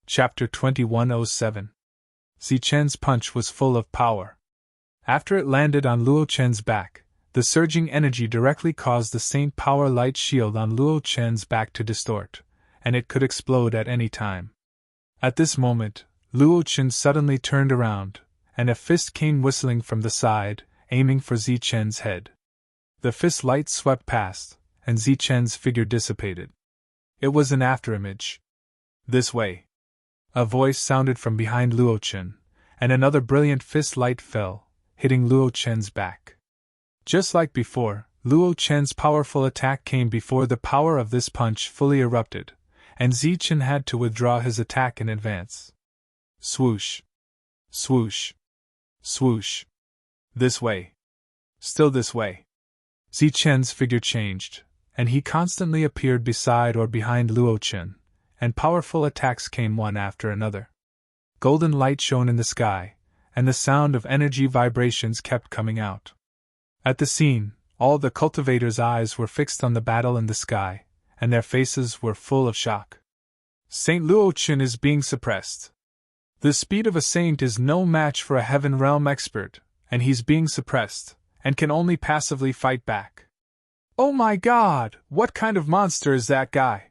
Chapter 2107. Zichen's punch was full of power. After it landed on Luo Chen's back, the surging energy directly caused the Saint Power Light Shield on Luo Chen's back to distort, and it could explode at any time. At this moment, Luo Chen suddenly turned around, and a fist came whistling from the side, aiming for Zichen's head. The fist light swept past, and Zichen's figure dissipated. It was an afterimage. This way. A voice sounded from behind Luo Chen, and another brilliant fist light fell, hitting Luo Chen's back. Just like before, Luo Chen's powerful attack came before the power of this punch fully erupted, and Zichen had to withdraw his attack in advance. Swoosh. Swoosh. Swoosh. This way. Still this way. Zichen's figure changed, and he constantly appeared beside or behind Luo Chen, and powerful attacks came one after another. Golden light shone in the sky, and the sound of energy vibrations kept coming out. At the scene, all the cultivators' eyes were fixed on the battle in the sky, and their faces were full of shock. Saint Luo Chen is being suppressed. The speed of a saint is no match for a heaven realm expert, and he's being suppressed, and can only passively fight back. Oh my God, what kind of monster is that guy?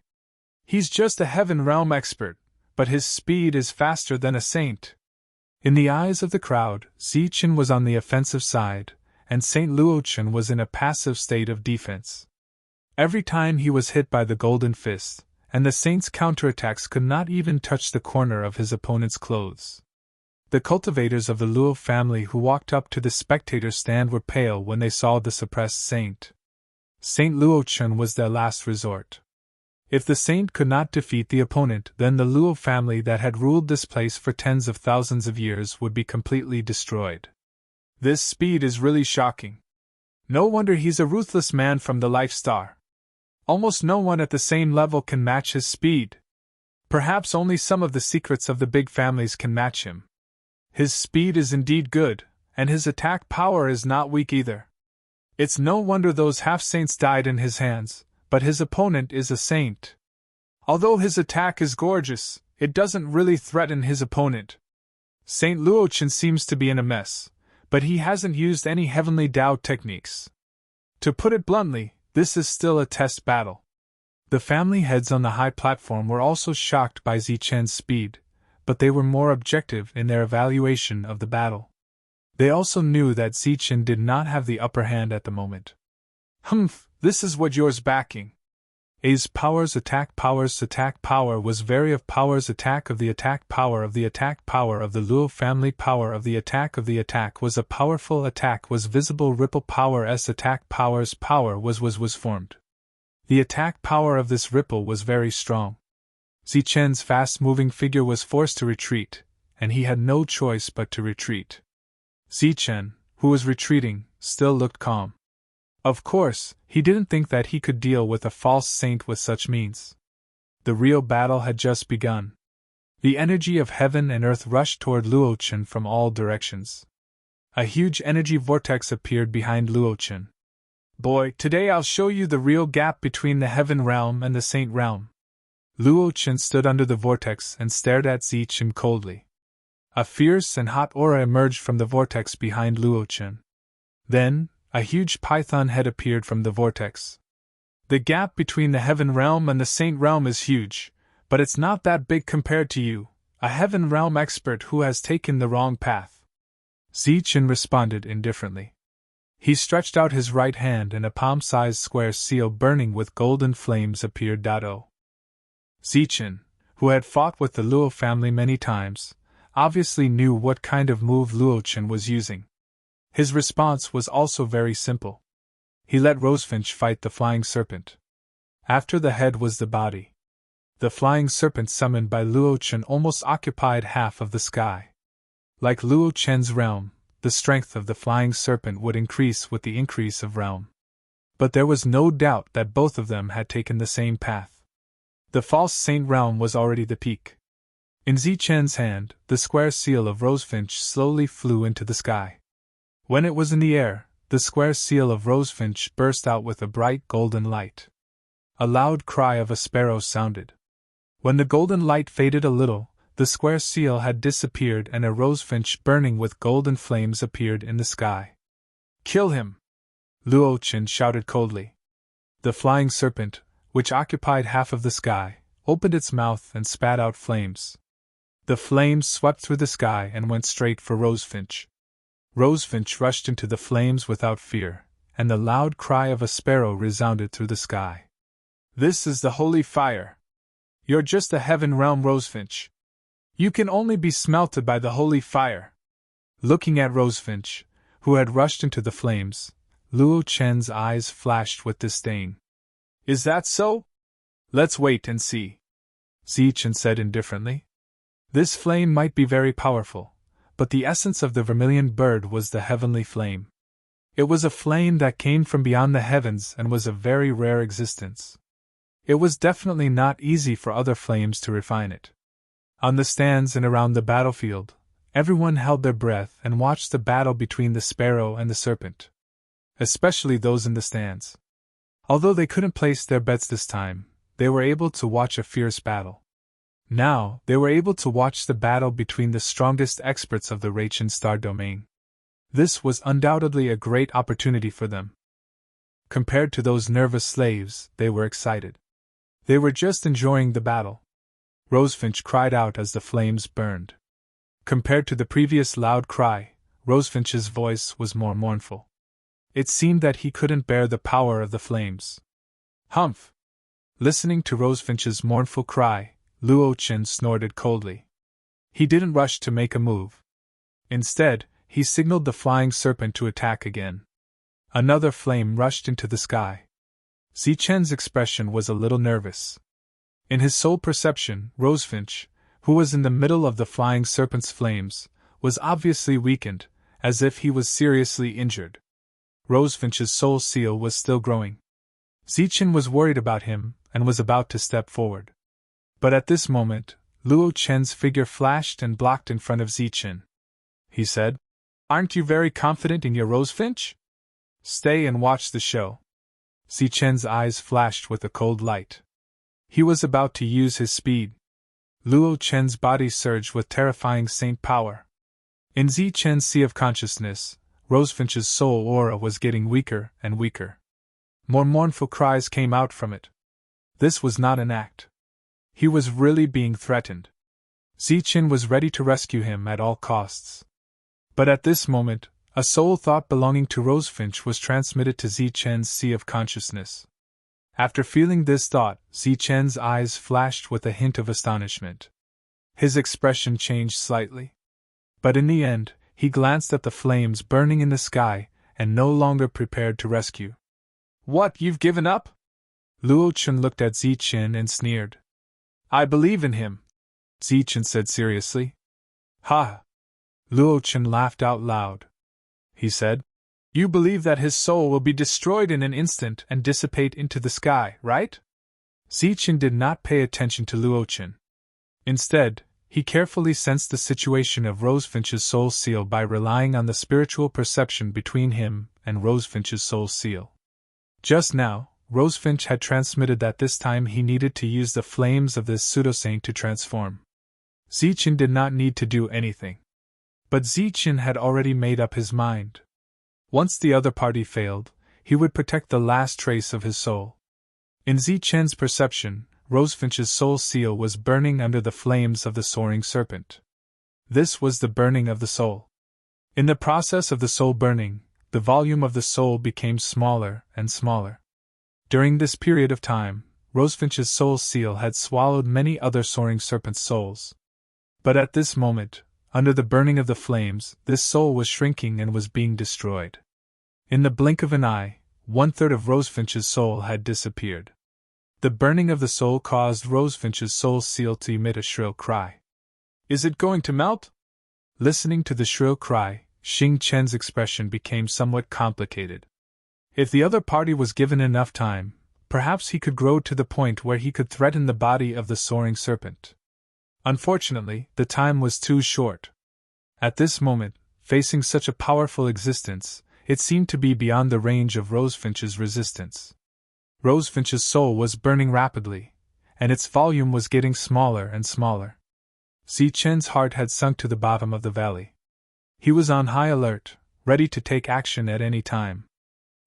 He's just a heaven realm expert, but his speed is faster than a saint. In the eyes of the crowd, Zichen was on the offensive side, and Saint Luo Chen was in a passive state of defense. Every time he was hit by the golden fist, and the saint's counterattacks could not even touch the corner of his opponent's clothes. The cultivators of the Luo family who walked up to the spectator stand were pale when they saw the suppressed saint. Saint Luo Chen was their last resort. If the saint could not defeat the opponent, then the Luo family that had ruled this place for tens of thousands of years would be completely destroyed. This speed is really shocking. No wonder he's a ruthless man from the Life Star. Almost no one at the same level can match his speed. Perhaps only some of the secrets of the big families can match him. His speed is indeed good, and his attack power is not weak either. It's no wonder those half-saints died in his hands, but his opponent is a saint. Although his attack is gorgeous, it doesn't really threaten his opponent. Saint Luo Chen seems to be in a mess, but he hasn't used any heavenly Tao techniques. To put it bluntly, this is still a test battle. The family heads on the high platform were also shocked by Zichen's speed, but they were more objective in their evaluation of the battle. They also knew that Zichen did not have the upper hand at the moment. Humph, this is what yours backing. A's powers attack power was vary of powers attack of the attack power of the attack power of the Luo family power of the attack was a powerful attack was visible ripple power s attack powers power was formed. The attack power of this ripple was very strong. Zichen's fast-moving figure was forced to retreat, and he had no choice but to retreat. Zichen, who was retreating, still looked calm. Of course, he didn't think that he could deal with a false saint with such means. The real battle had just begun. The energy of heaven and earth rushed toward Luo Chen from all directions. A huge energy vortex appeared behind Luo Chen. Boy, today I'll show you the real gap between the heaven realm and the saint realm. Luo Chen stood under the vortex and stared at Zichen coldly. A fierce and hot aura emerged from the vortex behind Luo Chen. Then, a huge python head appeared from the vortex. The gap between the heaven realm and the saint realm is huge, but it's not that big compared to you, a heaven realm expert who has taken the wrong path. Zichen responded indifferently. He stretched out his right hand and a palm-sized square seal burning with golden flames appeared. Zichen, who had fought with the Luo family many times, obviously knew what kind of move Luo Chen was using. His response was also very simple. He let Rosefinch fight the flying serpent. After the head was the body. The flying serpent summoned by Luo Chen almost occupied half of the sky. Like Luo Chen's realm, the strength of the flying serpent would increase with the increase of realm. But there was no doubt that both of them had taken the same path. The false saint realm was already the peak. In Zichen's hand, the square seal of Rosefinch slowly flew into the sky. When it was in the air, the square seal of Rosefinch burst out with a bright golden light. A loud cry of a sparrow sounded. When the golden light faded a little, The square seal had disappeared and a rosefinch burning with golden flames appeared in the sky. "Kill him!" Luo Chen shouted coldly. The flying serpent, which occupied half of the sky, opened its mouth and spat out flames. The flames swept through the sky and went straight for Rosefinch. Rosefinch rushed into the flames without fear, and the loud cry of a sparrow resounded through the sky. "This is the holy fire! You're just a heaven realm Rosefinch! You can only be smelted by the holy fire!" Looking at Rosefinch, who had rushed into the flames, Luo Chen's eyes flashed with disdain. "Is that so? Let's wait and see," Zichen said indifferently. This flame might be very powerful, but the essence of the vermilion bird was the heavenly flame. It was a flame that came from beyond the heavens and was a very rare existence. It was definitely not easy for other flames to refine it. On the stands and around the battlefield, everyone held their breath and watched the battle between the sparrow and the serpent. Especially those in the stands. Although they couldn't place their bets this time, they were able to watch a fierce battle. Now, they were able to watch the battle between the strongest experts of the Raichen star domain. This was undoubtedly a great opportunity for them. Compared to those nervous slaves, they were excited. They were just enjoying the battle. Rosefinch cried out as the flames burned. Compared to the previous loud cry, Rosefinch's voice was more mournful. It seemed that he couldn't bear the power of the flames. "Humph!" Listening to Rosefinch's mournful cry, Luo Chen snorted coldly. He didn't rush to make a move. Instead, he signaled the flying serpent to attack again. Another flame rushed into the sky. Zichen's expression was a little nervous. In his soul perception, Rosefinch, who was in the middle of the flying serpent's flames, was obviously weakened, as if he was seriously injured. Rosefinch's soul seal was still growing. Zichen was worried about him and was about to step forward. But at this moment, Luo Chen's figure flashed and blocked in front of Zichen. He said, "Aren't you very confident in your Rosefinch? Stay and watch the show." Zichen's eyes flashed with a cold light. He was about to use his speed. Luo Chen's body surged with terrifying saint power. In Zichen's sea of consciousness, Rosefinch's soul aura was getting weaker and weaker. More mournful cries came out from it. This was not an act. He was really being threatened. Zichen was ready to rescue him at all costs. But at this moment, a soul thought belonging to Rosefinch was transmitted to Zichen's sea of consciousness. After feeling this thought, Zichen's eyes flashed with a hint of astonishment. His expression changed slightly. But in the end, he glanced at the flames burning in the sky and no longer prepared to rescue. "What, you've given up?" Luo Chen looked at Zichen and sneered. "I believe in him," Zichen said seriously. "Ha!" Luo Chen laughed out loud. He said, "You believe that his soul will be destroyed in an instant and dissipate into the sky, right?" Zichen did not pay attention to Luo Chen. Instead, he carefully sensed the situation of Rosefinch's soul seal by relying on the spiritual perception between him and Rosefinch's soul seal. Just now, Rosefinch had transmitted that this time he needed to use the flames of this pseudosaint to transform. Zichen did not need to do anything. But Zichen had already made up his mind. Once the other party failed, he would protect the last trace of his soul. In Zichen's perception, Rosefinch's soul seal was burning under the flames of the soaring serpent. This was the burning of the soul. In the process of the soul burning, the volume of the soul became smaller and smaller. During this period of time, Rosefinch's soul seal had swallowed many other soaring serpent souls. But at this moment, under the burning of the flames, this soul was shrinking and was being destroyed. In the blink of an eye, 1/3 of Rosefinch's soul had disappeared. The burning of the soul caused Rosefinch's soul seal to emit a shrill cry. "Is it going to melt?" Listening to the shrill cry, Xing Chen's expression became somewhat complicated. If the other party was given enough time, perhaps he could grow to the point where he could threaten the body of the soaring serpent. Unfortunately, the time was too short. At this moment, facing such a powerful existence, it seemed to be beyond the range of Rosefinch's resistance. Rosefinch's soul was burning rapidly, and its volume was getting smaller and smaller. Zichen's heart had sunk to the bottom of the valley. He was on high alert, ready to take action at any time.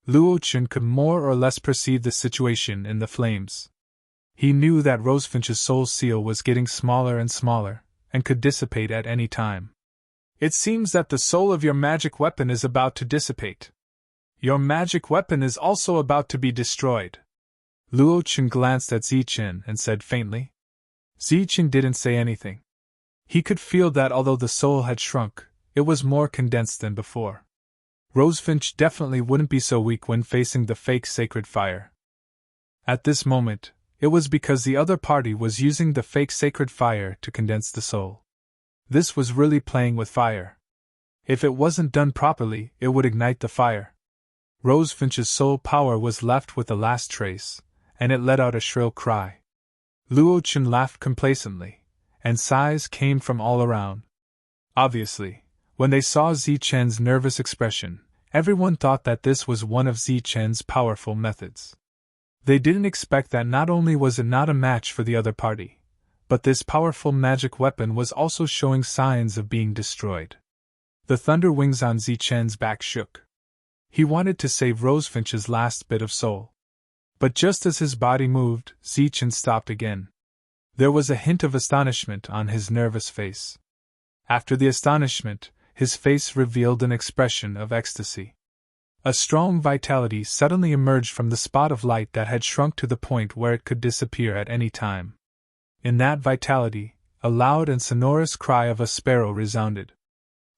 Luo Chen could more or less perceive the situation in the flames. He knew that Rosefinch's soul seal was getting smaller and smaller, and could dissipate at any time. It seems that the soul of your magic weapon is about to dissipate. Your magic weapon is also about to be destroyed. Luo Chen glanced at Zichen and said faintly. Zichen didn't say anything. He could feel that although the soul had shrunk, it was more condensed than before. Rosefinch definitely wouldn't be so weak when facing the fake sacred fire. At this moment, it was because the other party was using the fake sacred fire to condense the soul. This was really playing with fire. If it wasn't done properly, it would ignite the fire. Rosefinch's soul power was left with the last trace, and it let out a shrill cry. Luo Chen laughed complacently, and sighs came from all around. Obviously, when they saw Zichen's nervous expression, everyone thought that this was one of Zichen's powerful methods. They didn't expect that not only was it not a match for the other party, but this powerful magic weapon was also showing signs of being destroyed. The thunder wings on Zichen's back shook. He wanted to save Rosefinch's last bit of soul. But just as his body moved, Zichen stopped again. There was a hint of astonishment on his nervous face. After the astonishment, his face revealed an expression of ecstasy. A strong vitality suddenly emerged from the spot of light that had shrunk to the point where it could disappear at any time. In that vitality, a loud and sonorous cry of a sparrow resounded.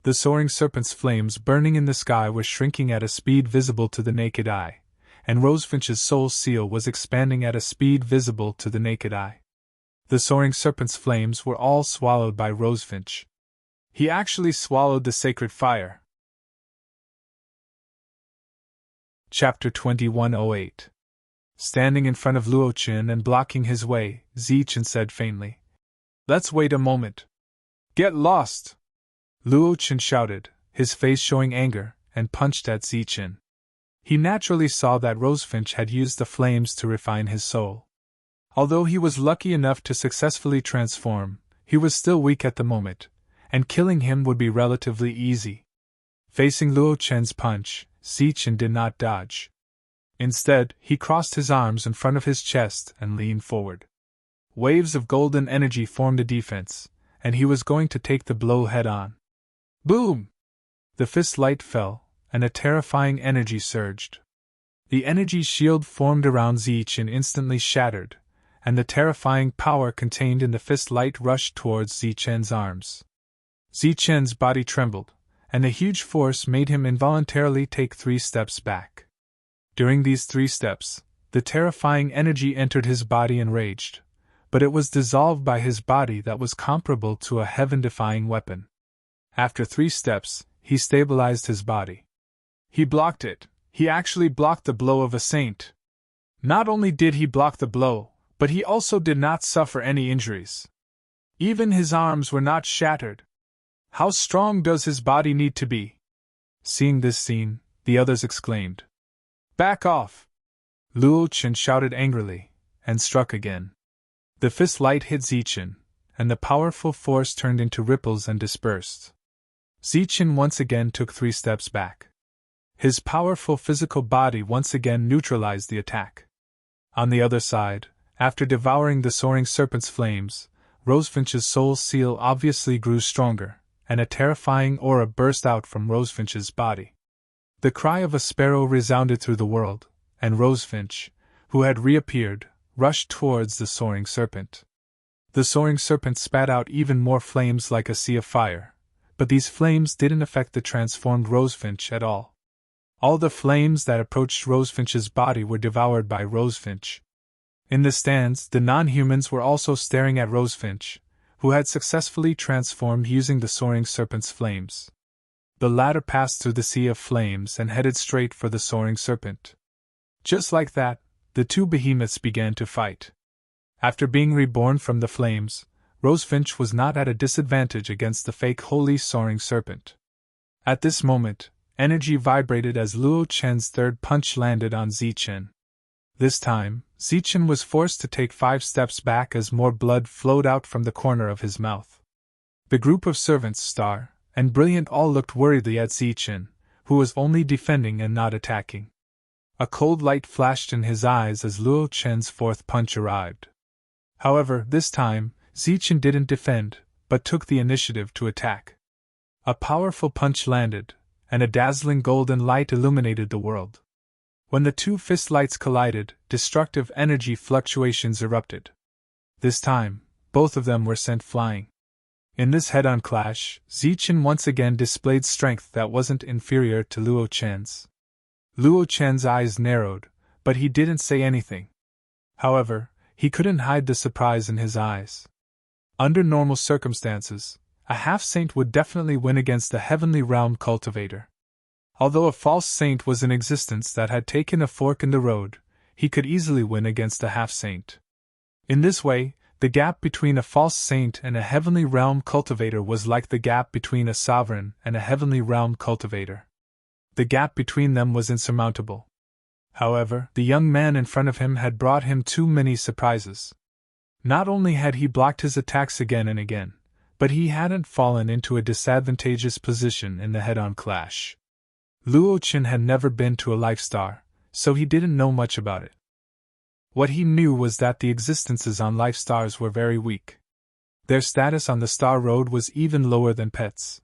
The soaring serpent's flames burning in the sky were shrinking at a speed visible to the naked eye, and Rosefinch's soul seal was expanding at a speed visible to the naked eye. The soaring serpent's flames were all swallowed by Rosefinch. He actually swallowed the sacred fire. Chapter 2108. Standing in front of Luo Chen and blocking his way, Zichen said faintly, "Let's wait a moment." "Get lost!" Luo Chen shouted, his face showing anger, and punched at Zichen. He naturally saw that Rosefinch had used the flames to refine his soul. Although he was lucky enough to successfully transform, he was still weak at the moment, and killing him would be relatively easy. Facing Luo Chen's punch, Zichen did not dodge. Instead, he crossed his arms in front of his chest and leaned forward. Waves of golden energy formed a defense, and he was going to take the blow head-on. Boom! The fist light fell, and a terrifying energy surged. The energy shield formed around Zichen instantly shattered, and the terrifying power contained in the fist light rushed towards Zichen's arms. Zichen's body trembled, and the huge force made him involuntarily take 3 steps back. During these 3 steps, the terrifying energy entered his body and raged, but it was dissolved by his body that was comparable to a heaven-defying weapon. After 3 steps, he stabilized his body. He blocked it. He actually blocked the blow of a saint. Not only did he block the blow, but he also did not suffer any injuries. Even his arms were not shattered. How strong does his body need to be? Seeing this scene, the others exclaimed, "Back off!" Luo Chen shouted angrily, and struck again. The fist light hit Zichen, and the powerful force turned into ripples and dispersed. Zichen once again took 3 steps back. His powerful physical body once again neutralized the attack. On the other side, after devouring the soaring serpent's flames, Rosefinch's soul seal obviously grew stronger, and a terrifying aura burst out from Rosefinch's body. The cry of a sparrow resounded through the world, and Rosefinch, who had reappeared, rushed towards the soaring serpent. The soaring serpent spat out even more flames like a sea of fire, but these flames didn't affect the transformed Rosefinch at all. All the flames that approached Rosefinch's body were devoured by Rosefinch. In the stands, the non-humans were also staring at Rosefinch, who had successfully transformed using the soaring serpent's flames. The latter passed through the sea of flames and headed straight for the soaring serpent. Just like that, the 2 behemoths began to fight. After being reborn from the flames, Rosefinch was not at a disadvantage against the fake holy soaring serpent. At this moment, energy vibrated as Luo Chen's 3rd punch landed on Zichen. This time, Zichen was forced to take 5 steps back as more blood flowed out from the corner of his mouth. The group of servants, Star and Brilliant, all looked worriedly at Zichen, who was only defending and not attacking. A cold light flashed in his eyes as Luo Chen's fourth punch arrived. However, this time, Zichen didn't defend, but took the initiative to attack. A powerful punch landed, and a dazzling golden light illuminated the world. When the two fist lights collided, destructive energy fluctuations erupted. This time, both of them were sent flying. In this head-on clash, Zichen once again displayed strength that wasn't inferior to Luo Chen's. Luo Chen's eyes narrowed, but he didn't say anything. However, he couldn't hide the surprise in his eyes. Under normal circumstances, a half-saint would definitely win against a heavenly realm cultivator. Although a false saint was in existence that had taken a fork in the road, he could easily win against a half-saint. In this way, the gap between a false saint and a heavenly realm cultivator was like the gap between a sovereign and a heavenly realm cultivator. The gap between them was insurmountable. However, the young man in front of him had brought him too many surprises. Not only had he blocked his attacks again and again, but he hadn't fallen into a disadvantageous position in the head-on clash. Luo Chen had never been to a life star, so he didn't know much about it. What he knew was that the existences on life stars were very weak. Their status on the star road was even lower than pets.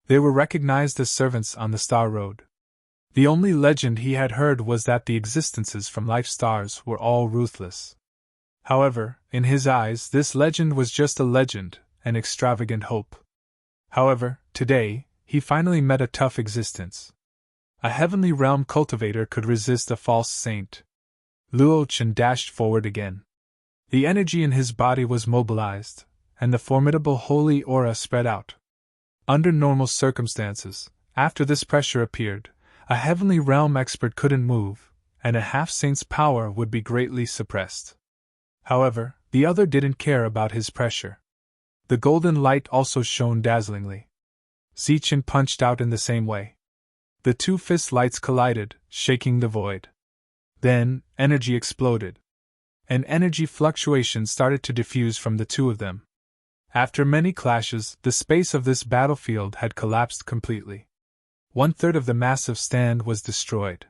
They were recognized as servants on the star road. The only legend he had heard was that the existences from life stars were all ruthless. However, in his eyes, this legend was just a legend, an extravagant hope. However, today, he finally met a tough existence. A heavenly realm cultivator could resist a false saint. Luo Chen dashed forward again. The energy in his body was mobilized, and the formidable holy aura spread out. Under normal circumstances, after this pressure appeared, a heavenly realm expert couldn't move, and a half-saint's power would be greatly suppressed. However, the other didn't care about his pressure. The golden light also shone dazzlingly. Zichen punched out in the same way. The two fist lights collided, shaking the void. Then, energy exploded. An energy fluctuation started to diffuse from the two of them. After many clashes, the space of this battlefield had collapsed completely. 1/3 of the massive stand was destroyed.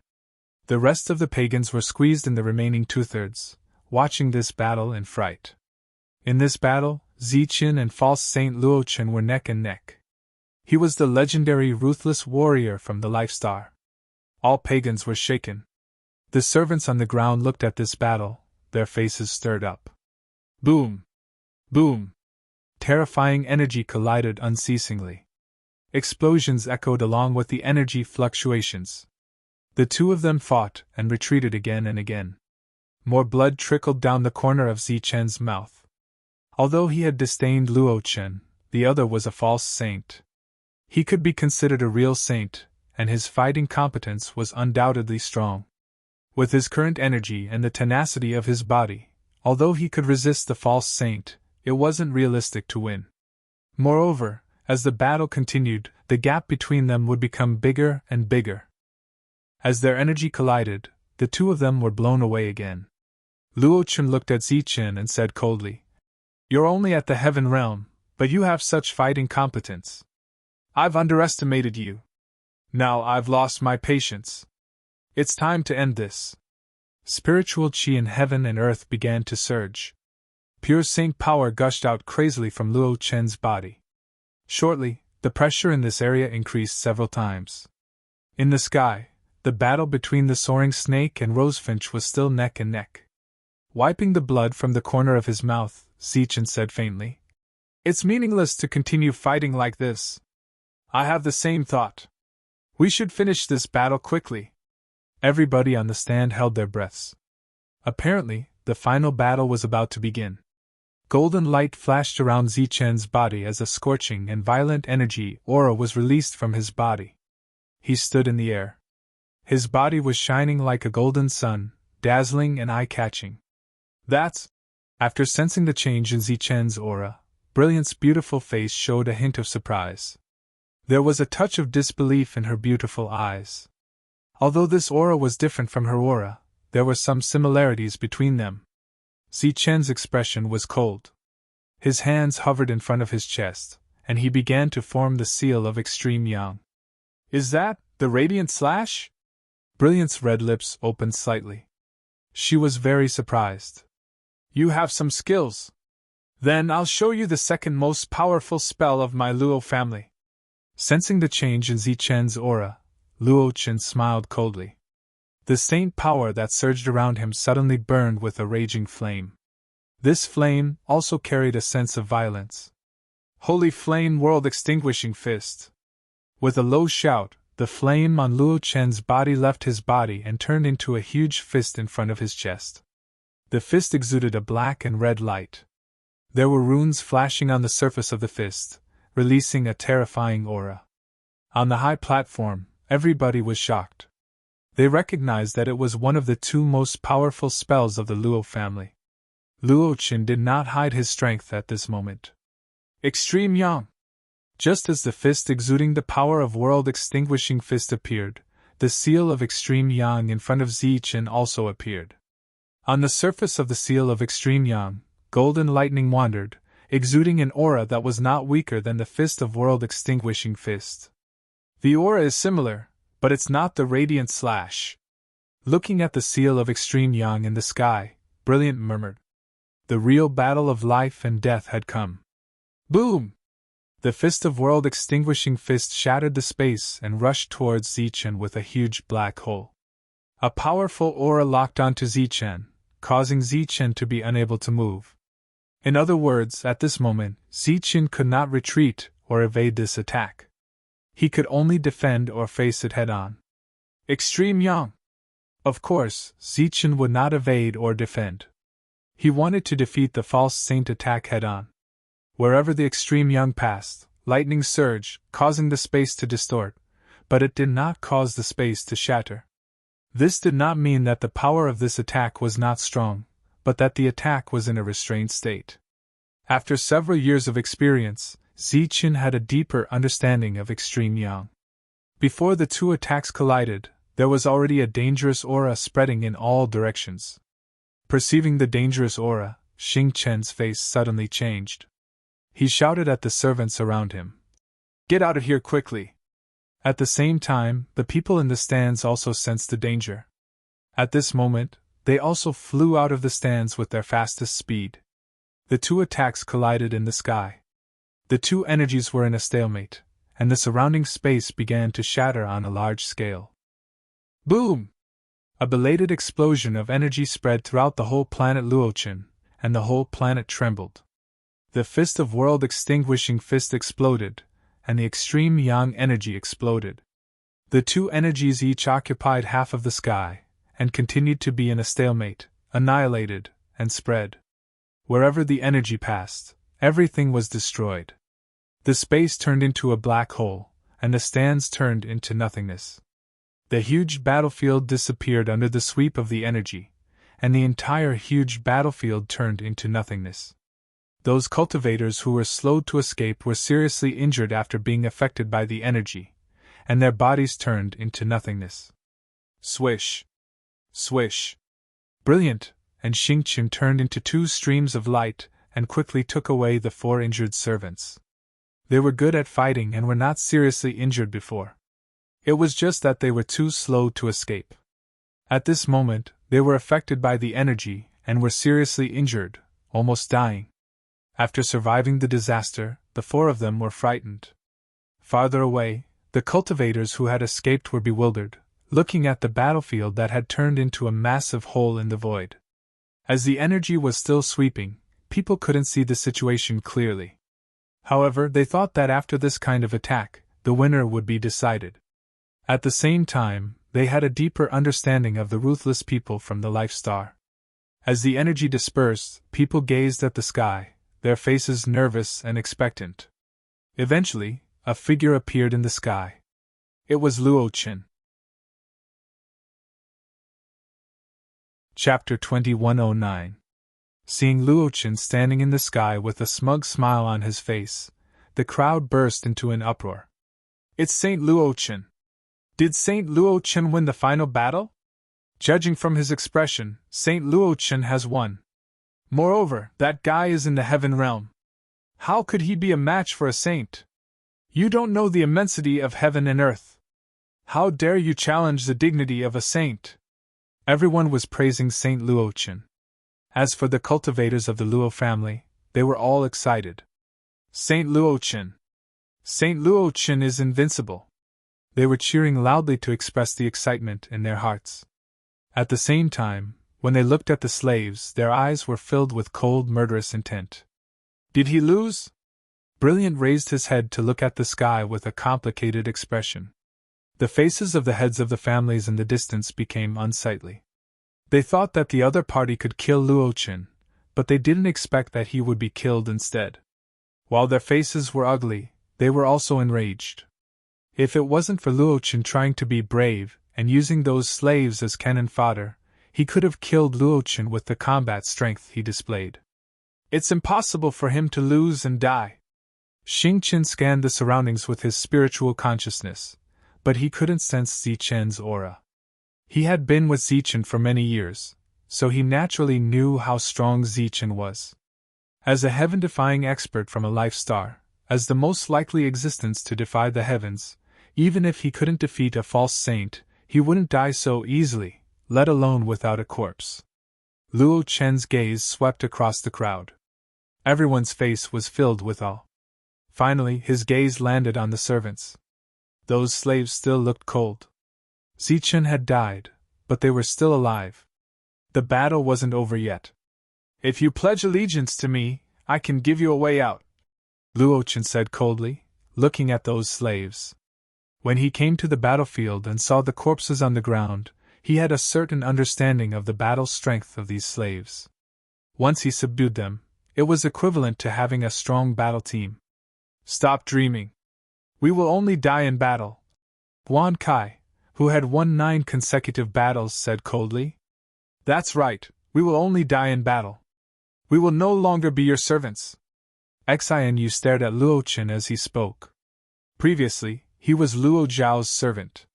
The rest of the pagans were squeezed in the remaining 2/3, watching this battle in fright. In this battle, Zichen and false Saint Luo Chen were neck and neck. He was the legendary ruthless warrior from the Life Star. All pagans were shaken. The servants on the ground looked at this battle, their faces stirred up. Boom! Boom! Terrifying energy collided unceasingly. Explosions echoed along with the energy fluctuations. The two of them fought and retreated again and again. More blood trickled down the corner of Zichen's mouth. Although he had disdained Luo Chen, the other was a false saint. He could be considered a real saint, and his fighting competence was undoubtedly strong. With his current energy and the tenacity of his body, although he could resist the false saint, it wasn't realistic to win. Moreover, as the battle continued, the gap between them would become bigger and bigger. As their energy collided, the two of them were blown away again. Luo Chen looked at Zichen and said coldly, "You're only at the heaven realm, but you have such fighting competence. I've underestimated you. Now I've lost my patience. It's time to end this." Spiritual chi in heaven and earth began to surge. Pure saint power gushed out crazily from Luo Chen's body. Shortly, the pressure in this area increased several times. In the sky, the battle between the soaring snake and Rosefinch was still neck and neck. Wiping the blood from the corner of his mouth, Zichen said faintly, "It's meaningless to continue fighting like this. I have the same thought. We should finish this battle quickly." Everybody on the stand held their breaths. Apparently, the final battle was about to begin. Golden light flashed around Zichen's body as a scorching and violent energy aura was released from his body. He stood in the air. His body was shining like a golden sun, dazzling and eye-catching. That's... After sensing the change in Zichen's aura, Brilliant's beautiful face showed a hint of surprise. There was a touch of disbelief in her beautiful eyes. Although this aura was different from her aura, there were some similarities between them. Zichen's expression was cold. His hands hovered in front of his chest, and he began to form the seal of extreme yang. Is that the radiant slash? Brilliant's red lips opened slightly. She was very surprised. You have some skills. Then I'll show you the second most powerful spell of my Luo family. Sensing the change in Zichen's aura, Luo Chen smiled coldly. The saint power that surged around him suddenly burned with a raging flame. This flame also carried a sense of violence. Holy Flame World-Extinguishing Fist! With a low shout, the flame on Luo Chen's body left his body and turned into a huge fist in front of his chest. The fist exuded a black and red light. There were runes flashing on the surface of the fist, releasing a terrifying aura. On the high platform, everybody was shocked. They recognized that it was one of the two most powerful spells of the Luo family. Luo Chen did not hide his strength at this moment. Extreme Yang! Just as the fist exuding the power of world-extinguishing fist appeared, the seal of extreme Yang in front of Zichen also appeared. On the surface of the seal of extreme Yang, golden lightning wandered, exuding an aura that was not weaker than the fist of world-extinguishing fist. The aura is similar, but it's not the radiant slash. Looking at the seal of extreme Yang in the sky, Brilliant murmured. The real battle of life and death had come. Boom! The fist of world-extinguishing fist shattered the space and rushed towards Zichen with a huge black hole. A powerful aura locked onto Zichen, causing Zichen to be unable to move. In other words, at this moment, Zichen could not retreat or evade this attack. He could only defend or face it head-on. Extreme Yang! Of course, Zichen would not evade or defend. He wanted to defeat the false saint attack head-on. Wherever the extreme Yang passed, lightning surged, causing the space to distort, but it did not cause the space to shatter. This did not mean that the power of this attack was not strong, but that the attack was in a restrained state. After several years of experience, Zichen had a deeper understanding of extreme Yang. Before the two attacks collided, there was already a dangerous aura spreading in all directions. Perceiving the dangerous aura, Xing Chen's face suddenly changed. He shouted at the servants around him. Get out of here quickly! At the same time, the people in the stands also sensed the danger. At this moment, they also flew out of the stands with their fastest speed. The two attacks collided in the sky. The two energies were in a stalemate, and the surrounding space began to shatter on a large scale. Boom! A belated explosion of energy spread throughout the whole planet Luochen, and the whole planet trembled. The fist of world-extinguishing fist exploded, and the extreme Yang energy exploded. The two energies each occupied half of the sky, and continued to be in a stalemate, annihilated, and spread. Wherever the energy passed, everything was destroyed. The space turned into a black hole, and the stands turned into nothingness. The huge battlefield disappeared under the sweep of the energy, and the entire huge battlefield turned into nothingness. Those cultivators who were slow to escape were seriously injured after being affected by the energy, and their bodies turned into nothingness. Swish! Swish! Brilliant! And Xingqian turned into two streams of light and quickly took away the 4 injured servants. They were good at fighting and were not seriously injured before. It was just that they were too slow to escape. At this moment, they were affected by the energy and were seriously injured, almost dying. After surviving the disaster, the 4 of them were frightened. Farther away, the cultivators who had escaped were bewildered, looking at the battlefield that had turned into a massive hole in the void. As the energy was still sweeping, people couldn't see the situation clearly. However, they thought that after this kind of attack, the winner would be decided. At the same time, they had a deeper understanding of the ruthless people from the Life Star. As the energy dispersed, people gazed at the sky, their faces nervous and expectant. Eventually, a figure appeared in the sky. It was Luo Chen. Chapter 2109. Seeing Luo Chen standing in the sky with a smug smile on his face, the crowd burst into an uproar. It's Saint Luo Chen! Did Saint Luo Chen win the final battle? Judging from his expression, Saint Luo Chen has won. Moreover, that guy is in the heaven realm. How could he be a match for a saint? You don't know the immensity of heaven and earth. How dare you challenge the dignity of a saint? Everyone was praising Saint Luochen. As for the cultivators of the Luo family, they were all excited. Saint Luochen! Saint Luochen is invincible! They were cheering loudly to express the excitement in their hearts. At the same time, when they looked at the slaves, their eyes were filled with cold, murderous intent. Did he lose? Brilliant raised his head to look at the sky with a complicated expression. The faces of the heads of the families in the distance became unsightly. They thought that the other party could kill Luochen, but they didn't expect that he would be killed instead. While their faces were ugly, they were also enraged. If it wasn't for Luochen trying to be brave and using those slaves as cannon fodder, he could have killed Luochen with the combat strength he displayed. It's impossible for him to lose and die. Xingqian scanned the surroundings with his spiritual consciousness, but he couldn't sense Zichen's aura. He had been with Zichen for many years, so he naturally knew how strong Zichen was. As a heaven-defying expert from a life star, as the most likely existence to defy the heavens, even if he couldn't defeat a false saint, he wouldn't die so easily, let alone without a corpse. Luo Chen's gaze swept across the crowd. Everyone's face was filled with awe. Finally, his gaze landed on the servants. Those slaves still looked cold. Zichen had died, but they were still alive. The battle wasn't over yet. If you pledge allegiance to me, I can give you a way out, Luochen said coldly, looking at those slaves. When he came to the battlefield and saw the corpses on the ground, he had a certain understanding of the battle strength of these slaves. Once he subdued them, it was equivalent to having a strong battle team. Stop dreaming. We will only die in battle, Guan Kai, who had won 9 consecutive battles, said coldly. That's right, we will only die in battle. We will no longer be your servants. Xianyu stared at Luochen as he spoke. Previously, he was Luo Zhao's servant.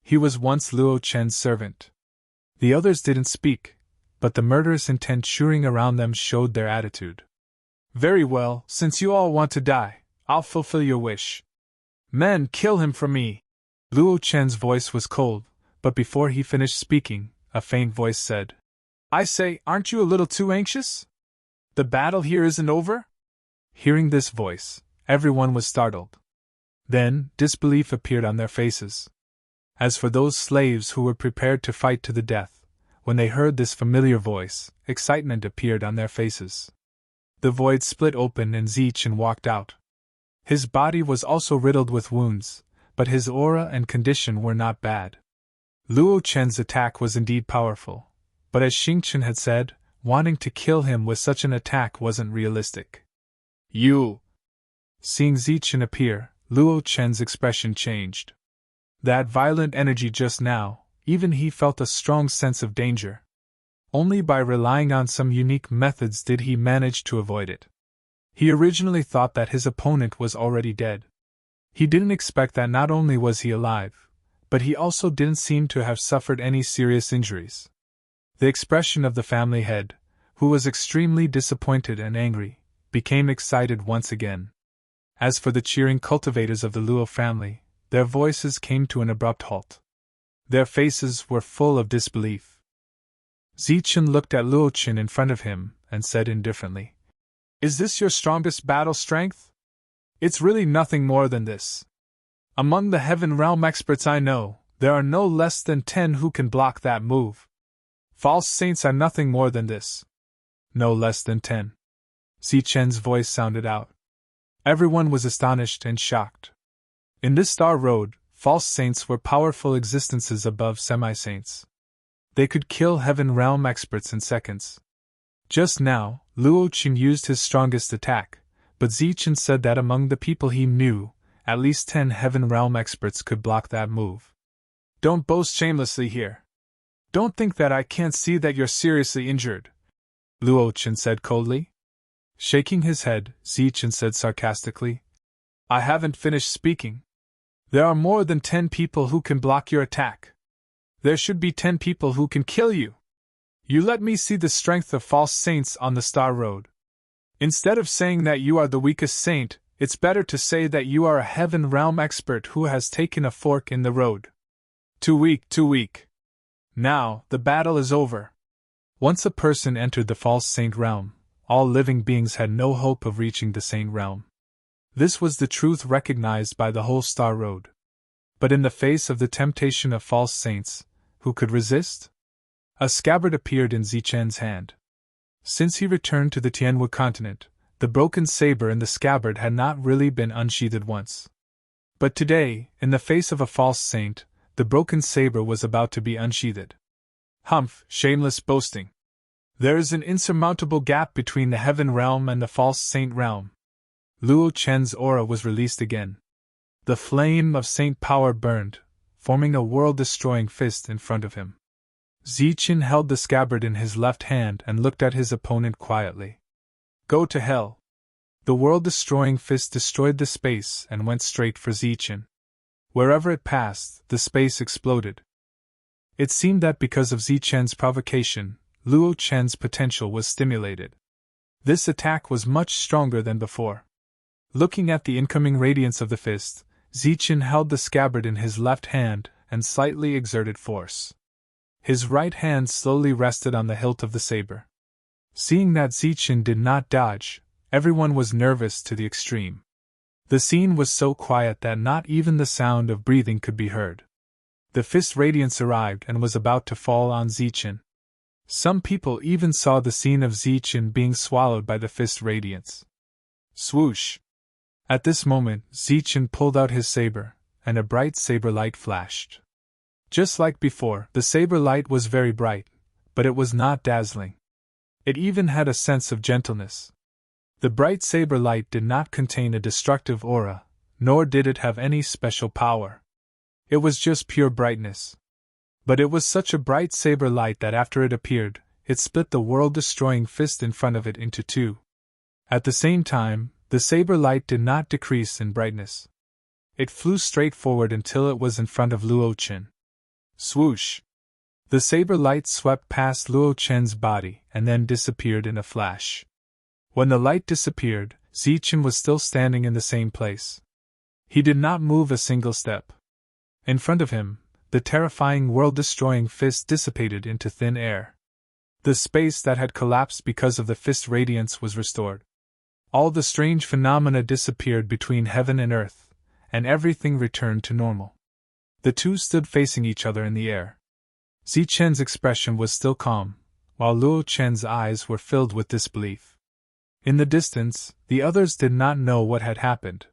He was once Luo Chen's servant. The others didn't speak, but the murderous intent shooing around them showed their attitude. Very well, since you all want to die, I'll fulfill your wish. Men, kill him for me! Luo Chen's voice was cold, but before he finished speaking, a faint voice said, I say, aren't you a little too anxious? The battle here isn't over? Hearing this voice, everyone was startled. Then, disbelief appeared on their faces. As for those slaves who were prepared to fight to the death, when they heard this familiar voice, excitement appeared on their faces. The void split open and Zichen walked out. His body was also riddled with wounds, but his aura and condition were not bad. Luo Chen's attack was indeed powerful, but as Xingqian had said, wanting to kill him with such an attack wasn't realistic. You! Seeing Zichen appear, Luo Chen's expression changed. That violent energy just now, even he felt a strong sense of danger. Only by relying on some unique methods did he manage to avoid it. He originally thought that his opponent was already dead. He didn't expect that not only was he alive, but he also didn't seem to have suffered any serious injuries. The expression of the family head, who was extremely disappointed and angry, became excited once again. As for the cheering cultivators of the Luo family, their voices came to an abrupt halt. Their faces were full of disbelief. Zichen looked at Luochen in front of him and said indifferently, Is this your strongest battle strength? It's really nothing more than this. Among the Heaven Realm experts I know, there are no less than 10 who can block that move. False saints are nothing more than this. No less than 10. Zichen's voice sounded out. Everyone was astonished and shocked. In this star road, false saints were powerful existences above semi-saints. They could kill Heaven Realm experts in seconds. Just now, Luochen used his strongest attack, but Zichen said that among the people he knew, at least 10 Heaven Realm experts could block that move. Don't boast shamelessly here. Don't think that I can't see that you're seriously injured, Luochen said coldly. Shaking his head, Zichen said sarcastically, I haven't finished speaking. There are more than 10 people who can block your attack. There should be 10 people who can kill you. You let me see the strength of false saints on the Star Road. Instead of saying that you are the weakest saint, it's better to say that you are a heaven realm expert who has taken a fork in the road. Too weak, too weak. Now, the battle is over. Once a person entered the false saint realm, all living beings had no hope of reaching the saint realm. This was the truth recognized by the whole Star Road. But in the face of the temptation of false saints, who could resist? A scabbard appeared in Zichen's hand. Since he returned to the Tianwu continent, the broken saber in the scabbard had not really been unsheathed once. But today, in the face of a false saint, the broken saber was about to be unsheathed. Humph, shameless boasting. There is an insurmountable gap between the heaven realm and the false saint realm. Luo Chen's aura was released again. The flame of saint power burned, forming a world-destroying fist in front of him. Zichen held the scabbard in his left hand and looked at his opponent quietly. Go to hell. The world-destroying fist destroyed the space and went straight for Zichen. Wherever it passed, the space exploded. It seemed that because of Zichen's provocation, Luo Chen's potential was stimulated. This attack was much stronger than before. Looking at the incoming radiance of the fist, Zichen held the scabbard in his left hand and slightly exerted force. His right hand slowly rested on the hilt of the saber. Seeing that Zichen did not dodge, everyone was nervous to the extreme. The scene was so quiet that not even the sound of breathing could be heard. The fist radiance arrived and was about to fall on Zichen. Some people even saw the scene of Zichen being swallowed by the fist radiance. Swoosh! At this moment, Zichen pulled out his saber, and a bright saber light flashed. Just like before, the saber light was very bright, but it was not dazzling. It even had a sense of gentleness. The bright saber light did not contain a destructive aura, nor did it have any special power. It was just pure brightness. But it was such a bright saber light that after it appeared, it split the world-destroying fist in front of it into two. At the same time, the saber light did not decrease in brightness. It flew straight forward until it was in front of Luo Chen. Swoosh! The saber light swept past Luo Chen's body and then disappeared in a flash. When the light disappeared, Zichen was still standing in the same place. He did not move a single step. In front of him, the terrifying world-destroying fist dissipated into thin air. The space that had collapsed because of the fist radiance was restored. All the strange phenomena disappeared between heaven and earth, and everything returned to normal. The two stood facing each other in the air. Zichen's expression was still calm, while Luo Chen's eyes were filled with disbelief. In the distance, the others did not know what had happened.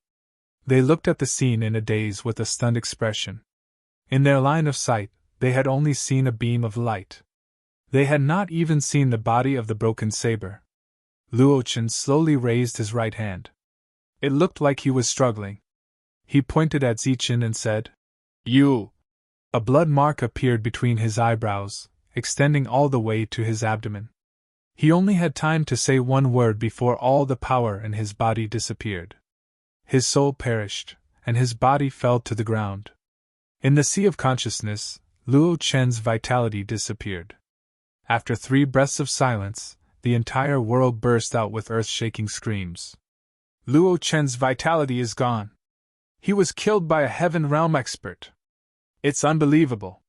They looked at the scene in a daze with a stunned expression. In their line of sight, they had only seen a beam of light. They had not even seen the body of the broken saber. Luo Chen slowly raised his right hand. It looked like he was struggling. He pointed at Zichen and said, "You!" A blood mark appeared between his eyebrows, extending all the way to his abdomen. He only had time to say one word before all the power in his body disappeared. His soul perished, and his body fell to the ground. In the sea of consciousness, Luo Chen's vitality disappeared. After 3 breaths of silence, the entire world burst out with earth-shaking screams. Luo Chen's vitality is gone. He was killed by a heaven realm expert. It's unbelievable.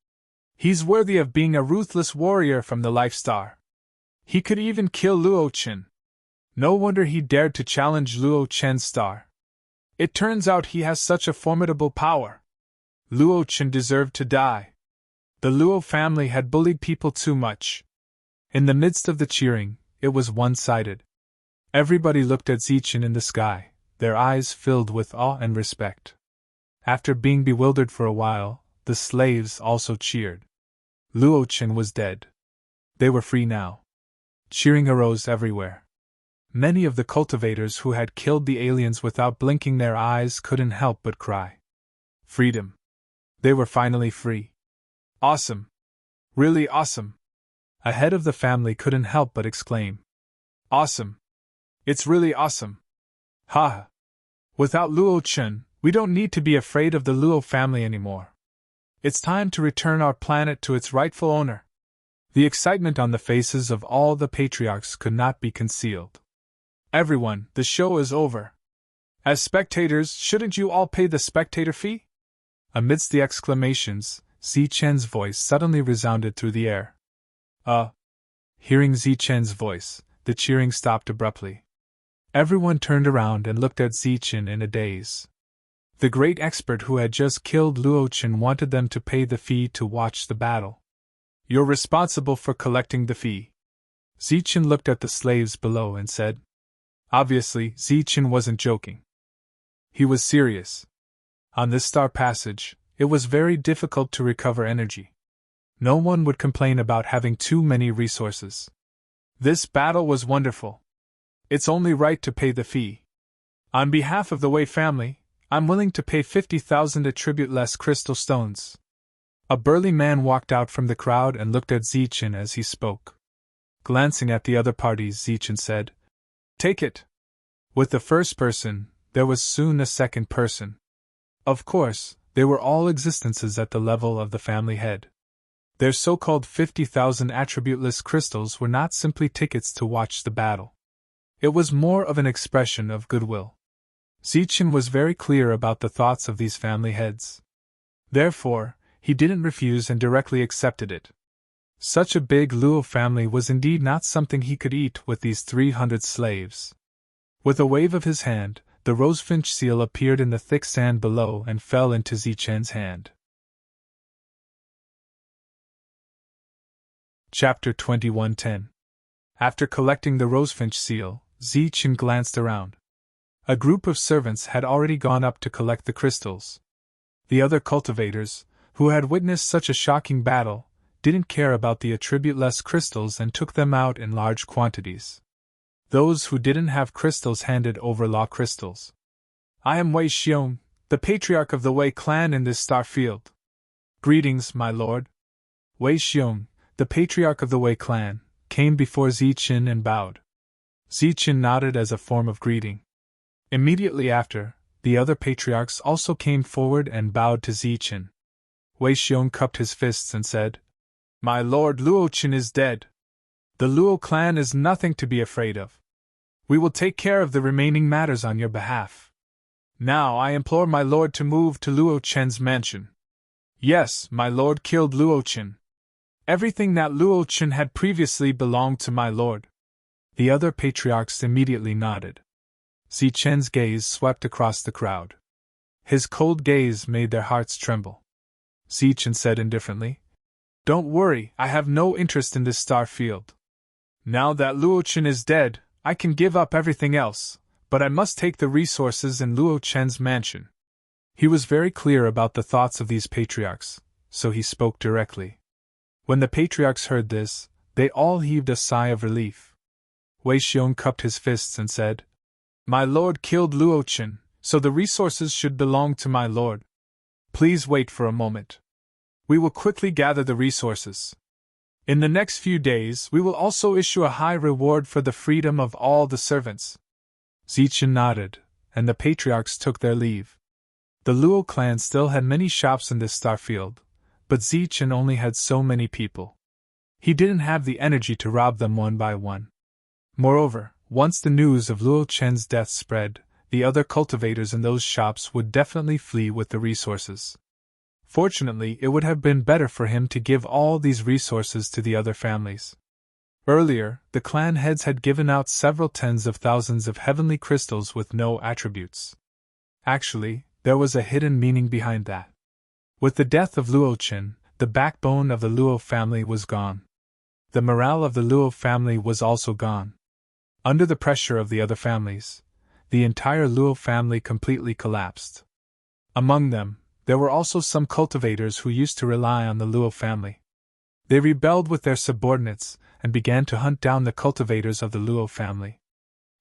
He's worthy of being a ruthless warrior from the Life Star. He could even kill Luo Chen. No wonder he dared to challenge Luo Chen's star. It turns out he has such a formidable power. Luo Chen deserved to die. The Luo family had bullied people too much. In the midst of the cheering, it was one-sided. Everybody looked at Zichen in the sky, their eyes filled with awe and respect. After being bewildered for a while, the slaves also cheered. Luo Chen was dead. They were free now. Cheering arose everywhere. Many of the cultivators who had killed the aliens without blinking their eyes couldn't help but cry. Freedom. They were finally free. Awesome. Really awesome. A head of the family couldn't help but exclaim. Awesome. It's really awesome. Ha! Without Luo Chen, we don't need to be afraid of the Luo family anymore. It's time to return our planet to its rightful owner. The excitement on the faces of all the patriarchs could not be concealed. Everyone, the show is over. As spectators, shouldn't you all pay the spectator fee? Amidst the exclamations, Zi Chen's voice suddenly resounded through the air. Hearing Zi Chen's voice, the cheering stopped abruptly. Everyone turned around and looked at Zi Chen in a daze. The great expert who had just killed Luo Chen wanted them to pay the fee to watch the battle. You're responsible for collecting the fee. Zi Chen looked at the slaves below and said. Obviously, Zi Chen wasn't joking. He was serious. On this star passage, it was very difficult to recover energy. No one would complain about having too many resources. This battle was wonderful. It's only right to pay the fee. On behalf of the Wei family, I'm willing to pay 50,000 attribute-less crystal stones. A burly man walked out from the crowd and looked at Zi Chen as he spoke. Glancing at the other parties, Zi Chen said, Take it. With the first person, there was soon a second person. Of course, they were all existences at the level of the family head. Their so-called 50,000 attribute-less crystals were not simply tickets to watch the battle. It was more of an expression of goodwill. Zi Chen was very clear about the thoughts of these family heads. Therefore, he didn't refuse and directly accepted it. Such a big Luo family was indeed not something he could eat with these 300 slaves. With a wave of his hand, the rosefinch seal appeared in the thick sand below and fell into Zi Chen's hand. Chapter 21:10. After collecting the rosefinch seal, Zi Chen glanced around. A group of servants had already gone up to collect the crystals. The other cultivators, who had witnessed such a shocking battle, didn't care about the attribute-less crystals and took them out in large quantities. Those who didn't have crystals handed over law crystals. I am Wei Xiong, the patriarch of the Wei clan in this star field. Greetings, my lord. Wei Xiong, the patriarch of the Wei clan, came before Zi Chen and bowed. Zi Chen nodded as a form of greeting. Immediately after, the other patriarchs also came forward and bowed to Zi Chen. Wei Xiong cupped his fists and said, My lord Luo Chen is dead. The Luo clan is nothing to be afraid of. We will take care of the remaining matters on your behalf. Now I implore my lord to move to Luo Chen's mansion. Yes, my lord killed Luo Chen. Everything that Luo Chen had previously belonged to my lord. The other patriarchs immediately nodded. Zi Chen's gaze swept across the crowd. His cold gaze made their hearts tremble. Zi Chen said indifferently, Don't worry, I have no interest in this star field. Now that Luo Chen is dead, I can give up everything else, but I must take the resources in Luo Chen's mansion. He was very clear about the thoughts of these patriarchs, so he spoke directly. When the patriarchs heard this, they all heaved a sigh of relief. Wei Xiong cupped his fists and said, My lord killed Luo Chen, so the resources should belong to my lord. Please wait for a moment. We will quickly gather the resources. In the next few days, we will also issue a high reward for the freedom of all the servants. Zi Chen nodded, and the patriarchs took their leave. The Luo clan still had many shops in this star field, but Zi Chen only had so many people. He didn't have the energy to rob them one by one. Moreover, once the news of Luo Chen's death spread, the other cultivators in those shops would definitely flee with the resources. Fortunately, it would have been better for him to give all these resources to the other families. Earlier, the clan heads had given out several tens of thousands of heavenly crystals with no attributes. Actually, there was a hidden meaning behind that. With the death of Luo Chen, the backbone of the Luo family was gone. The morale of the Luo family was also gone. Under the pressure of the other families, the entire Luo family completely collapsed. Among them, there were also some cultivators who used to rely on the Luo family. They rebelled with their subordinates and began to hunt down the cultivators of the Luo family.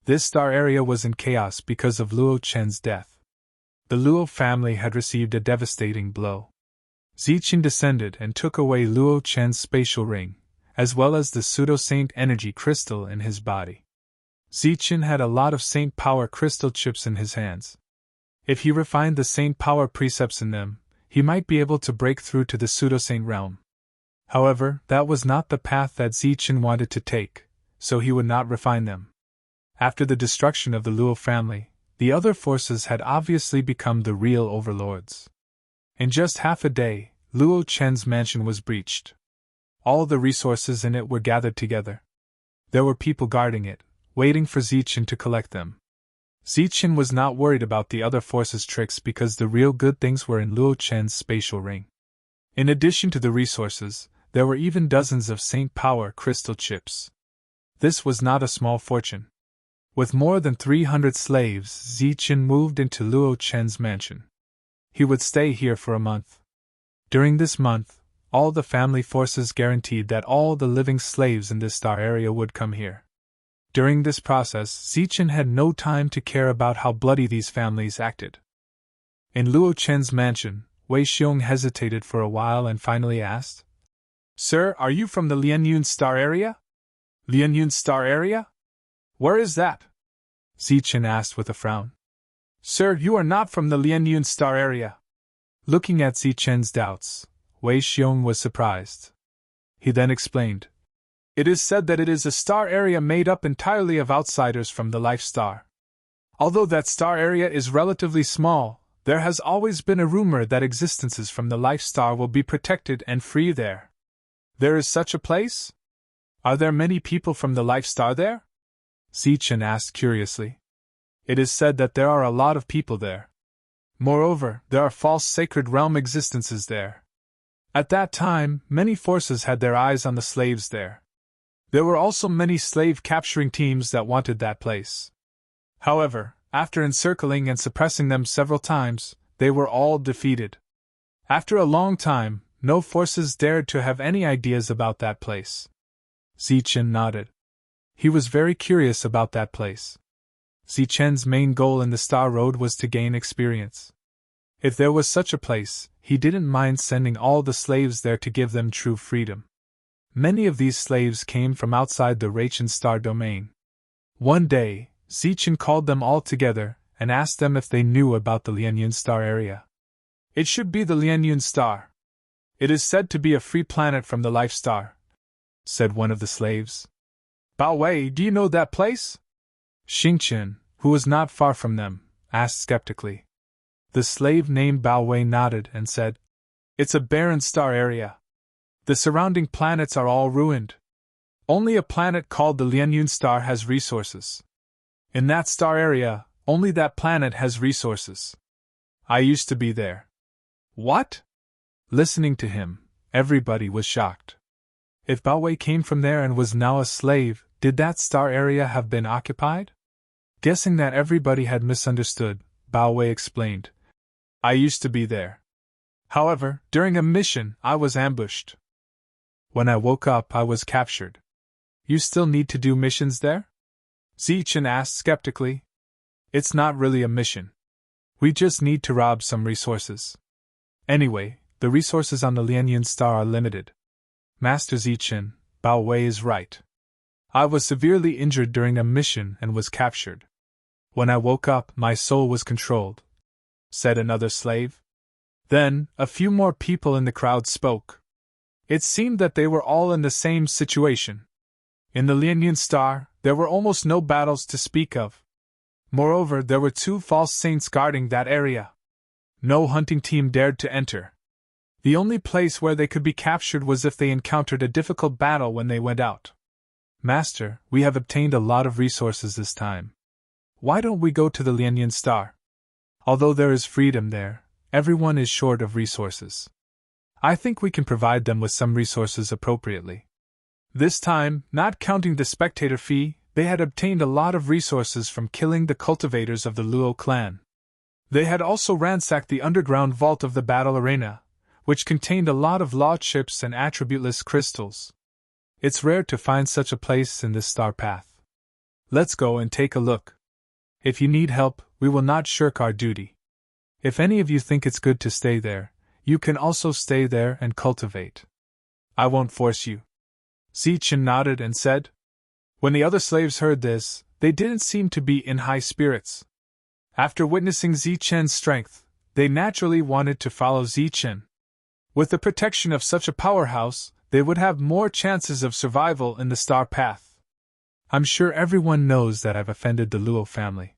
This star area was in chaos because of Luo Chen's death. The Luo family had received a devastating blow. Zi Chen descended and took away Luo Chen's spatial ring, as well as the pseudo-saint energy crystal in his body. Zi Chen had a lot of saint power crystal chips in his hands. If he refined the saint power precepts in them, he might be able to break through to the pseudo-saint realm. However, that was not the path that Zi Chen wanted to take, so he would not refine them. After the destruction of the Luo family, the other forces had obviously become the real overlords. In just half a day, Luo Chen's mansion was breached. All the resources in it were gathered together. There were people guarding it, waiting for Zichen to collect them. Zichen was not worried about the other forces' tricks because the real good things were in Luo Chen's spatial ring. In addition to the resources, there were even dozens of Saint Power crystal chips. This was not a small fortune. With more than 300 slaves, Zichen moved into Luo Chen's mansion. He would stay here for a month. During this month, all the family forces guaranteed that all the living slaves in this star area would come here. During this process, Zichen had no time to care about how bloody these families acted. In Luo Chen's mansion, Wei Xiong hesitated for a while and finally asked, "Sir, are you from the Lianyun star area?" "Lianyun star area? Where is that?" Zichen asked with a frown. "Sir, you are not from the Lianyun star area." Looking at Zichen's doubts, Wei Xiong was surprised. He then explained, "It is said that it is a star area made up entirely of outsiders from the life star. Although that star area is relatively small, there has always been a rumor that existences from the life star will be protected and free there." "There is such a place? Are there many people from the life star there?" Zichen asked curiously. "It is said that there are a lot of people there. Moreover, there are false sacred realm existences there. At that time, many forces had their eyes on the slaves there. There were also many slave capturing teams that wanted that place. However, after encircling and suppressing them several times, they were all defeated. After a long time, no forces dared to have any ideas about that place." Zichen nodded. He was very curious about that place. Zichen's main goal in the Star Road was to gain experience. If there was such a place, he didn't mind sending all the slaves there to give them true freedom. Many of these slaves came from outside the Raichen star domain. One day, Zichen called them all together and asked them if they knew about the Lianyun star area. "It should be the Lianyun star. It is said to be a free planet from the life star," said one of the slaves. "Bao Wei, do you know that place?" Xingqian, who was not far from them, asked skeptically. The slave named Bao Wei nodded and said, "It's a barren star area. The surrounding planets are all ruined. Only a planet called the Lianyun star has resources. In that star area, only that planet has resources. I used to be there." "What?" Listening to him, everybody was shocked. If Bao Wei came from there and was now a slave, did that star area have been occupied? Guessing that everybody had misunderstood, Bao Wei explained, "I used to be there. However, during a mission, I was ambushed. When I woke up, I was captured." "You still need to do missions there?" Zichen asked skeptically. "It's not really a mission. We just need to rob some resources. Anyway, the resources on the Lianyun star are limited." "Master Zichen, Bao Wei is right. I was severely injured during a mission and was captured. When I woke up, my soul was controlled," said another slave. Then, a few more people in the crowd spoke. It seemed that they were all in the same situation. In the Lianyun star, there were almost no battles to speak of. Moreover, there were 2 false saints guarding that area. No hunting team dared to enter. The only place where they could be captured was if they encountered a difficult battle when they went out. "Master, we have obtained a lot of resources this time. Why don't we go to the Lianyun star? Although there is freedom there, everyone is short of resources. I think we can provide them with some resources appropriately." This time, not counting the spectator fee, they had obtained a lot of resources from killing the cultivators of the Luo clan. They had also ransacked the underground vault of the battle arena, which contained a lot of law chips and attributeless crystals. It's rare to find such a place in this star path. Let's go and take a look. If you need help, we will not shirk our duty. If any of you think it's good to stay there, you can also stay there and cultivate. I won't force you." Zichen nodded and said. When the other slaves heard this, they didn't seem to be in high spirits. After witnessing Zichen's strength, they naturally wanted to follow Zichen. With the protection of such a powerhouse, they would have more chances of survival in the star path. I'm sure everyone knows that I've offended the Luo family.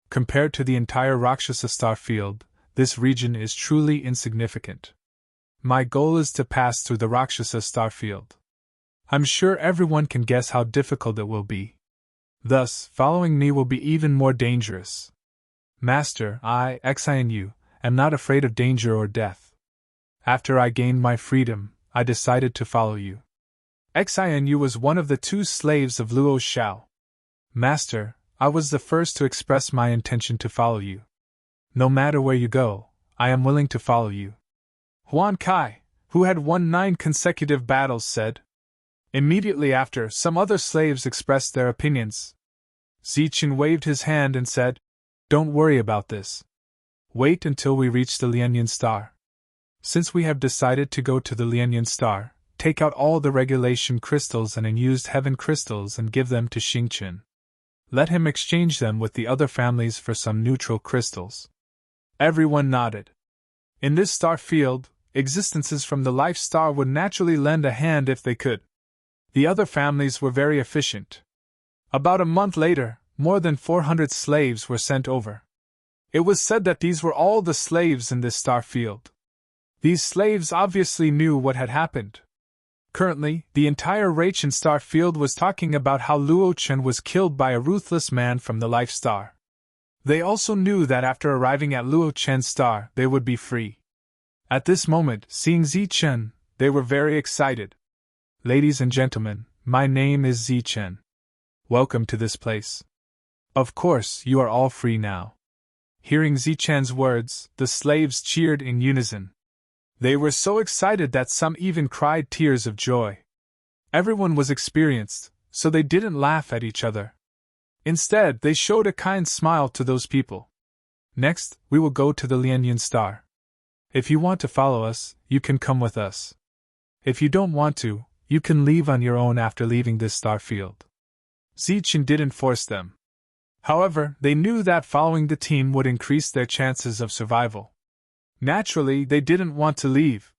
Compared to the entire Rakshasa star field, this region is truly insignificant. My goal is to pass through the Rakshasa star field. I'm sure everyone can guess how difficult it will be. Thus, following me will be even more dangerous. Master, I, Xianu, am not afraid of danger or death. After I gained my freedom, I decided to follow you. Xianu was one of the 2 slaves of Luo Xiao. Master, I was the first to express my intention to follow you. No matter where you go, I am willing to follow you. Huan Kai, who had won 9 consecutive battles, said. Immediately after, some other slaves expressed their opinions. Zichen waved his hand and said, Don't worry about this. Wait until we reach the Lianyan star. Since we have decided to go to the Lianyan star, take out all the regulation crystals and unused heaven crystals and give them to Xingchen. Let him exchange them with the other families for some neutral crystals. Everyone nodded. In this star field, existences from the life star would naturally lend a hand if they could. The other families were very efficient. About a month later, more than 400 slaves were sent over. It was said that these were all the slaves in this star field. These slaves obviously knew what had happened. Currently, the entire Raichen star field was talking about how Luo Chen was killed by a ruthless man from the life star. They also knew that after arriving at Luo Chen's star, they would be free. At this moment, seeing Zichen, they were very excited. Ladies and gentlemen, my name is Zichen. Welcome to this place. Of course, you are all free now. Hearing Zichen's words, the slaves cheered in unison. They were so excited that some even cried tears of joy. Everyone was experienced, so they didn't laugh at each other. Instead, they showed a kind smile to those people. Next, we will go to the Lianyan star. If you want to follow us, you can come with us. If you don't want to, you can leave on your own after leaving this star field. Zichen didn't force them. However, they knew that following the team would increase their chances of survival. Naturally, they didn't want to leave.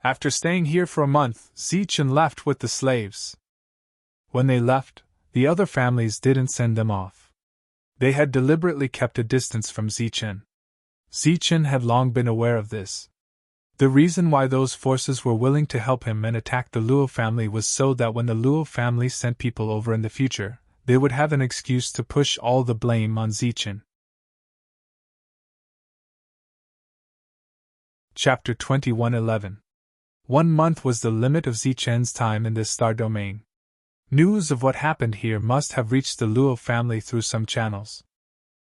After staying here for a month, Zichen left with the slaves. When they left, the other families didn't send them off. They had deliberately kept a distance from Zichen. Zichen had long been aware of this. The reason why those forces were willing to help him and attack the Luo family was so that when the Luo family sent people over in the future, they would have an excuse to push all the blame on Zichen. Chapter 21:11. 1 month was the limit of Zichen's time in this star domain. News of what happened here must have reached the Luo family through some channels.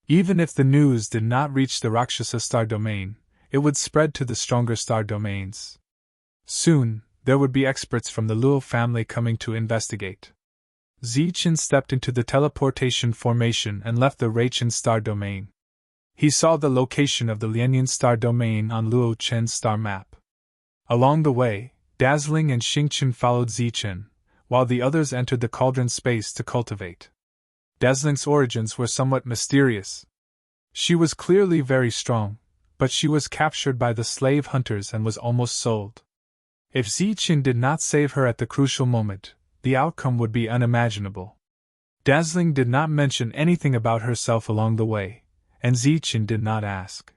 Even if the news did not reach the Rakshasa star domain, it would spread to the stronger star domains. Soon, there would be experts from the Luo family coming to investigate. Zichen stepped into the teleportation formation and left the Raichen star domain. He saw the location of the Lianyan star domain on Luo Chen's star map. Along the way, Dazzling and Xingchen followed Zichen, while the others entered the cauldron space to cultivate. Dazzling's origins were somewhat mysterious. She was clearly very strong, but she was captured by the slave hunters and was almost sold. If Zichen did not save her at the crucial moment, the outcome would be unimaginable. Dazzling did not mention anything about herself along the way, and Zichen did not ask.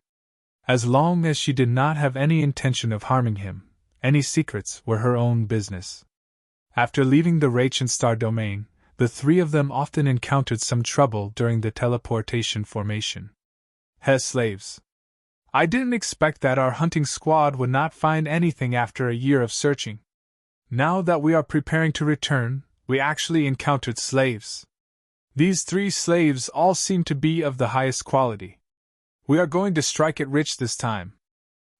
As long as she did not have any intention of harming him, any secrets were her own business. After leaving the Raichen star domain, the 3 of them often encountered some trouble during the teleportation formation. Slaves. I didn't expect that our hunting squad would not find anything after a year of searching. Now that we are preparing to return, we actually encountered slaves. These 3 slaves all seem to be of the highest quality. We are going to strike it rich this time.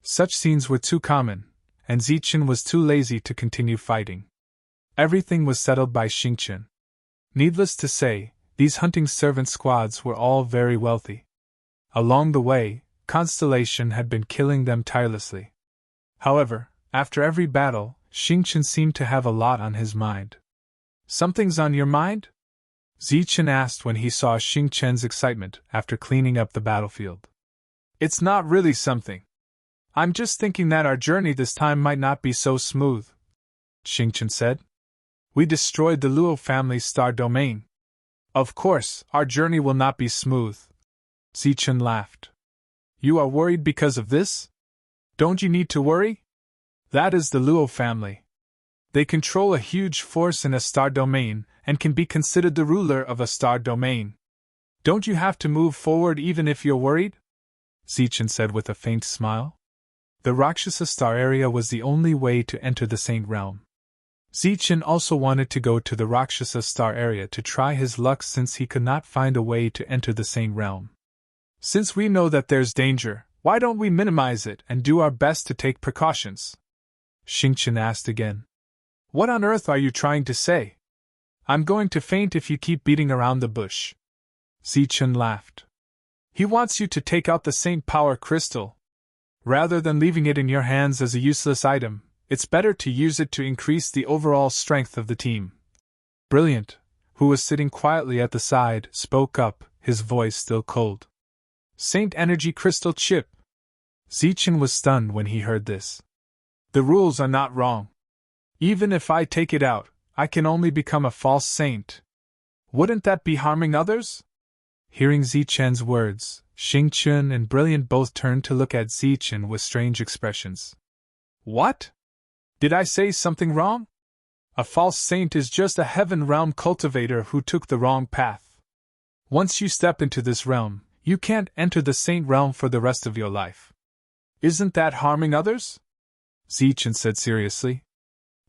Such scenes were too common, and Zichen was too lazy to continue fighting. Everything was settled by Xingchen. Needless to say, these hunting servant squads were all very wealthy. Along the way, Constellation had been killing them tirelessly. However, after every battle, Xingchen seemed to have a lot on his mind. Something's on your mind? Zichen asked when he saw Xingchen's excitement after cleaning up the battlefield. It's not really something. I'm just thinking that our journey this time might not be so smooth, Xingchen said. We destroyed the Luo family's star domain. Of course, our journey will not be smooth. Zichen laughed. You are worried because of this? Don't you need to worry? That is the Luo family. They control a huge force in a star domain and can be considered the ruler of a star domain. Don't you have to move forward even if you're worried? Zichen said with a faint smile. The Rakshasa star area was the only way to enter the Saint realm. Zichen also wanted to go to the Rakshasa star area to try his luck since he could not find a way to enter the Saint realm. Since we know that there's danger, why don't we minimize it and do our best to take precautions? Xingqian asked again. What on earth are you trying to say? I'm going to faint if you keep beating around the bush. Zichen laughed. He wants you to take out the Saint Power Crystal. Rather than leaving it in your hands as a useless item, it's better to use it to increase the overall strength of the team. Brilliant, who was sitting quietly at the side, spoke up, his voice still cold. Saint Energy Crystal Chip. Zichen was stunned when he heard this. The rules are not wrong. Even if I take it out, I can only become a false saint. Wouldn't that be harming others? Hearing Zichen's words, Xingqian and Brilliant both turned to look at Zichen with strange expressions. What? Did I say something wrong? A false saint is just a heaven realm cultivator who took the wrong path. Once you step into this realm, you can't enter the saint realm for the rest of your life. Isn't that harming others? Zichen said seriously.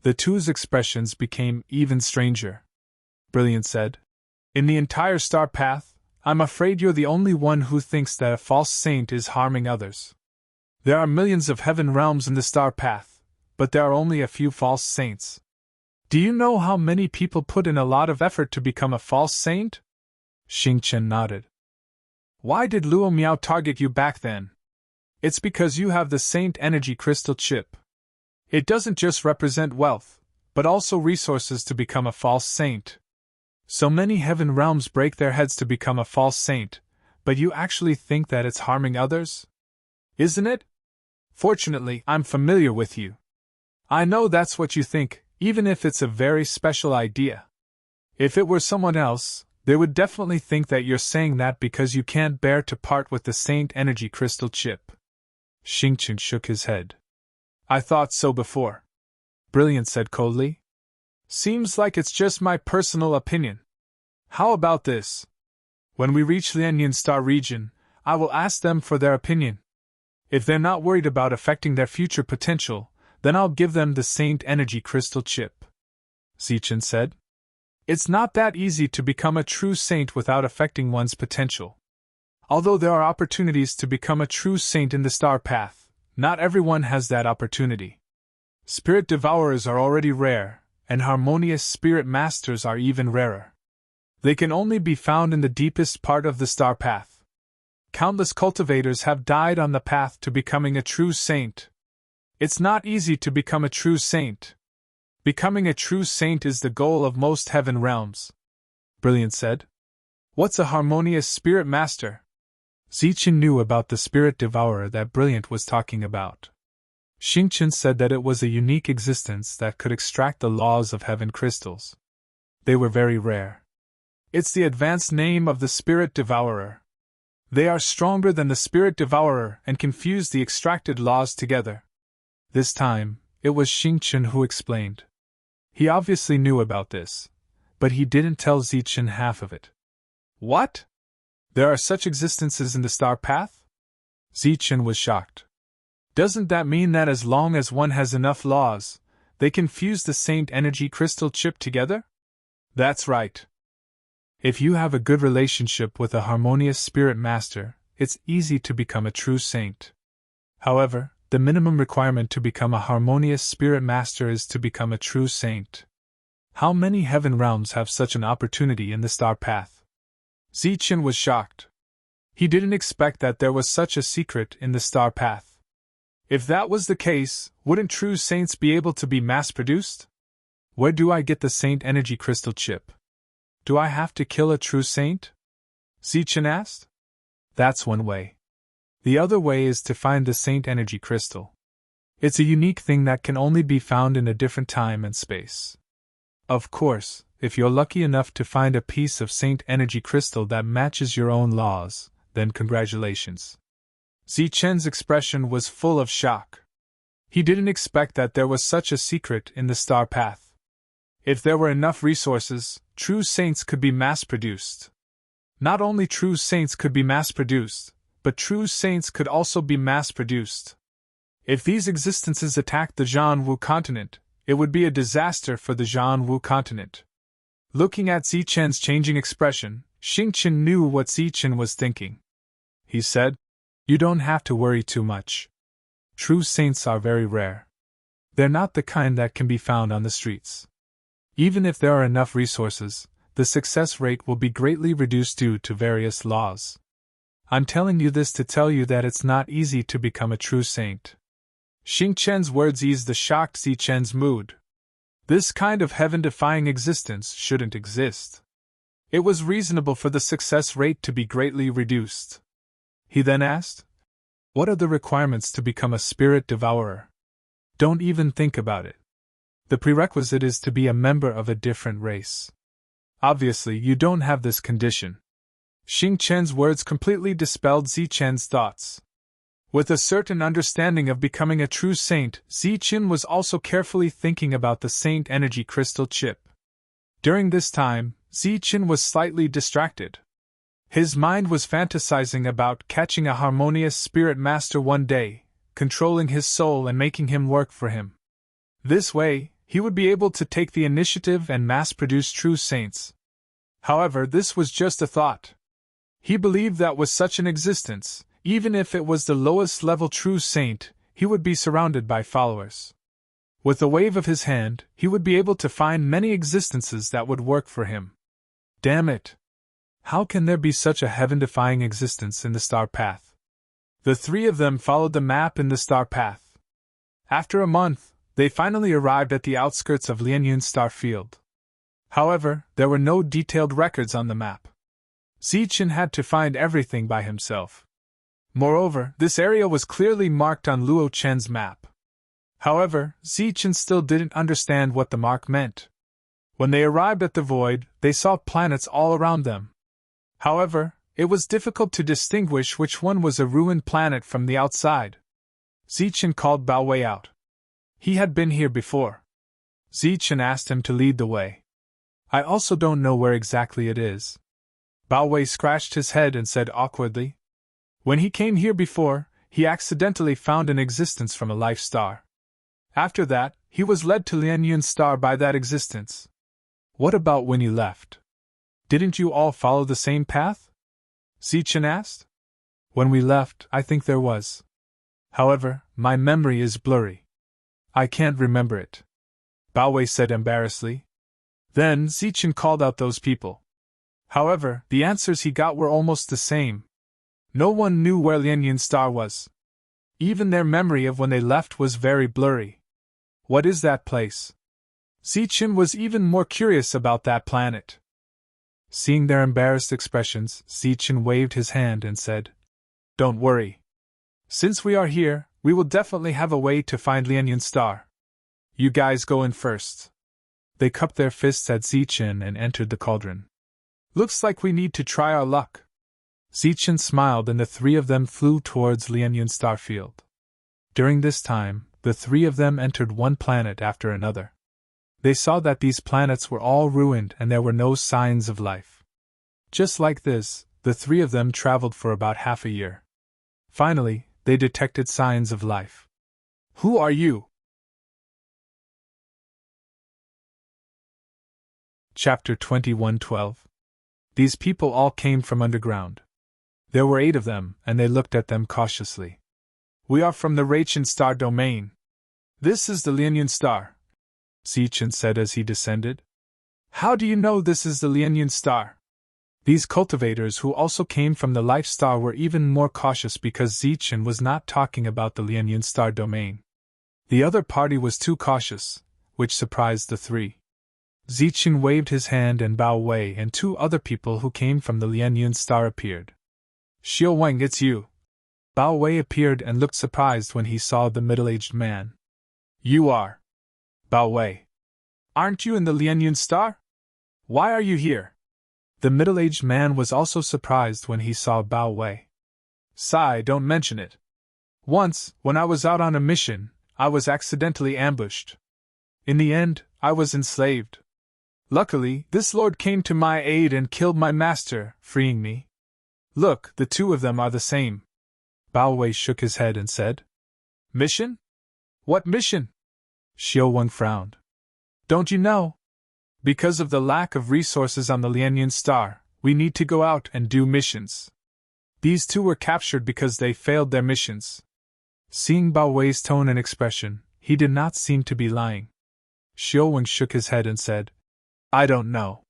The two's expressions became even stranger. Brilliant said, In the entire star path, I'm afraid you're the only one who thinks that a false saint is harming others. There are millions of heaven realms in the star path, but there are only a few false saints. Do you know how many people put in a lot of effort to become a false saint? Xingqian nodded. Why did Luo Miao target you back then? It's because you have the Saint Energy Crystal Chip. It doesn't just represent wealth, but also resources to become a false saint. So many heaven realms break their heads to become a false saint, but you actually think that it's harming others? Isn't it? Fortunately, I'm familiar with you. I know that's what you think, even if it's a very special idea. If it were someone else, they would definitely think that you're saying that because you can't bear to part with the Saint Energy Crystal Chip. Xingqian shook his head. I thought so before. Brilliant said coldly. Seems like it's just my personal opinion. How about this? When we reach the Lianyan Star region, I will ask them for their opinion. If they're not worried about affecting their future potential, then I'll give them the Saint Energy Crystal Chip. Zichen said. It's not that easy to become a true saint without affecting one's potential. Although there are opportunities to become a true saint in the star path, not everyone has that opportunity. Spirit devourers are already rare, and harmonious spirit masters are even rarer. They can only be found in the deepest part of the star path. Countless cultivators have died on the path to becoming a true saint. It's not easy to become a true saint. Becoming a true saint is the goal of most heaven realms. Brilliant said. What's a harmonious spirit master? Zichen knew about the spirit devourer that Brilliant was talking about. Xingqian said that it was a unique existence that could extract the laws of heaven crystals. They were very rare. It's the advanced name of the spirit devourer. They are stronger than the spirit devourer and can fuse the extracted laws together. This time, it was Xingqian who explained. He obviously knew about this, but he didn't tell Zichen half of it. What? There are such existences in the star path? Zichen was shocked. Doesn't that mean that as long as one has enough laws, they can fuse the Saint Energy Crystal Chip together? That's right. If you have a good relationship with a harmonious spirit master, it's easy to become a true saint. However, the minimum requirement to become a harmonious spirit master is to become a true saint. How many heaven realms have such an opportunity in the star path? Zichen was shocked. He didn't expect that there was such a secret in the star path. If that was the case, wouldn't true saints be able to be mass-produced? Where do I get the Saint Energy Crystal Chip? Do I have to kill a true saint? Zichen asked. That's one way. The other way is to find the Saint Energy Crystal. It's a unique thing that can only be found in a different time and space. Of course, if you're lucky enough to find a piece of Saint Energy crystal that matches your own laws, then congratulations. Zichen's expression was full of shock. He didn't expect that there was such a secret in the star path. If there were enough resources, true saints could be mass-produced. Not only true saints could be mass-produced, but true saints could also be mass-produced. If these existences attacked the Jianwu continent, it would be a disaster for the Jianwu continent. Looking at Zichen's changing expression, Xingqian knew what Zichen was thinking. He said, "You don't have to worry too much. True saints are very rare. They're not the kind that can be found on the streets. Even if there are enough resources, the success rate will be greatly reduced due to various laws. I'm telling you this to tell you that it's not easy to become a true saint." Xingqian's words eased the shocked Zichen's mood. This kind of heaven-defying existence shouldn't exist. It was reasonable for the success rate to be greatly reduced. He then asked, "What are the requirements to become a spirit devourer?" "Don't even think about it. The prerequisite is to be a member of a different race. Obviously, you don't have this condition." Xingqian's words completely dispelled Zichen's thoughts. With a certain understanding of becoming a true saint, Zichen was also carefully thinking about the Saint Energy Crystal chip. During this time, Zichen was slightly distracted. His mind was fantasizing about catching a harmonious spirit master one day, controlling his soul and making him work for him. This way, he would be able to take the initiative and mass-produce true saints. However, this was just a thought. He believed that with such an existence, even if it was the lowest-level true saint, he would be surrounded by followers. With a wave of his hand, he would be able to find many existences that would work for him. Damn it! How can there be such a heaven-defying existence in the star path? The three of them followed the map in the star path. After a month, they finally arrived at the outskirts of Lianyun's star field. However, there were no detailed records on the map. Zichen had to find everything by himself. Moreover, this area was clearly marked on Luo Chen's map. However, Zichen still didn't understand what the mark meant. When they arrived at the void, they saw planets all around them. However, it was difficult to distinguish which one was a ruined planet from the outside. Zichen called Bao Wei out. He had been here before. Zichen asked him to lead the way. "I also don't know where exactly it is." Bao Wei scratched his head and said awkwardly, "When he came here before, he accidentally found an existence from a life star. After that, he was led to Lianyun's star by that existence." "What about when you left? Didn't you all follow the same path?" Zichen asked. "When we left, I think there was. However, my memory is blurry. I can't remember it," Bao Wei said embarrassedly. Then Zichen called out those people. However, the answers he got were almost the same. No one knew where Lianyun's star was. Even their memory of when they left was very blurry. What is that place? Zichen was even more curious about that planet. Seeing their embarrassed expressions, Zichen waved his hand and said, "Don't worry. Since we are here, we will definitely have a way to find Lianyun's star. You guys go in first." They cupped their fists at Zichen and entered the cauldron. "Looks like we need to try our luck." Zichen smiled and the three of them flew towards Lianyun's star field. During this time, the three of them entered one planet after another. They saw that these planets were all ruined and there were no signs of life. Just like this, the three of them traveled for about half a year. Finally, they detected signs of life. "Who are you?" Chapter 21:12. These people all came from underground. There were 8 of them, and they looked at them cautiously. "We are from the Raichen star domain. This is the Lianyun star," Zichen said as he descended. "How do you know this is the Lianyun star?" These cultivators who also came from the Life Star were even more cautious because Zichen was not talking about the Lianyun star domain. The other party was too cautious, which surprised the three. Zichen waved his hand and Bao Wei and 2 other people who came from the Lianyun star appeared. "Xiao Wang, it's you." Bao Wei appeared and looked surprised when he saw the middle-aged man. "You are Bao Wei. Aren't you in the Lianyun star?" Why are you here? The middle-aged man was also surprised when he saw Bao Wei. Sigh, don't mention it. Once, when I was out on a mission, I was accidentally ambushed. In the end, I was enslaved. Luckily, this lord came to my aid and killed my master, freeing me. Look, the two of them are the same. Bao Wei shook his head and said, Mission? What mission? Xiao Wang frowned. Don't you know? Because of the lack of resources on the Lianyan Star, we need to go out and do missions. These two were captured because they failed their missions. Seeing Bao Wei's tone and expression, he did not seem to be lying. Xiao Wang shook his head and said, I don't know.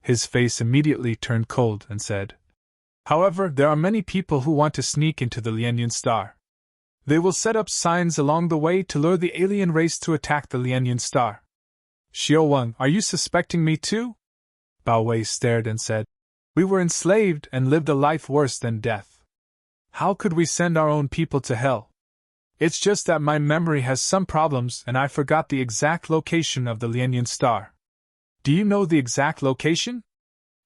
His face immediately turned cold and said, However, there are many people who want to sneak into the Lianyan Star. They will set up signs along the way to lure the alien race to attack the Lianyan Star. Xiao Wang, are you suspecting me too? Bao Wei stared and said, We were enslaved and lived a life worse than death. How could we send our own people to hell? It's just that my memory has some problems and I forgot the exact location of the Lianyan Star. Do you know the exact location?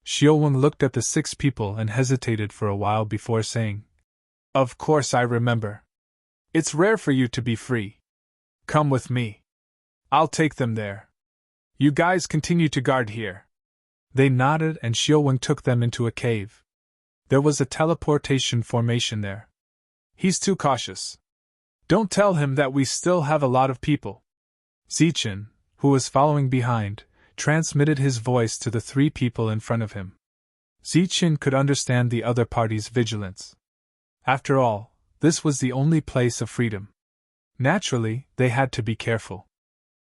Xiao Wang looked at the 6 people and hesitated for a while before saying, Of course I remember. It's rare for you to be free. Come with me. I'll take them there. You guys continue to guard here. They nodded and Xiao Wang took them into a cave. There was a teleportation formation there. He's too cautious. Don't tell him that we still have a lot of people. Zichen, who was following behind, transmitted his voice to the 3 people in front of him. Zichen could understand the other party's vigilance. After all, this was the only place of freedom. Naturally, they had to be careful.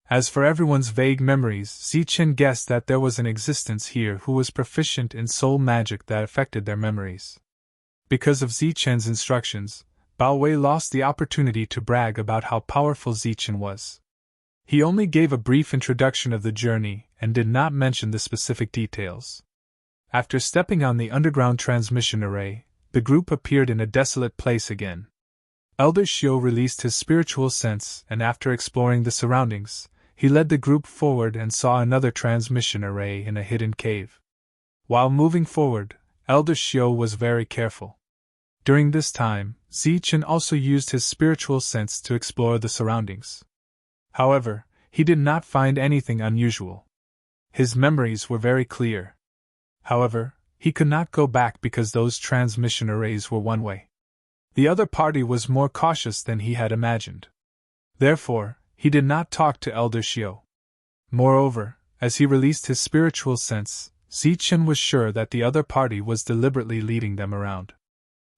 As for everyone's vague memories, Zichen guessed that there was an existence here who was proficient in soul magic that affected their memories. Because of Zichen's instructions, Bao Wei lost the opportunity to brag about how powerful Zichen was. He only gave a brief introduction of the journey and did not mention the specific details. After stepping on the underground transmission array, the group appeared in a desolate place again. Elder Xiao released his spiritual sense and after exploring the surroundings, he led the group forward and saw another transmission array in a hidden cave. While moving forward, Elder Xiao was very careful. During this time, Zichen also used his spiritual sense to explore the surroundings. However, he did not find anything unusual. His memories were very clear. However, he could not go back because those transmission arrays were one-way. The other party was more cautious than he had imagined. Therefore, he did not talk to Elder Xiao. Moreover, as he released his spiritual sense, Zichen was sure that the other party was deliberately leading them around.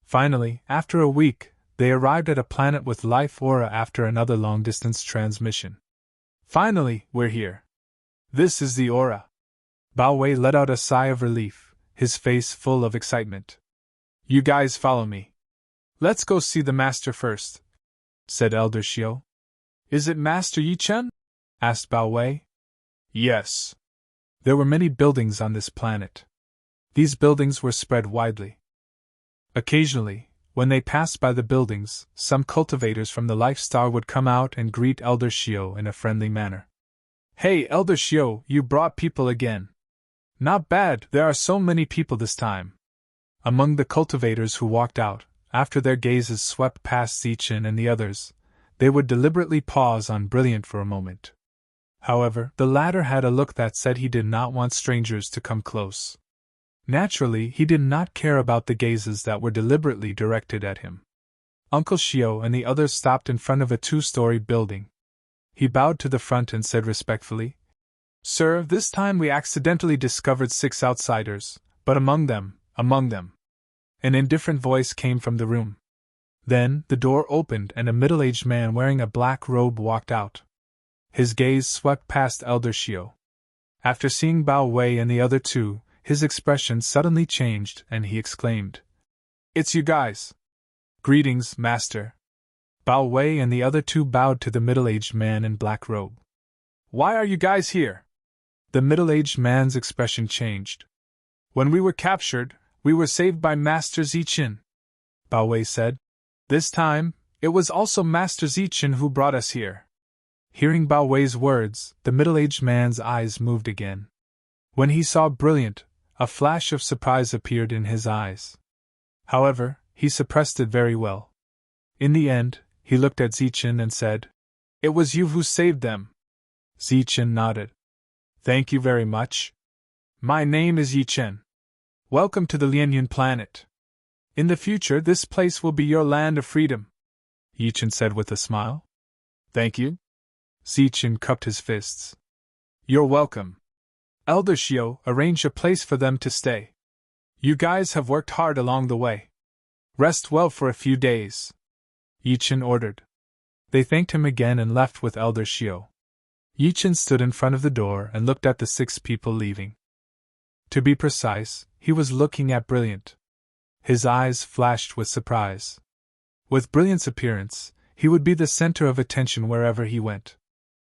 Finally, after a week, they arrived at a planet with life aura after another long-distance transmission. Finally, we're here. This is the aura. Bao Wei let out a sigh of relief, his face full of excitement. You guys follow me. Let's go see the master first, said Elder Xiao. Is it Master Yichen? Asked Bao Wei. Yes. There were many buildings on this planet. These buildings were spread widely. Occasionally, when they passed by the buildings, some cultivators from the Life Star would come out and greet Elder Xiao in a friendly manner. Hey, Elder Xiao, you brought people again. Not bad, there are so many people this time. Among the cultivators who walked out, after their gazes swept past Zichen and the others, they would deliberately pause on Brilliant for a moment. However, the latter had a look that said he did not want strangers to come close. Naturally, he did not care about the gazes that were deliberately directed at him. Uncle Xiao and the others stopped in front of a 2-story building. He bowed to the front and said respectfully, Sir, this time we accidentally discovered 6 outsiders, but among them. An indifferent voice came from the room. Then, the door opened and a middle-aged man wearing a black robe walked out. His gaze swept past Elder Xiao. After seeing Bao Wei and the other 2, his expression suddenly changed and he exclaimed, It's you guys! Greetings, Master. Bao Wei and the other 2 bowed to the middle-aged man in black robe. Why are you guys here? The middle-aged man's expression changed. When we were captured, we were saved by Master Zichen, Bao Wei said. This time, it was also Master Zichen who brought us here. Hearing Bao Wei's words, the middle-aged man's eyes moved again. When he saw Brilliant, a flash of surprise appeared in his eyes. However, he suppressed it very well. In the end, he looked at Zichen and said, "It was you who saved them." Zichen nodded. "Thank you very much. My name is Yichen. Welcome to the Lianyun planet. In the future, this place will be your land of freedom," Yichen said with a smile. "Thank you." Zichen cupped his fists. "You're welcome. Elder Shio arranged a place for them to stay. You guys have worked hard along the way. Rest well for a few days," Yichen ordered. They thanked him again and left with Elder Shio. Yichen stood in front of the door and looked at the 6 people leaving. To be precise, he was looking at Brilliant. His eyes flashed with surprise. With Brilliant's appearance, he would be the center of attention wherever he went.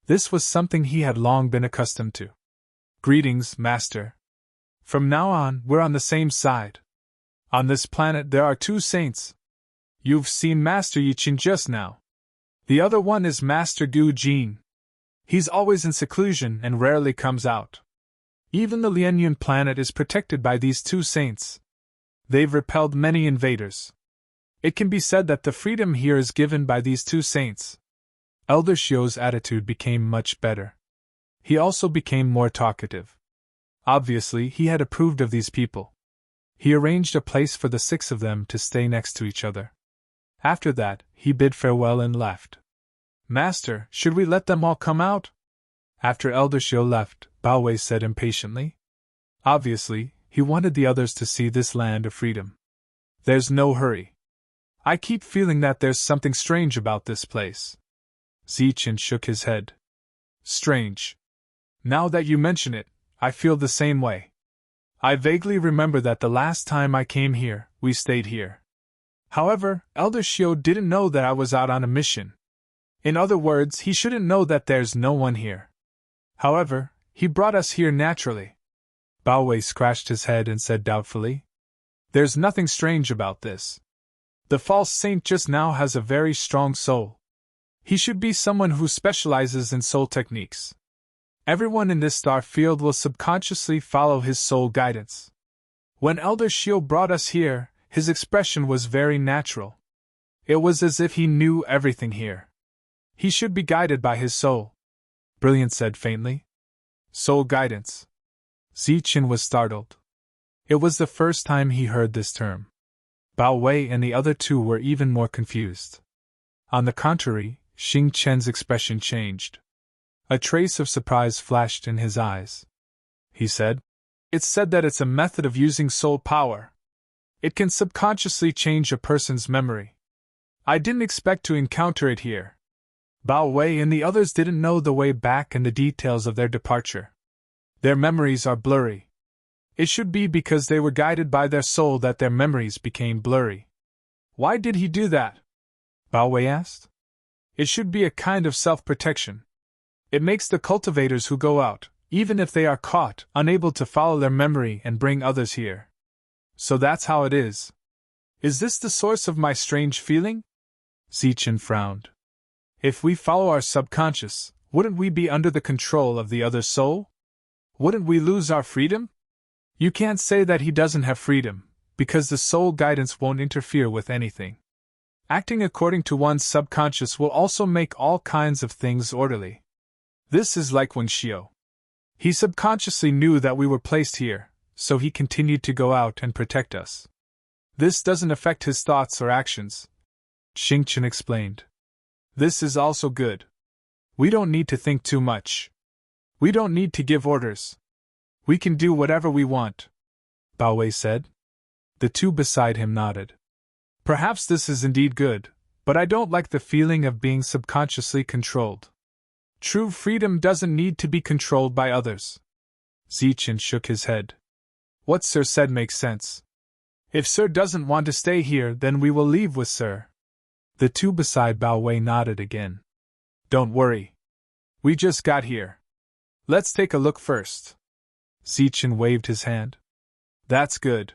This was something he had long been accustomed to. "Greetings, Master. From now on, we're on the same side. On this planet there are 2 saints. You've seen Master Yichen just now. The other one is Master Gu Jin. He's always in seclusion and rarely comes out. Even the Lianyun planet is protected by these 2 saints. They've repelled many invaders. It can be said that the freedom here is given by these 2 saints." Elder Shio's attitude became much better. He also became more talkative. Obviously, he had approved of these people. He arranged a place for the 6 of them to stay next to each other. After that, he bid farewell and left. "Master, should we let them all come out?" After Elder Shio left, Bao Wei said impatiently. Obviously, he wanted the others to see this land of freedom. "There's no hurry. I keep feeling that there's something strange about this place." Zichen shook his head. "Strange. Now that you mention it, I feel the same way. I vaguely remember that the last time I came here, we stayed here. However, Elder Shio didn't know that I was out on a mission. In other words, he shouldn't know that there's no one here. However, he brought us here naturally." Bao Wei scratched his head and said doubtfully, "There's nothing strange about this. The false saint just now has a very strong soul. He should be someone who specializes in soul techniques. Everyone in this star field will subconsciously follow his soul guidance. When Elder Shio brought us here, his expression was very natural. It was as if he knew everything here. He should be guided by his soul," Brilliant said faintly. "Soul guidance." Zichen was startled. It was the first time he heard this term. Bao Wei and the other 2 were even more confused. On the contrary, Xing Chen's expression changed. A trace of surprise flashed in his eyes. He said, "It's said that it's a method of using soul power. It can subconsciously change a person's memory. I didn't expect to encounter it here." Bao Wei and the others didn't know the way back and the details of their departure. Their memories are blurry. It should be because they were guided by their soul that their memories became blurry. "Why did he do that?" Bao Wei asked. "It should be a kind of self-protection. It makes the cultivators who go out, even if they are caught, unable to follow their memory and bring others here. So that's how it is. Is this the source of my strange feeling?" Zichen frowned. "If we follow our subconscious, wouldn't we be under the control of the other soul? Wouldn't we lose our freedom?" "You can't say that he doesn't have freedom, because the soul guidance won't interfere with anything. Acting according to one's subconscious will also make all kinds of things orderly. This is like when Shio. He subconsciously knew that we were placed here, so he continued to go out and protect us. This doesn't affect his thoughts or actions," Xingchen explained. "This is also good. We don't need to think too much. We don't need to give orders. We can do whatever we want," Bao Wei said. The 2 beside him nodded. "Perhaps this is indeed good, but I don't like the feeling of being subconsciously controlled. True freedom doesn't need to be controlled by others." Zichen shook his head. "What Sir said makes sense. If Sir doesn't want to stay here, then we will leave with Sir." The 2 beside Bao Wei nodded again. "Don't worry. We just got here. Let's take a look first." Zichen waved his hand. "That's good.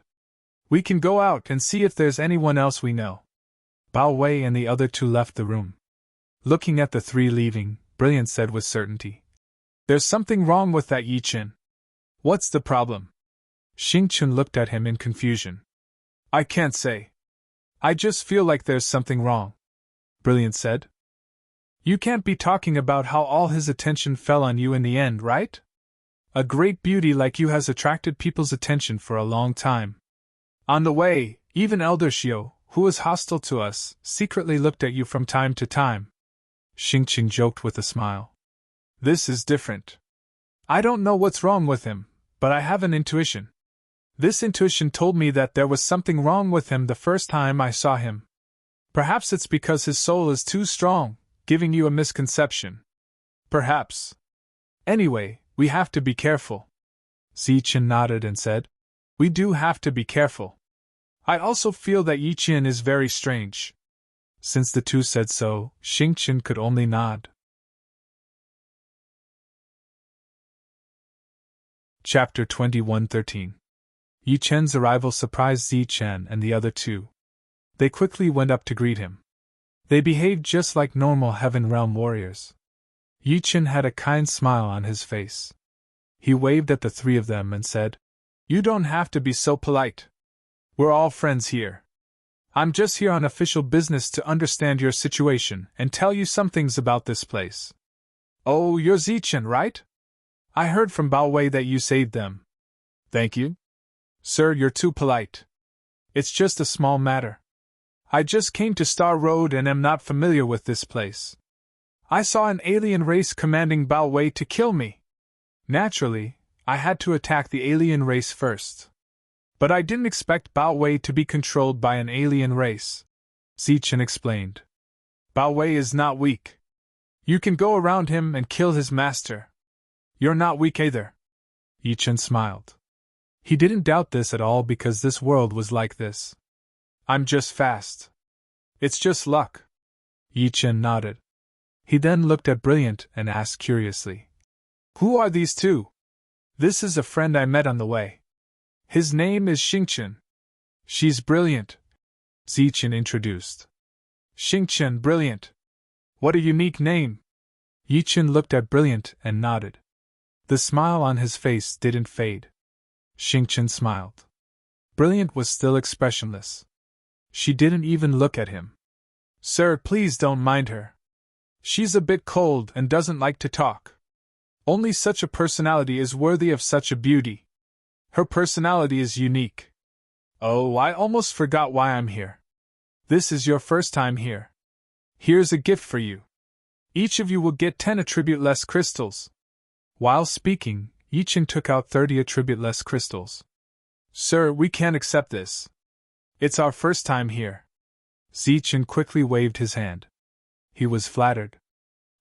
We can go out and see if there's anyone else we know." Bao Wei and the other 2 left the room. Looking at the 3 leaving, Brilliant said with certainty, "There's something wrong with that Yichen. What's the problem? Xingchen looked at him in confusion. I can't say. I just feel like there's something wrong, Brilliant said. You can't be talking about how all his attention fell on you in the end, right? A great beauty like you has attracted people's attention for a long time. On the way, even Elder Xiao, who was hostile to us, secretly looked at you from time to time. Xingchen joked with a smile. This is different. I don't know what's wrong with him, but I have an intuition. This intuition told me that there was something wrong with him the first time I saw him. Perhaps it's because his soul is too strong, giving you a misconception. Perhaps. Anyway, we have to be careful. Zichen nodded and said, We do have to be careful. I also feel that Yiqian is very strange. Since the two said so, Xingchen could only nod. Chapter 21:13. Yi Chen's arrival surprised Zichen and the other two. They quickly went up to greet him. They behaved just like normal Heaven Realm warriors. Yi Chen had a kind smile on his face. He waved at the three of them and said, You don't have to be so polite. We're all friends here. I'm just here on official business to understand your situation and tell you some things about this place. Oh, you're Zichen, right? I heard from Bao Wei that you saved them. Thank you. Sir, you're too polite. It's just a small matter. I just came to Star Road and am not familiar with this place. I saw an alien race commanding Bao Wei to kill me. Naturally, I had to attack the alien race first. But I didn't expect Bao Wei to be controlled by an alien race. Zichen explained. Bao Wei is not weak. You can go around him and kill his master. You're not weak either. Yi Chen smiled. He didn't doubt this at all because this world was like this. I'm just fast. It's just luck. Yi Chen nodded. He then looked at Brilliant and asked curiously. Who are these two? This is a friend I met on the way. His name is Xingchen. She's Brilliant. Zichen introduced. Xingchen, Brilliant. What a unique name. Yi Chen looked at Brilliant and nodded. The smile on his face didn't fade. Xingchen smiled. Brilliant was still expressionless. She didn't even look at him. Sir, please don't mind her. She's a bit cold and doesn't like to talk. Only such a personality is worthy of such a beauty. Her personality is unique. Oh, I almost forgot why I'm here. This is your first time here. Here's a gift for you. Each of you will get 10 attribute-less crystals. While speaking, Yi Chen took out 30 attribute-less crystals. Sir, we can't accept this. It's our first time here. Zichen quickly waved his hand. He was flattered.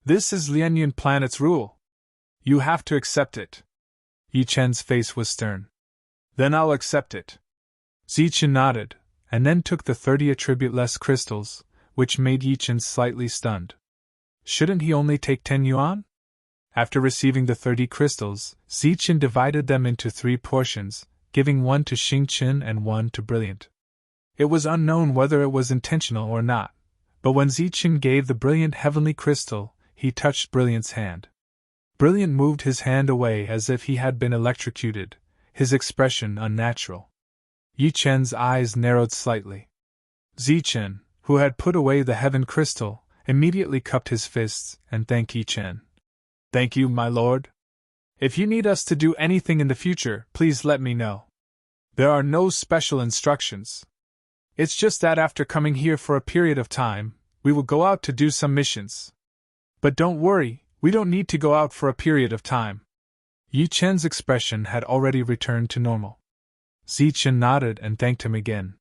This is Lianyan Planet's rule. You have to accept it. Yi Chen's face was stern. Then I'll accept it. Zichen nodded, and then took the 30 attribute-less crystals, which made Yi Chen slightly stunned. Shouldn't he only take 10 yuan? After receiving the 30 crystals, Zichen divided them into 3 portions, giving one to Xingchen and one to Brilliant. It was unknown whether it was intentional or not, but when Zichen gave the Brilliant heavenly crystal, he touched Brilliant's hand. Brilliant moved his hand away as if he had been electrocuted, his expression unnatural. Yi Chen's eyes narrowed slightly. Zichen, who had put away the heaven crystal, immediately cupped his fists and thanked Yi Chen. Thank you, my lord. If you need us to do anything in the future, please let me know. There are no special instructions. It's just that after coming here for a period of time, we will go out to do some missions. But don't worry, we don't need to go out for a period of time. Yi Chen's expression had already returned to normal. Zichen nodded and thanked him again.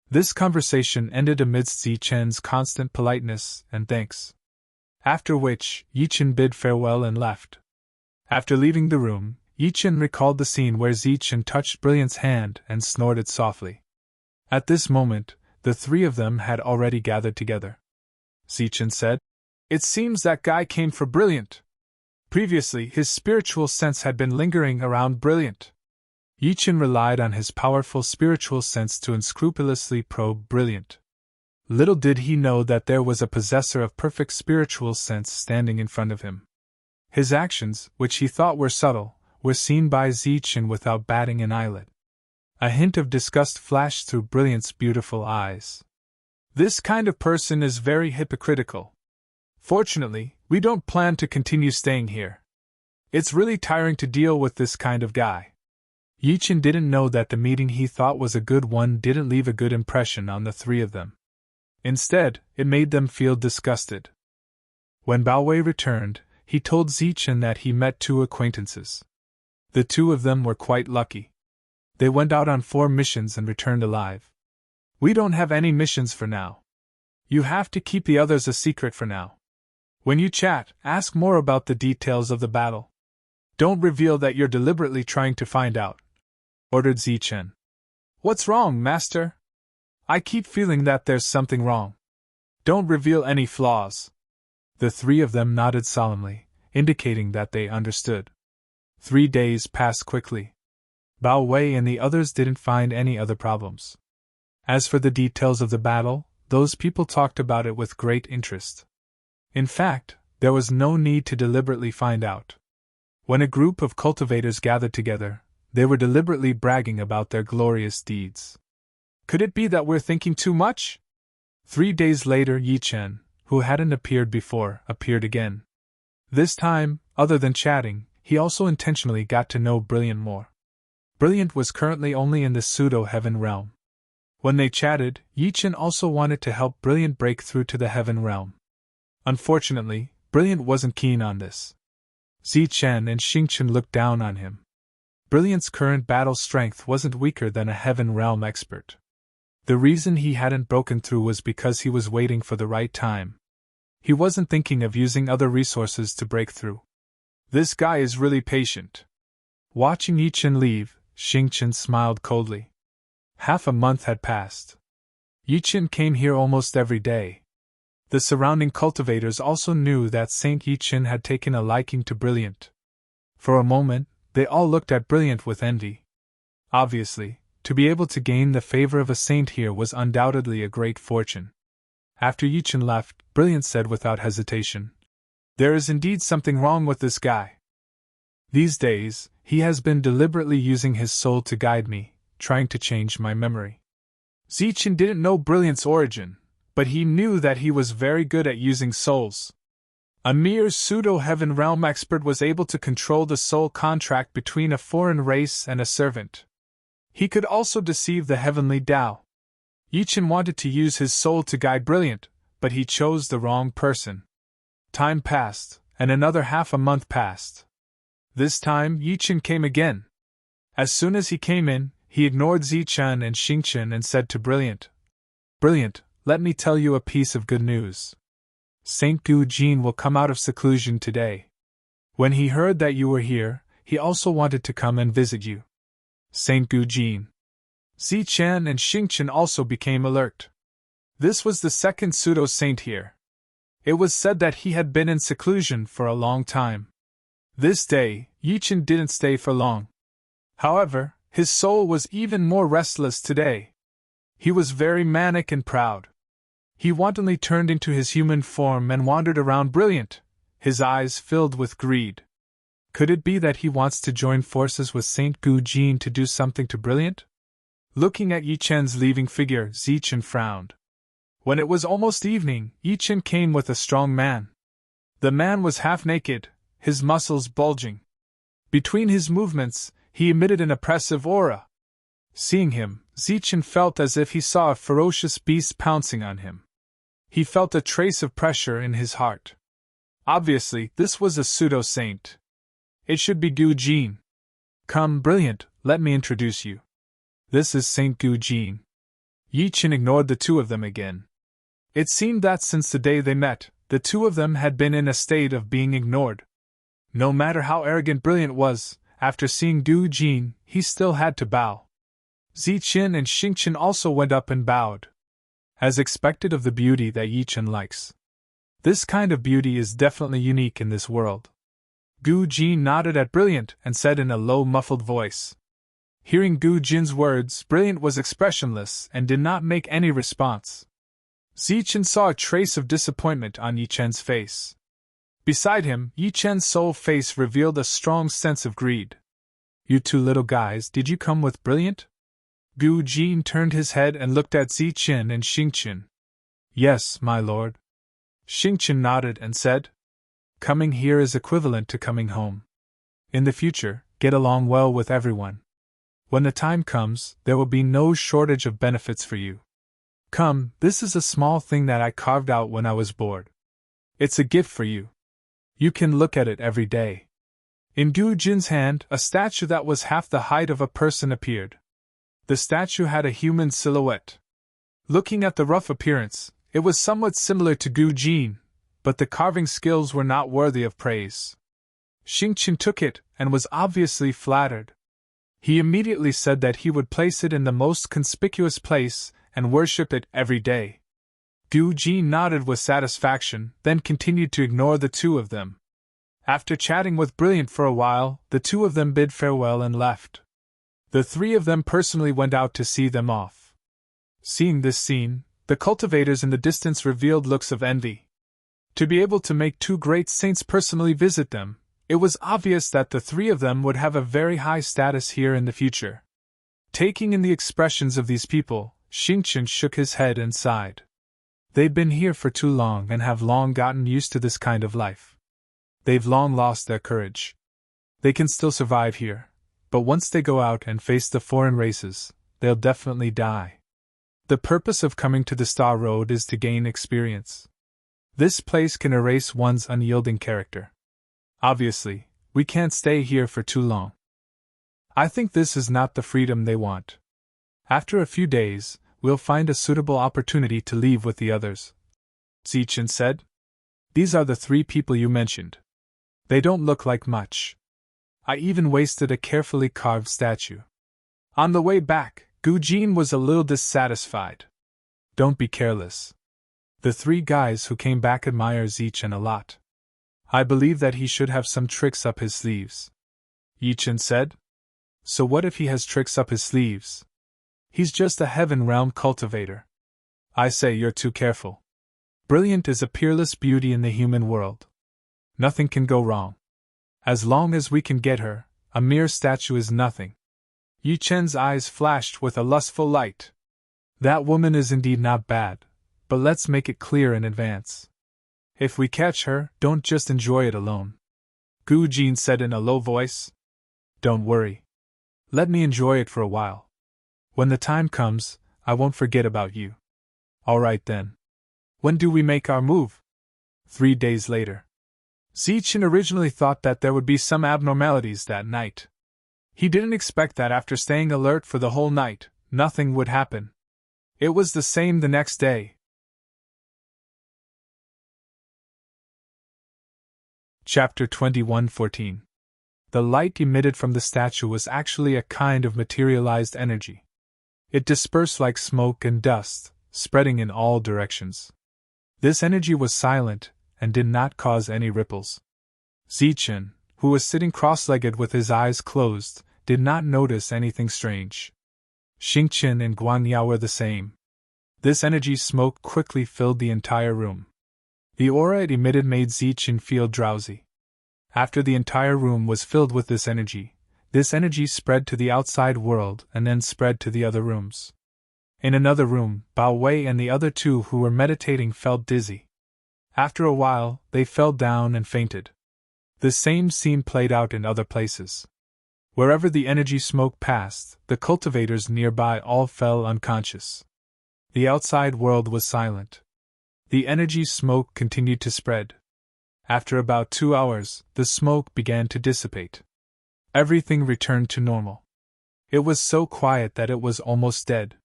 This conversation ended amidst Zichen's constant politeness and thanks. After which, Yi Chen bid farewell and left. After leaving the room, Yi Chen recalled the scene where Zichen touched Brilliant's hand and snorted softly. At this moment, the 3 of them had already gathered together. Zichen said, It seems that guy came for Brilliant. Previously, his spiritual sense had been lingering around Brilliant. Yi Chen relied on his powerful spiritual sense to unscrupulously probe Brilliant. Little did he know that there was a possessor of perfect spiritual sense standing in front of him. His actions, which he thought were subtle, were seen by Zichen without batting an eyelid. A hint of disgust flashed through Brilliant's beautiful eyes. This kind of person is very hypocritical. Fortunately, we don't plan to continue staying here. It's really tiring to deal with this kind of guy. Yichen didn't know that the meeting he thought was a good one didn't leave a good impression on the three of them. Instead, it made them feel disgusted. When Bao Wei returned, he told Zichen that he met two acquaintances. The two of them were quite lucky. They went out on 4 missions and returned alive. We don't have any missions for now. You have to keep the others a secret for now. When you chat, ask more about the details of the battle. Don't reveal that you're deliberately trying to find out, ordered Zichen. What's wrong, master? I keep feeling that there's something wrong. Don't reveal any flaws. The three of them nodded solemnly, indicating that they understood. 3 days passed quickly. Bao Wei and the others didn't find any other problems. As for the details of the battle, those people talked about it with great interest. In fact, there was no need to deliberately find out. When a group of cultivators gathered together, they were deliberately bragging about their glorious deeds. Could it be that we're thinking too much? 3 days later, Yichen, who hadn't appeared before, appeared again. This time, other than chatting, he also intentionally got to know Brilliant more. Brilliant was currently only in the pseudo-heaven realm. When they chatted, Yichen also wanted to help Brilliant break through to the heaven realm. Unfortunately, Brilliant wasn't keen on this. Zichen and Xingchen looked down on him. Brilliant's current battle strength wasn't weaker than a heaven realm expert. The reason he hadn't broken through was because he was waiting for the right time. He wasn't thinking of using other resources to break through. This guy is really patient. Watching Yichen leave, Xingchen smiled coldly. Half a month had passed. Yichen came here almost every day. The surrounding cultivators also knew that Saint Yichen had taken a liking to Brilliant. For a moment, they all looked at Brilliant with envy. Obviously, to be able to gain the favor of a saint here was undoubtedly a great fortune. After Yichen left, Brilliant said without hesitation, "There is indeed something wrong with this guy. These days, he has been deliberately using his soul to guide me, trying to change my memory." Zichen didn't know Brilliant's origin, but he knew that he was very good at using souls. A mere pseudo-heaven realm expert was able to control the soul contract between a foreign race and a servant. He could also deceive the heavenly Tao. Yichen wanted to use his soul to guide Brilliant, but he chose the wrong person. Time passed, and another half a month passed. This time, Yichen came again. As soon as he came in, he ignored Zichen and Xingchen and said to Brilliant, "Brilliant, let me tell you a piece of good news. Saint Gu Jin will come out of seclusion today. When he heard that you were here, he also wanted to come and visit you." Saint Gu Jin. Zichen and Xingchen also became alert. This was the second pseudo-saint here. It was said that he had been in seclusion for a long time. This day, Yichen didn't stay for long. However, his soul was even more restless today. He was very manic and proud. He wantonly turned into his human form and wandered around Brilliant, his eyes filled with greed. Could it be that he wants to join forces with Saint Gu Jin to do something to Brilliant? Looking at Yichen's leaving figure, Zichen frowned. When it was almost evening, Yichen came with a strong man. The man was half naked, his muscles bulging. Between his movements, he emitted an oppressive aura. Seeing him, Zichen felt as if he saw a ferocious beast pouncing on him. He felt a trace of pressure in his heart. Obviously, this was a pseudo-saint. It should be Gu Jin. "Come, Brilliant, let me introduce you. This is Saint Gu Jin." Yichen ignored the two of them again. It seemed that since the day they met, the two of them had been in a state of being ignored. No matter how arrogant Brilliant was, after seeing Gu Jin, he still had to bow. Zichen and Xingchen also went up and bowed. As expected of the beauty that Yichen likes. This kind of beauty is definitely unique in this world. Gu Jin nodded at Brilliant and said in a low, muffled voice. Hearing Gu Jin's words, Brilliant was expressionless and did not make any response. Zichen saw a trace of disappointment on Yichen's face. Beside him, Yichen's soul face revealed a strong sense of greed. You two little guys, did you come with Brilliant? Gu Jin turned his head and looked at Zichen and Xingqian. Yes, my lord. Xingqian nodded and said, coming here is equivalent to coming home. In the future, get along well with everyone. When the time comes, there will be no shortage of benefits for you. Come, this is a small thing that I carved out when I was bored. It's a gift for you. You can look at it every day. In Gu Jin's hand, a statue that was half the height of a person appeared. The statue had a human silhouette. Looking at the rough appearance, it was somewhat similar to Gu Jin, but the carving skills were not worthy of praise. Xingqian took it and was obviously flattered. He immediately said that he would place it in the most conspicuous place and worship it every day. Gu Jin nodded with satisfaction, then continued to ignore the two of them. After chatting with Brilliant for a while, the two of them bid farewell and left. The three of them personally went out to see them off. Seeing this scene, the cultivators in the distance revealed looks of envy. To be able to make two great saints personally visit them, it was obvious that the three of them would have a very high status here in the future. Taking in the expressions of these people, Xingqian shook his head and sighed. They've been here for too long and have long gotten used to this kind of life. They've long lost their courage. They can still survive here, but once they go out and face the foreign races, they'll definitely die. The purpose of coming to the Star Road is to gain experience. This place can erase one's unyielding character. Obviously, we can't stay here for too long. I think this is not the freedom they want. After a few days, we'll find a suitable opportunity to leave with the others, Zichen said. These are the three people you mentioned. They don't look like much. I even wasted a carefully carved statue. On the way back, Gu Jin was a little dissatisfied. Don't be careless. The three guys who came back admire Zichen a lot. I believe that he should have some tricks up his sleeves. Yichen said. So what if he has tricks up his sleeves? He's just a heaven realm cultivator. I say you're too careful. Brilliant is a peerless beauty in the human world. Nothing can go wrong. As long as we can get her, a mere statue is nothing. Yi Chen's eyes flashed with a lustful light. That woman is indeed not bad, but let's make it clear in advance. If we catch her, don't just enjoy it alone. Gu Jin said in a low voice. Don't worry. Let me enjoy it for a while. When the time comes, I won't forget about you. All right then. When do we make our move? 3 days later. Zichen originally thought that there would be some abnormalities that night. He didn't expect that after staying alert for the whole night, nothing would happen. It was the same the next day. Chapter 21:14. The light emitted from the statue was actually a kind of materialized energy. It dispersed like smoke and dust, spreading in all directions. This energy was silent and did not cause any ripples. Zichen, who was sitting cross-legged with his eyes closed, did not notice anything strange. Xingqian and Guangyao were the same. This energy smoke quickly filled the entire room. The aura it emitted made Zichen feel drowsy. After the entire room was filled with this energy spread to the outside world and then spread to the other rooms. In another room, Bao Wei and the other two who were meditating felt dizzy. After a while, they fell down and fainted. The same scene played out in other places. Wherever the energy smoke passed, the cultivators nearby all fell unconscious. The outside world was silent. The energy smoke continued to spread. After about 2 hours, the smoke began to dissipate. Everything returned to normal. It was so quiet that it was almost dead.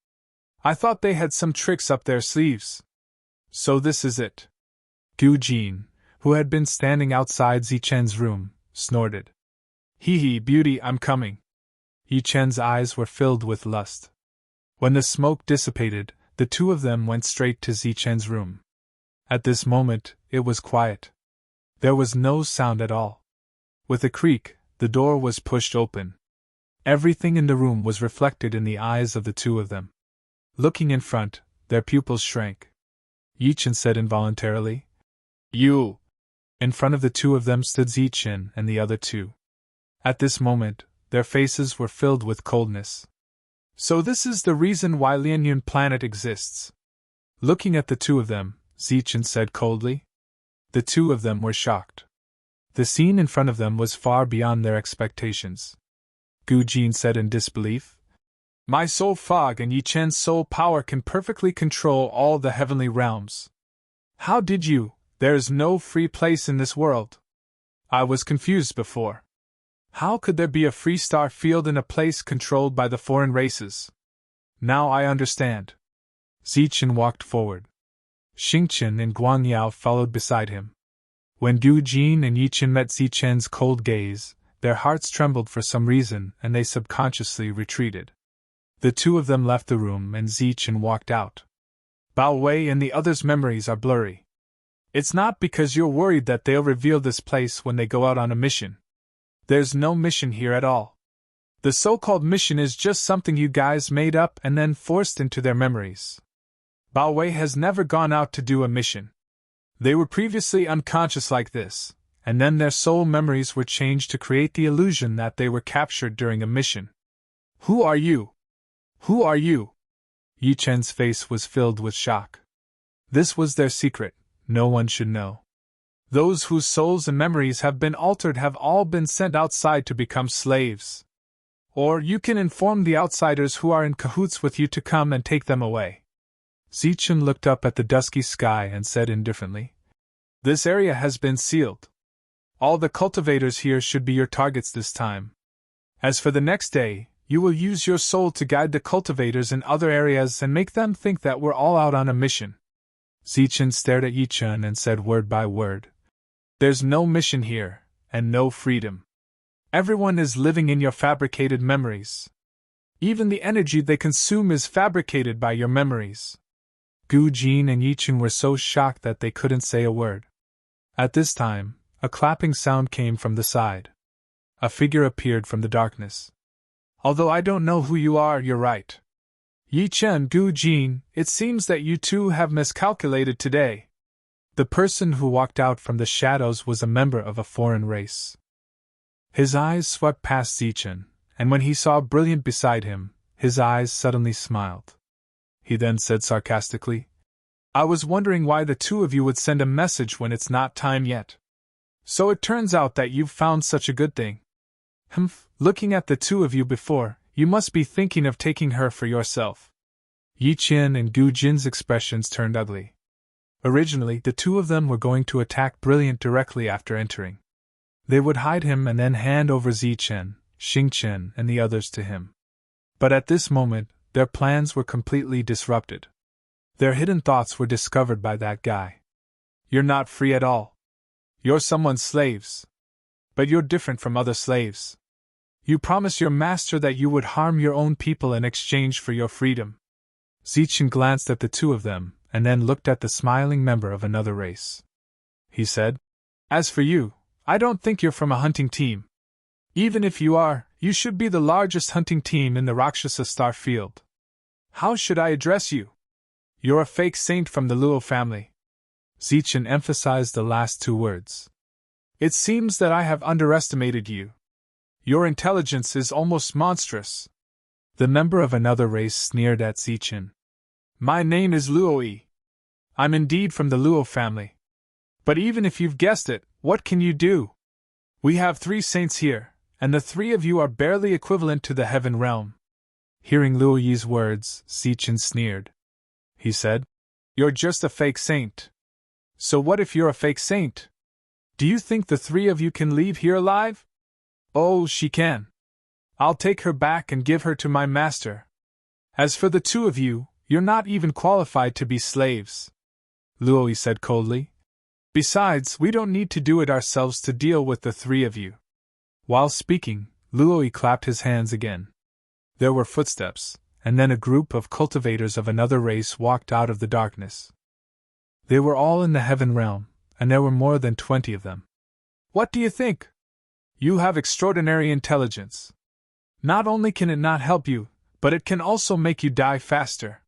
I thought they had some tricks up their sleeves. So this is it. Gu Jin, who had been standing outside Zichen's room, snorted. Hee hee, beauty, I'm coming. Yi Chen's eyes were filled with lust. When the smoke dissipated, the two of them went straight to Zichen's room. At this moment, it was quiet. There was no sound at all. With a creak, the door was pushed open. Everything in the room was reflected in the eyes of the two of them. Looking in front, their pupils shrank. Yichen said involuntarily, You! In front of the two of them stood Zichen and the other two. At this moment, their faces were filled with coldness. So this is the reason why Lianyun planet exists. Looking at the two of them, Zichen said coldly. The two of them were shocked. The scene in front of them was far beyond their expectations. Gu Jin said in disbelief. My soul fog and Yi Chen's soul power can perfectly control all the heavenly realms. How did you? There is no free place in this world. I was confused before. How could there be a free star field in a place controlled by the foreign races? Now I understand. Zichen walked forward. Xingchen and Guangyao followed beside him. When Gu Jin and Yi Chen met Zichen's cold gaze, their hearts trembled for some reason and they subconsciously retreated. The two of them left the room and Zichen walked out. Bao Wei and the others' memories are blurry. It's not because you're worried that they'll reveal this place when they go out on a mission. There's no mission here at all. The so-called mission is just something you guys made up and then forced into their memories. Bao Wei has never gone out to do a mission. They were previously unconscious like this, and then their soul memories were changed to create the illusion that they were captured during a mission. Who are you? Who are you? Yi Chen's face was filled with shock. This was their secret. No one should know. Those whose souls and memories have been altered have all been sent outside to become slaves. Or you can inform the outsiders who are in cahoots with you to come and take them away. Zichen looked up at the dusky sky and said indifferently, This area has been sealed. All the cultivators here should be your targets this time. As for the next day, you will use your soul to guide the cultivators in other areas and make them think that we're all out on a mission. Zichen stared at Yi Chen and said word by word, There's no mission here, and no freedom. Everyone is living in your fabricated memories. Even the energy they consume is fabricated by your memories. Gu Jin and Yi Chen were so shocked that they couldn't say a word. At this time, a clapping sound came from the side. A figure appeared from the darkness. Although I don't know who you are, you're right. Yi Chen, Gu Jin, it seems that you two have miscalculated today. The person who walked out from the shadows was a member of a foreign race. His eyes swept past Zichen, and when he saw Brilliant beside him, his eyes suddenly smiled. He then said sarcastically, I was wondering why the two of you would send a message when it's not time yet. So it turns out that you've found such a good thing. Looking at the two of you before, you must be thinking of taking her for yourself. Yi Chen and Gu Jin's expressions turned ugly. Originally, the two of them were going to attack Brilliant directly after entering. They would hide him and then hand over Zichen, Xingchen, and the others to him. But at this moment, their plans were completely disrupted. Their hidden thoughts were discovered by that guy. You're not free at all. You're someone's slaves. But you're different from other slaves. You promised your master that you would harm your own people in exchange for your freedom. Zichen glanced at the two of them, and then looked at the smiling member of another race. He said, As for you, I don't think you're from a hunting team. Even if you are, you should be the largest hunting team in the Rakshasa Star Field. How should I address you? You're a fake saint from the Luo family. Zichen emphasized the last two words. It seems that I have underestimated you. Your intelligence is almost monstrous. The member of another race sneered at Zichen. My name is Luo. I'm indeed from the Luo family. But even if you've guessed it, what can you do? We have 3 saints here, and the 3 of you are barely equivalent to the heaven realm. Hearing Luo Yi's words, Zichen sneered. He said, You're just a fake saint. So what if you're a fake saint? Do you think the 3 of you can leave here alive? Oh, she can. I'll take her back and give her to my master. As for the 2 of you, you're not even qualified to be slaves. Luo Yi said coldly. Besides, we don't need to do it ourselves to deal with the 3 of you. While speaking, Luo Yi clapped his hands again. There were footsteps, and then a group of cultivators of another race walked out of the darkness. They were all in the heaven realm, and there were more than 20 of them. What do you think? You have extraordinary intelligence. Not only can it not help you, but it can also make you die faster.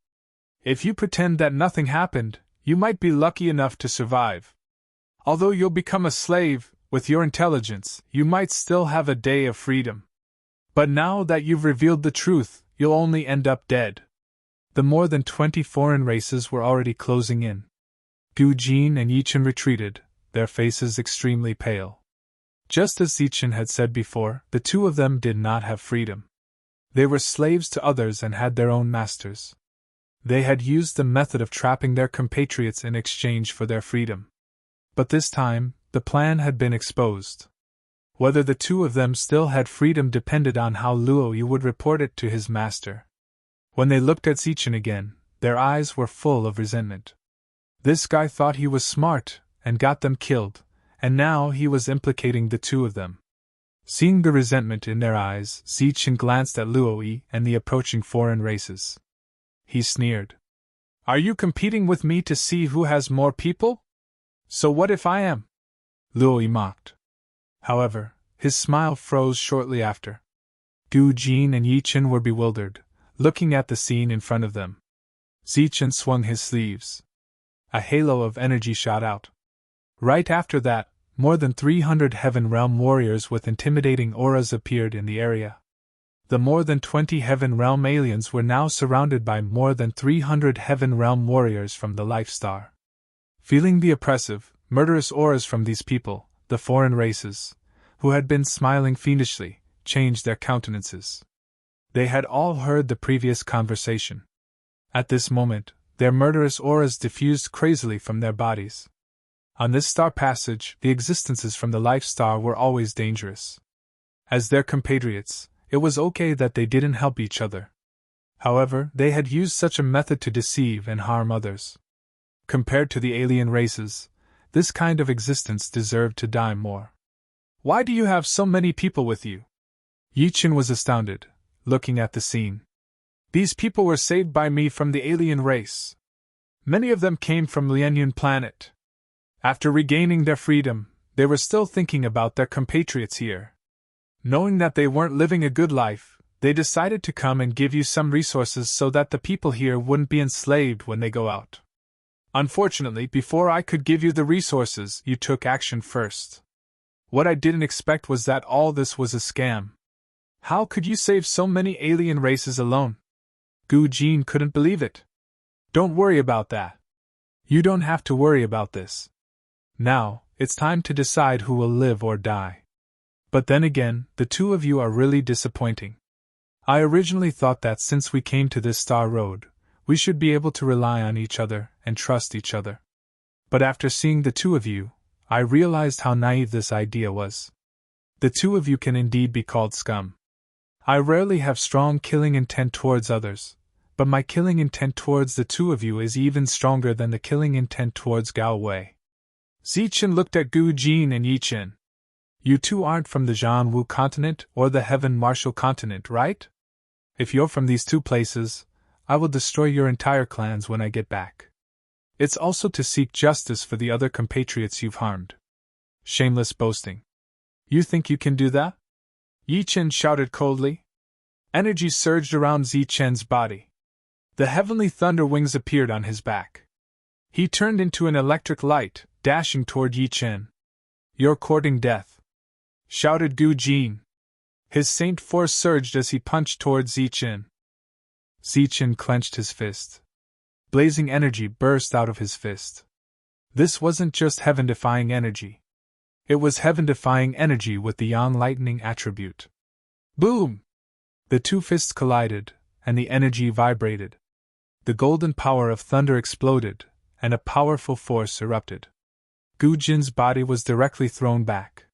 If you pretend that nothing happened, you might be lucky enough to survive. Although you'll become a slave, with your intelligence, you might still have a day of freedom. But now that you've revealed the truth, you'll only end up dead. The more than 20 foreign races were already closing in. Gu Jin and Yichen retreated, their faces extremely pale. Just as Yichen had said before, the two of them did not have freedom. They were slaves to others and had their own masters. They had used the method of trapping their compatriots in exchange for their freedom. But this time, the plan had been exposed. Whether the two of them still had freedom depended on how Luo Yi would report it to his master. When they looked at Zichen again, their eyes were full of resentment. This guy thought he was smart, and got them killed, and now he was implicating the two of them. Seeing the resentment in their eyes, Zichen glanced at Luo Yi and the approaching foreign races. He sneered. Are you competing with me to see who has more people? So what if I am? Luo Yi mocked. However, his smile froze shortly after. Gu Jin and Yichen were bewildered, looking at the scene in front of them. Zichen swung his sleeves. A halo of energy shot out. Right after that, more than 300 Heaven Realm warriors with intimidating auras appeared in the area. The more than 20 Heaven Realm aliens were now surrounded by more than 300 Heaven Realm warriors from the Life Star. Feeling the oppressive, murderous auras from these people, the foreign races, who had been smiling fiendishly, changed their countenances. They had all heard the previous conversation. At this moment, their murderous auras diffused crazily from their bodies. On this star passage, the existences from the Life Star were always dangerous. As their compatriots, it was okay that they didn't help each other. However, they had used such a method to deceive and harm others. Compared to the alien races, this kind of existence deserved to die more. Why do you have so many people with you? Yichen was astounded, looking at the scene. These people were saved by me from the alien race. Many of them came from Lianyun planet. After regaining their freedom, they were still thinking about their compatriots here. Knowing that they weren't living a good life, they decided to come and give you some resources so that the people here wouldn't be enslaved when they go out. Unfortunately, before I could give you the resources, you took action first. What I didn't expect was that all this was a scam. How could you save so many alien races alone? Gu Jin couldn't believe it. Don't worry about that. You don't have to worry about this. Now, it's time to decide who will live or die. But then again, the two of you are really disappointing. I originally thought that since we came to this star road, we should be able to rely on each other and trust each other. But after seeing the two of you, I realized how naive this idea was. The two of you can indeed be called scum. I rarely have strong killing intent towards others, but my killing intent towards the two of you is even stronger than the killing intent towards Gao Wei. Zichen looked at Gu Jin and Yichen. You two aren't from the Zhanwu continent or the Heaven Martial continent, right? If you're from these two places, I will destroy your entire clans when I get back. It's also to seek justice for the other compatriots you've harmed. Shameless boasting. You think you can do that? Yichen shouted coldly. Energy surged around Zichen's body. The heavenly thunder wings appeared on his back. He turned into an electric light, dashing toward Yichen. You're courting death, shouted Gu Jin. His saint force surged as he punched towards Zichen. Zichen clenched his fist. Blazing energy burst out of his fist. This wasn't just heaven-defying energy. It was heaven-defying energy with the Yang lightning attribute. Boom! The two fists collided, and the energy vibrated. The golden power of thunder exploded, and a powerful force erupted. Gu Jin's body was directly thrown back.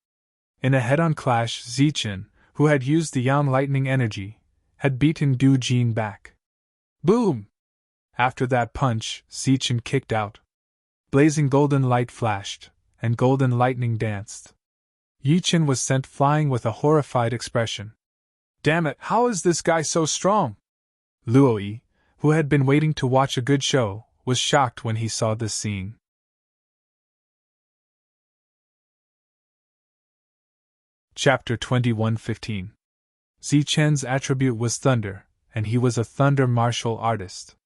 In a head-on clash, Zichen, who had used the Yang lightning energy, had beaten Gu Jin back. Boom! After that punch, Zichen kicked out. Blazing golden light flashed, and golden lightning danced. Yichen was sent flying with a horrified expression. Damn it, how is this guy so strong? Luo Yi, who had been waiting to watch a good show, was shocked when he saw this scene. Chapter 21:15. Zichen's attribute was thunder, and he was a thunder martial artist.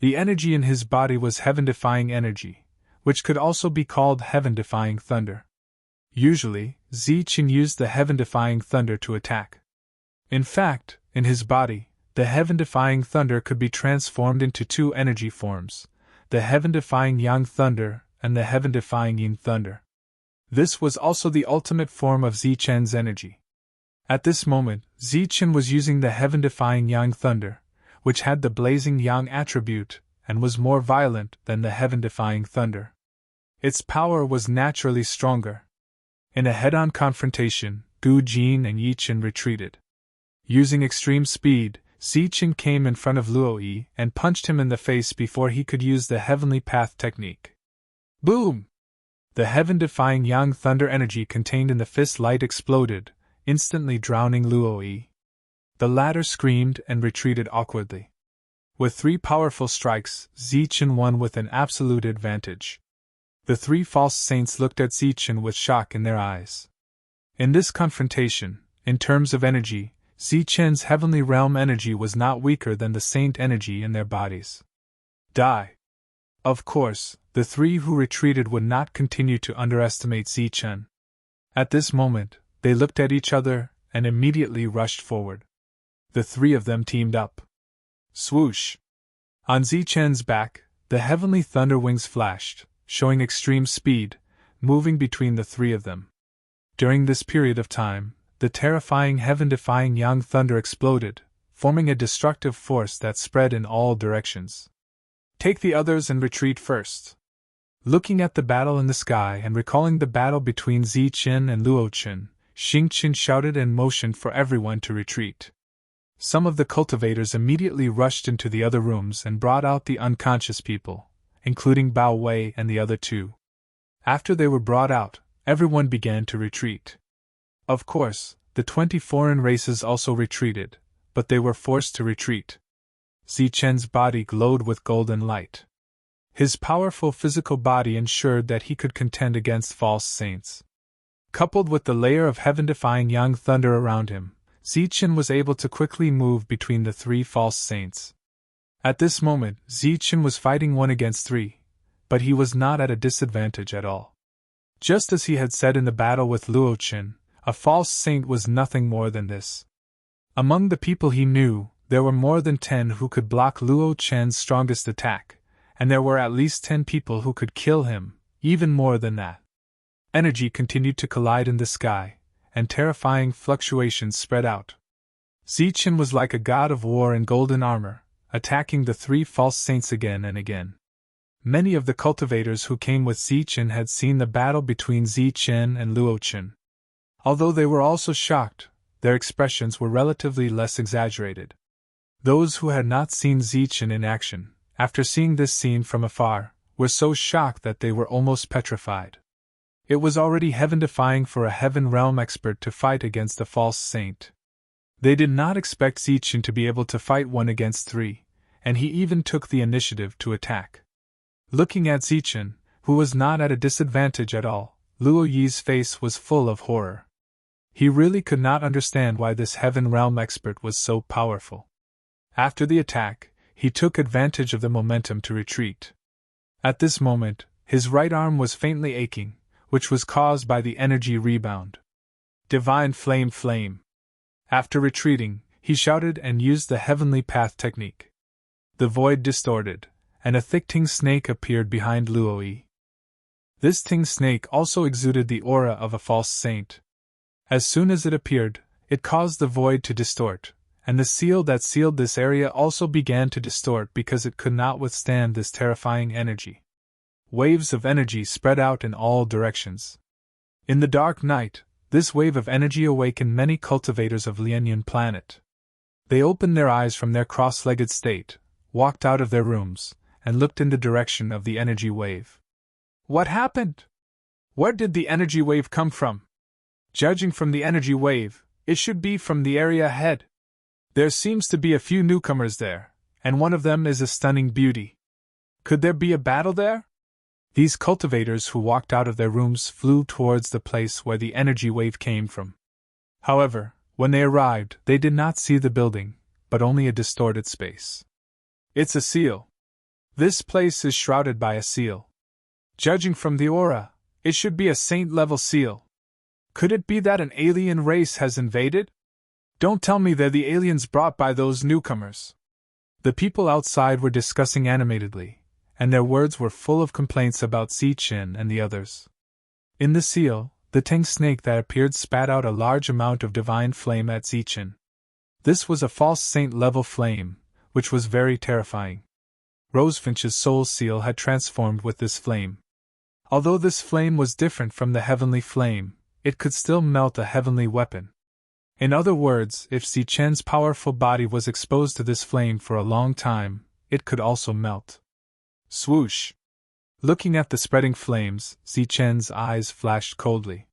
The energy in his body was heaven-defying energy, which could also be called heaven-defying thunder. Usually, Zichen used the heaven-defying thunder to attack. In fact, in his body, the heaven-defying thunder could be transformed into two energy forms, the heaven-defying yang thunder and the heaven-defying yin thunder. This was also the ultimate form of Zichen's energy. At this moment, Zichen was using the heaven-defying yang thunder, which had the blazing yang attribute and was more violent than the heaven-defying thunder. Its power was naturally stronger. In a head-on confrontation, Gu Jin and Yi Chen retreated. Using extreme speed, Zichen came in front of Luo Yi and punched him in the face before he could use the Heavenly Path technique. Boom! The heaven-defying yang thunder energy contained in the fist light exploded, instantly drowning Luo Yi. The latter screamed and retreated awkwardly. With 3 powerful strikes, Zichen won with an absolute advantage. The 3 false saints looked at Zichen with shock in their eyes. In this confrontation, in terms of energy, Zichen's heavenly realm energy was not weaker than the saint energy in their bodies. Die! Of course, the 3 who retreated would not continue to underestimate Zichen. At this moment, they looked at each other and immediately rushed forward. The 3 of them teamed up. Swoosh! On Zichen's back, the heavenly thunder wings flashed, showing extreme speed, moving between the 3 of them. During this period of time, the terrifying heaven-defying yang thunder exploded, forming a destructive force that spread in all directions. Take the others and retreat first. Looking at the battle in the sky and recalling the battle between Zichen and Luo Chen, Xingqian shouted and motioned for everyone to retreat. Some of the cultivators immediately rushed into the other rooms and brought out the unconscious people, including Bao Wei and the other 2. After they were brought out, everyone began to retreat. Of course, the 20 foreign races also retreated, but they were forced to retreat. Zichen's body glowed with golden light. His powerful physical body ensured that he could contend against false saints. Coupled with the layer of heaven-defying yang thunder around him, Zichen was able to quickly move between the 3 false saints. At this moment, Zichen was fighting 1 against 3, but he was not at a disadvantage at all. Just as he had said in the battle with Luo Chen, a false saint was nothing more than this. Among the people he knew, there were more than 10 who could block Luo Chen's strongest attack, and there were at least 10 people who could kill him, even more than that. Energy continued to collide in the sky, and terrifying fluctuations spread out. Zichen was like a god of war in golden armor, attacking the 3 false saints again and again. Many of the cultivators who came with Zichen had seen the battle between Zichen and Luo Chen. Although they were also shocked, their expressions were relatively less exaggerated. Those who had not seen Zichen in action, after seeing this scene from afar, were so shocked that they were almost petrified. It was already heaven-defying for a heaven realm expert to fight against a false saint. They did not expect Zichen to be able to fight 1 against 3, and he even took the initiative to attack. Looking at Zichen, who was not at a disadvantage at all, Luo Yi's face was full of horror. He really could not understand why this heaven realm expert was so powerful. After the attack, he took advantage of the momentum to retreat. At this moment, his right arm was faintly aching, which was caused by the energy rebound. Divine Flame Flame! After retreating, he shouted and used the Heavenly Path technique. The void distorted, and a thick Ting snake appeared behind Luo Yi. This Ting snake also exuded the aura of a false saint. As soon as it appeared, it caused the void to distort, and the seal that sealed this area also began to distort because it could not withstand this terrifying energy. Waves of energy spread out in all directions. In the dark night, this wave of energy awakened many cultivators of Lianyan planet. They opened their eyes from their cross-legged state, walked out of their rooms, and looked in the direction of the energy wave. What happened? Where did the energy wave come from? Judging from the energy wave, it should be from the area ahead. There seems to be a few newcomers there, and one of them is a stunning beauty. Could there be a battle there? These cultivators who walked out of their rooms flew towards the place where the energy wave came from. However, when they arrived, they did not see the building, but only a distorted space. It's a seal. This place is shrouded by a seal. Judging from the aura, it should be a saint-level seal. Could it be that an alien race has invaded? Don't tell me they're the aliens brought by those newcomers. The people outside were discussing animatedly, and their words were full of complaints about Zichen and the others. In the seal, the Ting snake that appeared spat out a large amount of divine flame at Zichen. This was a false saint-level flame, which was very terrifying. Rosefinch's soul seal had transformed with this flame. Although this flame was different from the heavenly flame, it could still melt a heavenly weapon. In other words, if Zichen's powerful body was exposed to this flame for a long time, it could also melt. Swoosh! Looking at the spreading flames, Zichen's eyes flashed coldly.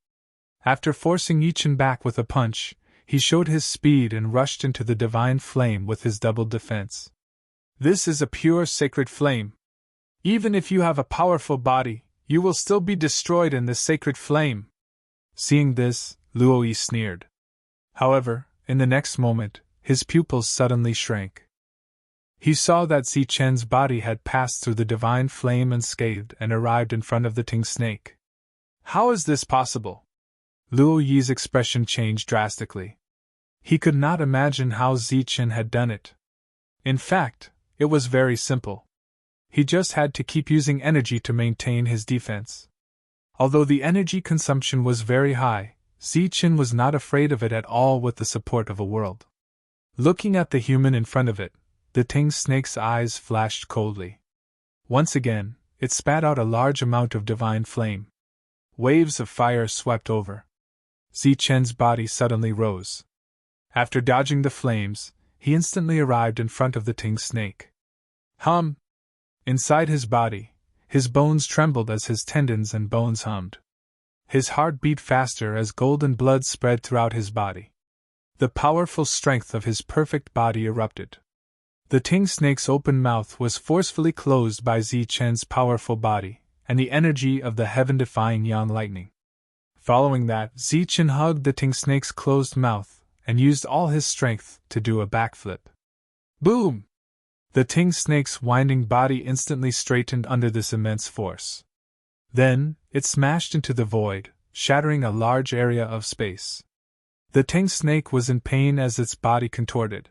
After forcing Yichen back with a punch, he showed his speed and rushed into the divine flame with his doubled defense. This is a pure sacred flame. Even if you have a powerful body, you will still be destroyed in this sacred flame. Seeing this, Luoyi sneered. However, in the next moment, his pupils suddenly shrank. He saw that Zichen's body had passed through the divine flame unscathed and arrived in front of the Ting snake. How is this possible? Luo Yi's expression changed drastically. He could not imagine how Zichen had done it. In fact, it was very simple. He just had to keep using energy to maintain his defense. Although the energy consumption was very high, Zichen was not afraid of it at all with the support of a world. Looking at the human in front of it, the Ting snake's eyes flashed coldly. Once again, it spat out a large amount of divine flame. Waves of fire swept over. Zichen's body suddenly rose. After dodging the flames, he instantly arrived in front of the Ting snake. Hum! Inside his body, his bones trembled as his tendons and bones hummed. His heart beat faster as golden blood spread throughout his body. The powerful strength of his perfect body erupted. The Ting snake's open mouth was forcefully closed by Zichen's powerful body, and the energy of the heaven-defying yang lightning. Following that, Zichen hugged the Ting snake's closed mouth and used all his strength to do a backflip. Boom! The Ting snake's winding body instantly straightened under this immense force. Then, it smashed into the void, shattering a large area of space. The Ting snake was in pain as its body contorted.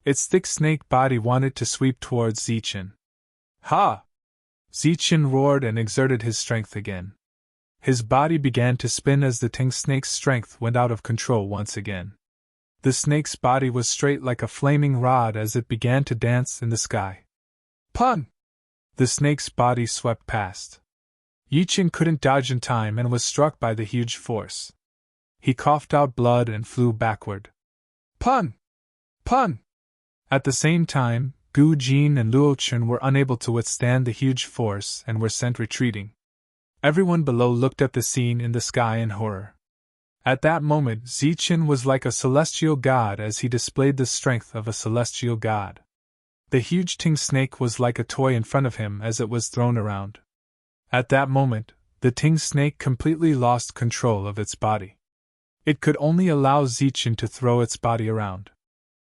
Its thick snake body wanted to sweep towards Zichen. Ha! Zichen roared and exerted his strength again. His body began to spin as the Ting snake's strength went out of control once again. The snake's body was straight like a flaming rod as it began to dance in the sky. Pun! The snake's body swept past. Yichen couldn't dodge in time and was struck by the huge force. He coughed out blood and flew backward. Pun! Pun! At the same time, Gu Jin and Luo Chen were unable to withstand the huge force and were sent retreating. Everyone below looked at the scene in the sky in horror. At that moment, Zichen was like a celestial god as he displayed the strength of a celestial god. The huge Ting snake was like a toy in front of him as it was thrown around. At that moment, the Ting snake completely lost control of its body. It could only allow Zichen to throw its body around.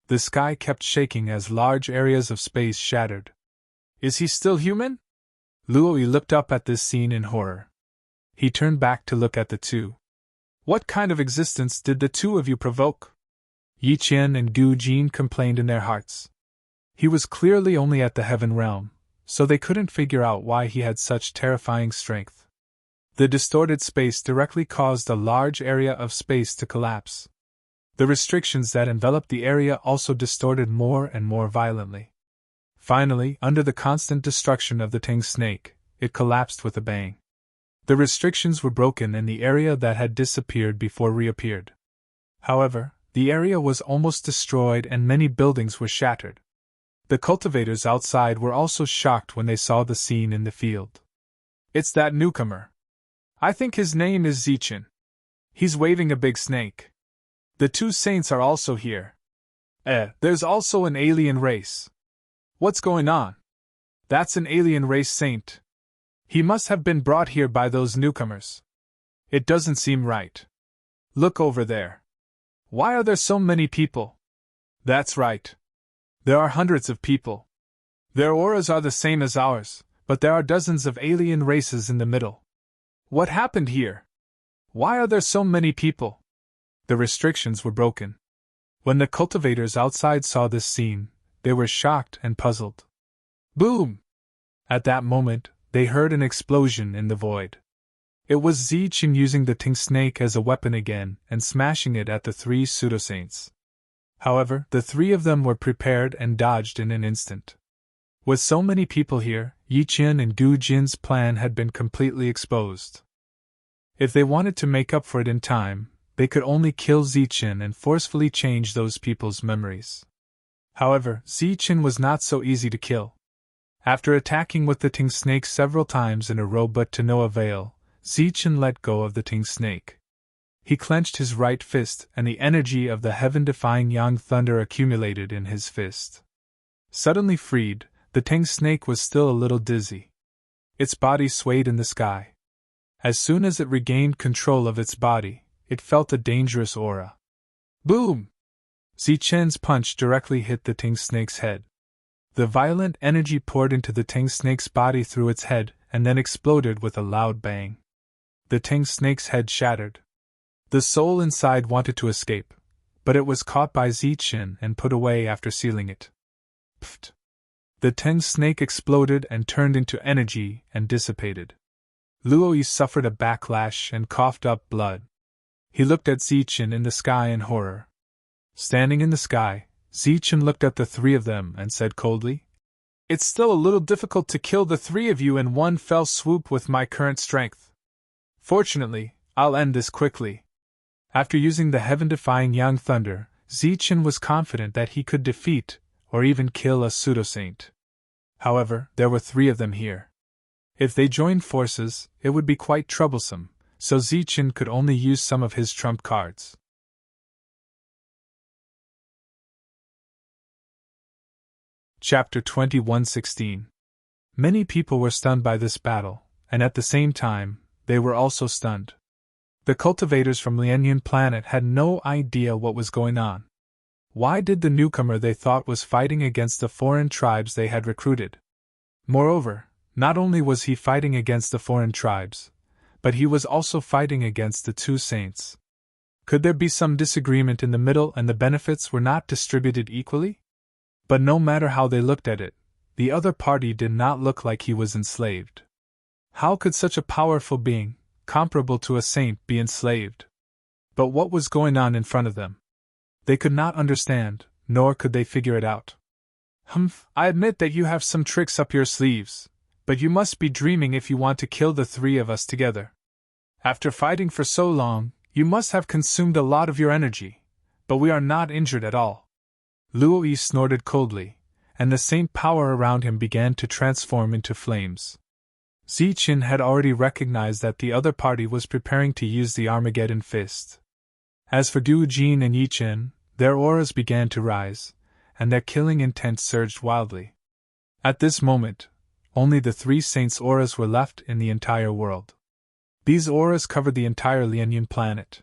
The sky kept shaking as large areas of space shattered. Is he still human? Luoyi looked up at this scene in horror. He turned back to look at the two. What kind of existence did the two of you provoke? Yichen and Gu Jin complained in their hearts. He was clearly only at the heaven realm, so they couldn't figure out why he had such terrifying strength. The distorted space directly caused a large area of space to collapse. The restrictions that enveloped the area also distorted more and more violently. Finally, under the constant destruction of the Ting snake, it collapsed with a bang. The restrictions were broken and the area that had disappeared before reappeared. However, the area was almost destroyed and many buildings were shattered. The cultivators outside were also shocked when they saw the scene in the field. It's that newcomer. I think his name is Zichen. He's waving a big snake. The two saints are also here. There's also an alien race. What's going on? That's an alien race saint. He must have been brought here by those newcomers. It doesn't seem right. Look over there. Why are there so many people? That's right. There are hundreds of people. Their auras are the same as ours, but there are dozens of alien races in the middle. What happened here? Why are there so many people? The restrictions were broken. When the cultivators outside saw this scene, they were shocked and puzzled. Boom! At that moment, they heard an explosion in the void. It was Zichen using the Ting snake as a weapon again and smashing it at the three pseudo-saints. However, the three of them were prepared and dodged in an instant. With so many people here, Yi Qin and Gu Jin's plan had been completely exposed. If they wanted to make up for it in time, they could only kill Zichen and forcefully change those people's memories. However, Zichen was not so easy to kill. After attacking with the Ting snake several times in a row but to no avail, Zichen let go of the Ting snake. He clenched his right fist and the energy of the heaven-defying Yang Thunder accumulated in his fist. Suddenly freed, the Ting snake was still a little dizzy. Its body swayed in the sky. As soon as it regained control of its body, it felt a dangerous aura. Boom! Zichen's punch directly hit the Ting snake's head. The violent energy poured into the Ting snake's body through its head and then exploded with a loud bang. The Ting snake's head shattered. The soul inside wanted to escape, but it was caught by Zichen and put away after sealing it. Pfft! The Ting snake exploded and turned into energy and dissipated. Luoyi suffered a backlash and coughed up blood. He looked at Zichen in the sky in horror. Standing in the sky, Zichen looked at the three of them and said coldly, "It's still a little difficult to kill the three of you in one fell swoop with my current strength. Fortunately, I'll end this quickly." After using the heaven-defying Yang Thunder, Zichen was confident that he could defeat, or even kill a pseudo-saint. However, there were three of them here. If they joined forces, it would be quite troublesome, so Zichen could only use some of his trump cards. Chapter 21:16. Many people were stunned by this battle, and at the same time, they were also stunned. The cultivators from Lianyan planet had no idea what was going on. Why did the newcomer they thought was fighting against the foreign tribes they had recruited? Moreover, not only was he fighting against the foreign tribes, but he was also fighting against the two saints. Could there be some disagreement in the middle and the benefits were not distributed equally? But no matter how they looked at it, the other party did not look like he was enslaved. How could such a powerful being, comparable to a saint, be enslaved? But what was going on in front of them? They could not understand, nor could they figure it out. I admit that you have some tricks up your sleeves, but you must be dreaming if you want to kill the three of us together. After fighting for so long, you must have consumed a lot of your energy, but we are not injured at all. Luoyi snorted coldly, and the saint power around him began to transform into flames. Zichen had already recognized that the other party was preparing to use the Armageddon fist. As for Gu Jin and Yi Qin, their auras began to rise, and their killing intent surged wildly. At this moment, only the three saints' auras were left in the entire world. These auras covered the entire Lianyan planet.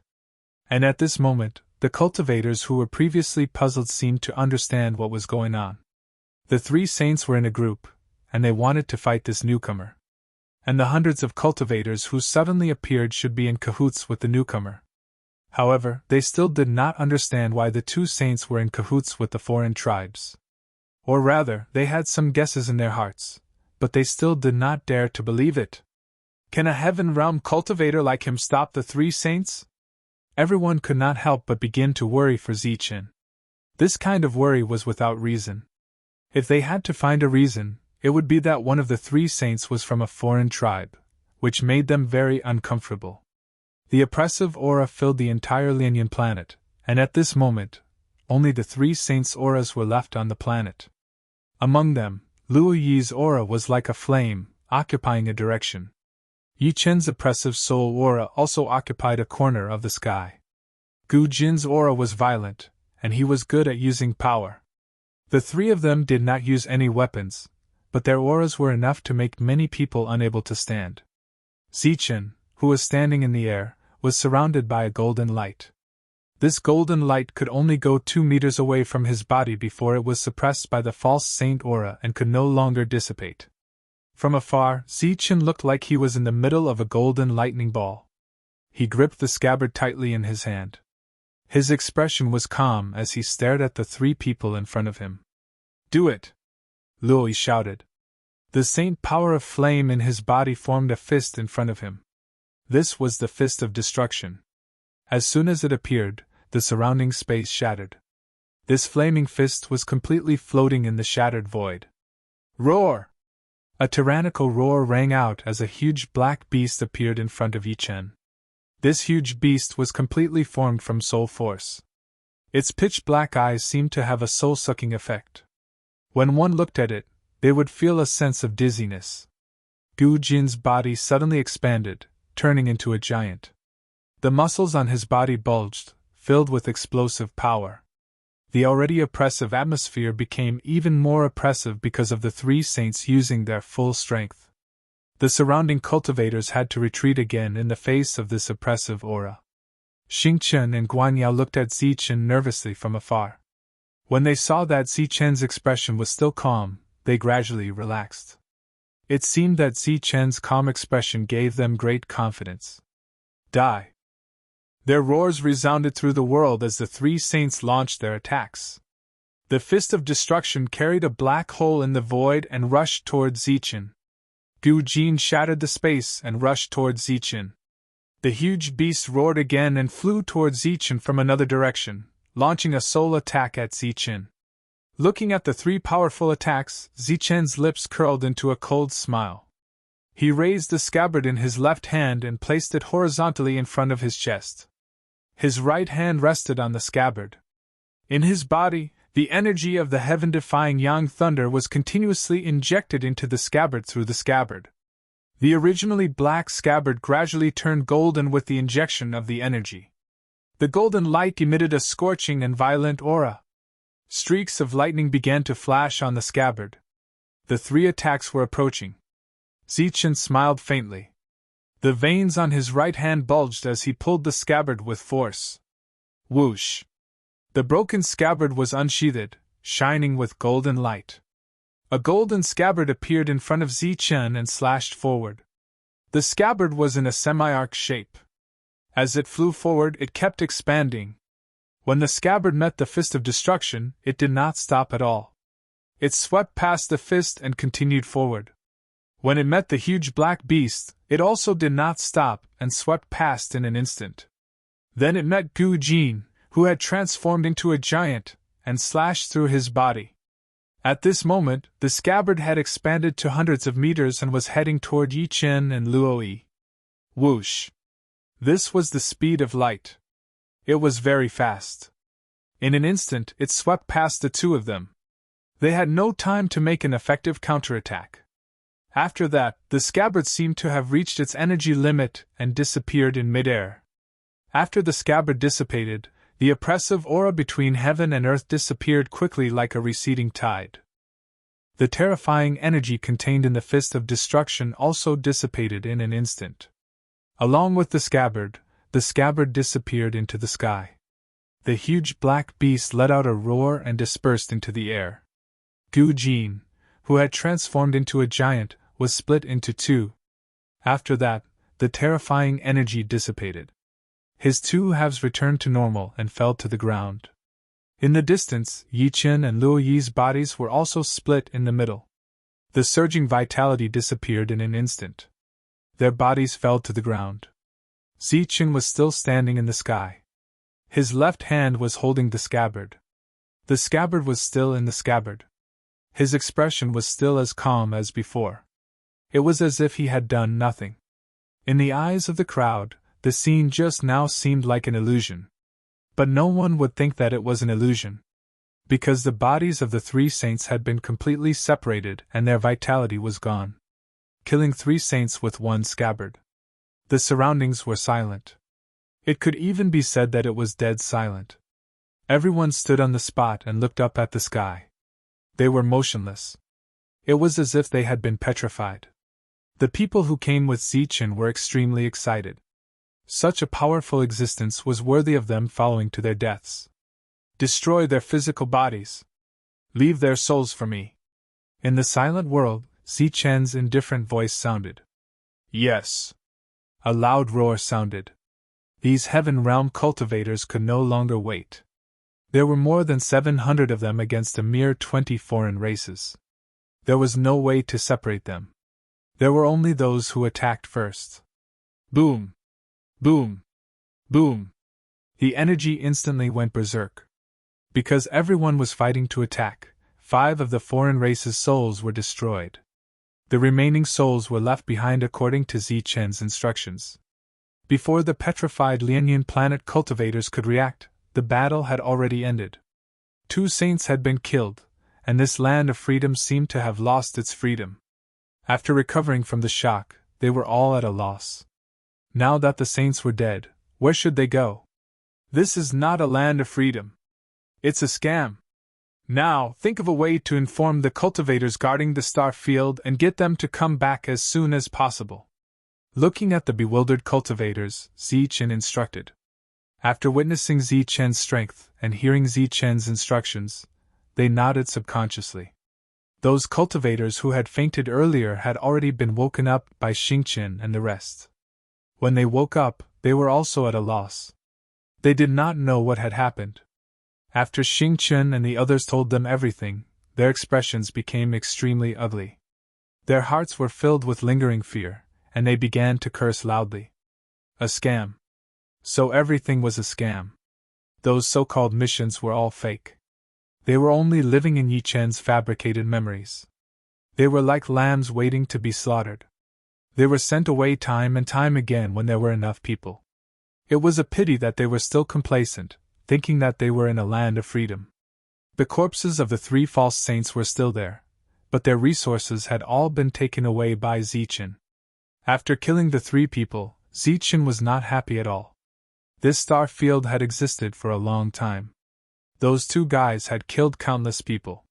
And at this moment, the cultivators who were previously puzzled seemed to understand what was going on. The three saints were in a group, and they wanted to fight this newcomer. And the hundreds of cultivators who suddenly appeared should be in cahoots with the newcomer. However, they still did not understand why the two saints were in cahoots with the foreign tribes. Or rather, they had some guesses in their hearts, but they still did not dare to believe it. Can a heaven-realm cultivator like him stop the three saints? Everyone could not help but begin to worry for Zichen. This kind of worry was without reason. If they had to find a reason, it would be that one of the three saints was from a foreign tribe, which made them very uncomfortable. The oppressive aura filled the entire Lianyan planet, and at this moment, only the three saints' auras were left on the planet. Among them, Luo Yi's aura was like a flame, occupying a direction. Yi Chen's oppressive soul aura also occupied a corner of the sky. Gu Jin's aura was violent, and he was good at using power. The three of them did not use any weapons, but their auras were enough to make many people unable to stand. Zichen, who was standing in the air, was surrounded by a golden light. This golden light could only go 2 meters away from his body before it was suppressed by the false saint aura and could no longer dissipate. From afar, Zichen looked like he was in the middle of a golden lightning ball. He gripped the scabbard tightly in his hand. His expression was calm as he stared at the three people in front of him. "Do it!" Luo Yi shouted. The saint power of flame in his body formed a fist in front of him. This was the fist of destruction. As soon as it appeared, the surrounding space shattered. This flaming fist was completely floating in the shattered void. Roar! A tyrannical roar rang out as a huge black beast appeared in front of Yi Chen. This huge beast was completely formed from soul force. Its pitch-black eyes seemed to have a soul-sucking effect. When one looked at it, they would feel a sense of dizziness. Gu Jin's body suddenly expanded, turning into a giant. The muscles on his body bulged, filled with explosive power. The already oppressive atmosphere became even more oppressive because of the three saints using their full strength. The surrounding cultivators had to retreat again in the face of this oppressive aura. Xingchen and Guanyao looked at Zichen nervously from afar. When they saw that Zichen's expression was still calm, they gradually relaxed. It seemed that Zichen's calm expression gave them great confidence. Die! Their roars resounded through the world as the three saints launched their attacks. The fist of destruction carried a black hole in the void and rushed toward Zichen. Gu Jin shattered the space and rushed toward Zichen. The huge beast roared again and flew toward Zichen from another direction, launching a soul attack at Zichen. Looking at the three powerful attacks, Zichen's lips curled into a cold smile. He raised the scabbard in his left hand and placed it horizontally in front of his chest. His right hand rested on the scabbard. In his body, the energy of the heaven-defying Yang Thunder was continuously injected into the scabbard through the scabbard. The originally black scabbard gradually turned golden with the injection of the energy. The golden light emitted a scorching and violent aura. Streaks of lightning began to flash on the scabbard. The three attacks were approaching. Zichen smiled faintly. The veins on his right hand bulged as he pulled the scabbard with force. Whoosh! The broken scabbard was unsheathed, shining with golden light. A golden scabbard appeared in front of Zichen and slashed forward. The scabbard was in a semi-arc shape. As it flew forward, it kept expanding. When the scabbard met the fist of destruction, it did not stop at all. It swept past the fist and continued forward. When it met the huge black beast, it also did not stop and swept past in an instant. Then it met Gu Jin, who had transformed into a giant, and slashed through his body. At this moment, the scabbard had expanded to hundreds of meters and was heading toward Yi Chen and Luo Yi. Whoosh! This was the speed of light. It was very fast. In an instant, it swept past the two of them. They had no time to make an effective counterattack. After that, the scabbard seemed to have reached its energy limit and disappeared in midair. After the scabbard dissipated, the oppressive aura between heaven and earth disappeared quickly like a receding tide. The terrifying energy contained in the fist of destruction also dissipated in an instant. Along with the scabbard disappeared into the sky. The huge black beast let out a roar and dispersed into the air. Gu Jin, who had transformed into a giant, was split into two. After that, the terrifying energy dissipated. His two halves returned to normal and fell to the ground. In the distance, Yi Chen and Luo Yi's bodies were also split in the middle. The surging vitality disappeared in an instant. Their bodies fell to the ground. Zichen was still standing in the sky. His left hand was holding the scabbard. The scabbard was still in the scabbard. His expression was still as calm as before. It was as if he had done nothing. In the eyes of the crowd, the scene just now seemed like an illusion. But no one would think that it was an illusion. Because the bodies of the three saints had been completely separated and their vitality was gone. Killing three saints with one scabbard. The surroundings were silent. It could even be said that it was dead silent. Everyone stood on the spot and looked up at the sky. They were motionless. It was as if they had been petrified. The people who came with Zichen were extremely excited. Such a powerful existence was worthy of them following to their deaths. Destroy their physical bodies. Leave their souls for me. In the silent world, Zichen's indifferent voice sounded. Yes. A loud roar sounded. These heaven realm cultivators could no longer wait. There were more than 700 of them against a mere 20 foreign races. There was no way to separate them. There were only those who attacked first. Boom! Boom! Boom! The energy instantly went berserk. Because everyone was fighting to attack, 5 of the foreign race's souls were destroyed. The remaining souls were left behind according to Zichen's instructions. Before the petrified Lianyan planet cultivators could react, the battle had already ended. 2 saints had been killed, and this land of freedom seemed to have lost its freedom. After recovering from the shock, they were all at a loss. Now that the saints were dead, where should they go? This is not a land of freedom. It's a scam. Now, think of a way to inform the cultivators guarding the star field and get them to come back as soon as possible. Looking at the bewildered cultivators, Zichen instructed. After witnessing Zichen's strength and hearing Zichen's instructions, they nodded subconsciously. Those cultivators who had fainted earlier had already been woken up by Xingqian and the rest. When they woke up, they were also at a loss. They did not know what had happened. After Xingqian and the others told them everything, their expressions became extremely ugly. Their hearts were filled with lingering fear, and they began to curse loudly. A scam. So everything was a scam. Those so-called missions were all fake. They were only living in Yi Chen's fabricated memories. They were like lambs waiting to be slaughtered. They were sent away time and time again when there were enough people. It was a pity that they were still complacent, thinking that they were in a land of freedom. The corpses of the 3 false saints were still there, but their resources had all been taken away by Zichen. After killing the 3 people, Zichen was not happy at all. This star field had existed for a long time. Those 2 guys had killed countless people.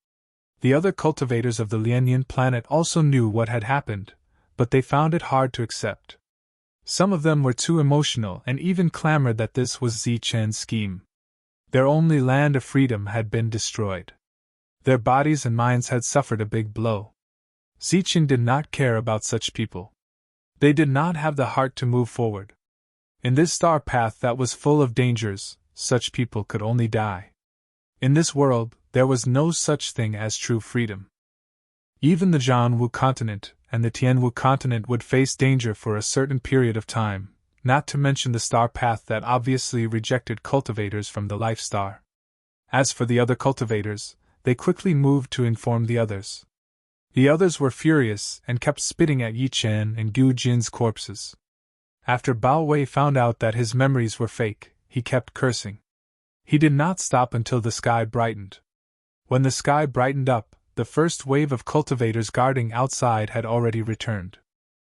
The other cultivators of the Lianyan planet also knew what had happened, but they found it hard to accept. Some of them were too emotional and even clamored that this was Zichen's scheme. Their only land of freedom had been destroyed. Their bodies and minds had suffered a big blow. Zichen did not care about such people. They did not have the heart to move forward. In this star path that was full of dangers, such people could only die. In this world, there was no such thing as true freedom. Even the Jianwu continent and the Tianwu continent would face danger for a certain period of time, not to mention the star path that obviously rejected cultivators from the life star. As for the other cultivators, they quickly moved to inform the others. The others were furious and kept spitting at Yi Chen and Gu Jin's corpses. After Bao Wei found out that his memories were fake, he kept cursing. He did not stop until the sky brightened. When the sky brightened up, the first wave of cultivators guarding outside had already returned.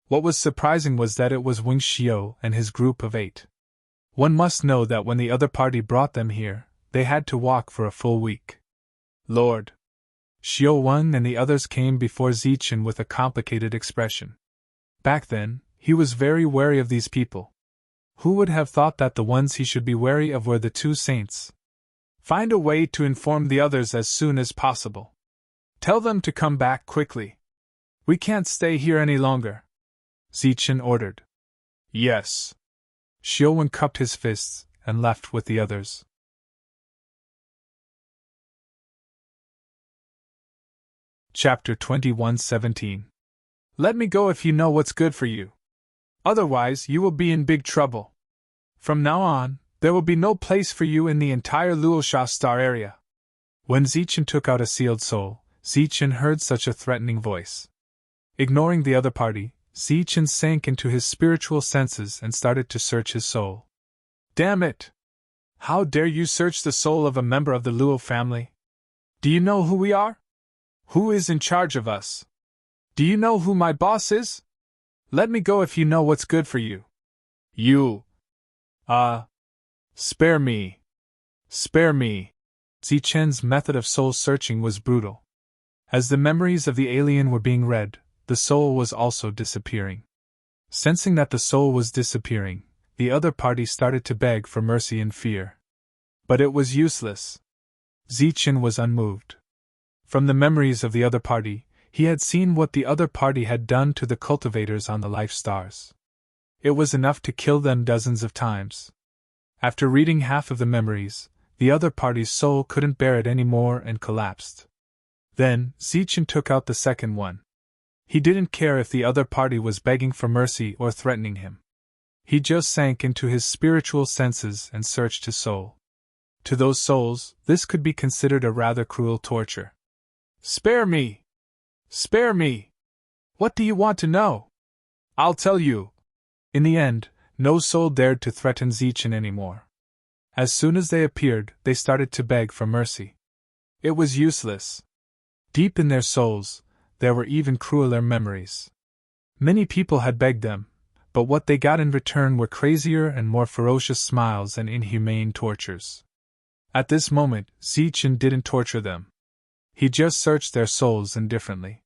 What was surprising was that it was Wing Xiu and his group of 8. One must know that when the other party brought them here, they had to walk for a full week. Lord! Xiu Wen and the others came before Zichen with a complicated expression. Back then, he was very wary of these people. Who would have thought that the ones he should be wary of were the 2 saints? Find a way to inform the others as soon as possible. Tell them to come back quickly. We can't stay here any longer. Zichen ordered. Yes. Xiu Wen cupped his fists and left with the others. Chapter 21:17. Let me go if you know what's good for you. Otherwise, you will be in big trouble. From now on, there will be no place for you in the entire Luosha star area. When Zichen took out a sealed soul, Zichen heard such a threatening voice. Ignoring the other party, Zichen sank into his spiritual senses and started to search his soul. Damn it! How dare you search the soul of a member of the Luo family? Do you know who we are? Who is in charge of us? Do you know who my boss is? Let me go if you know what's good for you. You. Spare me. Spare me. Zichen's method of soul searching was brutal. As the memories of the alien were being read, the soul was also disappearing. Sensing that the soul was disappearing, the other party started to beg for mercy in fear. But it was useless. Zichen was unmoved. From the memories of the other party, he had seen what the other party had done to the cultivators on the life stars. It was enough to kill them dozens of times. After reading half of the memories, the other party's soul couldn't bear it anymore and collapsed. Then, Zichen took out the second one. He didn't care if the other party was begging for mercy or threatening him. He just sank into his spiritual senses and searched his soul. To those souls, this could be considered a rather cruel torture. "Spare me! Spare me! What do you want to know? I'll tell you." In the end, no soul dared to threaten Zichen anymore. As soon as they appeared, they started to beg for mercy. It was useless. Deep in their souls, there were even crueler memories. Many people had begged them, but what they got in return were crazier and more ferocious smiles and inhumane tortures. At this moment, Zichen didn't torture them. He just searched their souls indifferently.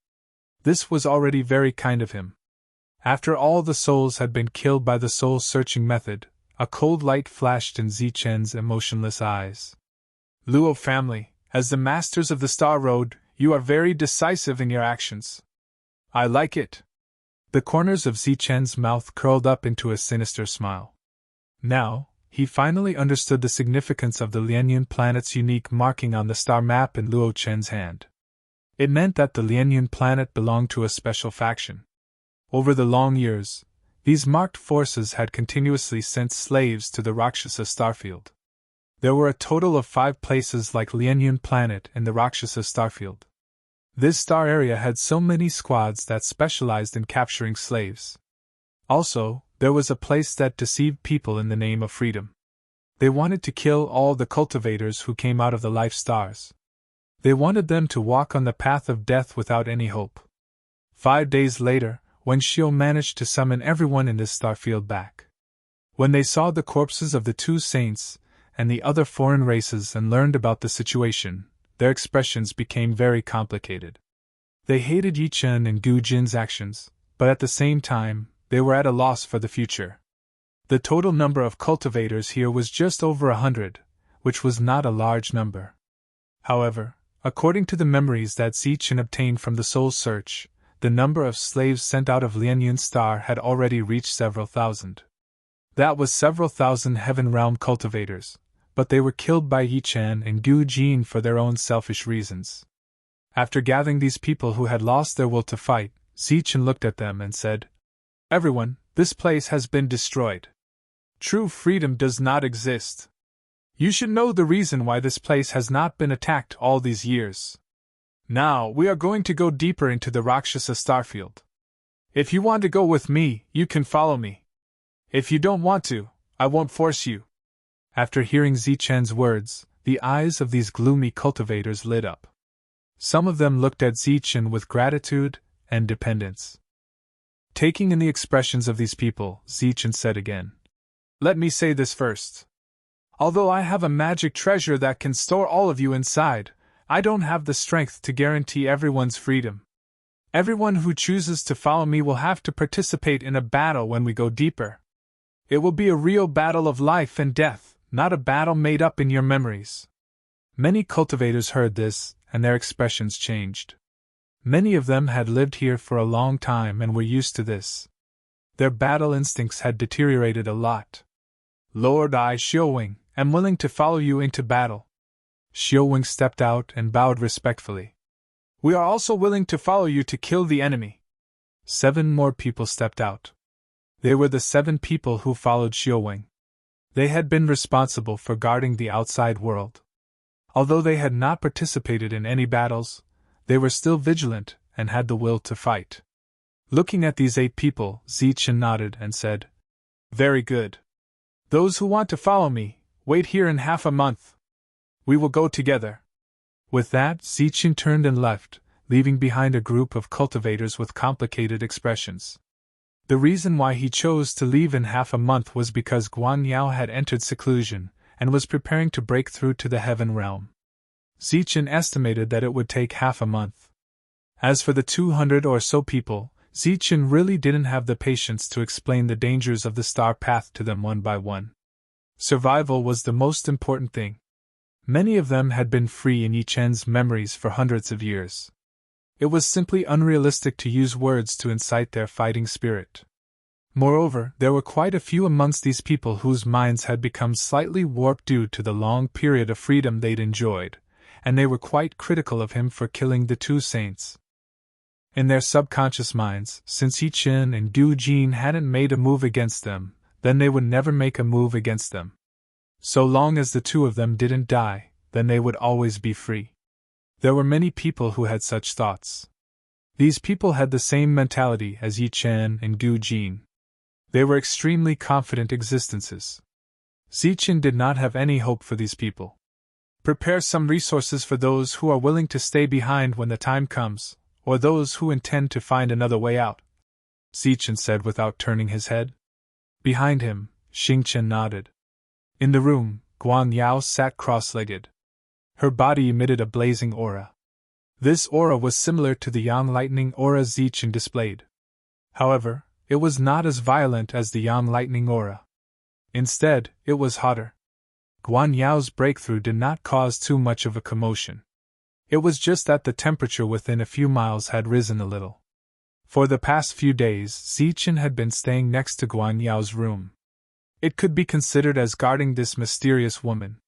This was already very kind of him. After all the souls had been killed by the soul-searching method, a cold light flashed in Zichen's emotionless eyes. "Luo family, as the masters of the Star Road, you are very decisive in your actions. I like it." The corners of Zichen's mouth curled up into a sinister smile. Now, he finally understood the significance of the Lianyun planet's unique marking on the star map in Luo Chen's hand. It meant that the Lianyun planet belonged to a special faction. Over the long years, these marked forces had continuously sent slaves to the Rakshasa starfield. There were a total of 5 places like Lianyun planet in the Rakshasa starfield. This star area had so many squads that specialized in capturing slaves. Also, there was a place that deceived people in the name of freedom. They wanted to kill all the cultivators who came out of the life stars. They wanted them to walk on the path of death without any hope. 5 days later, when Shio managed to summon everyone in this starfield back. When they saw the corpses of the 2 saints and the other foreign races and learned about the situation, their expressions became very complicated. They hated Yi Chen and Gu Jin's actions, but at the same time, they were at a loss for the future. The total number of cultivators here was just over 100, which was not a large number. However, according to the memories that Zichen obtained from the Soul Search, the number of slaves sent out of Lianyun Star had already reached several thousand. That was several thousand Heaven Realm cultivators, but they were killed by Yi Chen and Gu Jin for their own selfish reasons. After gathering these people who had lost their will to fight, Zichen looked at them and said, "Everyone, this place has been destroyed. True freedom does not exist. You should know the reason why this place has not been attacked all these years. Now we are going to go deeper into the Rakshasa starfield. If you want to go with me, you can follow me. If you don't want to, I won't force you." After hearing Zichen's words, the eyes of these gloomy cultivators lit up. Some of them looked at Zichen with gratitude and dependence. Taking in the expressions of these people, Zichen said again, "Let me say this first. Although I have a magic treasure that can store all of you inside, I don't have the strength to guarantee everyone's freedom. Everyone who chooses to follow me will have to participate in a battle when we go deeper. It will be a real battle of life and death, not a battle made up in your memories." Many cultivators heard this, and their expressions changed. Many of them had lived here for a long time and were used to this. Their battle instincts had deteriorated a lot. "Lord I, Xiuwing, am willing to follow you into battle." Xiuwing stepped out and bowed respectfully. "We are also willing to follow you to kill the enemy." 7 more people stepped out. They were the 7 people who followed Xiuwing. They had been responsible for guarding the outside world. Although they had not participated in any battles, they were still vigilant and had the will to fight. Looking at these 8 people, Zichen nodded and said, "Very good. Those who want to follow me, wait here in half a month. We will go together." With that, Zichen turned and left, leaving behind a group of cultivators with complicated expressions. The reason why he chose to leave in half a month was because Guan Yao had entered seclusion and was preparing to break through to the Heaven Realm. Zichen estimated that it would take half a month. As for the 200 or so people, Zichen really didn't have the patience to explain the dangers of the star path to them one by one. Survival was the most important thing. Many of them had been free in Yi Chen's memories for hundreds of years. It was simply unrealistic to use words to incite their fighting spirit. Moreover, there were quite a few amongst these people whose minds had become slightly warped due to the long period of freedom they'd enjoyed, and they were quite critical of him for killing the two saints. In their subconscious minds, since Yi Chen and Gu Jin hadn't made a move against them, then they would never make a move against them. So long as the two of them didn't die, then they would always be free. There were many people who had such thoughts. These people had the same mentality as Yi Chen and Gu Jin. They were extremely confident existences. Zichen did not have any hope for these people. Prepare some resources for those who are willing to stay behind when the time comes, or those who intend to find another way out, Zichen said without turning his head. Behind him, Xingchen nodded. In the room, Guan Yao sat cross-legged. Her body emitted a blazing aura. This aura was similar to the yang lightning aura Zichen displayed. However, it was not as violent as the yang lightning aura. Instead, it was hotter. Guan Yao's breakthrough did not cause too much of a commotion. It was just that the temperature within a few miles had risen a little. For the past few days, Zichen had been staying next to Guan Yao's room. It could be considered as guarding this mysterious woman.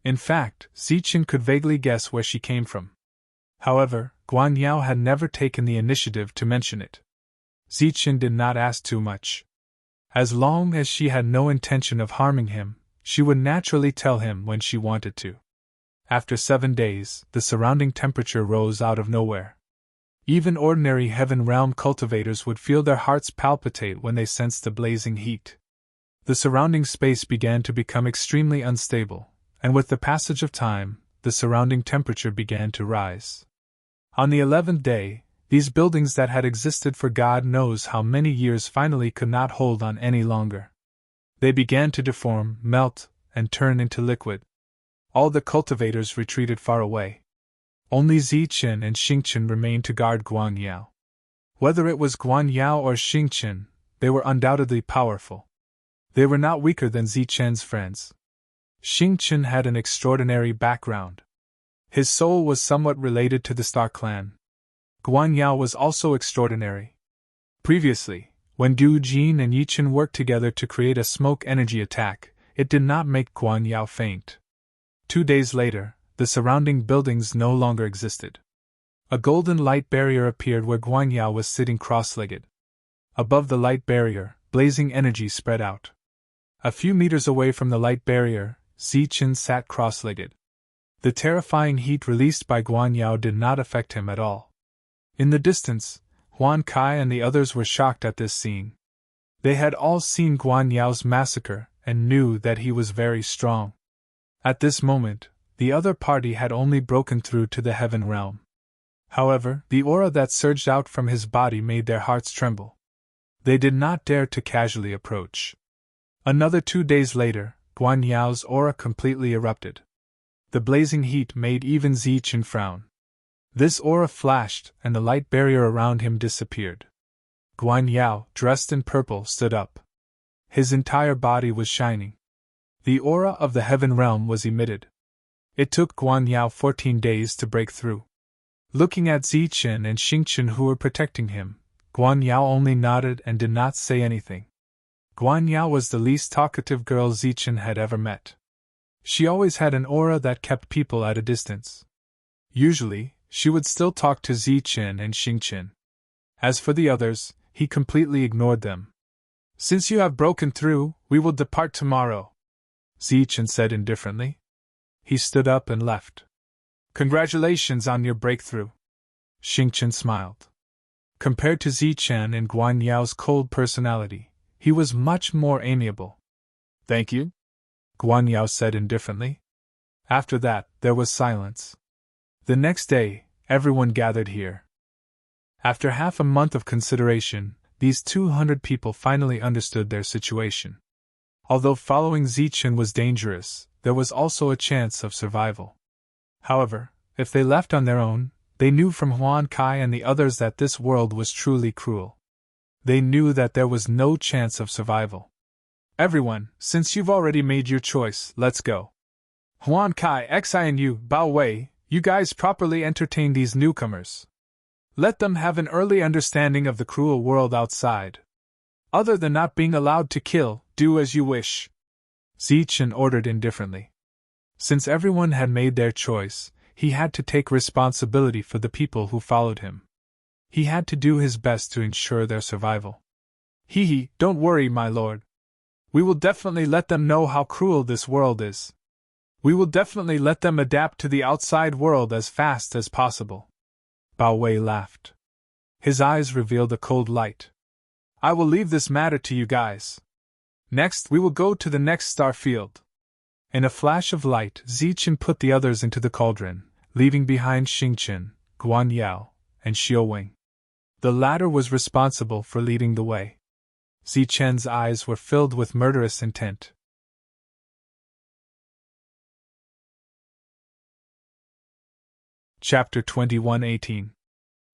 In fact, Zichen could vaguely guess where she came from. However, Guan Yao had never taken the initiative to mention it. Zichen did not ask too much. As long as she had no intention of harming him, she would naturally tell him when she wanted to. After 7 days, the surrounding temperature rose out of nowhere. Even ordinary Heaven Realm cultivators would feel their hearts palpitate when they sensed the blazing heat. The surrounding space began to become extremely unstable, and with the passage of time, the surrounding temperature began to rise. On the 11th day, these buildings that had existed for God knows how many years finally could not hold on any longer. They began to deform, melt, and turn into liquid. All the cultivators retreated far away. Only Zichen and Xingchen remained to guard Guan Yao. Whether it was Guan Yao or Xingchen, they were undoubtedly powerful. They were not weaker than Zichen's friends. Xingchen had an extraordinary background. His soul was somewhat related to the Star Clan. Guan Yao was also extraordinary. Previously, when Gu Jin and Yi Chen worked together to create a smoke energy attack, it did not make Guan Yao faint. 2 days later, the surrounding buildings no longer existed. A golden light barrier appeared where Guan Yao was sitting cross-legged. Above the light barrier, blazing energy spread out. A few meters away from the light barrier, Zichen sat cross-legged. The terrifying heat released by Guan Yao did not affect him at all. In the distance, Huan Kai and the others were shocked at this scene. They had all seen Guan Yao's massacre and knew that he was very strong. At this moment, the other party had only broken through to the Heaven Realm. However, the aura that surged out from his body made their hearts tremble. They did not dare to casually approach. Another 2 days later, Guan Yao's aura completely erupted. The blazing heat made even Zichen frown. This aura flashed, and the light barrier around him disappeared. Guan Yao, dressed in purple, stood up. His entire body was shining. The aura of the Heaven Realm was emitted. It took Guan Yao 14 days to break through. Looking at Zichen and Xingchen who were protecting him, Guan Yao only nodded and did not say anything. Guan Yao was the least talkative girl Zichen had ever met. She always had an aura that kept people at a distance. Usually, she would still talk to Zichen and Xingchen. As for the others, he completely ignored them. "Since you have broken through, we will depart tomorrow," Zichen said indifferently. He stood up and left. "Congratulations on your breakthrough," Xingchen smiled. Compared to Zichen and Guan Yao's cold personality, he was much more amiable. "Thank you," Guan Yao said indifferently. After that, there was silence. The next day, everyone gathered here. After half a month of consideration, these 200 people finally understood their situation. Although following Zichen was dangerous, there was also a chance of survival. However, if they left on their own, they knew from Huan Kai and the others that this world was truly cruel. They knew that there was no chance of survival. "Everyone, since you've already made your choice, let's go. Huan Kai, Xi and you, Bao Wei, you guys properly entertain these newcomers. Let them have an early understanding of the cruel world outside. Other than not being allowed to kill, do as you wish. Zichen ordered indifferently. Since everyone had made their choice, he had to take responsibility for the people who followed him. He had to do his best to ensure their survival. Don't worry, my lord. We will definitely let them know how cruel this world is. We will definitely let them adapt to the outside world as fast as possible. Bao Wei laughed. His eyes revealed a cold light. I will leave this matter to you guys. Next, we will go to the next star field. In a flash of light, Zichen put the others into the cauldron, leaving behind Xingqian, Guan Yao, and Xiao Wing. The latter was responsible for leading the way. Zichen's eyes were filled with murderous intent. Chapter 21:18.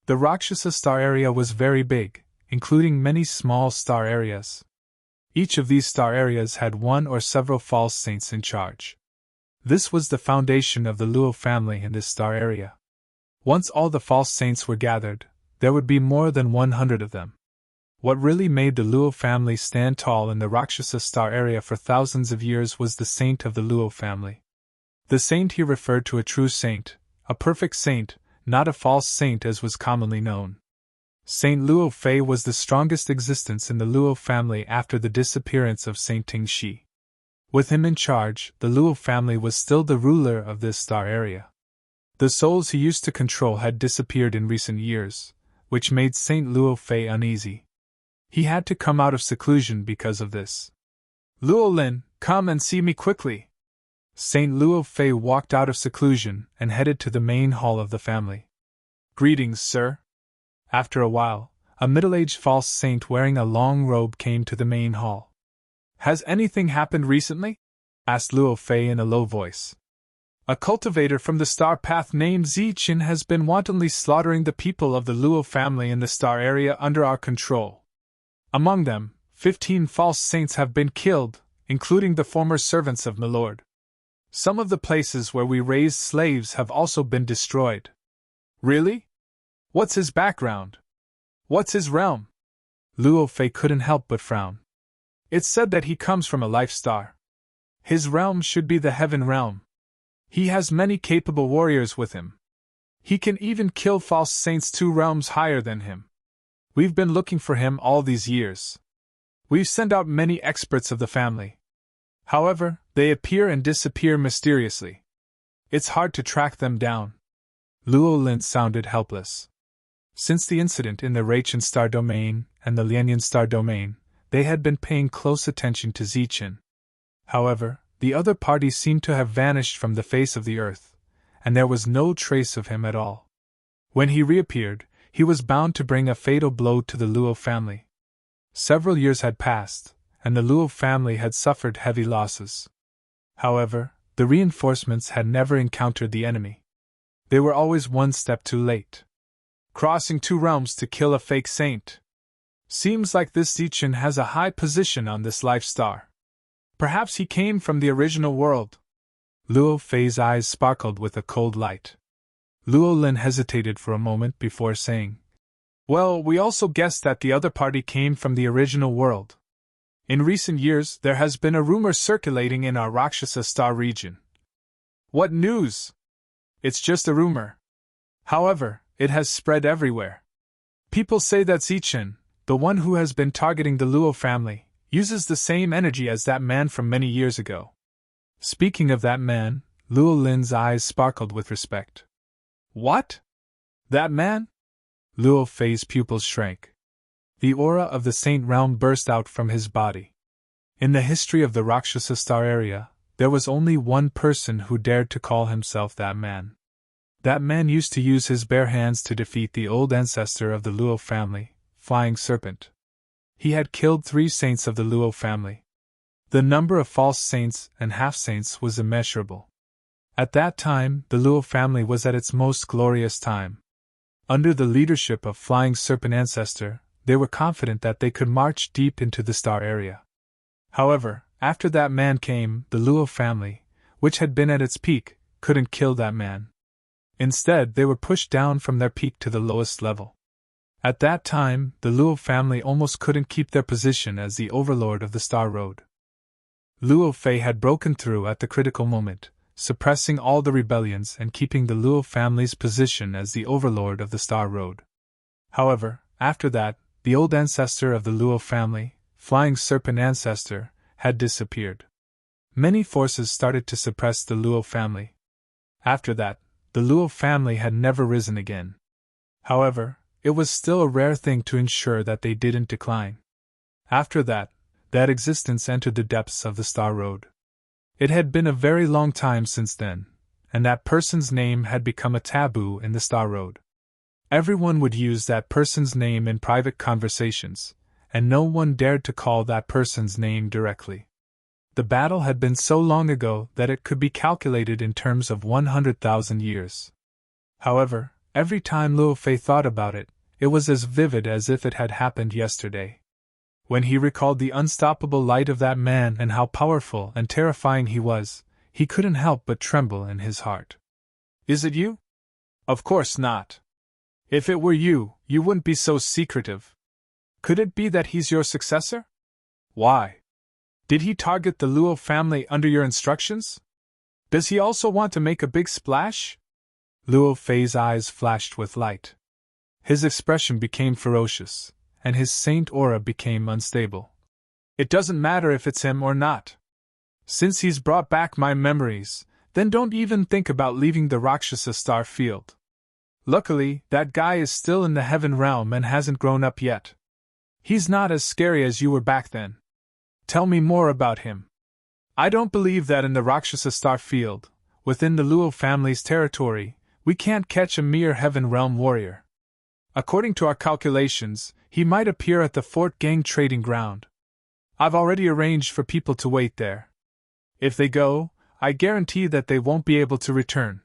The Rakshasa star area was very big, including many small star areas. Each of these star areas had one or several false saints in charge. This was the foundation of the Luo family in this star area. Once all the false saints were gathered, there would be more than 100 of them. What really made the Luo family stand tall in the Rakshasa star area for thousands of years was the saint of the Luo family. The saint here referred to a true saint, a perfect saint, not a false saint as was commonly known. Saint Luo Fei was the strongest existence in the Luo family after the disappearance of Saint Tingxi. With him in charge, the Luo family was still the ruler of this star area. The souls he used to control had disappeared in recent years, which made Saint Luo Fei uneasy. He had to come out of seclusion because of this. Luo Lin, come and see me quickly. Saint Luo Fei walked out of seclusion and headed to the main hall of the family. Greetings, sir. After a while, a middle-aged false saint wearing a long robe came to the main hall. Has anything happened recently? Asked Luo Fei in a low voice. A cultivator from the star path named Zichen has been wantonly slaughtering the people of the Luo family in the star area under our control. Among them, 15 false saints have been killed, including the former servants of Milord. Some of the places where we raised slaves have also been destroyed. Really? What's his background? What's his realm? Luo Fei couldn't help but frown. It's said that he comes from a life star. His realm should be the heaven realm. He has many capable warriors with him. He can even kill false saints 2 realms higher than him. We've been looking for him all these years. We've sent out many experts of the family. However, they appear and disappear mysteriously. It's hard to track them down. Luo Lin sounded helpless. Since the incident in the Raichen star domain and the Lianyan star domain, they had been paying close attention to Zichen. However, the other parties seemed to have vanished from the face of the earth, and there was no trace of him at all. When he reappeared, he was bound to bring a fatal blow to the Luo family. Several years had passed, and the Luo family had suffered heavy losses. However, the reinforcements had never encountered the enemy. They were always one step too late. Crossing 2 realms to kill a fake saint. Seems like this Zichen has a high position on this life star. Perhaps he came from the original world. Luo Fei's eyes sparkled with a cold light. Luo Lin hesitated for a moment before saying, Well, we also guessed that the other party came from the original world. In recent years, there has been a rumor circulating in our Rakshasa star region. What news? It's just a rumor. However, it has spread everywhere. People say that Zichen, the one who has been targeting the Luo family, uses the same energy as that man from many years ago. Speaking of that man, Luo Lin's eyes sparkled with respect. What? That man? Luo Fei's pupils shrank. The aura of the saint realm burst out from his body. In the history of the Rakshasa star area, there was only one person who dared to call himself that man. That man used to use his bare hands to defeat the old ancestor of the Luo family, Flying Serpent. He had killed 3 saints of the Luo family. The number of false saints and half-saints was immeasurable. At that time, the Luo family was at its most glorious time. Under the leadership of Flying Serpent Ancestor, they were confident that they could march deep into the star area. However, after that man came, the Luo family, which had been at its peak, couldn't kill that man. Instead, they were pushed down from their peak to the lowest level. At that time, the Luo family almost couldn't keep their position as the overlord of the Star Road. Luo Fei had broken through at the critical moment, suppressing all the rebellions and keeping the Luo family's position as the overlord of the Star Road. However, after that, the old ancestor of the Luo family, Flying Serpent Ancestor, had disappeared. Many forces started to suppress the Luo family. After that, the Luo family had never risen again. However, it was still a rare thing to ensure that they didn't decline. After that existence entered the depths of the Star Road. It had been a very long time since then, and that person's name had become a taboo in the Star Road. Everyone would use that person's name in private conversations, and no one dared to call that person's name directly. The battle had been so long ago that it could be calculated in terms of 100,000 years. However, every time Luo Fei thought about it, it was as vivid as if it had happened yesterday. When he recalled the unstoppable light of that man and how powerful and terrifying he was, he couldn't help but tremble in his heart. Is it you? Of course not. If it were you, you wouldn't be so secretive. Could it be that he's your successor? Why? Did he target the Luo family under your instructions? Does he also want to make a big splash? Luo Fei's eyes flashed with light. His expression became ferocious, and his saint aura became unstable. It doesn't matter if it's him or not. Since he's brought back my memories, then don't even think about leaving the Rakshasa star field. Luckily, that guy is still in the heaven realm and hasn't grown up yet. He's not as scary as you were back then. Tell me more about him. I don't believe that in the Rakshasa star field, within the Luo family's territory, we can't catch a mere heaven realm warrior. According to our calculations, he might appear at the Fort Gang trading ground. I've already arranged for people to wait there. If they go, I guarantee that they won't be able to return.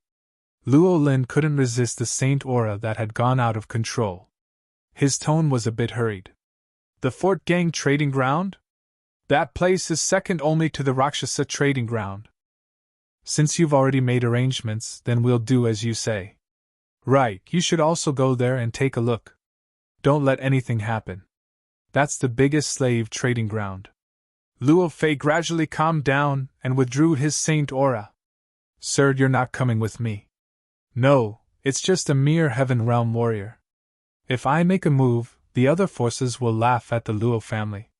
Luo Lin couldn't resist the saint aura that had gone out of control. His tone was a bit hurried. The Fort Gang trading ground? That place is second only to the Rakshasa trading ground. Since you've already made arrangements, then we'll do as you say. Right, you should also go there and take a look. Don't let anything happen. That's the biggest slave trading ground. Luo Fei gradually calmed down and withdrew his saint aura. Sir, you're not coming with me. No, it's just a mere heaven realm warrior. If I make a move, the other forces will laugh at the Luo family.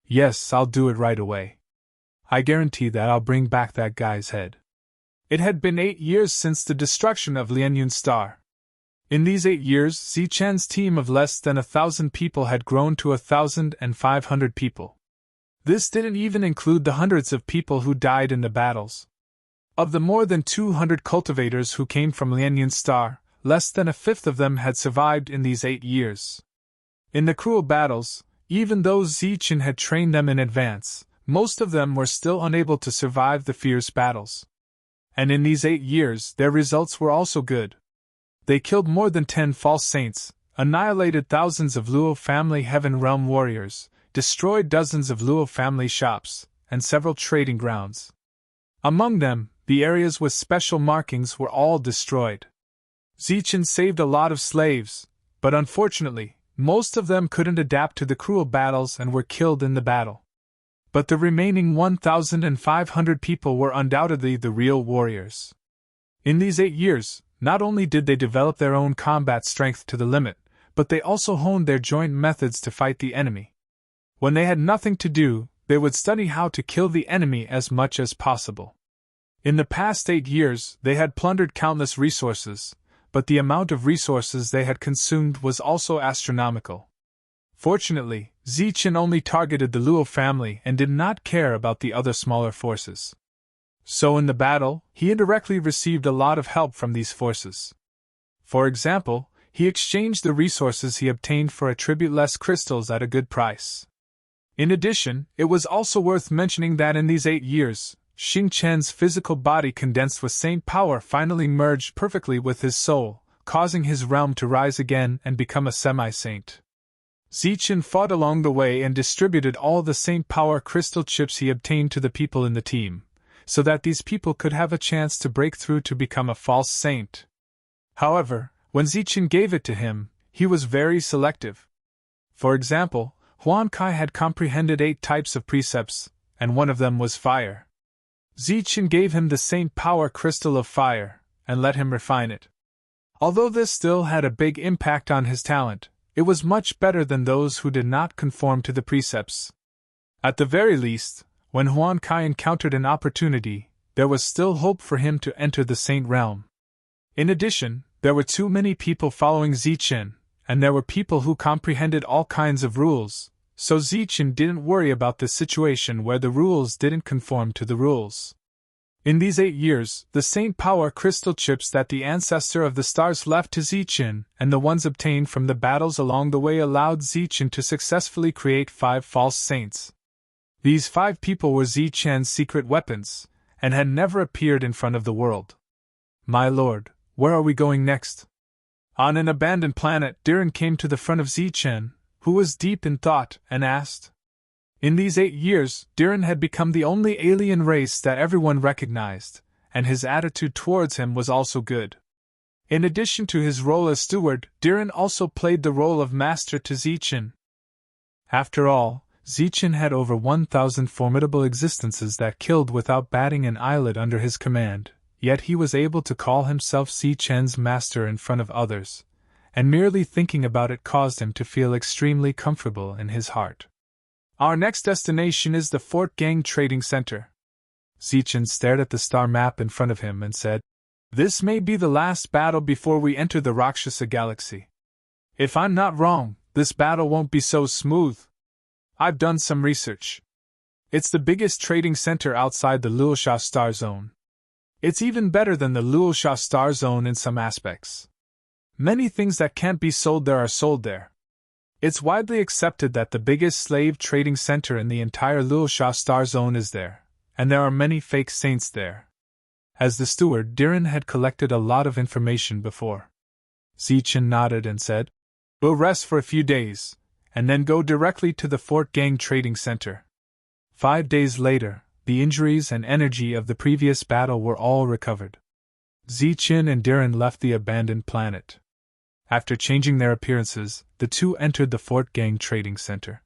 Yes, I'll do it right away. I guarantee that I'll bring back that guy's head. It had been 8 years since the destruction of Lianyun's star. In these 8 years, Zichen's team of less than 1,000 people had grown to 1,500 people. This didn't even include the hundreds of people who died in the battles. Of the more than 200 cultivators who came from Lianyun's star, less than a fifth of them had survived in these 8 years. In the cruel battles, even though Zichen had trained them in advance, most of them were still unable to survive the fierce battles. And in these 8 years, their results were also good. They killed more than 10 false saints, annihilated thousands of Luo family heaven realm warriors, destroyed dozens of Luo family shops, and several trading grounds. Among them, the areas with special markings were all destroyed. Zichen saved a lot of slaves, but unfortunately, most of them couldn't adapt to the cruel battles and were killed in the battle. But the remaining 1,500 people were undoubtedly the real warriors. In these 8 years, not only did they develop their own combat strength to the limit, but they also honed their joint methods to fight the enemy. When they had nothing to do, they would study how to kill the enemy as much as possible. In the past 8 years, they had plundered countless resources, but the amount of resources they had consumed was also astronomical. Fortunately, Zichen only targeted the Luo family and did not care about the other smaller forces. So in the battle, he indirectly received a lot of help from these forces. For example, he exchanged the resources he obtained for attribute-less crystals at a good price. In addition, it was also worth mentioning that in these 8 years, Xing Chen's physical body condensed with saint power finally merged perfectly with his soul, causing his realm to rise again and become a semi-saint. Zichen fought along the way and distributed all the saint power crystal chips he obtained to the people in the team, so that these people could have a chance to break through to become a false saint. However, when Zichen gave it to him, he was very selective. For example, Huan Kai had comprehended 8 types of precepts, and one of them was fire. Zichen gave him the Saint Power Crystal of Fire, and let him refine it. Although this still had a big impact on his talent, it was much better than those who did not conform to the precepts. At the very least, when Huan Kai encountered an opportunity, there was still hope for him to enter the Saint Realm. In addition, there were too many people following Zichen, and there were people who comprehended all kinds of rules, so Zichen didn't worry about the situation where the rules didn't conform to the rules. In these 8 years, the Saint Power Crystal chips that the Ancestor of the Stars left to Zichen and the ones obtained from the battles along the way allowed Zichen to successfully create 5 false saints. These 5 people were Zichen's secret weapons, and had never appeared in front of the world. "My lord, where are we going next?" On an abandoned planet, Diren came to the front of Zichen, who was deep in thought, and asked. In these 8 years, Diren had become the only alien race that everyone recognized, and his attitude towards him was also good. In addition to his role as steward, Diren also played the role of master to Zichen. After all, Zichen had over 1,000 formidable existences that killed without batting an eyelid under his command, yet he was able to call himself Zichen's master in front of others, and merely thinking about it caused him to feel extremely comfortable in his heart. Our next destination is the Fort Gang Trading Center. Zichen stared at the star map in front of him and said, "This may be the last battle before we enter the Rakshasa Galaxy. If I'm not wrong, this battle won't be so smooth. I've done some research. It's the biggest trading center outside the Luosha Star Zone. It's even better than the Luosha Star Zone in some aspects. Many things that can't be sold there are sold there. It's widely accepted that the biggest slave trading center in the entire Luosha Star Zone is there, and there are many fake saints there." As the steward, Diren had collected a lot of information before. Zichen nodded and said, "We'll rest for a few days, and then go directly to the Fort Gang Trading Center." 5 days later, the injuries and energy of the previous battle were all recovered. Zichen and Diren left the abandoned planet. After changing their appearances, the two entered the Fort Gang Trading Center.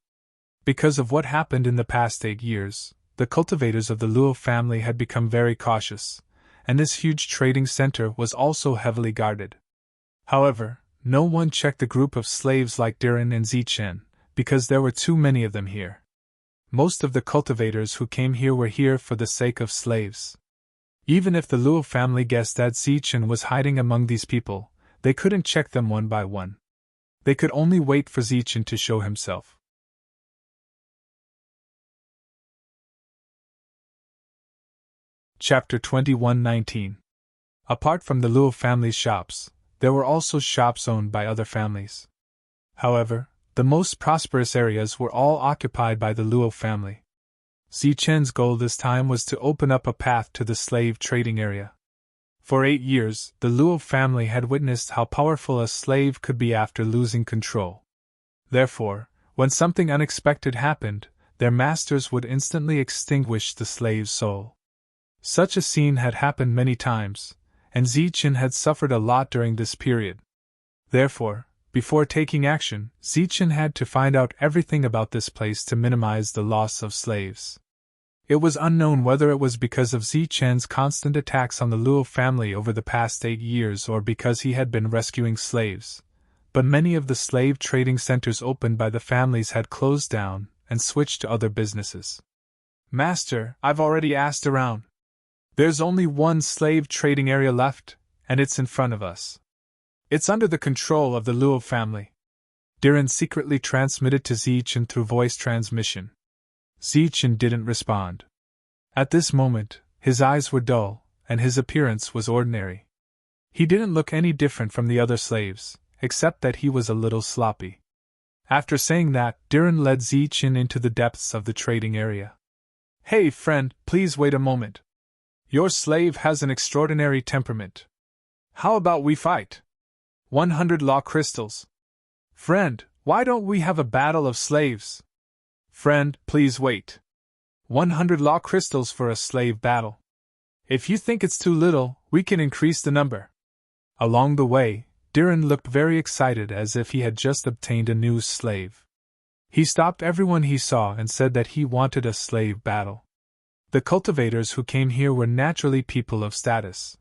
Because of what happened in the past 8 years, the cultivators of the Luo family had become very cautious, and this huge trading center was also heavily guarded. However, no one checked the group of slaves like Diren and Zichen, because there were too many of them here. Most of the cultivators who came here were here for the sake of slaves. Even if the Luo family guessed that Zichen was hiding among these people, they couldn't check them one by one. They could only wait for Zichen to show himself. Chapter 21:19. Apart from the Luo family's shops, there were also shops owned by other families. However, the most prosperous areas were all occupied by the Luo family. Zichen's goal this time was to open up a path to the slave trading area. For 8 years, the Luo family had witnessed how powerful a slave could be after losing control. Therefore, when something unexpected happened, their masters would instantly extinguish the slave's soul. Such a scene had happened many times, and Zichen had suffered a lot during this period. Therefore, before taking action, Zichen had to find out everything about this place to minimize the loss of slaves. It was unknown whether it was because of Zichen's constant attacks on the Luo family over the past 8 years or because he had been rescuing slaves, but many of the slave trading centers opened by the families had closed down and switched to other businesses. "Master, I've already asked around. There's only one slave trading area left, and it's in front of us. It's under the control of the Luo family." Diren secretly transmitted to Zichen through voice transmission. Zichen didn't respond. At this moment, his eyes were dull, and his appearance was ordinary. He didn't look any different from the other slaves, except that he was a little sloppy. After saying that, Diren led Zichen into the depths of the trading area. "Hey friend, please wait a moment. Your slave has an extraordinary temperament. How about we fight? 100 law crystals. Friend, why don't we have a battle of slaves? Friend, please wait. 100 law crystals for a slave battle. If you think it's too little, we can increase the number." Along the way, Diren looked very excited, as if he had just obtained a new slave. He stopped everyone he saw and said that he wanted a slave battle. The cultivators who came here were naturally people of status.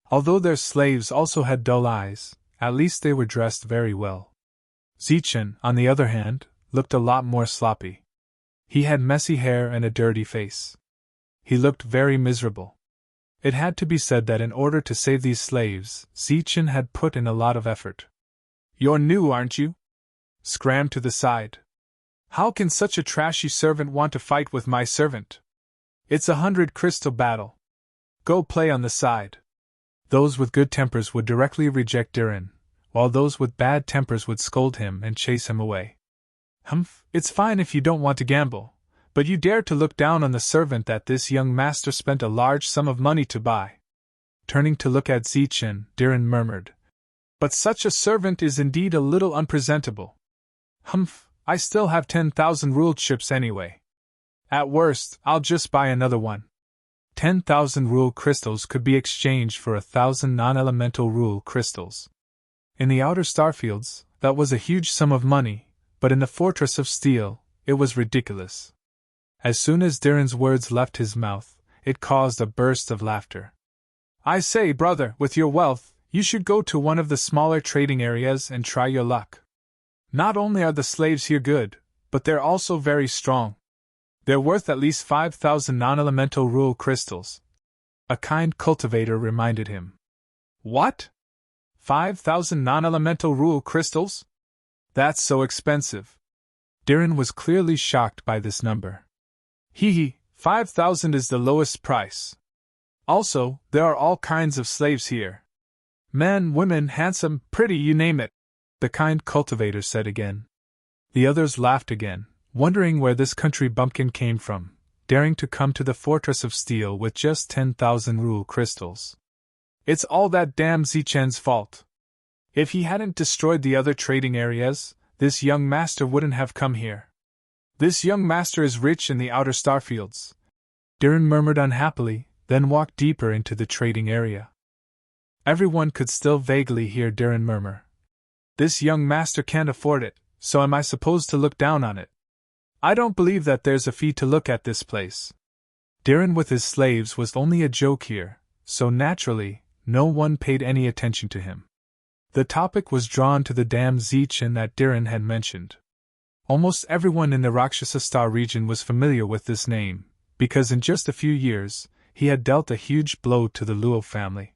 Although their slaves also had dull eyes, at least they were dressed very well. Zichen, on the other hand, looked a lot more sloppy. He had messy hair and a dirty face. He looked very miserable. It had to be said that in order to save these slaves, Zichen had put in a lot of effort. "You're new, aren't you?" Scram to the side. "How can such a trashy servant want to fight with my servant? It's 100 crystal battle. Go play on the side." Those with good tempers would directly reject Diren, while those with bad tempers would scold him and chase him away. "Humph, it's fine if you don't want to gamble, but you dare to look down on the servant that this young master spent a large sum of money to buy." Turning to look at Zichen, Diren murmured, "But such a servant is indeed a little unpresentable. Humph, I still have 10,000 ruled chips anyway. At worst, I'll just buy another one." 10,000 rule crystals could be exchanged for 1,000 non-elemental rule crystals. In the outer starfields, that was a huge sum of money, but in the Fortress of Steel, it was ridiculous. As soon as Diren's words left his mouth, it caused a burst of laughter. "I say, brother, with your wealth, you should go to one of the smaller trading areas and try your luck. Not only are the slaves here good, but they're also very strong. They're worth at least 5,000 non-elemental rule crystals." A kind cultivator reminded him. "What? 5,000 non-elemental rule crystals? That's so expensive." Diren was clearly shocked by this number. "Hee, 5,000 is the lowest price. Also, there are all kinds of slaves here. Men, women, handsome, pretty, you name it," the kind cultivator said again. The others laughed again, wondering where this country bumpkin came from, daring to come to the Fortress of Steel with just 10,000 rule crystals. "It's all that damn Zichen's fault. If he hadn't destroyed the other trading areas, this young master wouldn't have come here. This young master is rich in the outer starfields." Diren murmured unhappily, then walked deeper into the trading area. Everyone could still vaguely hear Diren murmur, "This young master can't afford it, so am I supposed to look down on it? I don't believe that there's a fee to look at this place." Diren with his slaves was only a joke here, so naturally, no one paid any attention to him. The topic was drawn to the damn Zichen that Diren had mentioned. Almost everyone in the Rakshasa Star region was familiar with this name, because in just a few years, he had dealt a huge blow to the Luo family.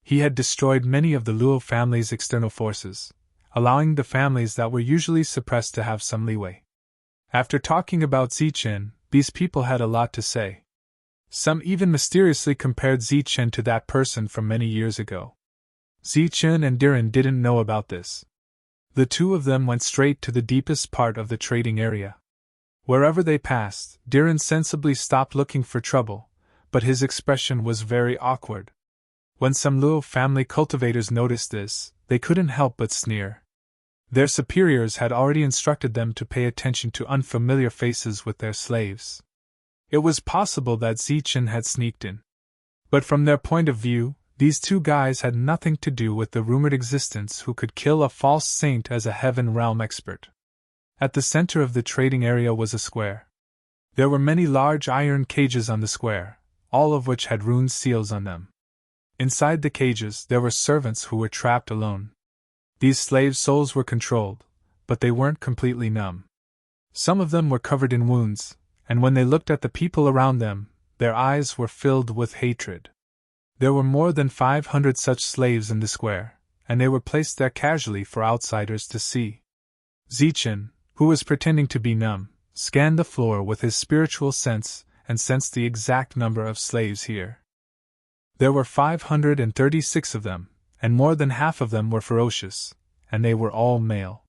He had destroyed many of the Luo family's external forces, allowing the families that were usually suppressed to have some leeway. After talking about Zichen, these people had a lot to say. Some even mysteriously compared Zichen to that person from many years ago. Zichen and Diren didn't know about this. The two of them went straight to the deepest part of the trading area. Wherever they passed, Diren sensibly stopped looking for trouble, but his expression was very awkward. When some Luo family cultivators noticed this, they couldn't help but sneer. Their superiors had already instructed them to pay attention to unfamiliar faces with their slaves. It was possible that Zichen had sneaked in. But from their point of view, these two guys had nothing to do with the rumored existence who could kill a false saint as a heaven realm expert. At the center of the trading area was a square. There were many large iron cages on the square, all of which had rune seals on them. Inside the cages there were servants who were trapped alone. These slaves' souls were controlled, but they weren't completely numb. Some of them were covered in wounds, and when they looked at the people around them, their eyes were filled with hatred. There were more than 500 such slaves in the square, and they were placed there casually for outsiders to see. Zichen, who was pretending to be numb, scanned the floor with his spiritual sense and sensed the exact number of slaves here. There were 536 of them, and more than half of them were ferocious, and they were all male.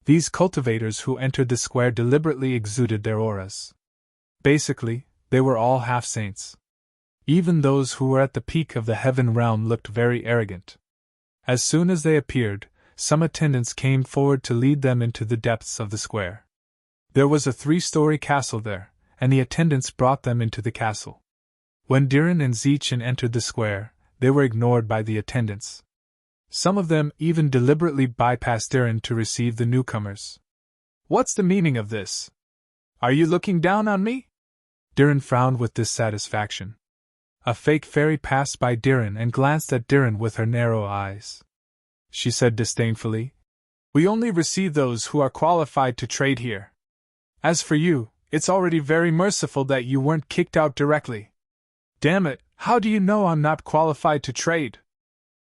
These cultivators who entered the square deliberately exuded their auras. Basically, they were all half-saints. Even those who were at the peak of the heaven realm looked very arrogant. As soon as they appeared, some attendants came forward to lead them into the depths of the square. There was a 3-story castle there, and the attendants brought them into the castle. When Diren and Zichen entered the square, they were ignored by the attendants. Some of them even deliberately bypassed Diren to receive the newcomers. What's the meaning of this? Are you looking down on me? Diren frowned with dissatisfaction. A fake fairy passed by Diren and glanced at Diren with her narrow eyes. She said disdainfully, "We only receive those who are qualified to trade here. As for you, it's already very merciful that you weren't kicked out directly." "Damn it, how do you know I'm not qualified to trade?"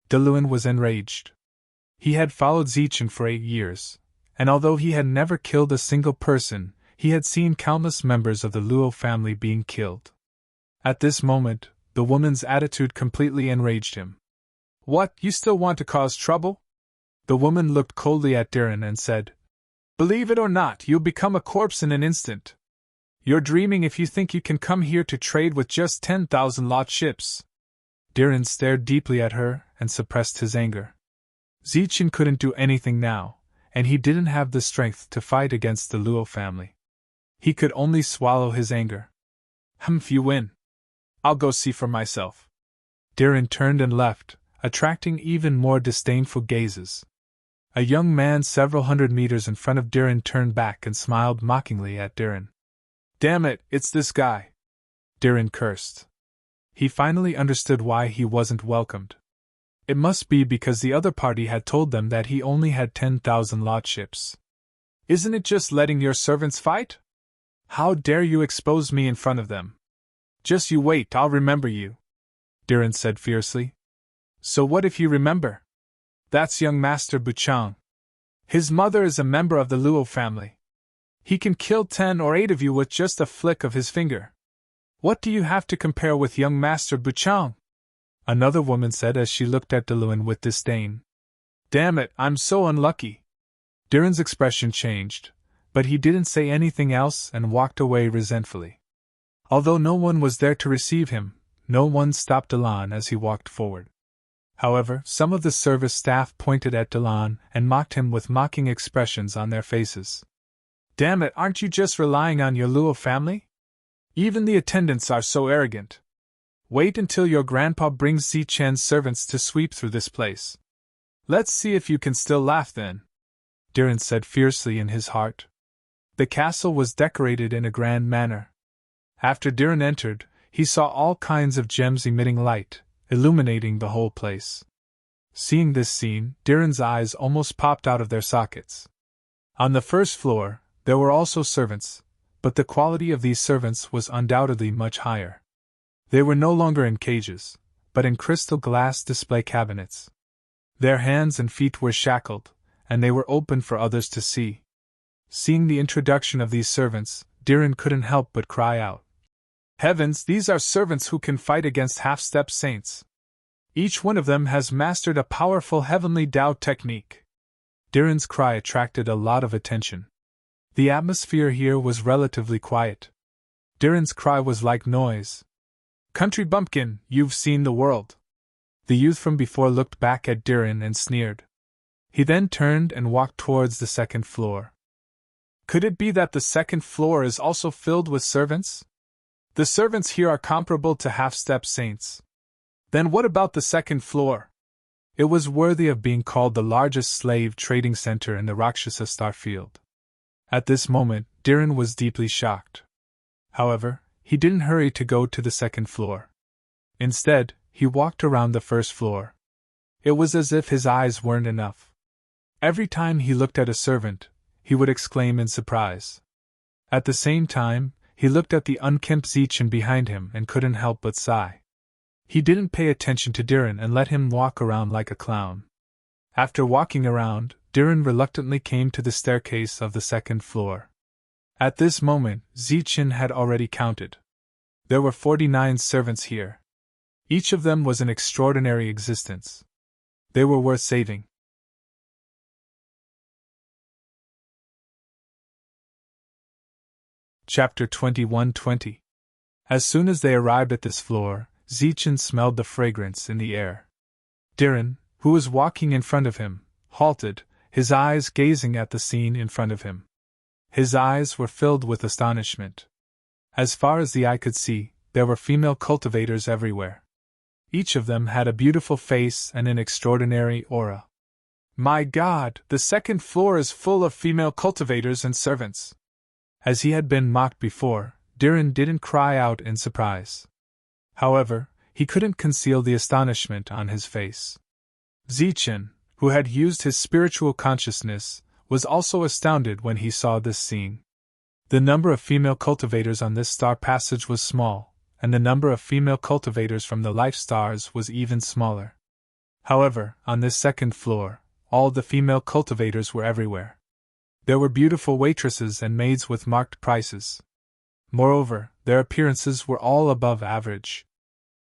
Deluan was enraged. He had followed Zichen for 8 years, and although he had never killed a single person, he had seen countless members of the Luo family being killed. At this moment, the woman's attitude completely enraged him. "What, you still want to cause trouble?" The woman looked coldly at Diren and said, "Believe it or not, you'll become a corpse in an instant. You're dreaming if you think you can come here to trade with just 10,000 lot ships." Diren stared deeply at her and suppressed his anger. Zichen couldn't do anything now, and he didn't have the strength to fight against the Luo family. He could only swallow his anger. If you win, I'll go see for myself." Diren turned and left, attracting even more disdainful gazes. A young man several hundred meters in front of Diren turned back and smiled mockingly at Diren. "Damn it, it's this guy!" Diren cursed. He finally understood why he wasn't welcomed. It must be because the other party had told them that he only had 10,000 lot ships. "Isn't it just letting your servants fight? How dare you expose me in front of them? Just you wait, I'll remember you," Diren said fiercely. "So what if you remember? That's young Master Buchang. His mother is a member of the Luo family. He can kill 10 or 8 of you with just a flick of his finger. What do you have to compare with young Master Buchang?" Another woman said as she looked at Deluan with disdain. "Damn it, I'm so unlucky." Diren's expression changed, but he didn't say anything else and walked away resentfully. Although no one was there to receive him, no one stopped Delan as he walked forward. However, some of the service staff pointed at Delan and mocked him with mocking expressions on their faces. "Damn it, aren't you just relying on your Luo family? Even the attendants are so arrogant. Wait until your grandpa brings Zichen's servants to sweep through this place. Let's see if you can still laugh then," Diren said fiercely in his heart. The castle was decorated in a grand manner. After Diren entered, he saw all kinds of gems emitting light, illuminating the whole place. Seeing this scene, Diren's eyes almost popped out of their sockets. On the first floor, there were also servants, but the quality of these servants was undoubtedly much higher. They were no longer in cages, but in crystal glass display cabinets. Their hands and feet were shackled, and they were open for others to see. Seeing the introduction of these servants, Diren couldn't help but cry out, "Heavens, these are servants who can fight against half-step saints! Each one of them has mastered a powerful heavenly Tao technique." Diren's cry attracted a lot of attention. The atmosphere here was relatively quiet. Diren's cry was like noise. "Country bumpkin, you've seen the world." The youth from before looked back at Diren and sneered. He then turned and walked towards the second floor. Could it be that the second floor is also filled with servants? The servants here are comparable to half-step saints. Then what about the second floor? It was worthy of being called the largest slave trading center in the Rakshasa star field. At this moment, Diren was deeply shocked. However, he didn't hurry to go to the second floor. Instead, he walked around the first floor. It was as if his eyes weren't enough. Every time he looked at a servant, he would exclaim in surprise. At the same time, he looked at the unkempt Zichen behind him and couldn't help but sigh. He didn't pay attention to Diren and let him walk around like a clown. After walking around, Diren reluctantly came to the staircase of the second floor. At this moment, Zichen had already counted. There were 49 servants here. Each of them was an extraordinary existence. They were worth saving. Chapter 21:20. As soon as they arrived at this floor, Zichen smelled the fragrance in the air. Diren, who was walking in front of him, halted, his eyes gazing at the scene in front of him. His eyes were filled with astonishment. As far as the eye could see, there were female cultivators everywhere. Each of them had a beautiful face and an extraordinary aura. My God, the second floor is full of female cultivators and servants. As he had been mocked before, Diren didn't cry out in surprise. However, he couldn't conceal the astonishment on his face. Zichen, who had used his spiritual consciousness, was also astounded when he saw this scene. The number of female cultivators on this star passage was small, and the number of female cultivators from the life stars was even smaller. However, on this second floor, all the female cultivators were everywhere. There were beautiful waitresses and maids with marked prices. Moreover, their appearances were all above average.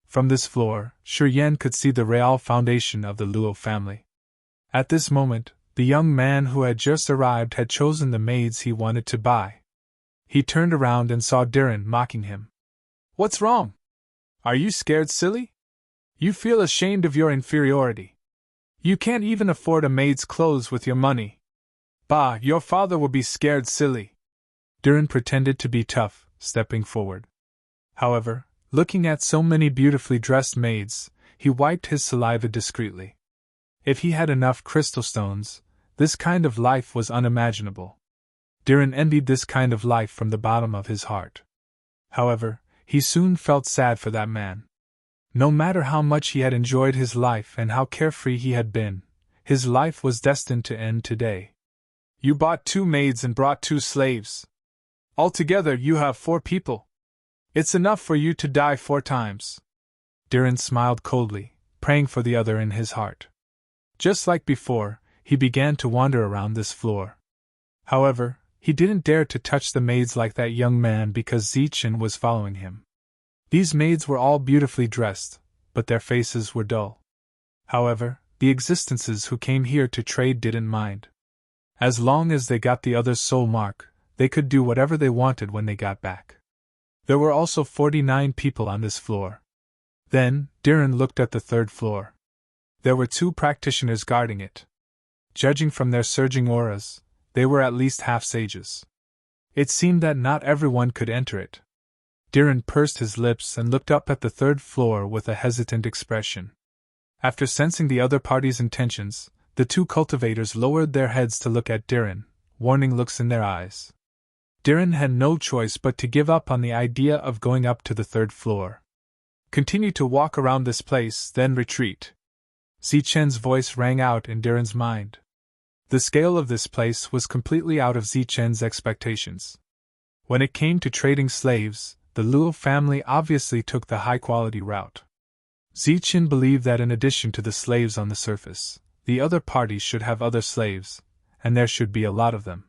From this floor, Shi Yan could see the real foundation of the Luo family. At this moment, the young man who had just arrived had chosen the maids he wanted to buy. He turned around and saw Diren mocking him. What's wrong? Are you scared, silly? You feel ashamed of your inferiority. You can't even afford a maid's clothes with your money. Bah, your father will be scared, silly. Diren pretended to be tough, stepping forward. However, looking at so many beautifully dressed maids, he wiped his saliva discreetly. If he had enough crystal stones, this kind of life was unimaginable. Diren envied this kind of life from the bottom of his heart. However, he soon felt sad for that man. No matter how much he had enjoyed his life and how carefree he had been, his life was destined to end today. You bought 2 maids and brought 2 slaves. Altogether you have 4 people. It's enough for you to die 4 times. Diren smiled coldly, praying for the other in his heart. Just like before, he began to wander around this floor. However, he didn't dare to touch the maids like that young man because Zichen was following him. These maids were all beautifully dressed, but their faces were dull. However, the existences who came here to trade didn't mind. As long as they got the other's soul mark, they could do whatever they wanted when they got back. There were also 49 people on this floor. Then, Diren looked at the 3rd floor. There were 2 practitioners guarding it. Judging from their surging auras, they were at least half-sages. It seemed that not everyone could enter it. Diren pursed his lips and looked up at the 3rd floor with a hesitant expression. After sensing the other party's intentions, the 2 cultivators lowered their heads to look at Diren, warning looks in their eyes. Diren had no choice but to give up on the idea of going up to the 3rd floor. Continue to walk around this place, then retreat. Zichen's voice rang out in Diren's mind. The scale of this place was completely out of Zichen's expectations. When it came to trading slaves, the Luo family obviously took the high-quality route. Zichen believed that in addition to the slaves on the surface, the other party should have other slaves, and there should be a lot of them.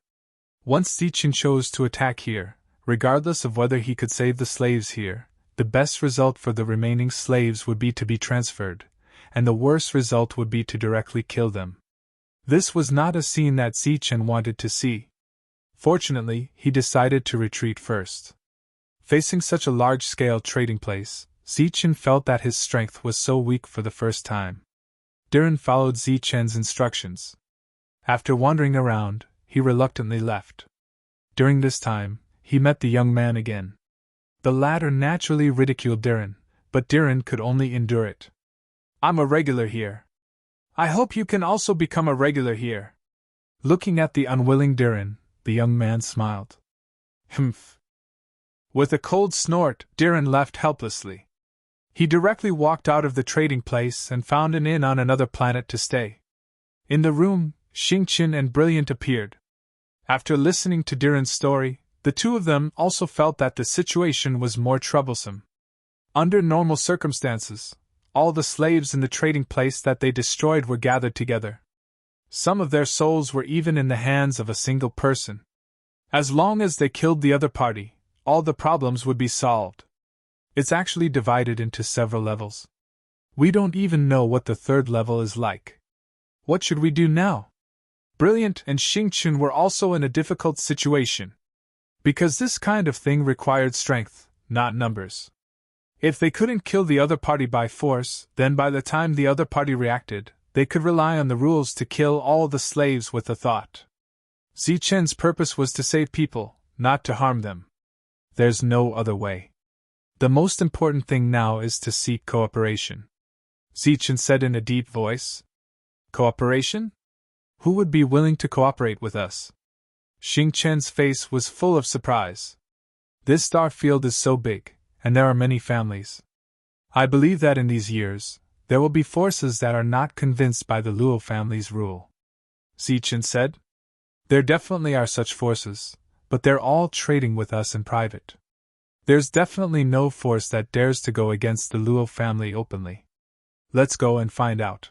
Once Zichen chose to attack here, regardless of whether he could save the slaves here, the best result for the remaining slaves would be to be transferred, and the worst result would be to directly kill them. This was not a scene that Zichen wanted to see. Fortunately, he decided to retreat first. Facing such a large-scale trading place, Zichen felt that his strength was so weak for the first time. Diren followed Zichen's instructions. After wandering around, he reluctantly left. During this time, he met the young man again. The latter naturally ridiculed Diren, but Diren could only endure it. I'm a regular here. I hope you can also become a regular here. Looking at the unwilling Diren, the young man smiled. Humph. With a cold snort, Diren left helplessly. He directly walked out of the trading place and found an inn on another planet to stay. In the room, Xingqian and Brilliant appeared. After listening to Diren's story, the 2 of them also felt that the situation was more troublesome. Under normal circumstances, all the slaves in the trading place that they destroyed were gathered together. Some of their souls were even in the hands of a single person. As long as they killed the other party, all the problems would be solved. It's actually divided into several levels. We don't even know what the 3rd level is like. What should we do now? Brilliant and Xingqian were also in a difficult situation. Because this kind of thing required strength, not numbers. If they couldn't kill the other party by force, then by the time the other party reacted, they could rely on the rules to kill all the slaves with a thought. Zichen's purpose was to save people, not to harm them. There's no other way. The most important thing now is to seek cooperation. Zichen said in a deep voice. Cooperation? Who would be willing to cooperate with us? Xing Chen's face was full of surprise. This star field is so big, and there are many families. I believe that in these years, there will be forces that are not convinced by the Luo family's rule. Zichen said. There definitely are such forces, but they're all trading with us in private. There's definitely no force that dares to go against the Luo family openly. Let's go and find out.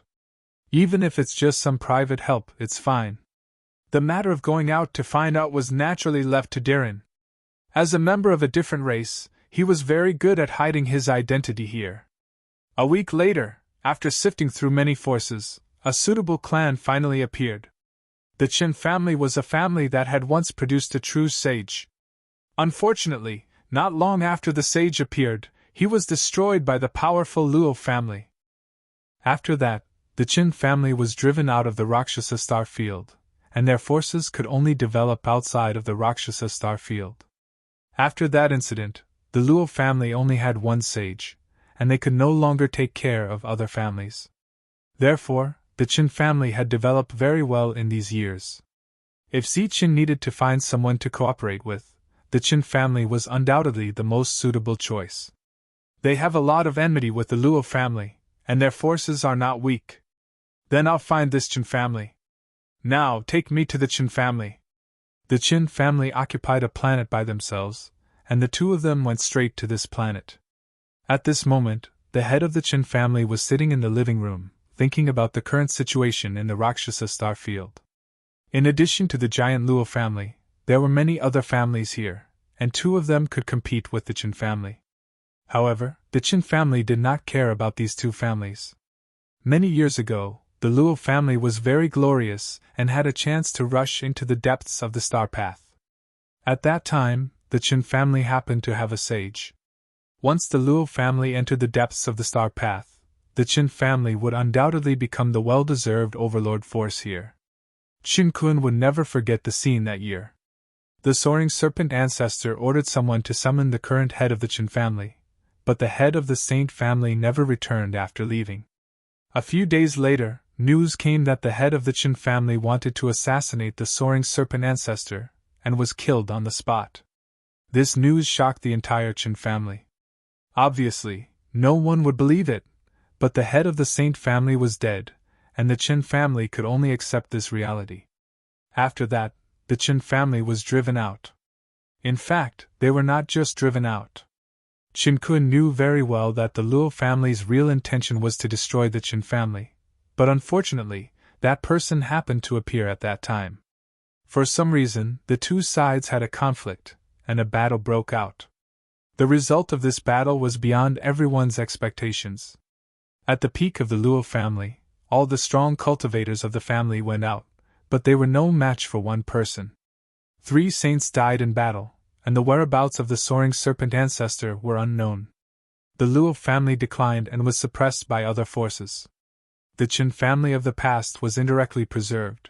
Even if it's just some private help, it's fine. The matter of going out to find out was naturally left to Darren. As a member of a different race, he was very good at hiding his identity here. A week later, after sifting through many forces, a suitable clan finally appeared. The Qin family was a family that had once produced a true sage. Unfortunately, not long after the sage appeared, he was destroyed by the powerful Luo family. After that, the Qin family was driven out of the Rakshasa star field, and their forces could only develop outside of the Rakshasa star field. After that incident, the Luo family only had one sage, and they could no longer take care of other families. Therefore, the Qin family had developed very well in these years. If Zichen needed to find someone to cooperate with, the Qin family was undoubtedly the most suitable choice. They have a lot of enmity with the Luo family, and their forces are not weak. Then I'll find this Qin family. Now, take me to the Qin family. The Qin family occupied a planet by themselves, and the two of them went straight to this planet. At this moment, the head of the Qin family was sitting in the living room, thinking about the current situation in the Rakshasa star field. In addition to the giant Luo family, there were many other families here, and two of them could compete with the Qin family. However, the Qin family did not care about these two families. Many years ago, the Luo family was very glorious and had a chance to rush into the depths of the star path. At that time, the Qin family happened to have a sage. Once the Luo family entered the depths of the star path, the Qin family would undoubtedly become the well-deserved overlord force here. Qin Kun would never forget the scene that year. The soaring serpent ancestor ordered someone to summon the current head of the Qin family, but the head of the saint family never returned after leaving. A few days later, news came that the head of the Qin family wanted to assassinate the soaring serpent ancestor, and was killed on the spot. This news shocked the entire Qin family. Obviously, no one would believe it, but the head of the saint family was dead, and the Qin family could only accept this reality. After that, the Qin family was driven out. In fact, they were not just driven out. Qin Kun knew very well that the Luo family's real intention was to destroy the Qin family, but unfortunately, that person happened to appear at that time. For some reason, the two sides had a conflict, and a battle broke out. The result of this battle was beyond everyone's expectations. At the peak of the Luo family, all the strong cultivators of the family went out, but they were no match for one person. 3 saints died in battle, and the whereabouts of the soaring serpent ancestor were unknown. The Luo family declined and was suppressed by other forces. The Qin family of the past was indirectly preserved.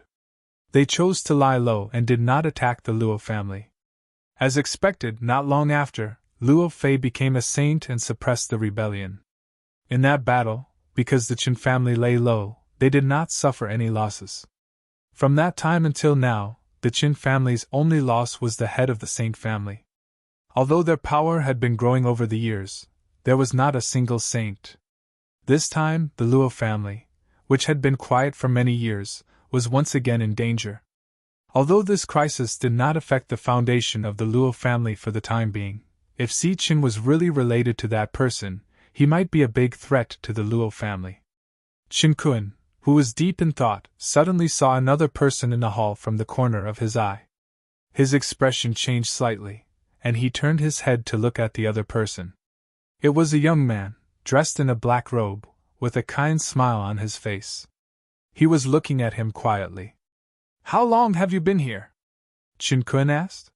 They chose to lie low and did not attack the Luo family. As expected, not long after, Luo Fei became a saint and suppressed the rebellion. In that battle, because the Qin family lay low, they did not suffer any losses. From that time until now, the Qin family's only loss was the head of the saint family. Although their power had been growing over the years, there was not a single saint. This time, the Luo family, which had been quiet for many years, was once again in danger. Although this crisis did not affect the foundation of the Luo family for the time being, if Zichen was really related to that person, he might be a big threat to the Luo family. Qin Kun, who was deep in thought, suddenly saw another person in the hall from the corner of his eye. His expression changed slightly, and he turned his head to look at the other person. It was a young man, dressed in a black robe, with a kind smile on his face. He was looking at him quietly. "How long have you been here?" Qin Kun asked.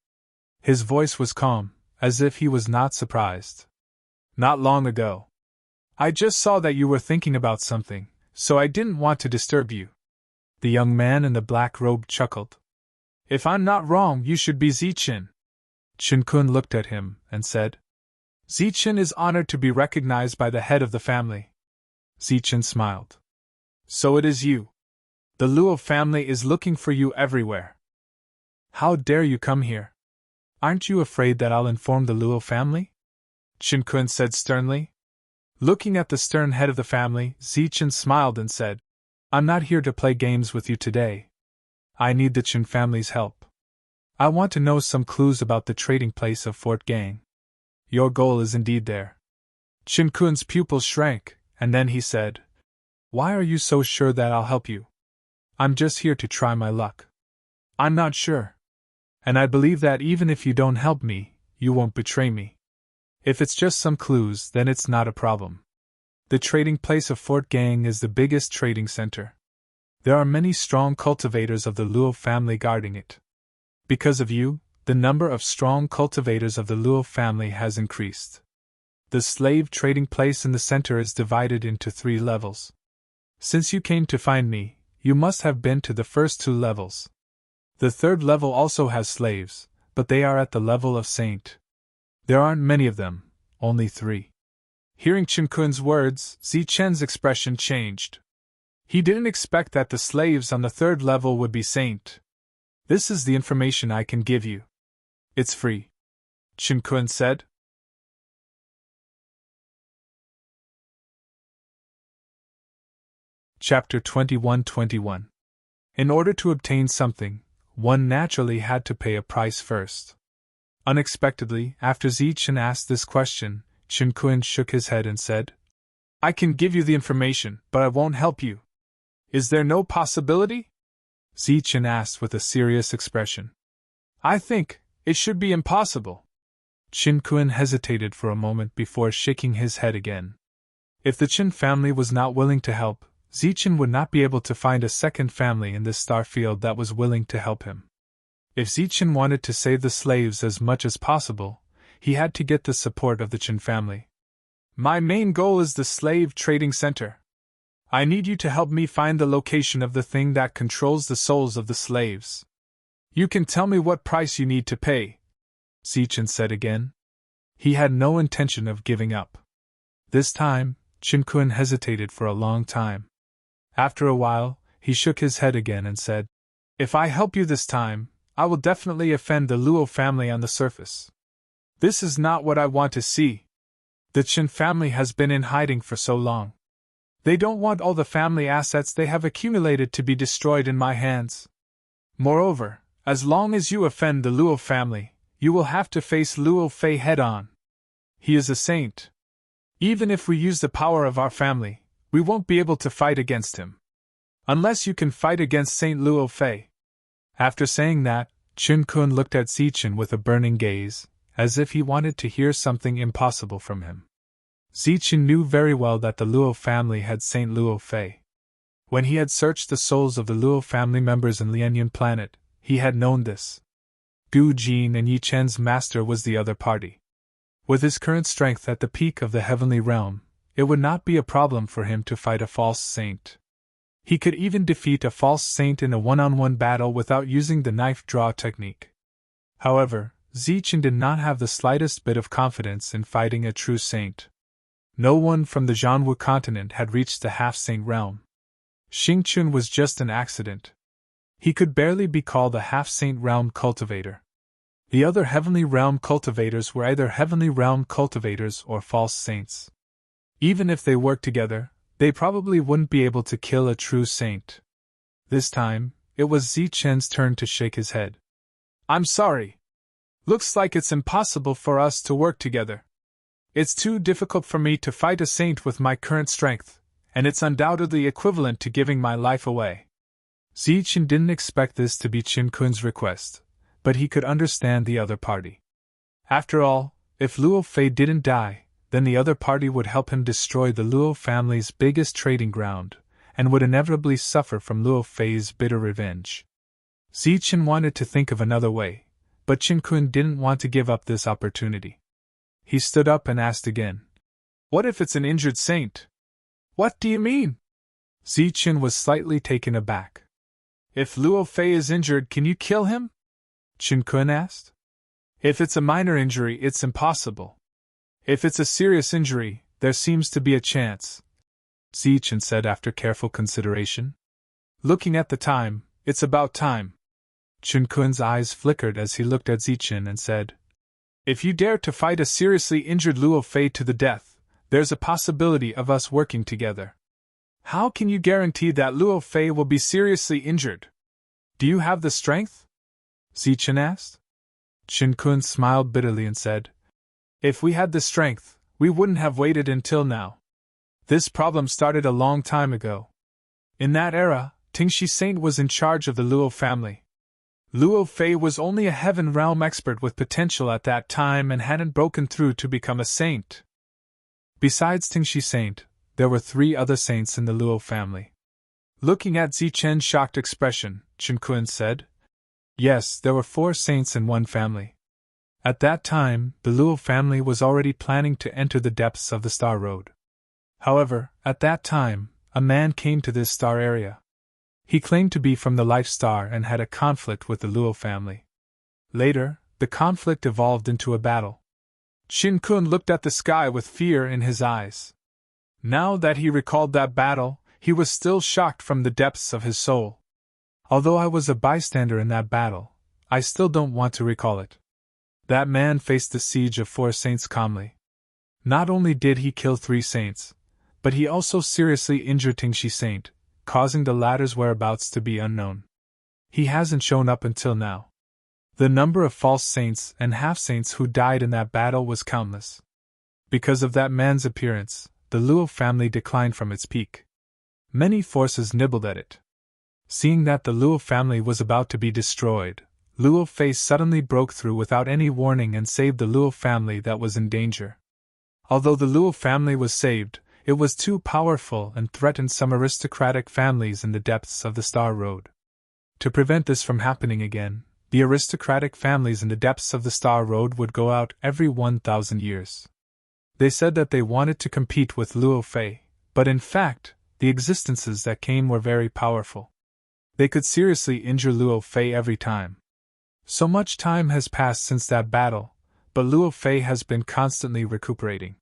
His voice was calm, as if he was not surprised. "Not long ago. I just saw that you were thinking about something, so I didn't want to disturb you." The young man in the black robe chuckled. "If I'm not wrong, you should be Zichen." Qin Kun looked at him and said, "Zichen is honored to be recognized by the head of the family." Zichen smiled. So it is you. The Luo family is looking for you everywhere. How dare you come here? Aren't you afraid that I'll inform the Luo family? Qin Kun said sternly. Looking at the stern head of the family, Zichen smiled and said, I'm not here to play games with you today. I need the Qin family's help. I want to know some clues about the trading place of Fort Gang. Your goal is indeed there. Qin Kun's pupils shrank, and then he said, Why are you so sure that I'll help you? I'm just here to try my luck. I'm not sure. And I believe that even if you don't help me, you won't betray me. If it's just some clues, then it's not a problem. The trading place of Fort Gang is the biggest trading center. There are many strong cultivators of the Luo family guarding it. Because of you, the number of strong cultivators of the Luo family has increased. The slave trading place in the center is divided into 3 levels. Since you came to find me, you must have been to the first 2 levels. The 3rd level also has slaves, but they are at the level of saint. There aren't many of them, only 3. Hearing Qin Kun's words, Zichen's expression changed. He didn't expect that the slaves on the 3rd level would be saint. This is the information I can give you. It's free. Qin Kun said. Chapter 21-21. In order to obtain something, one naturally had to pay a price first. Unexpectedly, after Zichen asked this question, Qin Kun shook his head and said, I can give you the information, but I won't help you. Is there no possibility? Zichen asked with a serious expression. I think it should be impossible. Qin Kun hesitated for a moment before shaking his head again. If the Qin family was not willing to help, Zichen would not be able to find a second family in this star field that was willing to help him. If Zichen wanted to save the slaves as much as possible, he had to get the support of the Qin family. My main goal is the slave trading center. I need you to help me find the location of the thing that controls the souls of the slaves. You can tell me what price you need to pay, Zichen said again. He had no intention of giving up. This time, Qin Kun hesitated for a long time. After a while, he shook his head again and said, If I help you this time, I will definitely offend the Luo family on the surface. This is not what I want to see. The Qin family has been in hiding for so long. They don't want all the family assets they have accumulated to be destroyed in my hands. Moreover, as long as you offend the Luo family, you will have to face Luo Fei head-on. He is a saint. Even if we use the power of our family, we won't be able to fight against him. Unless you can fight against Saint Luo Fei. After saying that, Qin Kun looked at Zichen with a burning gaze, as if he wanted to hear something impossible from him. Zichen knew very well that the Luo family had Saint Luo Fei. When he had searched the souls of the Luo family members in Lianyan planet, he had known this. Gu Jin and Yi Chen's master was the other party. With his current strength at the peak of the heavenly realm, it would not be a problem for him to fight a false saint. He could even defeat a false saint in a one-on-one battle without using the knife draw technique. However, Zichen did not have the slightest bit of confidence in fighting a true saint. No one from the Zhanwu continent had reached the half-saint realm. Xingchun was just an accident. He could barely be called a half-saint realm cultivator. The other heavenly realm cultivators were either heavenly realm cultivators or false saints. Even if they worked together, they probably wouldn't be able to kill a true saint. This time, it was Zichen's turn to shake his head. I'm sorry. Looks like it's impossible for us to work together. It's too difficult for me to fight a saint with my current strength, and it's undoubtedly equivalent to giving my life away. Zichen didn't expect this to be Qin Kun's request, but he could understand the other party. After all, if Luo Fei didn't die, then the other party would help him destroy the Luo family's biggest trading ground, and would inevitably suffer from Luo Fei's bitter revenge. Zichen wanted to think of another way, but Qin Kun didn't want to give up this opportunity. He stood up and asked again, What if it's an injured saint? What do you mean? Zichen was slightly taken aback. If Luo Fei is injured, can you kill him? Qin Kun asked. If it's a minor injury, it's impossible. If it's a serious injury, there seems to be a chance. Zichen said after careful consideration. Looking at the time, it's about time. Chen Kun's eyes flickered as he looked at Zichen and said, If you dare to fight a seriously injured Luo Fei to the death, there's a possibility of us working together. How can you guarantee that Luo Fei will be seriously injured? Do you have the strength? Zichen asked. Chen Kun smiled bitterly and said, If we had the strength, we wouldn't have waited until now. This problem started a long time ago. In that era, Tingxi Saint was in charge of the Luo family. Luo Fei was only a heaven realm expert with potential at that time and hadn't broken through to become a saint. Besides Tingxi Saint, there were 3 other saints in the Luo family. Looking at Zichen's shocked expression, Chen Kun said, Yes, there were 4 saints in one family. At that time, the Luo family was already planning to enter the depths of the Star Road. However, at that time, a man came to this star area. He claimed to be from the Life Star and had a conflict with the Luo family. Later, the conflict evolved into a battle. Chen Kun looked at the sky with fear in his eyes. Now that he recalled that battle, he was still shocked from the depths of his soul. Although I was a bystander in that battle, I still don't want to recall it. That man faced the siege of 4 saints calmly. Not only did he kill 3 saints, but he also seriously injured Tingxi Saint, causing the latter's whereabouts to be unknown. He hasn't shown up until now. The number of false saints and half-saints who died in that battle was countless. Because of that man's appearance, the Luo family declined from its peak. Many forces nibbled at it. Seeing that the Luo family was about to be destroyed, Luo Fei suddenly broke through without any warning and saved the Luo family that was in danger. Although the Luo family was saved, it was too powerful and threatened some aristocratic families in the depths of the Star Road. To prevent this from happening again, the aristocratic families in the depths of the Star Road would go out every 1,000 years. They said that they wanted to compete with Luo Fei, but in fact, the existences that came were very powerful. They could seriously injure Luo Fei every time. So much time has passed since that battle, but Luo Fei has been constantly recuperating.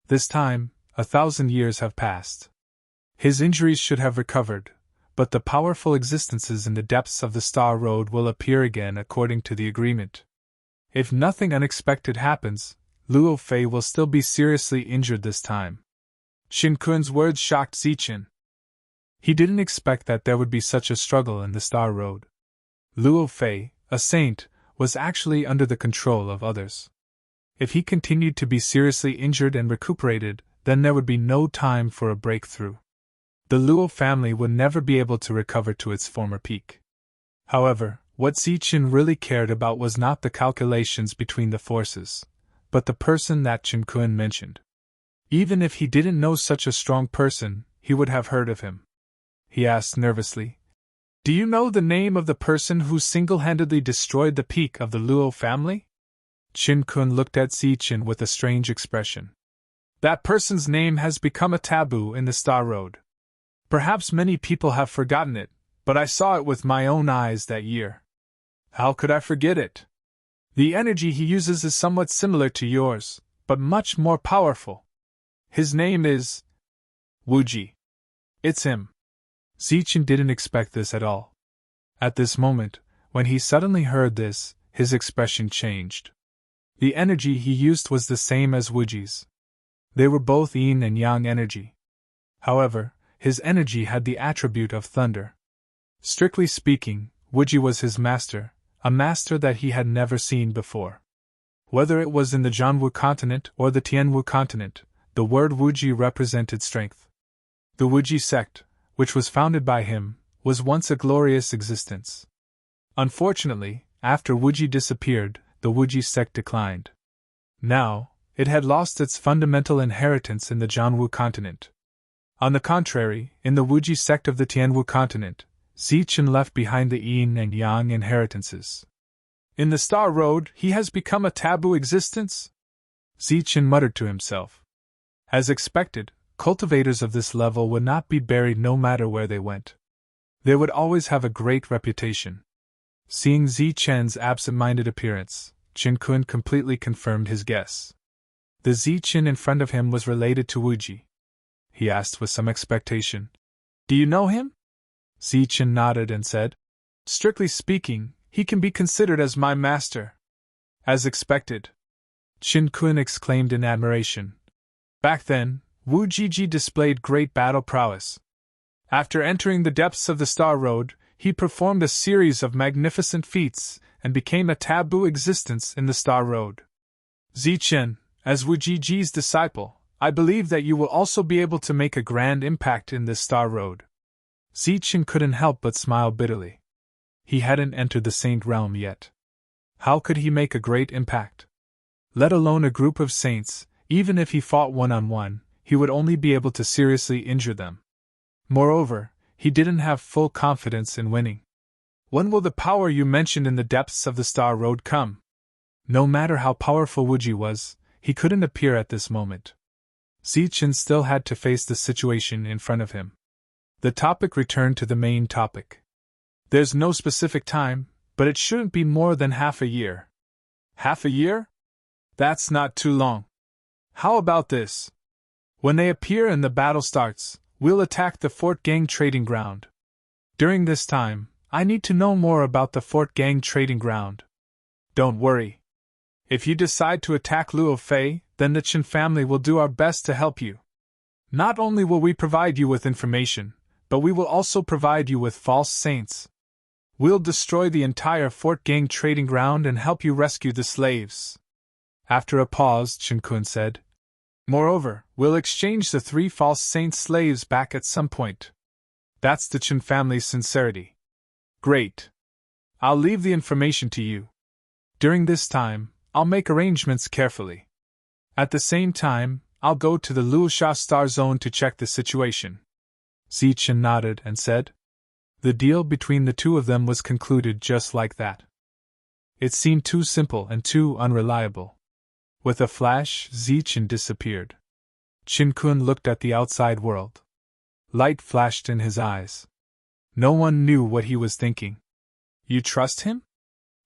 This time, 1,000 years have passed. His injuries should have recovered, but the powerful existences in the depths of the Star Road will appear again according to the agreement. If nothing unexpected happens, Luo Fei will still be seriously injured this time. Shin Kun's words shocked Zichen. He didn't expect that there would be such a struggle in the Star Road. Luo Fei, a saint, was actually under the control of others. If he continued to be seriously injured and recuperated, then there would be no time for a breakthrough. The Luo family would never be able to recover to its former peak. However, what Zichen really cared about was not the calculations between the forces, but the person that Chen Kun mentioned. Even if he didn't know such a strong person, he would have heard of him. He asked nervously, Do you know the name of the person who single-handedly destroyed the peak of the Luo family? Chen Kun looked at Zichen with a strange expression. That person's name has become a taboo in the Star Road. Perhaps many people have forgotten it, but I saw it with my own eyes that year. How could I forget it? The energy he uses is somewhat similar to yours, but much more powerful. His name is Wuji. It's him. Zichen didn't expect this at all. At this moment, when he suddenly heard this, his expression changed. The energy he used was the same as Wuji's. They were both yin and yang energy. However, his energy had the attribute of thunder. Strictly speaking, Wuji was his master, a master that he had never seen before. Whether it was in the Zhanwu continent or the Tianwu continent, the word Wuji represented strength. The Wuji sect, which was founded by him, was once a glorious existence. Unfortunately, after Wuji disappeared, the Wuji sect declined. Now, it had lost its fundamental inheritance in the Zhanwu continent. On the contrary, in the Wuji sect of the Tianwu continent, Zichen left behind the yin and yang inheritances. In the Star Road, he has become a taboo existence? Zichen muttered to himself. As expected, cultivators of this level would not be buried no matter where they went. They would always have a great reputation. Seeing Zichen's absent-minded appearance, Chen Kun completely confirmed his guess. The Zichen in front of him was related to Wuji. he asked with some expectation. Do you know him? Zichen nodded and said, Strictly speaking, he can be considered as my master. As expected. Qin Kun exclaimed in admiration. Back then, Wu Jiji displayed great battle prowess. After entering the depths of the Star Road, he performed a series of magnificent feats and became a taboo existence in the Star Road. Zichen, as Wu Jiji's disciple, I believe that you will also be able to make a grand impact in this Star Road. Zichen couldn't help but smile bitterly. He hadn't entered the Saint Realm yet. How could he make a great impact? Let alone a group of saints, even if he fought one-on-one, he would only be able to seriously injure them. Moreover, he didn't have full confidence in winning. When will the power you mentioned in the depths of the Star Road come? No matter how powerful Wuji was, he couldn't appear at this moment. Zichen still had to face the situation in front of him. The topic returned to the main topic. There's no specific time, but it shouldn't be more than half a year. Half a year? That's not too long. How about this? When they appear and the battle starts, we'll attack the Fort Gang trading ground. During this time, I need to know more about the Fort Gang trading ground. Don't worry. If you decide to attack Luo Fei, then the Chen family will do our best to help you. Not only will we provide you with information, but we will also provide you with false saints. We'll destroy the entire Fort Gang trading ground and help you rescue the slaves. After a pause, Chen Kun said, Moreover, we'll exchange the 3 false saint slaves back at some point. That's the Chen family's sincerity. Great. I'll leave the information to you. During this time, I'll make arrangements carefully. At the same time, I'll go to the Luosha Star Zone to check the situation. Zichen nodded and said, The deal between the two of them was concluded just like that. It seemed too simple and too unreliable. With a flash, Zichen disappeared. Qin Kun looked at the outside world. Light flashed in his eyes. No one knew what he was thinking. You trust him?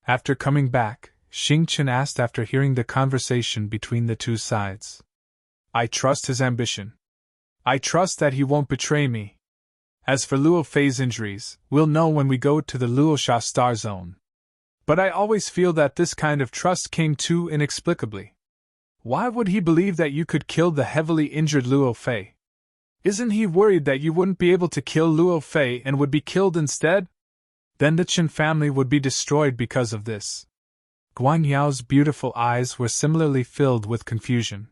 After coming back, Xingchen asked after hearing the conversation between the two sides. I trust his ambition. I trust that he won't betray me. As for Luo Fei's injuries, we'll know when we go to the Luosha Star Zone. But I always feel that this kind of trust came too inexplicably. Why would he believe that you could kill the heavily injured Luo Fei? Isn't he worried that you wouldn't be able to kill Luo Fei and would be killed instead? Then the Chen family would be destroyed because of this. Guan Yao's beautiful eyes were similarly filled with confusion.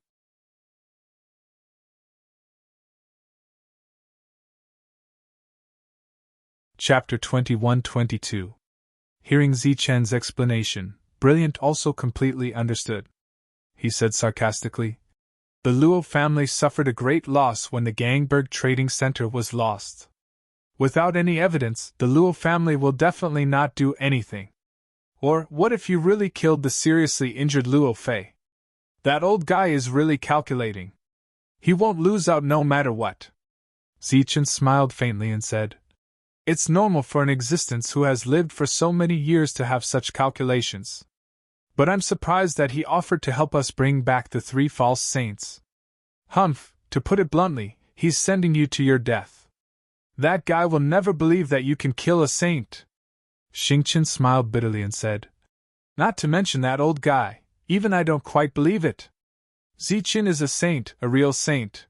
Chapter 21-22. Hearing Zichen's explanation, Brilliant also completely understood. He said sarcastically, The Luo family suffered a great loss when the Gangberg Trading Center was lost. Without any evidence, the Luo family will definitely not do anything. Or, what if you really killed the seriously injured Luo Fei? That old guy is really calculating. He won't lose out no matter what. Zichen smiled faintly and said, It's normal for an existence who has lived for so many years to have such calculations. But I'm surprised that he offered to help us bring back the 3 false saints. Humph, to put it bluntly, he's sending you to your death. That guy will never believe that you can kill a saint. Xingchen smiled bitterly and said, Not to mention that old guy, even I don't quite believe it. Zichen is a saint, a real saint.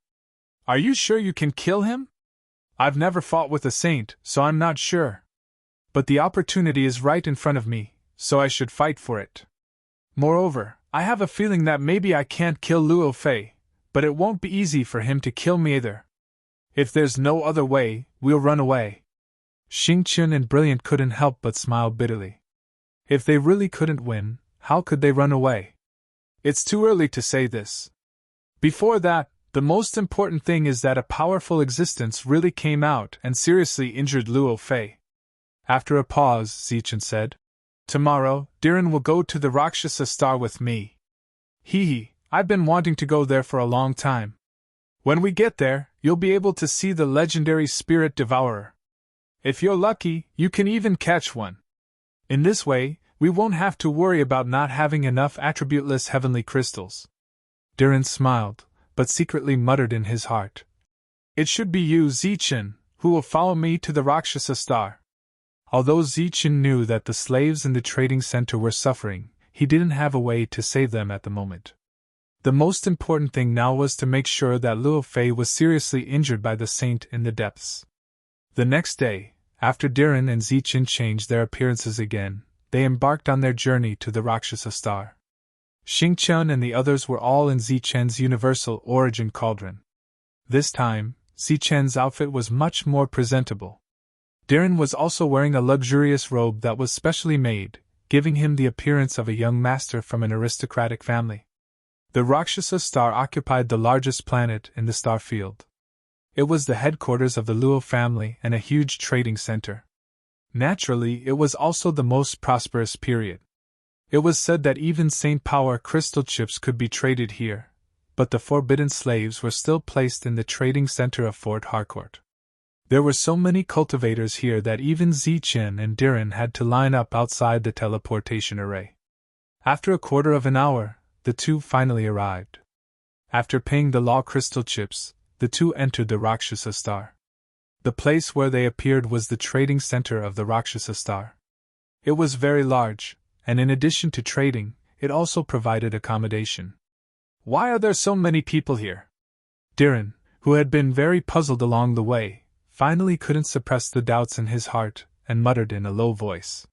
Are you sure you can kill him? I've never fought with a saint, so I'm not sure. But the opportunity is right in front of me, so I should fight for it. Moreover, I have a feeling that maybe I can't kill Luo Fei, but it won't be easy for him to kill me either. If there's no other way, we'll run away. Xingchen and Brilliant couldn't help but smile bitterly. If they really couldn't win, how could they run away? It's too early to say this. Before that, the most important thing is that a powerful existence really came out and seriously injured Luo Fei. After a pause, Zichen said, Tomorrow, Diren will go to the Rakshasa Star with me. I've been wanting to go there for a long time. When we get there, you'll be able to see the legendary Spirit Devourer. If you're lucky, you can even catch one. In this way, we won't have to worry about not having enough attributeless heavenly crystals. Diren smiled, but secretly muttered in his heart, It should be you, Zichen, who will follow me to the Rakshasa star. Although Zichen knew that the slaves in the trading center were suffering, he didn't have a way to save them at the moment. The most important thing now was to make sure that Luo Fei was seriously injured by the saint in the depths. The next day, after Diren and Zichen changed their appearances again, they embarked on their journey to the Rakshasa star. Xingchen and the others were all in Zichen's universal origin cauldron. This time, Zichen's outfit was much more presentable. Diren was also wearing a luxurious robe that was specially made, giving him the appearance of a young master from an aristocratic family. The Rakshasa star occupied the largest planet in the star field. It was the headquarters of the Luo family and a huge trading center. Naturally, it was also the most prosperous period. It was said that even Saint Power crystal chips could be traded here, but the forbidden slaves were still placed in the trading center of Fort Harcourt. There were so many cultivators here that even Zichen and Diren had to line up outside the teleportation array. After a quarter of an hour, the two finally arrived. After paying the law crystal chips, the two entered the Rakshasa star. The place where they appeared was the trading center of the Rakshasa star. It was very large, and in addition to trading, it also provided accommodation. Why are there so many people here? Diren, who had been very puzzled along the way, finally couldn't suppress the doubts in his heart, and muttered in a low voice.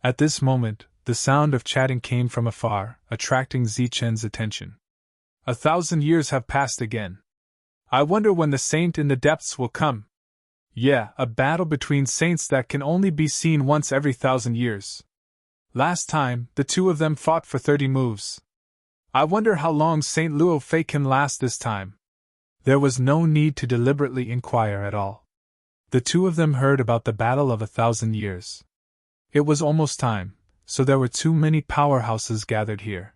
At this moment, the sound of chatting came from afar, attracting Zichen's attention. 1,000 years have passed again. I wonder when the saint in the depths will come. Yeah, a battle between saints that can only be seen once every 1,000 years. Last time, the two of them fought for 30 moves. I wonder how long Saint Luo Fei can last this time. There was no need to deliberately inquire at all. The two of them heard about the battle of 1,000 years. It was almost time, so there were too many powerhouses gathered here.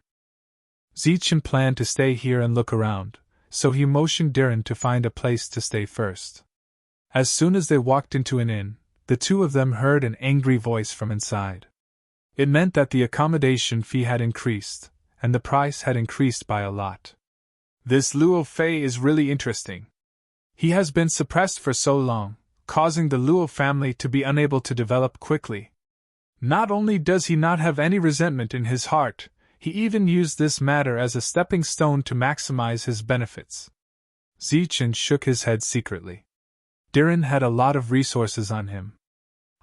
Zichen planned to stay here and look around, so he motioned Diren to find a place to stay first. As soon as they walked into an inn, the two of them heard an angry voice from inside. It meant that the accommodation fee had increased, and the price had increased by a lot. This Luo Fei is really interesting. He has been suppressed for so long, causing the Luo family to be unable to develop quickly. Not only does he not have any resentment in his heart, he even used this matter as a stepping stone to maximize his benefits. Zichen shook his head secretly. Diren had a lot of resources on him.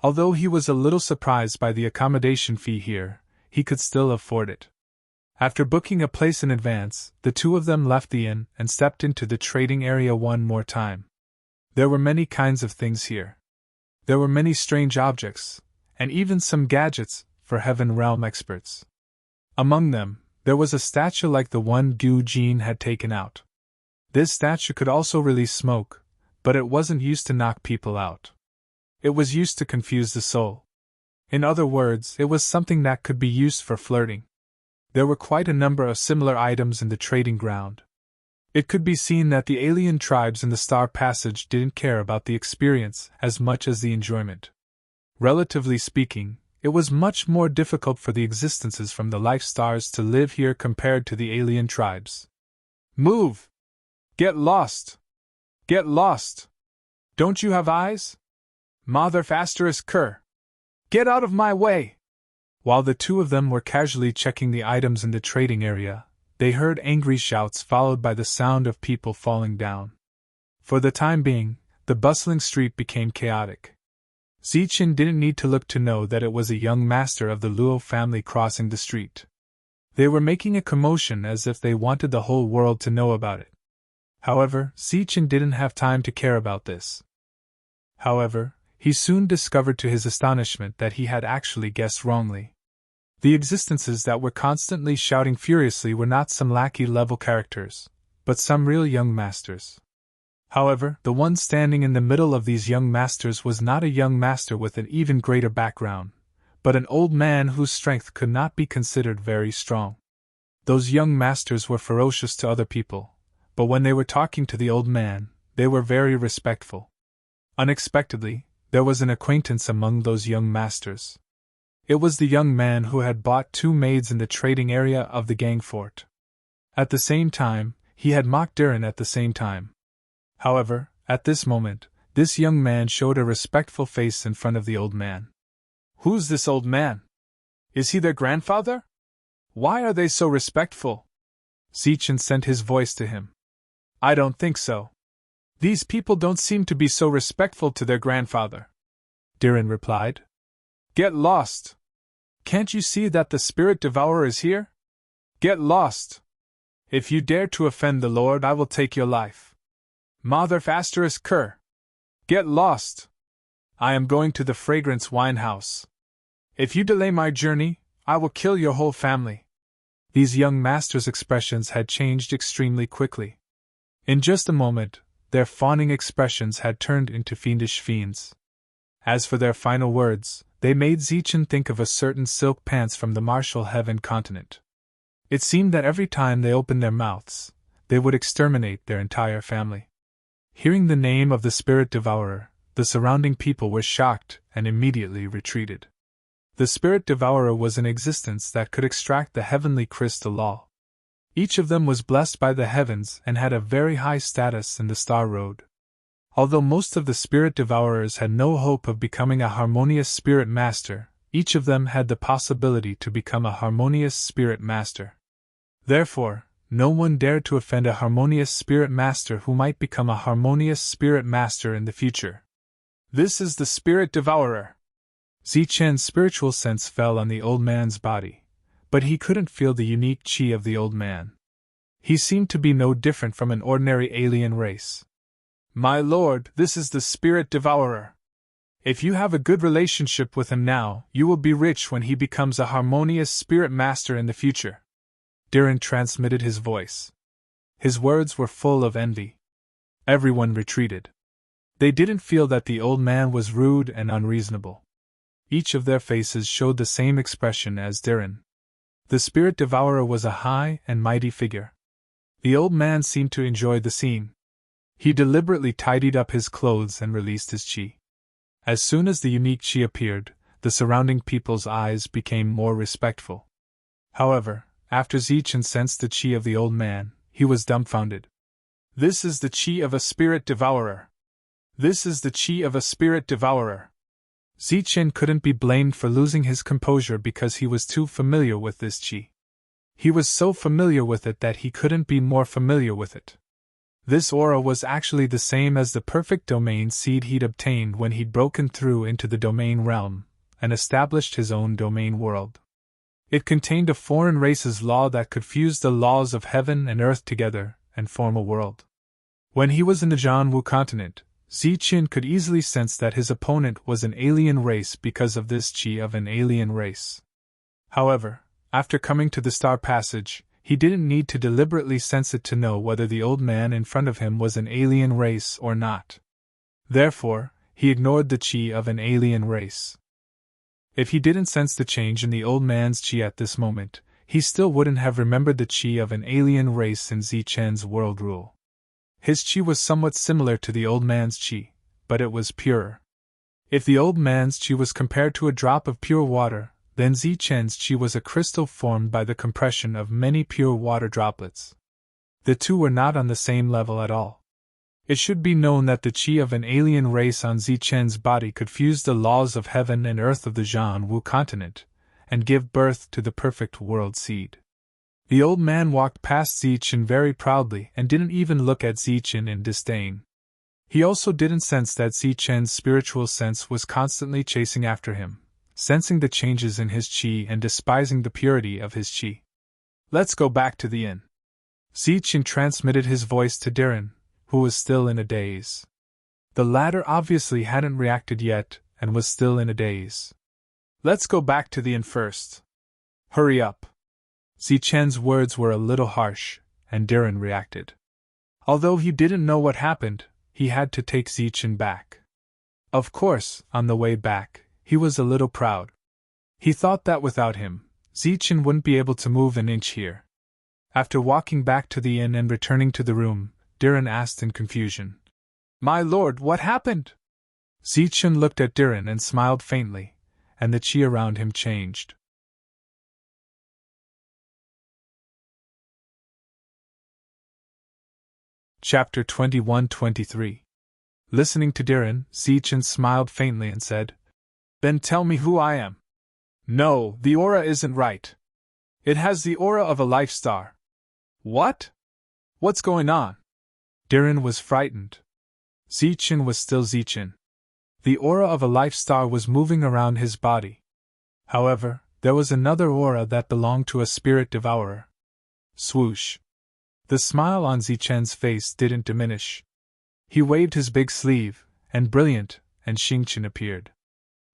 Although he was a little surprised by the accommodation fee here, he could still afford it. After booking a place in advance, the two of them left the inn and stepped into the trading area one more time. There were many kinds of things here. There were many strange objects, and even some gadgets for Heaven Realm experts. Among them, there was a statue like the one Gu Jin had taken out. This statue could also release smoke, but it wasn't used to knock people out. It was used to confuse the soul. In other words, it was something that could be used for flirting. There were quite a number of similar items in the trading ground. It could be seen that the alien tribes in the Star Passage didn't care about the experience as much as the enjoyment. Relatively speaking, it was much more difficult for the existences from the life stars to live here compared to the alien tribes. Move! Get lost! Get lost! Don't you have eyes? Mother asterisk cur! Get out of my way! While the two of them were casually checking the items in the trading area, they heard angry shouts followed by the sound of people falling down. For the time being, the bustling street became chaotic. Zichen didn't need to look to know that it was a young master of the Luo family crossing the street. They were making a commotion as if they wanted the whole world to know about it. However, Zichen didn't have time to care about this. However, he soon discovered to his astonishment that he had actually guessed wrongly. The existences that were constantly shouting furiously were not some lackey-level characters, but some real young masters. However, the one standing in the middle of these young masters was not a young master with an even greater background, but an old man whose strength could not be considered very strong. Those young masters were ferocious to other people, but when they were talking to the old man, they were very respectful. Unexpectedly, there was an acquaintance among those young masters. It was the young man who had bought 2 maids in the trading area of the gang fort. At the same time, he had mocked Diren at the same time. However, At this moment, this young man showed a respectful face in front of the old man. Who's this old man? Is he their grandfather? Why are they so respectful? Zichen sent his voice to him. I don't think so. These people don't seem to be so respectful to their grandfather. Diren replied. Get lost! Can't you see that the spirit devourer is here? Get lost! If you dare to offend the Lord, I will take your life. Mother Asterisk Cur! Get lost! I am going to the fragrance wine house. If you delay my journey, I will kill your whole family. These young masters' expressions had changed extremely quickly. In just a moment, their fawning expressions had turned into fiendish fiends. As for their final words, they made Zichen think of a certain silk pants from the Martial Heaven continent. It seemed that every time they opened their mouths, they would exterminate their entire family. Hearing the name of the spirit devourer, the surrounding people were shocked and immediately retreated. The spirit devourer was an existence that could extract the heavenly crystal law. Each of them was blessed by the heavens and had a very high status in the Star Road. Although most of the spirit devourers had no hope of becoming a harmonious spirit master, each of them had the possibility to become a harmonious spirit master. Therefore, no one dared to offend a harmonious spirit master who might become a harmonious spirit master in the future. This is the spirit devourer. Zichen's spiritual sense fell on the old man's body, but he couldn't feel the unique chi of the old man. He seemed to be no different from an ordinary alien race. My lord, this is the spirit devourer. If you have a good relationship with him now, you will be rich when he becomes a harmonious spirit master in the future. Diren transmitted his voice. His words were full of envy. Everyone retreated. They didn't feel that the old man was rude and unreasonable. Each of their faces showed the same expression as Diren. The spirit devourer was a high and mighty figure. The old man seemed to enjoy the scene. He deliberately tidied up his clothes and released his chi. As soon as the unique chi appeared, the surrounding people's eyes became more respectful. However, after Zichen sensed the chi of the old man, he was dumbfounded. This is the chi of a spirit devourer. This is the chi of a spirit devourer. Zichen couldn't be blamed for losing his composure because he was too familiar with this chi. He was so familiar with it that he couldn't be more familiar with it. This aura was actually the same as the perfect domain seed he'd obtained when he'd broken through into the domain realm and established his own domain world. It contained a foreign race's law that could fuse the laws of heaven and earth together and form a world. When he was in the Jianwu continent, Zichen could easily sense that his opponent was an alien race because of this chi of an alien race. However, after coming to the Star Passage, he didn't need to deliberately sense it to know whether the old man in front of him was an alien race or not. Therefore, he ignored the chi of an alien race. If he didn't sense the change in the old man's chi at this moment, he still wouldn't have remembered the chi of an alien race in Zichen's world rule. His chi was somewhat similar to the old man's chi, but it was purer. If the old man's chi was compared to a drop of pure water, then Zichen's chi was a crystal formed by the compression of many pure water droplets. The two were not on the same level at all. It should be known that the chi of an alien race on Zichen's body could fuse the laws of heaven and earth of the Jianwu continent, and give birth to the perfect world seed. The old man walked past Zichen very proudly and didn't even look at Zichen in disdain. He also didn't sense that Zichen's spiritual sense was constantly chasing after him, sensing the changes in his chi and despising the purity of his chi. Let's go back to the inn. Zichen transmitted his voice to Diren, who was still in a daze. The latter obviously hadn't reacted yet and was still in a daze. Let's go back to the inn first. Hurry up. Zichen's words were a little harsh, and Diren reacted. Although he didn't know what happened, he had to take Zichen back. Of course, on the way back, he was a little proud. He thought that without him, Zichen wouldn't be able to move an inch here. After walking back to the inn and returning to the room, Diren asked in confusion. My lord, what happened? Zichen looked at Diren and smiled faintly, and the chi around him changed. Chapter 21-23 Listening to Diren, Zichen smiled faintly and said, "Then tell me who I am." "No, the aura isn't right. It has the aura of a life star." "What? What's going on?" Diren was frightened. Zichen was still Zichen. The aura of a life star was moving around his body. However, there was another aura that belonged to a spirit devourer. Swoosh. The smile on Zichen's face didn't diminish. He waved his big sleeve, and Brilliant and Xingqian appeared.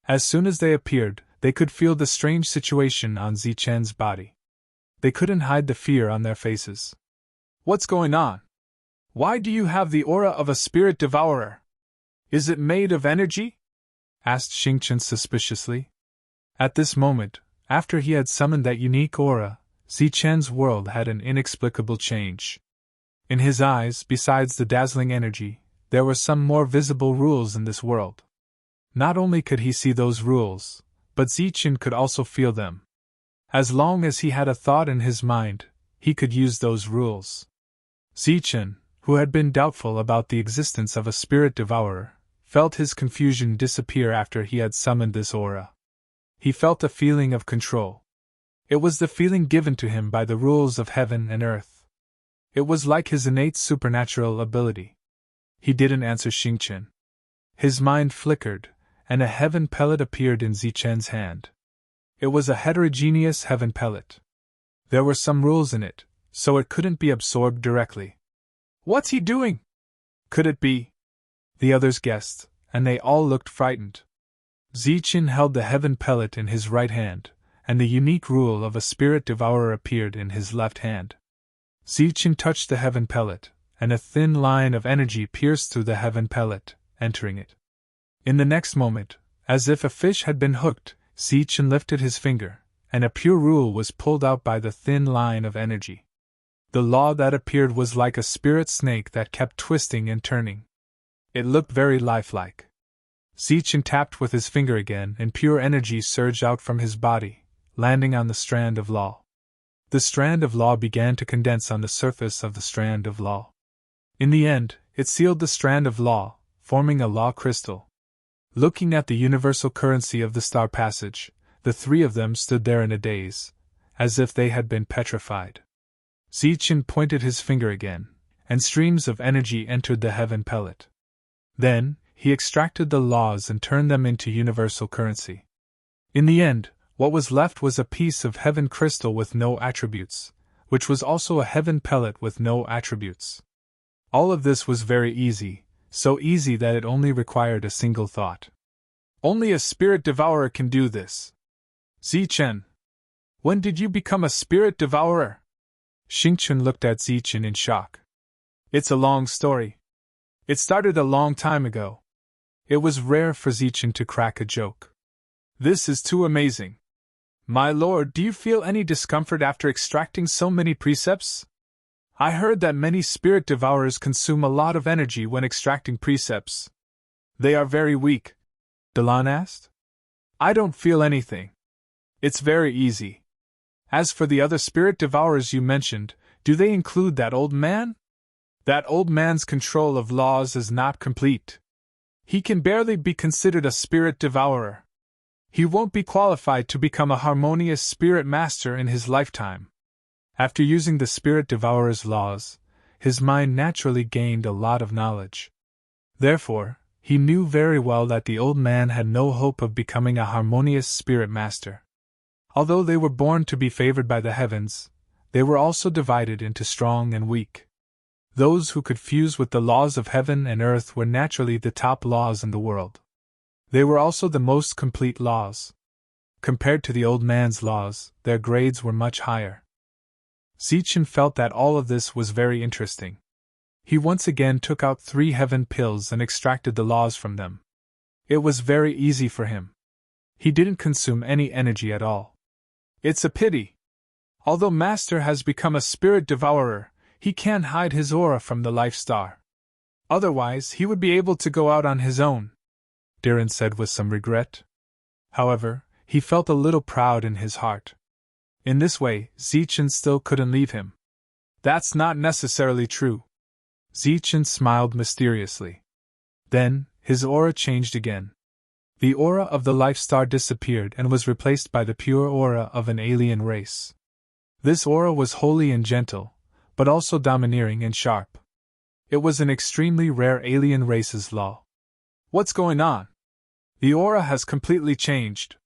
As soon as they appeared, they could feel the strange situation on Zichen's body. They couldn't hide the fear on their faces. "What's going on? Why do you have the aura of a spirit devourer? Is it made of energy?" asked Xingqian suspiciously. At this moment, after he had summoned that unique aura, Zichen's world had an inexplicable change. In his eyes, besides the dazzling energy, there were some more visible rules in this world. Not only could he see those rules, but Zichen could also feel them. As long as he had a thought in his mind, he could use those rules. Zichen, who had been doubtful about the existence of a spirit devourer, felt his confusion disappear after he had summoned this aura. He felt a feeling of control. It was the feeling given to him by the rules of heaven and earth. It was like his innate supernatural ability. He didn't answer Xingqian. His mind flickered, and a heaven pellet appeared in Zichen's hand. It was a heterogeneous heaven pellet. There were some rules in it, so it couldn't be absorbed directly. "What's he doing? Could it be?" the others guessed, and they all looked frightened. Zichen held the heaven pellet in his right hand, and the unique rule of a spirit devourer appeared in his left hand. Zichen touched the heaven pellet, and a thin line of energy pierced through the heaven pellet, entering it. In the next moment, as if a fish had been hooked, Zichen lifted his finger, and a pure rule was pulled out by the thin line of energy. The law that appeared was like a spirit snake that kept twisting and turning. It looked very lifelike. Zichen tapped with his finger again, and pure energy surged out from his body, landing on the strand of law. The strand of law began to condense on the surface of the strand of law. In the end, it sealed the strand of law, forming a law crystal. Looking at the universal currency of the star passage, the three of them stood there in a daze, as if they had been petrified. Zichen pointed his finger again, and streams of energy entered the heaven pellet. Then, he extracted the laws and turned them into universal currency. In the end, what was left was a piece of heaven crystal with no attributes, which was also a heaven pellet with no attributes. All of this was very easy, so easy that it only required a single thought. "Only a spirit devourer can do this." "Zichen, when did you become a spirit devourer?" Xingqian looked at Zichen in shock. "It's a long story. It started a long time ago." It was rare for Zichen to crack a joke. "This is too amazing. My lord, do you feel any discomfort after extracting so many precepts? I heard that many spirit devourers consume a lot of energy when extracting precepts." "They are very weak?" Dalan asked. "I don't feel anything. It's very easy. As for the other spirit devourers you mentioned, do they include that old man? That old man's control of laws is not complete. He can barely be considered a spirit devourer. He won't be qualified to become a harmonious spirit master in his lifetime." After using the spirit devourer's laws, his mind naturally gained a lot of knowledge. Therefore, he knew very well that the old man had no hope of becoming a harmonious spirit master. Although they were born to be favored by the heavens, they were also divided into strong and weak. Those who could fuse with the laws of heaven and earth were naturally the top laws in the world. They were also the most complete laws. Compared to the old man's laws, their grades were much higher. Zichen felt that all of this was very interesting. He once again took out 3 heaven pills and extracted the laws from them. It was very easy for him. He didn't consume any energy at all. It's a pity. Although Master has become a spirit devourer, he can't hide his aura from the life star. Otherwise, he would be able to go out on his own, Diren said with some regret. However, he felt a little proud in his heart. In this way, Zichen still couldn't leave him. That's not necessarily true. Zichen smiled mysteriously. Then, his aura changed again. The aura of the life star disappeared and was replaced by the pure aura of an alien race. This aura was holy and gentle, but also domineering and sharp. It was an extremely rare alien race's law. What's going on? The aura has completely changed.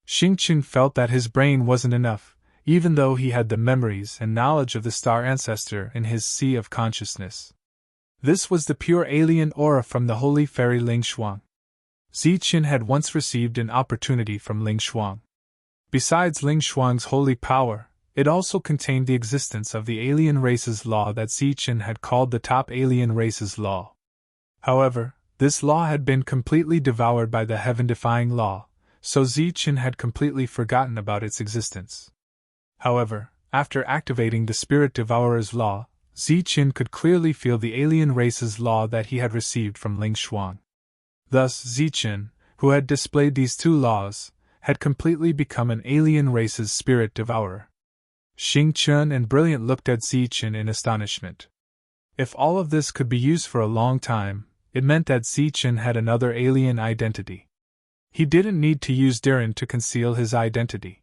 Xingqian felt that his brain wasn't enough, even though he had the memories and knowledge of the star ancestor in his sea of consciousness. This was the pure alien aura from the holy fairy Ling Shuang. Ziqin had once received an opportunity from Ling Shuang. Besides Ling Shuang's holy power, it also contained the existence of the alien race's law that Ziqin had called the top alien race's law. However, this law had been completely devoured by the heaven-defying law, so Ziqin had completely forgotten about its existence. However, after activating the Spirit Devourer's law, Ziqin could clearly feel the alien race's law that he had received from Ling Shuang. Thus, Ziqin, who had displayed these two laws, had completely become an alien race's Spirit Devourer. Xingqian and Brilliant looked at Ziqin in astonishment. If all of this could be used for a long time, it meant that Ziqin had another alien identity. He didn't need to use Diren to conceal his identity.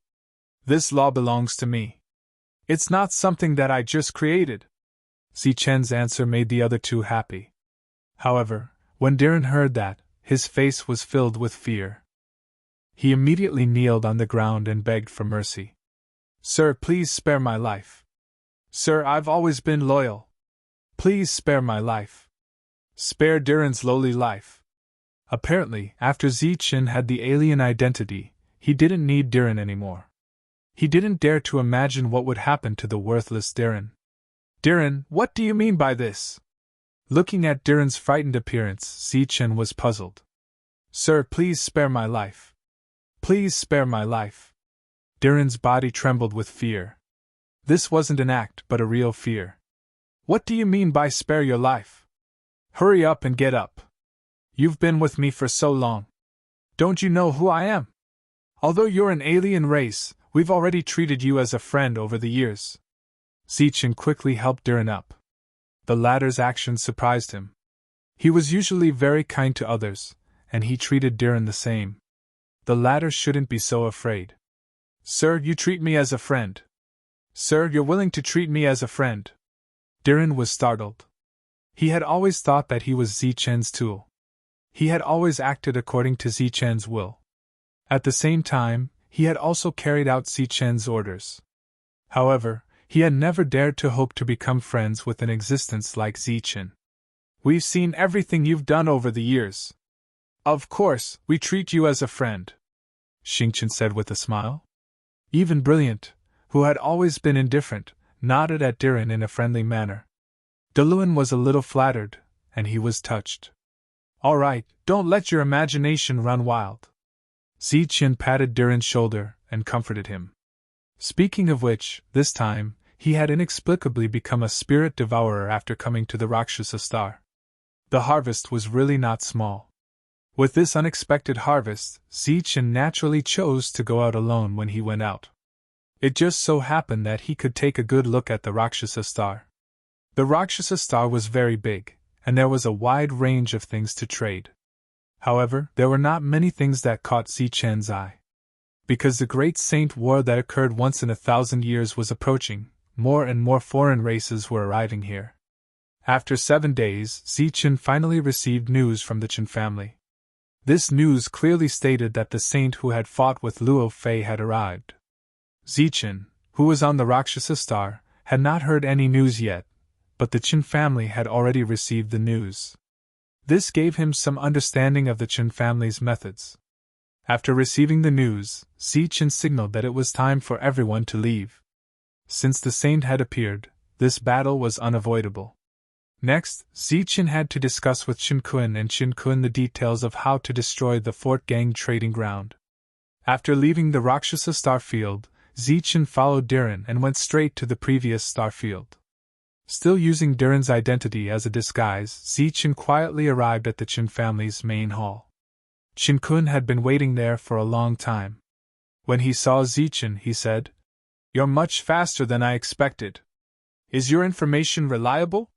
This law belongs to me. It's not something that I just created. Ziqian's answer made the other two happy. However, when Diren heard that, his face was filled with fear. He immediately kneeled on the ground and begged for mercy. Sir, please spare my life. Sir, I've always been loyal. Please spare my life. Spare Diren's lowly life. Apparently, after Ziqin had the alien identity, he didn't need Diren anymore. He didn't dare to imagine what would happen to the worthless Diren. Diren, what do you mean by this? Looking at Diren's frightened appearance, Ziqin was puzzled. Sir, please spare my life. Please spare my life. Diren's body trembled with fear. This wasn't an act, but a real fear. What do you mean by spare your life? Hurry up and get up. You've been with me for so long. Don't you know who I am? Although you're an alien race, we've already treated you as a friend over the years. Ziqin quickly helped Diren up. The latter's actions surprised him. He was usually very kind to others, and he treated Diren the same. The latter shouldn't be so afraid. Sir, you treat me as a friend. Sir, you're willing to treat me as a friend. Diren was startled. He had always thought that he was Ziqian's tool. He had always acted according to Ziqian's will. At the same time, he had also carried out Ziqian's orders. However, he had never dared to hope to become friends with an existence like Ziqian. We've seen everything you've done over the years. Of course, we treat you as a friend, Xingqian said with a smile. Even Brilliant, who had always been indifferent, nodded at Diren in a friendly manner. Deluan was a little flattered, and he was touched. All right, don't let your imagination run wild. Ziqian patted Diren's shoulder and comforted him. Speaking of which, this time, he had inexplicably become a spirit devourer after coming to the Rakshasa star. The harvest was really not small. With this unexpected harvest, Ziqian naturally chose to go out alone when he went out. It just so happened that he could take a good look at the Rakshasa star. The Rakshasa star was very big, and there was a wide range of things to trade. However, there were not many things that caught Ziqian's eye. Because the great saint war that occurred once in 1,000 years was approaching, more and more foreign races were arriving here. After 7 days, Ziqian finally received news from the Chen family. This news clearly stated that the saint who had fought with Luo Fei had arrived. Ziqian, who was on the Rakshasa star, had not heard any news yet, but the Chen family had already received the news. This gave him some understanding of the Chen family's methods. After receiving the news, Ziqian signaled that it was time for everyone to leave. Since the saint had appeared, this battle was unavoidable. Next, Ziqian had to discuss with Qin Kun and Qin Kun the details of how to destroy the Fort Gang trading ground. After leaving the Rakshasa star field, Ziqian followed Diren and went straight to the previous star field. Still using Diren's identity as a disguise, Ziqian quietly arrived at the Qin family's main hall. Qin Kun had been waiting there for a long time. When he saw Ziqian, he said, "You're much faster than I expected. Is your information reliable?"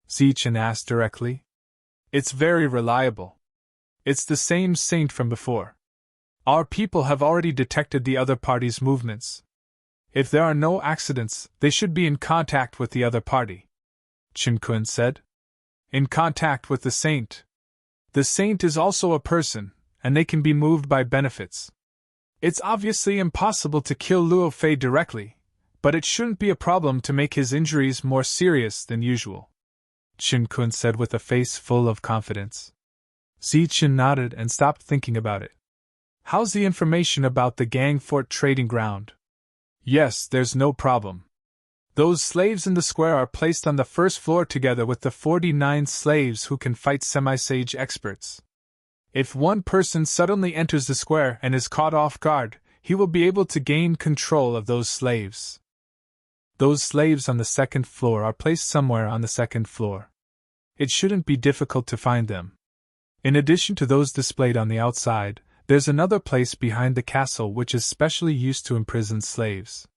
Ziqian asked directly. It's very reliable. It's the same saint from before. Our people have already detected the other party's movements. If there are no accidents, they should be in contact with the other party. Chen Kun said. In contact with the saint. The saint is also a person, and they can be moved by benefits. It's obviously impossible to kill Luo Fei directly, but it shouldn't be a problem to make his injuries more serious than usual. Chen Kun said with a face full of confidence. Zichen nodded and stopped thinking about it. How's the information about the Gang Fort trading ground? Yes, there's no problem. Those slaves in the square are placed on the first floor together with the 49 slaves who can fight semi-sage experts. If one person suddenly enters the square and is caught off guard, he will be able to gain control of those slaves. Those slaves on the second floor are placed somewhere on the second floor. It shouldn't be difficult to find them. In addition to those displayed on the outside, there's another place behind the castle which is specially used to imprison slaves.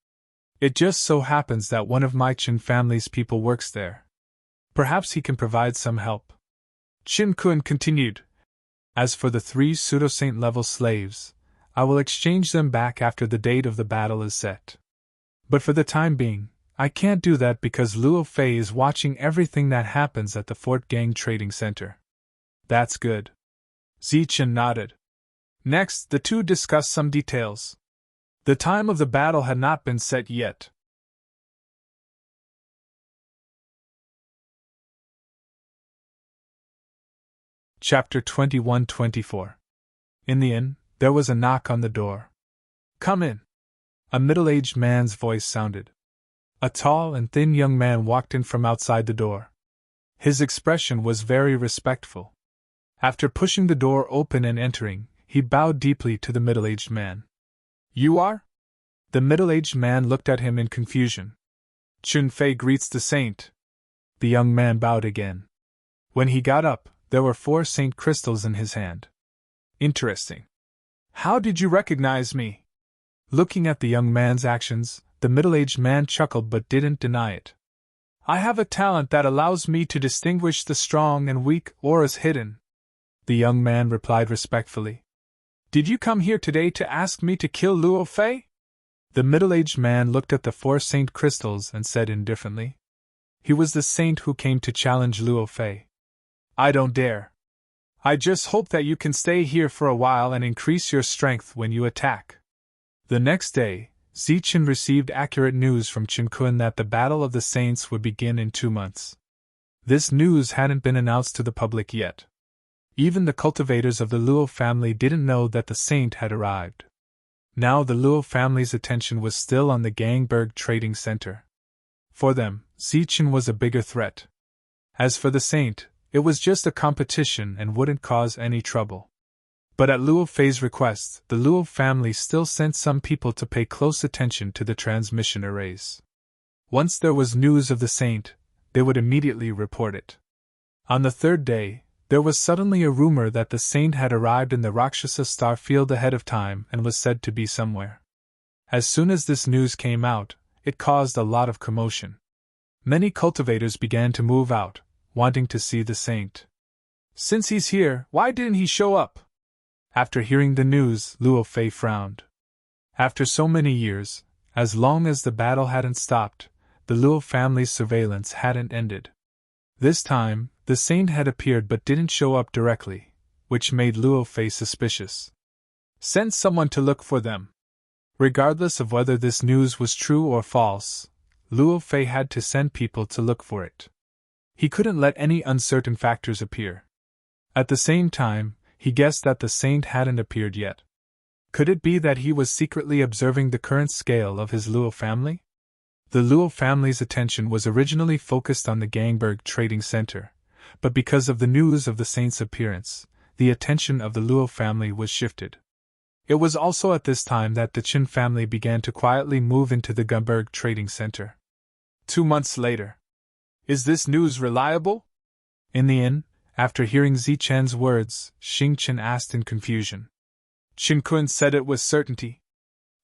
It just so happens that one of my Qin family's people works there. Perhaps he can provide some help. Qin Kun continued. As for the 3 pseudo-saint level slaves, I will exchange them back after the date of the battle is set. But for the time being, I can't do that because Luo Fei is watching everything that happens at the Fort Gang Trading Center. That's good. Zichen nodded. Next, the two discussed some details. The time of the battle had not been set yet. Chapter 21-24. In the inn, there was a knock on the door. Come in. A middle-aged man's voice sounded. A tall and thin young man walked in from outside the door. His expression was very respectful. After pushing the door open and entering, he bowed deeply to the middle-aged man. You are? The middle-aged man looked at him in confusion. Chun Fei greets the saint. The young man bowed again. When he got up, there were 4 saint crystals in his hand. Interesting. How did you recognize me? Looking at the young man's actions, the middle-aged man chuckled but didn't deny it. I have a talent that allows me to distinguish the strong and weak auras hidden. The young man replied respectfully. Did you come here today to ask me to kill Luo Fei? The middle-aged man looked at the 4 saint crystals and said indifferently. He was the saint who came to challenge Luo Fei. I don't dare. I just hope that you can stay here for a while and increase your strength when you attack. The next day, Zichen received accurate news from Chen Kun that the Battle of the Saints would begin in 2 months. This news hadn't been announced to the public yet. Even the cultivators of the Luo family didn't know that the saint had arrived. Now the Luo family's attention was still on the Gangberg Trading Center. For them, Zichen was a bigger threat. As for the saint, it was just a competition and wouldn't cause any trouble. But at Luo Fei's request, the Luo family still sent some people to pay close attention to the transmission arrays. Once there was news of the saint, they would immediately report it. On the 3rd day, there was suddenly a rumor that the saint had arrived in the Rakshasa star field ahead of time and was said to be somewhere. As soon as this news came out, it caused a lot of commotion. Many cultivators began to move out, wanting to see the saint. Since he's here, why didn't he show up? After hearing the news, Luo Fei frowned. After so many years, as long as the battle hadn't stopped, the Luo family's surveillance hadn't ended. This time, the saint had appeared but didn't show up directly, which made Luo Fei suspicious. Send someone to look for them. Regardless of whether this news was true or false, Luo Fei had to send people to look for it. He couldn't let any uncertain factors appear. At the same time, he guessed that the saint hadn't appeared yet. Could it be that he was secretly observing the current scale of his Luo family? The Luo family's attention was originally focused on the Gangberg Trading Center, but because of the news of the saint's appearance, the attention of the Luo family was shifted. It was also at this time that the Qin family began to quietly move into the Gangberg Trading Center. 2 months later. Is this news reliable? In the inn, after hearing Zichen's words, Xing Chen asked in confusion. Qin Kun said it with certainty.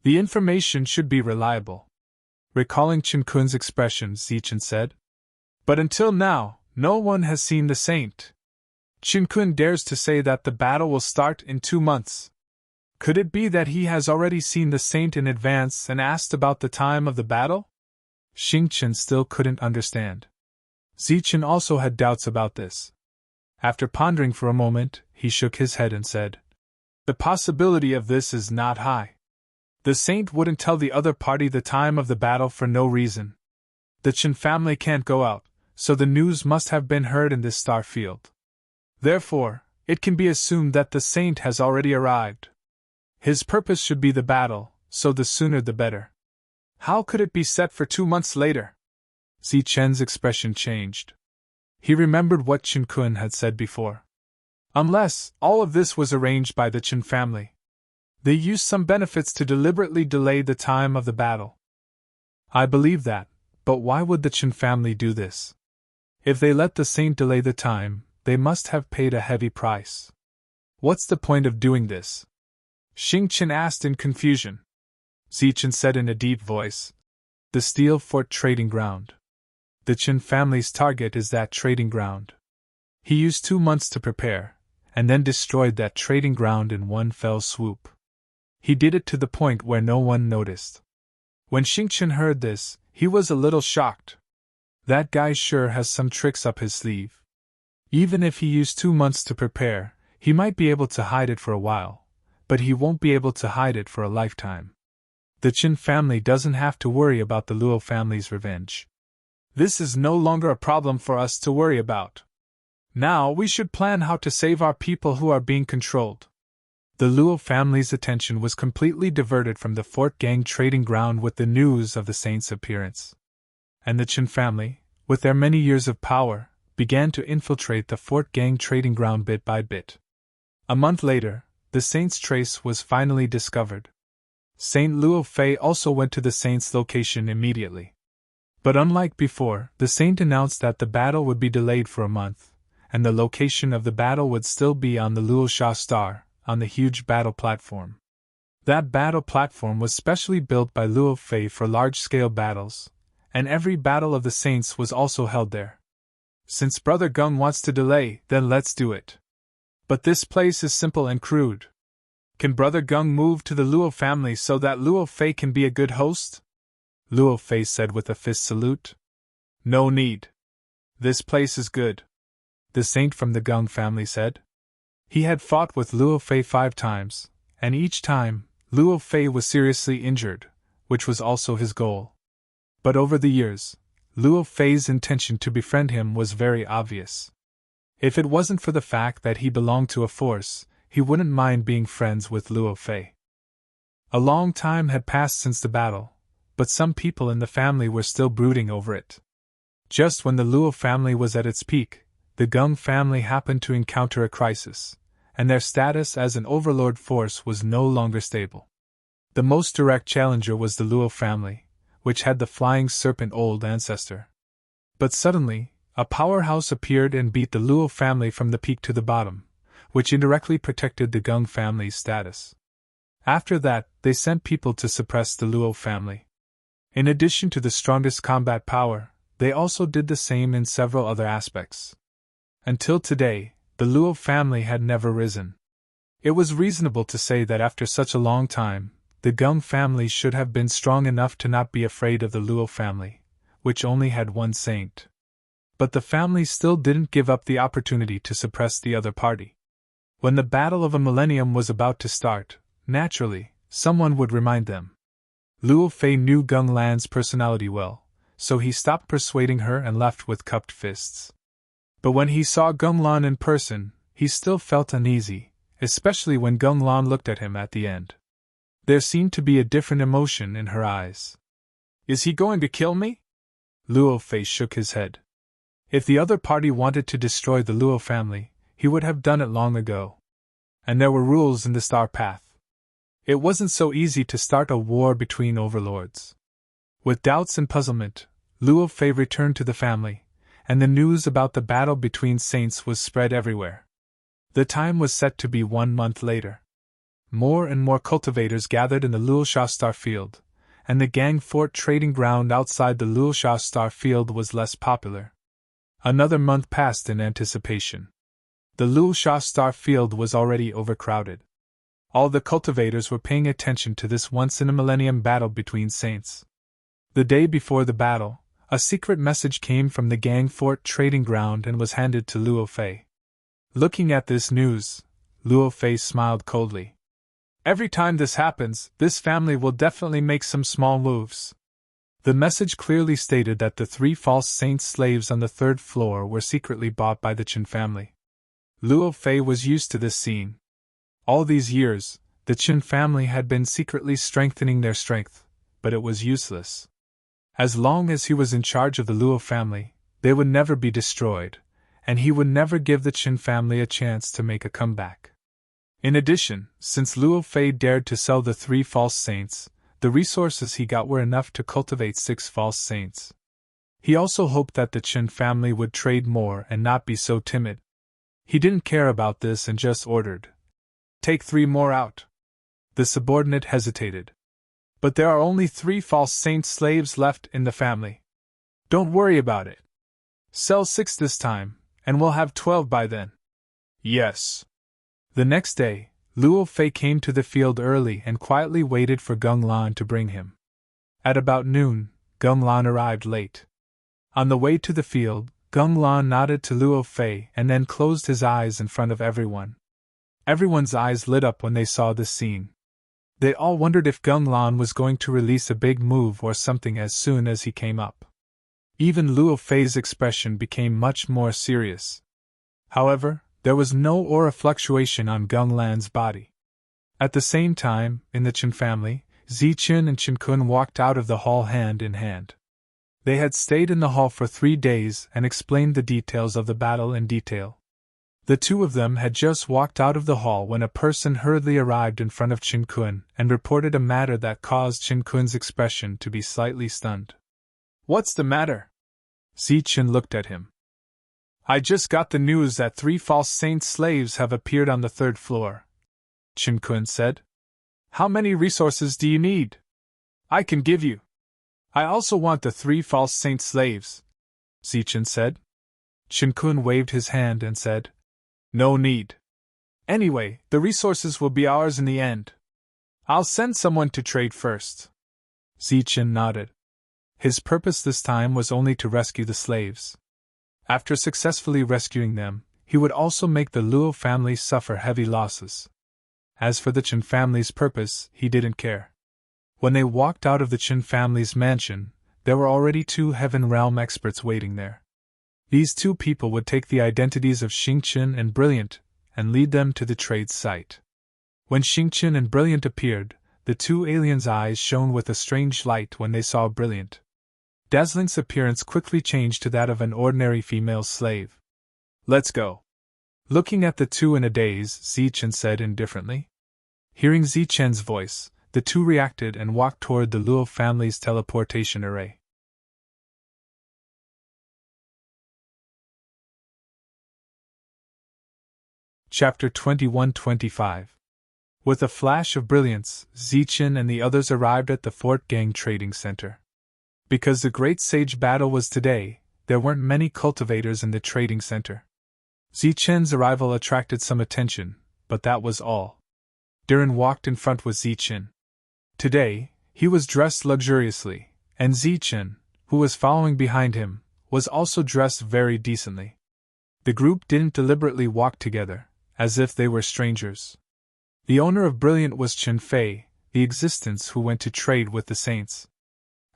The information should be reliable. Recalling Qin Kun's expression, Zichen said. But until now, no one has seen the saint. Qin dares to say that the battle will start in 2 months. Could it be that he has already seen the saint in advance and asked about the time of the battle? Xingqian still couldn't understand. Zichen also had doubts about this. After pondering for a moment, he shook his head and said, "The possibility of this is not high. The saint wouldn't tell the other party the time of the battle for no reason. The Qin family can't go out, so the news must have been heard in this star field. Therefore, it can be assumed that the saint has already arrived. His purpose should be the battle, so the sooner the better. How could it be set for 2 months later?" Zichen's expression changed. He remembered what Qin had said before. Unless all of this was arranged by the Qin family. They used some benefits to deliberately delay the time of the battle. I believe that, but why would the Qin family do this? If they let the saint delay the time, they must have paid a heavy price. What's the point of doing this? Xingqian asked in confusion. Zichen said in a deep voice, "The Steel Fort Trading Ground. The Qin family's target is that trading ground." He used 2 months to prepare, and then destroyed that trading ground in one fell swoop. He did it to the point where no one noticed. When Xingqian heard this, he was a little shocked. That guy sure has some tricks up his sleeve. Even if he used 2 months to prepare, he might be able to hide it for a while, but he won't be able to hide it for a lifetime. The Qin family doesn't have to worry about the Luo family's revenge. This is no longer a problem for us to worry about. Now we should plan how to save our people who are being controlled. The Luo family's attention was completely diverted from the Fort Gang trading ground with the news of the saint's appearance. And the Qin family, with their many years of power, began to infiltrate the Fort Gang trading ground bit by bit. A month later, the saint's trace was finally discovered. Saint Luo Fei also went to the saint's location immediately. But unlike before, the saint announced that the battle would be delayed for a month, and the location of the battle would still be on the Luosha Star, on the huge battle platform. That battle platform was specially built by Luo Fei for large-scale battles, and every battle of the saints was also held there. Since Brother Gung wants to delay, then let's do it. But this place is simple and crude. Can Brother Gung move to the Luo family so that Luo Fei can be a good host? Luo Fei said with a fist salute. No need. This place is good. The saint from the Gung family said. He had fought with Luo Fei 5 times, and each time, Luo Fei was seriously injured, which was also his goal. But over the years, Luo Fei's intention to befriend him was very obvious. If it wasn't for the fact that he belonged to a force, he wouldn't mind being friends with Luo Fei. A long time had passed since the battle, but some people in the family were still brooding over it. Just when the Luo family was at its peak, the Gung family happened to encounter a crisis, and their status as an overlord force was no longer stable. The most direct challenger was the Luo family, which had the flying serpent old ancestor. But suddenly, a powerhouse appeared and beat the Luo family from the peak to the bottom, which indirectly protected the Gung family's status. After that, they sent people to suppress the Luo family. In addition to the strongest combat power, they also did the same in several other aspects. Until today, the Luo family had never risen. It was reasonable to say that after such a long time, the Gung family should have been strong enough to not be afraid of the Luo family, which only had one saint. But the family still didn't give up the opportunity to suppress the other party. When the battle of a millennium was about to start, naturally, someone would remind them. Luo Fei knew Gung Lan's personality well, so he stopped persuading her and left with cupped fists. But when he saw Gung Lan in person, he still felt uneasy, especially when Gung Lan looked at him at the end. There seemed to be a different emotion in her eyes. Is he going to kill me? Luo Fei shook his head. If the other party wanted to destroy the Luo family, he would have done it long ago. And there were rules in the Star Path. It wasn't so easy to start a war between overlords. With doubts and puzzlement, Luo Fei returned to the family, and the news about the battle between saints was spread everywhere. The time was set to be 1 month later. More and more cultivators gathered in the Luosha Star Field, and the Gang Fort trading ground outside the Luosha Star Field was less popular. Another month passed in anticipation. The Luo Sha Star field was already overcrowded. All the cultivators were paying attention to this once-in-a-millennium battle between saints. The day before the battle, a secret message came from the Gang Fort trading ground and was handed to Luo Fei. Looking at this news, Luo Fei smiled coldly. Every time this happens, this family will definitely make some small moves. The message clearly stated that the 3 false saints' slaves on the 3rd floor were secretly bought by the Chen family. Luo Fei was used to this scene. All these years, the Chen family had been secretly strengthening their strength, but it was useless. As long as he was in charge of the Luo family, they would never be destroyed, and he would never give the Chen family a chance to make a comeback. In addition, since Luo Fei dared to sell the 3 false saints, the resources he got were enough to cultivate 6 false saints. He also hoped that the Chen family would trade more and not be so timid. He didn't care about this and just ordered, "Take 3 more out." The subordinate hesitated. "But there are only 3 false saint slaves left in the family." "Don't worry about it. Sell 6 this time, and we'll have 12 by then." "Yes." The next day, Luo Fei came to the field early and quietly waited for Gung Lan to bring him. At about noon, Gung Lan arrived late. On the way to the field, Gung Lan nodded to Luo Fei and then closed his eyes in front of everyone. Everyone's eyes lit up when they saw this scene. They all wondered if Gung Lan was going to release a big move or something as soon as he came up. Even Luo Fei's expression became much more serious. However, there was no aura fluctuation on Gung Lan's body. At the same time, in the Chen family, Zichen and Chen Kun walked out of the hall hand in hand. They had stayed in the hall for 3 days and explained the details of the battle in detail. The 2 of them had just walked out of the hall when a person hurriedly arrived in front of Chen Kun and reported a matter that caused Chen Kun's expression to be slightly stunned. "What's the matter?" Zichen looked at him. "I just got the news that 3 false saint slaves have appeared on the 3rd floor," Chen Kun said. "How many resources do you need? I can give you." "I also want the 3 false saint slaves," Zichen said. Chen Kun waved his hand and said, "No need. Anyway, the resources will be ours in the end. I'll send someone to trade first." Zichen nodded. His purpose this time was only to rescue the slaves. After successfully rescuing them, he would also make the Luo family suffer heavy losses. As for the Chen family's purpose, he didn't care. When they walked out of the Chen family's mansion, there were already 2 Heaven Realm experts waiting there. These 2 people would take the identities of Xingqian and Brilliant and lead them to the trade site. When Xingqian and Brilliant appeared, the 2 aliens' eyes shone with a strange light when they saw Brilliant. Dazzling's appearance quickly changed to that of an ordinary female slave. "Let's go." Looking at the 2 in a daze, Zichen said indifferently. Hearing Zichen's voice, the 2 reacted and walked toward the Luo family's teleportation array. Chapter 21-25. With a flash of brilliance, Zichen and the others arrived at the Fort Gang Trading Center. Because the Great Sage battle was today, there weren't many cultivators in the trading center. Zichen's arrival attracted some attention, but that was all. Diren walked in front with Zichen. Today, he was dressed luxuriously, and Zichen, who was following behind him, was also dressed very decently. The group didn't deliberately walk together, as if they were strangers. The owner of Brilliant was Chen Fei, the existence who went to trade with the saints.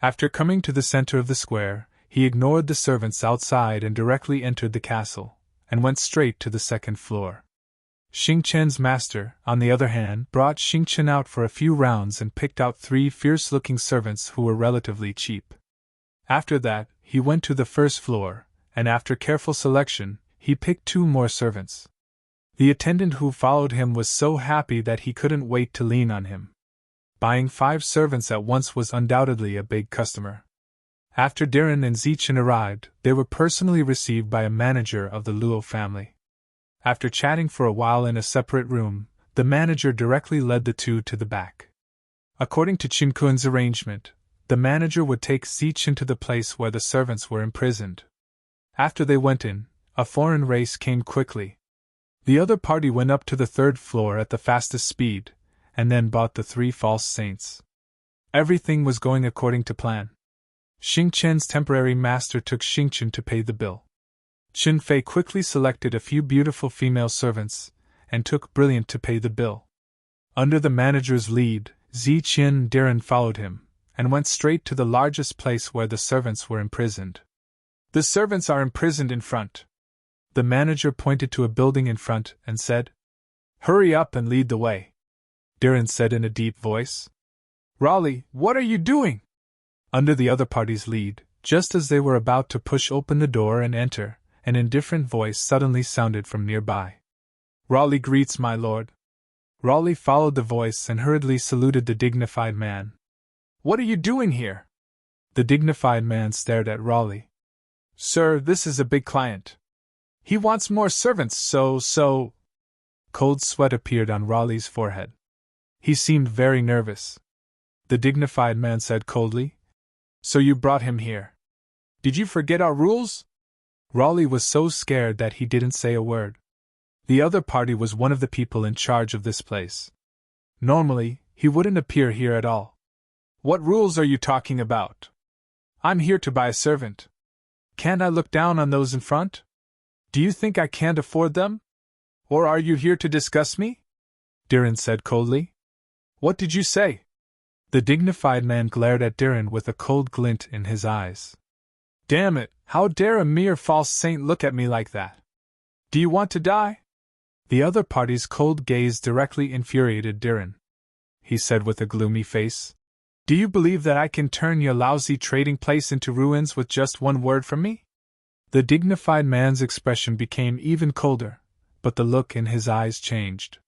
After coming to the center of the square, he ignored the servants outside and directly entered the castle, and went straight to the 2nd floor. Xingqian's master, on the other hand, brought Xingqian out for a few rounds and picked out 3 fierce-looking servants who were relatively cheap. After that, he went to the 1st floor, and after careful selection, he picked 2 more servants. The attendant who followed him was so happy that he couldn't wait to lean on him. Buying 5 servants at once was undoubtedly a big customer. After Diren and Zichen arrived, they were personally received by a manager of the Luo family. After chatting for a while in a separate room, the manager directly led the 2 to the back. According to Chen Kun's arrangement, the manager would take Zichen to the place where the servants were imprisoned. After they went in, a foreign race came quickly. The other party went up to the third floor at the fastest speed, and then bought the 3 false saints. Everything was going according to plan. Xing Chen's temporary master took Xing Chen to pay the bill. Chen Fei quickly selected a few beautiful female servants, and took Brilliant to pay the bill. Under the manager's lead, Zi Qian and Diren followed him, and went straight to the largest place where the servants were imprisoned. The servants are imprisoned in front. The manager pointed to a building in front and said, "Hurry up and lead the way," Diren said in a deep voice. "Raleigh, what are you doing?" Under the other party's lead, just as they were about to push open the door and enter, an indifferent voice suddenly sounded from nearby. "Raleigh greets my lord." Raleigh followed the voice and hurriedly saluted the dignified man. "What are you doing here?" The dignified man stared at Raleigh. "Sir, this is a big client. He wants more servants, so. Cold sweat appeared on Raleigh's forehead. He seemed very nervous. The dignified man said coldly, "So you brought him here. Did you forget our rules?" Raleigh was so scared that he didn't say a word. The other party was one of the people in charge of this place. Normally, he wouldn't appear here at all. "What rules are you talking about? I'm here to buy a servant. Can't I look down on those in front? Do you think I can't afford them? Or are you here to discuss me?" Diren said coldly. "What did you say?" The dignified man glared at Diren with a cold glint in his eyes. "Damn it, how dare a mere false saint look at me like that? Do you want to die?" The other party's cold gaze directly infuriated Diren. He said with a gloomy face, "Do you believe that I can turn your lousy trading place into ruins with just one word from me?" The dignified man's expression became even colder, but the look in his eyes changed.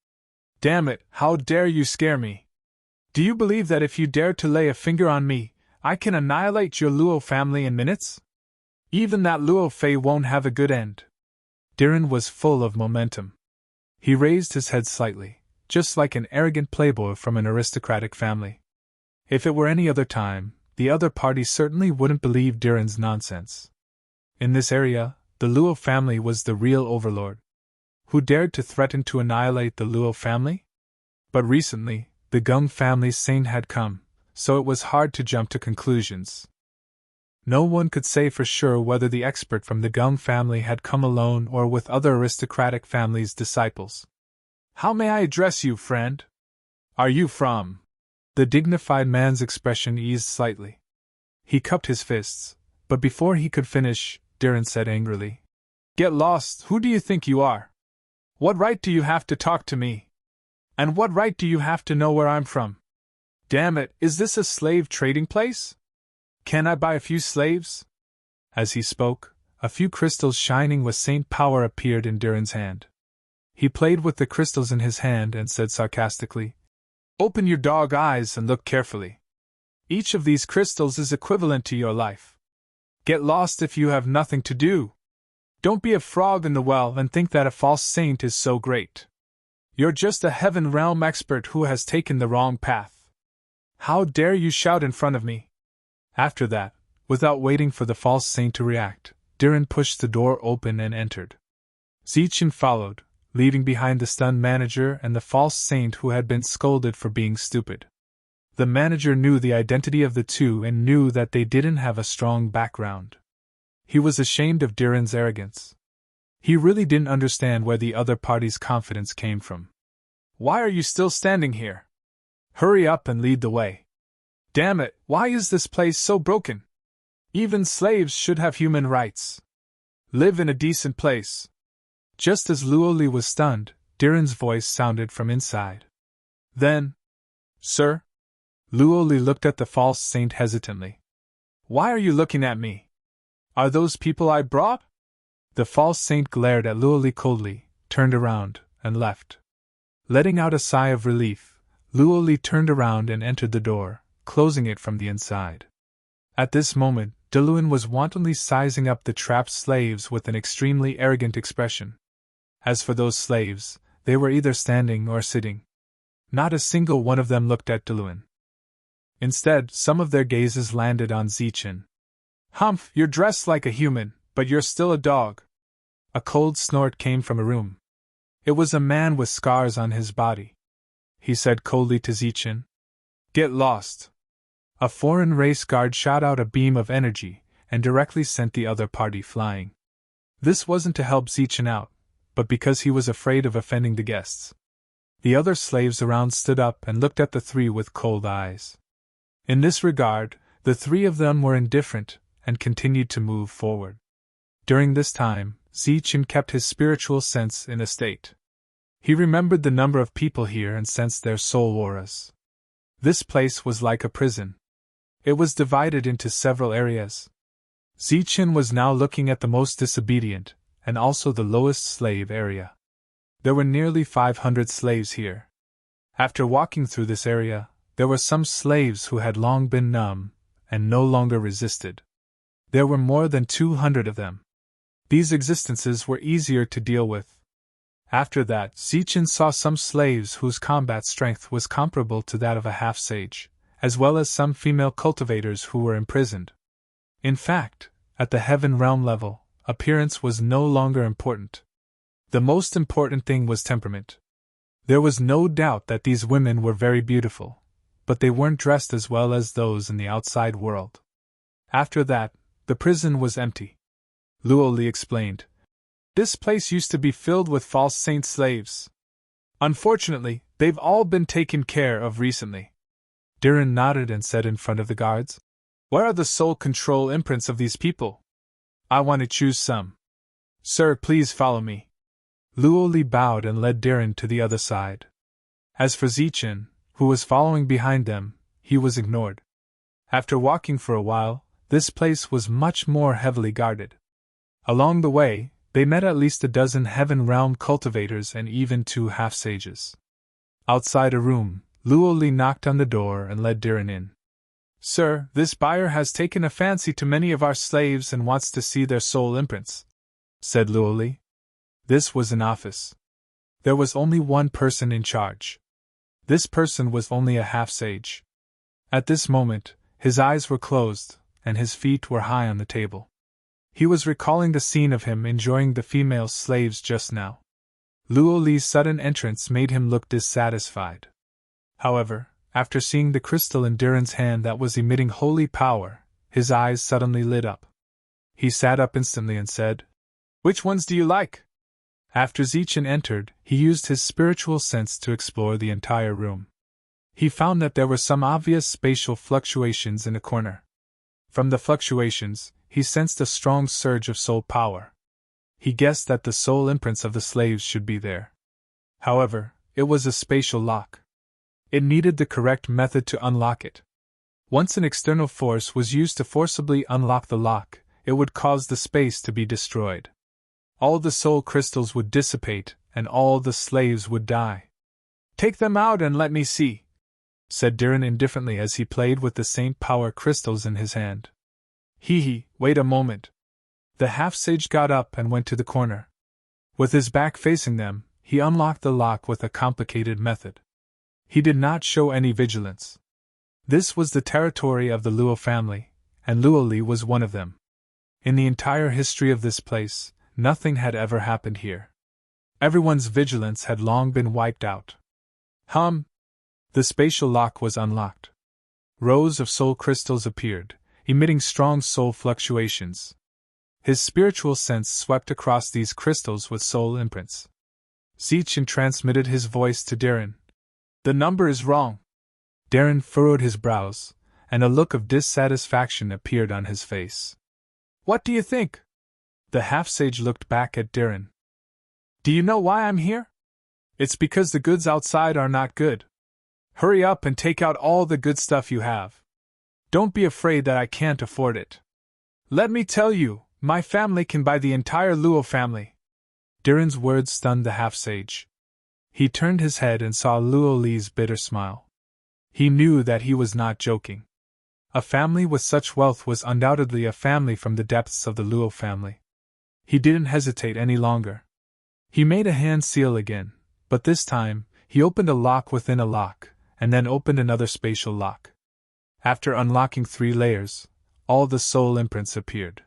"Damn it, how dare you scare me? Do you believe that if you dare to lay a finger on me, I can annihilate your Luo family in minutes? Even that Luo Fei won't have a good end." Diren was full of momentum. He raised his head slightly, just like an arrogant playboy from an aristocratic family. If it were any other time, the other party certainly wouldn't believe Diren's nonsense. In this area, the Luo family was the real overlord. Who dared to threaten to annihilate the Luo family? But recently, the Gung family's saint had come, so it was hard to jump to conclusions. No one could say for sure whether the expert from the Gung family had come alone or with other aristocratic families' disciples. "How may I address you, friend? Are you from?" The dignified man's expression eased slightly. He cupped his fists, but before he could finish, Diren said angrily, "Get lost, who do you think you are? What right do you have to talk to me? And what right do you have to know where I'm from? Damn it, is this a slave trading place? Can I buy a few slaves?" As he spoke, a few crystals shining with saint power appeared in Diren's hand. He played with the crystals in his hand and said sarcastically, "Open your dog eyes and look carefully. Each of these crystals is equivalent to your life. Get lost if you have nothing to do. Don't be a frog in the well and think that a false saint is so great. You're just a heaven realm expert who has taken the wrong path. How dare you shout in front of me?" After that, without waiting for the false saint to react, Diren pushed the door open and entered. Zichen followed, leaving behind the stunned manager and the false saint who had been scolded for being stupid. The manager knew the identity of the two and knew that they didn't have a strong background. He was ashamed of Diren's arrogance. He really didn't understand where the other party's confidence came from. "Why are you still standing here? Hurry up and lead the way. Damn it, why is this place so broken? Even slaves should have human rights. Live in a decent place." Just as Luoli was stunned, Diren's voice sounded from inside. "Then, sir?" Luoli looked at the false saint hesitantly. "Why are you looking at me? Are those people I brought?" The false saint glared at Luoli coldly, turned around, and left. Letting out a sigh of relief, Luoli turned around and entered the door, closing it from the inside. At this moment, Deluan was wantonly sizing up the trapped slaves with an extremely arrogant expression. As for those slaves, they were either standing or sitting. Not a single one of them looked at Deluan. Instead, some of their gazes landed on Zichen. "Humph, you're dressed like a human, but you're still a dog." A cold snort came from a room. It was a man with scars on his body. He said coldly to Zichen, "Get lost." A foreign race guard shot out a beam of energy and directly sent the other party flying. This wasn't to help Zichen out, but because he was afraid of offending the guests. The other slaves around stood up and looked at the three with cold eyes. In this regard, the three of them were indifferent and continued to move forward. During this time, Zichen kept his spiritual sense in a state. He remembered the number of people here and sensed their soul auras. This place was like a prison. It was divided into several areas. Zichen was now looking at the most disobedient, and also the lowest slave area. There were nearly 500 slaves here. After walking through this area, there were some slaves who had long been numb and no longer resisted. There were more than 200 of them. These existences were easier to deal with. After that, Zichen saw some slaves whose combat strength was comparable to that of a half-sage, as well as some female cultivators who were imprisoned. In fact, at the heaven realm level, appearance was no longer important. The most important thing was temperament. There was no doubt that these women were very beautiful, but they weren't dressed as well as those in the outside world. After that, the prison was empty. Luo Li explained. This place used to be filled with false saint slaves. Unfortunately, they've all been taken care of recently. Diren nodded and said in front of the guards, "Where are the soul control imprints of these people? I want to choose some." "Sir, please follow me." Luo Li bowed and led Diren to the other side. As for Zichen, who was following behind them, he was ignored. After walking for a while, this place was much more heavily guarded. Along the way, they met at least a dozen heaven realm cultivators and even 2 half-sages. Outside a room, Luo Li knocked on the door and led Diren in. "Sir, this buyer has taken a fancy to many of our slaves and wants to see their soul imprints," said Luo Li. This was an office. There was only one person in charge. This person was only a half-sage. At this moment, his eyes were closed, and his feet were high on the table. He was recalling the scene of him enjoying the female slaves just now. Luo Li's sudden entrance made him look dissatisfied. However, after seeing the crystal in Diren's hand that was emitting holy power, his eyes suddenly lit up. He sat up instantly and said, "Which ones do you like?" After Zichen entered, he used his spiritual sense to explore the entire room. He found that there were some obvious spatial fluctuations in a corner. From the fluctuations, he sensed a strong surge of soul power. He guessed that the soul imprints of the slaves should be there. However, it was a spatial lock. It needed the correct method to unlock it. Once an external force was used to forcibly unlock the lock, it would cause the space to be destroyed. All the soul crystals would dissipate, and all the slaves would die. "Take them out and let me see," said Diren indifferently as he played with the saint power crystals in his hand. Wait a moment." The half-sage got up and went to the corner. With his back facing them, he unlocked the lock with a complicated method. He did not show any vigilance. This was the territory of the Luo family, and Luo Li was one of them. In the entire history of this place, nothing had ever happened here. Everyone's vigilance had long been wiped out. The spatial lock was unlocked. Rows of soul crystals appeared, emitting strong soul fluctuations. His spiritual sense swept across these crystals with soul imprints. Zichen transmitted his voice to Diren. "The number is wrong." Diren furrowed his brows, and a look of dissatisfaction appeared on his face. "What do you think?" The half-sage looked back at Diren. "Do you know why I'm here? It's because the goods outside are not good. Hurry up and take out all the good stuff you have. Don't be afraid that I can't afford it. Let me tell you, my family can buy the entire Luo family." Diren's words stunned the half-sage. He turned his head and saw Luo Li's bitter smile. He knew that he was not joking. A family with such wealth was undoubtedly a family from the depths of the Luo family. He didn't hesitate any longer. He made a hand seal again, but this time, he opened a lock within a lock, and then opened another spatial lock. After unlocking 3 layers, all the soul imprints appeared.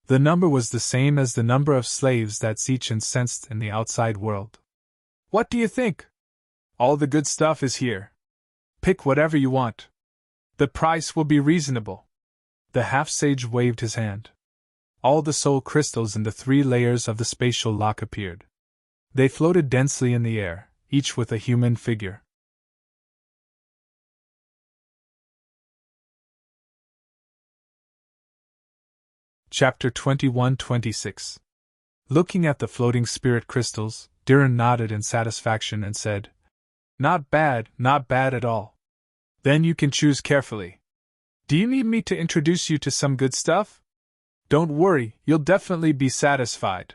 The number was the same as the number of slaves that Zichen sensed in the outside world. What do you think? All the good stuff is here. Pick whatever you want. The price will be reasonable. The half-sage waved his hand. All the soul crystals in the 3 layers of the spatial lock appeared. They floated densely in the air, each with a human figure. Chapter 21-26. Looking at the floating spirit crystals, Diren nodded in satisfaction and said, not bad at all. Then you can choose carefully. Do you need me to introduce you to some good stuff? Don't worry, you'll definitely be satisfied.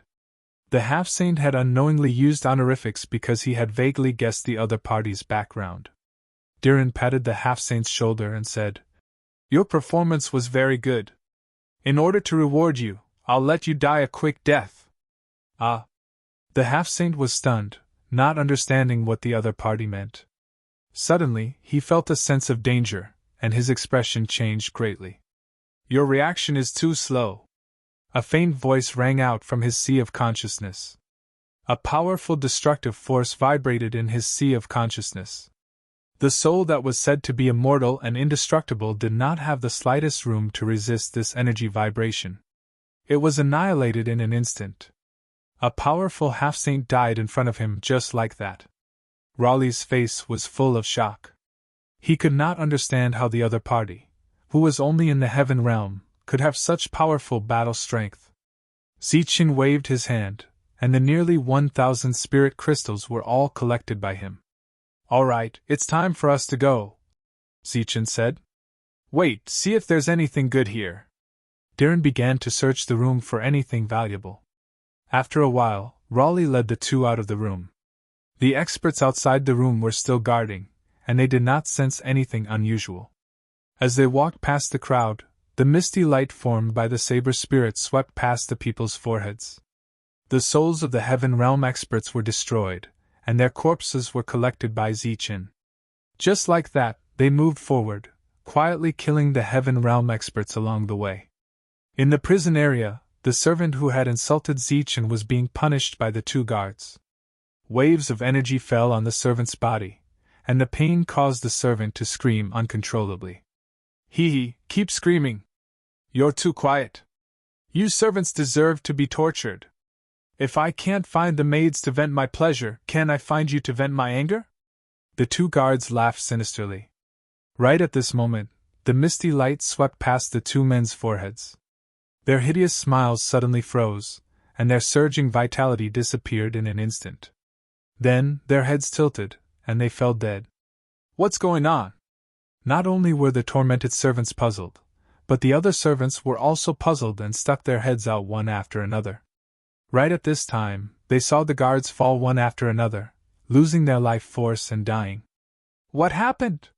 The half-saint had unknowingly used honorifics because he had vaguely guessed the other party's background. Diren patted the half-saint's shoulder and said, your performance was very good. In order to reward you, I'll let you die a quick death. Ah. The half-saint was stunned, not understanding what the other party meant. Suddenly, he felt a sense of danger, and his expression changed greatly. Your reaction is too slow. A faint voice rang out from his sea of consciousness. A powerful destructive force vibrated in his sea of consciousness. The soul that was said to be immortal and indestructible did not have the slightest room to resist this energy vibration. It was annihilated in an instant. A powerful half-saint died in front of him just like that. Raleigh's face was full of shock. He could not understand how the other party, who was only in the heaven realm, could have such powerful battle strength. Zichen waved his hand, and the nearly 1,000 spirit crystals were all collected by him. All right, it's time for us to go, Zichen said. Wait, see if there's anything good here. Diren began to search the room for anything valuable. After a while, Raleigh led the 2 out of the room. The experts outside the room were still guarding, and they did not sense anything unusual. As they walked past the crowd, the misty light formed by the saber spirit swept past the people's foreheads. The souls of the heaven realm experts were destroyed, and their corpses were collected by Zichen. Just like that, they moved forward, quietly killing the heaven realm experts along the way. In the prison area, the servant who had insulted Zichen was being punished by the 2 guards. Waves of energy fell on the servant's body, and the pain caused the servant to scream uncontrollably. Hee, keep screaming. You're too quiet. You servants deserve to be tortured. If I can't find the maids to vent my pleasure, can I find you to vent my anger? The 2 guards laughed sinisterly. Right at this moment, the misty light swept past the 2 men's foreheads. Their hideous smiles suddenly froze, and their surging vitality disappeared in an instant. Then, their heads tilted, and they fell dead. What's going on? Not only were the tormented servants puzzled, but the other servants were also puzzled and stuck their heads out one after another. Right at this time, they saw the guards fall one after another, losing their life force and dying. What happened?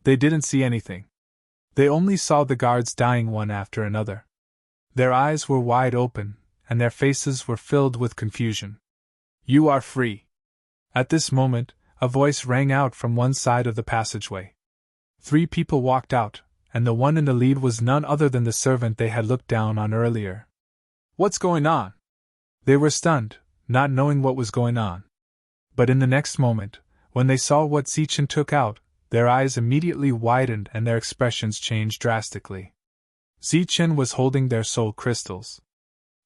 They didn't see anything. They only saw the guards dying one after another. Their eyes were wide open, and their faces were filled with confusion. You are free. At this moment, a voice rang out from one side of the passageway. 3 people walked out, and the one in the lead was none other than the servant they had looked down on earlier. What's going on? They were stunned, not knowing what was going on. But in the next moment, when they saw what Zichen took out, their eyes immediately widened and their expressions changed drastically. Zichen was holding their soul crystals.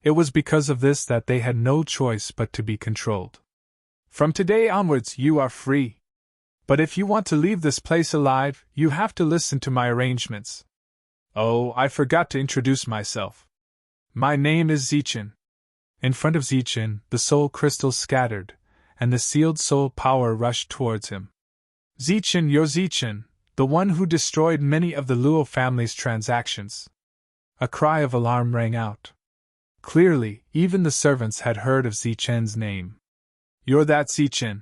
It was because of this that they had no choice but to be controlled. From today onwards, you are free. But if you want to leave this place alive, you have to listen to my arrangements. Oh, I forgot to introduce myself. My name is Zichen. In front of Zichen, the soul crystals scattered, and the sealed soul power rushed towards him. Zichen, you're Zichen, the one who destroyed many of the Luo family's transactions. A cry of alarm rang out. Clearly, even the servants had heard of Zichen's name. You're that Zichen.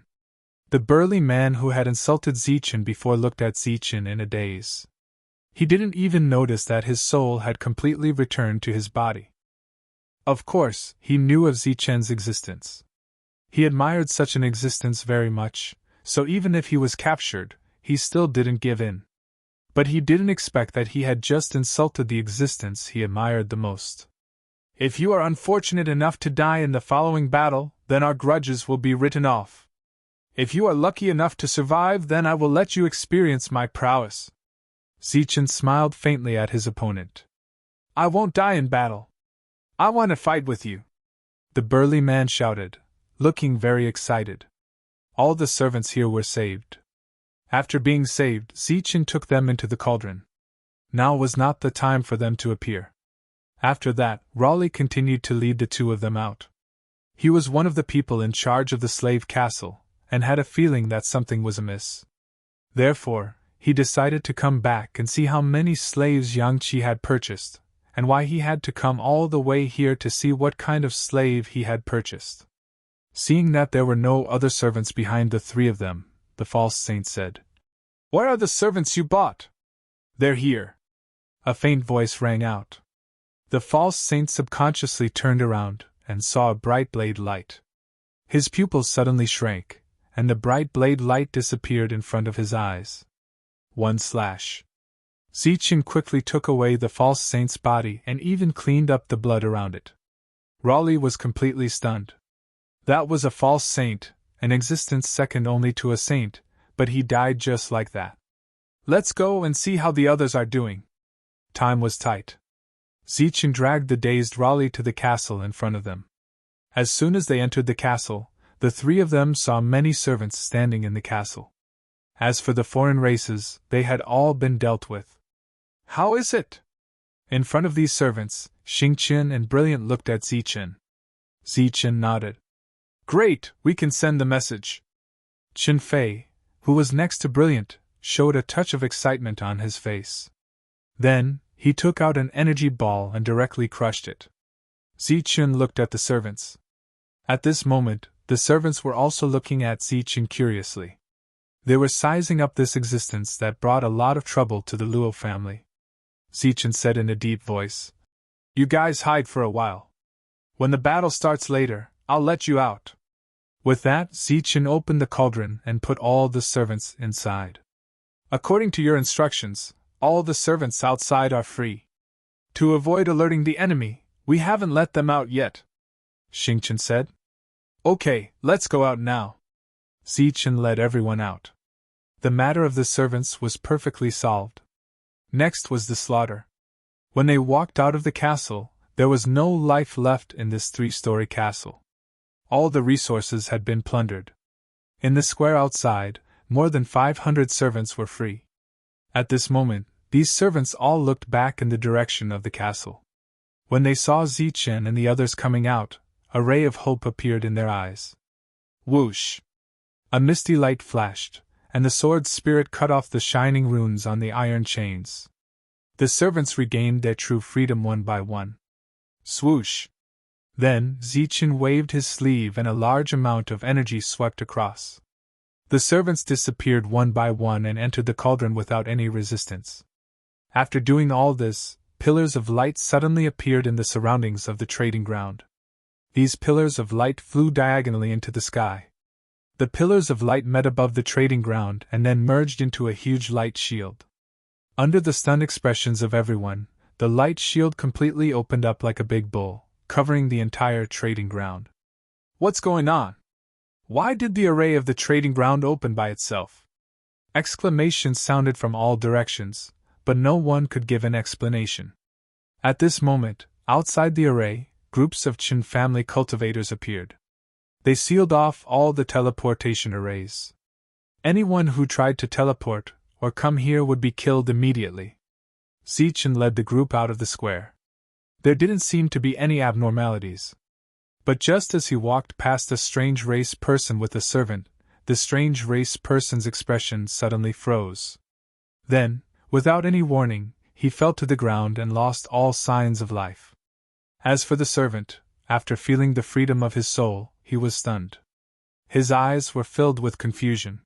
The burly man who had insulted Zichen before looked at Zichen in a daze. He didn't even notice that his soul had completely returned to his body. Of course, he knew of Zichen's existence. He admired such an existence very much, so even if he was captured, he still didn't give in. But he didn't expect that he had just insulted the existence he admired the most. If you are unfortunate enough to die in the following battle, then our grudges will be written off. If you are lucky enough to survive, then I will let you experience my prowess. Zichen smiled faintly at his opponent. I won't die in battle. I want to fight with you, the burly man shouted, looking very excited. All the servants here were saved. After being saved, Zichen took them into the cauldron. Now was not the time for them to appear. After that, Raleigh continued to lead the two of them out. He was one of the people in charge of the slave castle, and had a feeling that something was amiss. Therefore, he decided to come back and see how many slaves Yang Qi had purchased, and why he had to come all the way here to see what kind of slave he had purchased. Seeing that there were no other servants behind the three of them, the false saint said, Where are the servants you bought? They're here. A faint voice rang out. The false saint subconsciously turned around and saw a bright blade light. His pupils suddenly shrank, and the bright blade light disappeared in front of his eyes. 1 slash. Zichen quickly took away the false saint's body and even cleaned up the blood around it. Raleigh was completely stunned. That was a false saint, an existence second only to a saint, but he died just like that. Let's go and see how the others are doing. Time was tight. Zichen dragged the dazed Raleigh to the castle in front of them. As soon as they entered the castle, the three of them saw many servants standing in the castle. As for the foreign races, they had all been dealt with. How is it? In front of these servants, Xingqian and Brilliant looked at Zichen. Zichen nodded. Great, we can send the message. Qin Fei, who was next to Brilliant, showed a touch of excitement on his face. Then, he took out an energy ball and directly crushed it. Zichen looked at the servants. At this moment, the servants were also looking at Zichen curiously. They were sizing up this existence that brought a lot of trouble to the Luo family. Zichen said in a deep voice, You guys hide for a while. When the battle starts later, I'll let you out. With that, Zichen opened the cauldron and put all the servants inside. According to your instructions, all the servants outside are free. To avoid alerting the enemy, we haven't let them out yet, Xingqian said. Okay, let's go out now. Zichen led everyone out. The matter of the servants was perfectly solved. Next was the slaughter. When they walked out of the castle, there was no life left in this 3-story castle. All the resources had been plundered. In the square outside, more than 500 servants were free. At this moment, these servants all looked back in the direction of the castle. When they saw Zichen and the others coming out, a ray of hope appeared in their eyes. Whoosh! A misty light flashed, and the sword's spirit cut off the shining runes on the iron chains. The servants regained their true freedom one by one. Swoosh! Then, Zichen waved his sleeve and a large amount of energy swept across. The servants disappeared one by one and entered the cauldron without any resistance. After doing all this, pillars of light suddenly appeared in the surroundings of the trading ground. These pillars of light flew diagonally into the sky. The pillars of light met above the trading ground and then merged into a huge light shield. Under the stunned expressions of everyone, the light shield completely opened up like a big bull, covering the entire trading ground. What's going on? Why did the array of the trading ground open by itself? Exclamations sounded from all directions, but no one could give an explanation. At this moment, outside the array, groups of Qin family cultivators appeared. They sealed off all the teleportation arrays. Anyone who tried to teleport or come here would be killed immediately. Zichen led the group out of the square. There didn't seem to be any abnormalities. But just as he walked past a strange race person with a servant, the strange race person's expression suddenly froze. Then, without any warning, he fell to the ground and lost all signs of life. As for the servant, after feeling the freedom of his soul, he was stunned. His eyes were filled with confusion.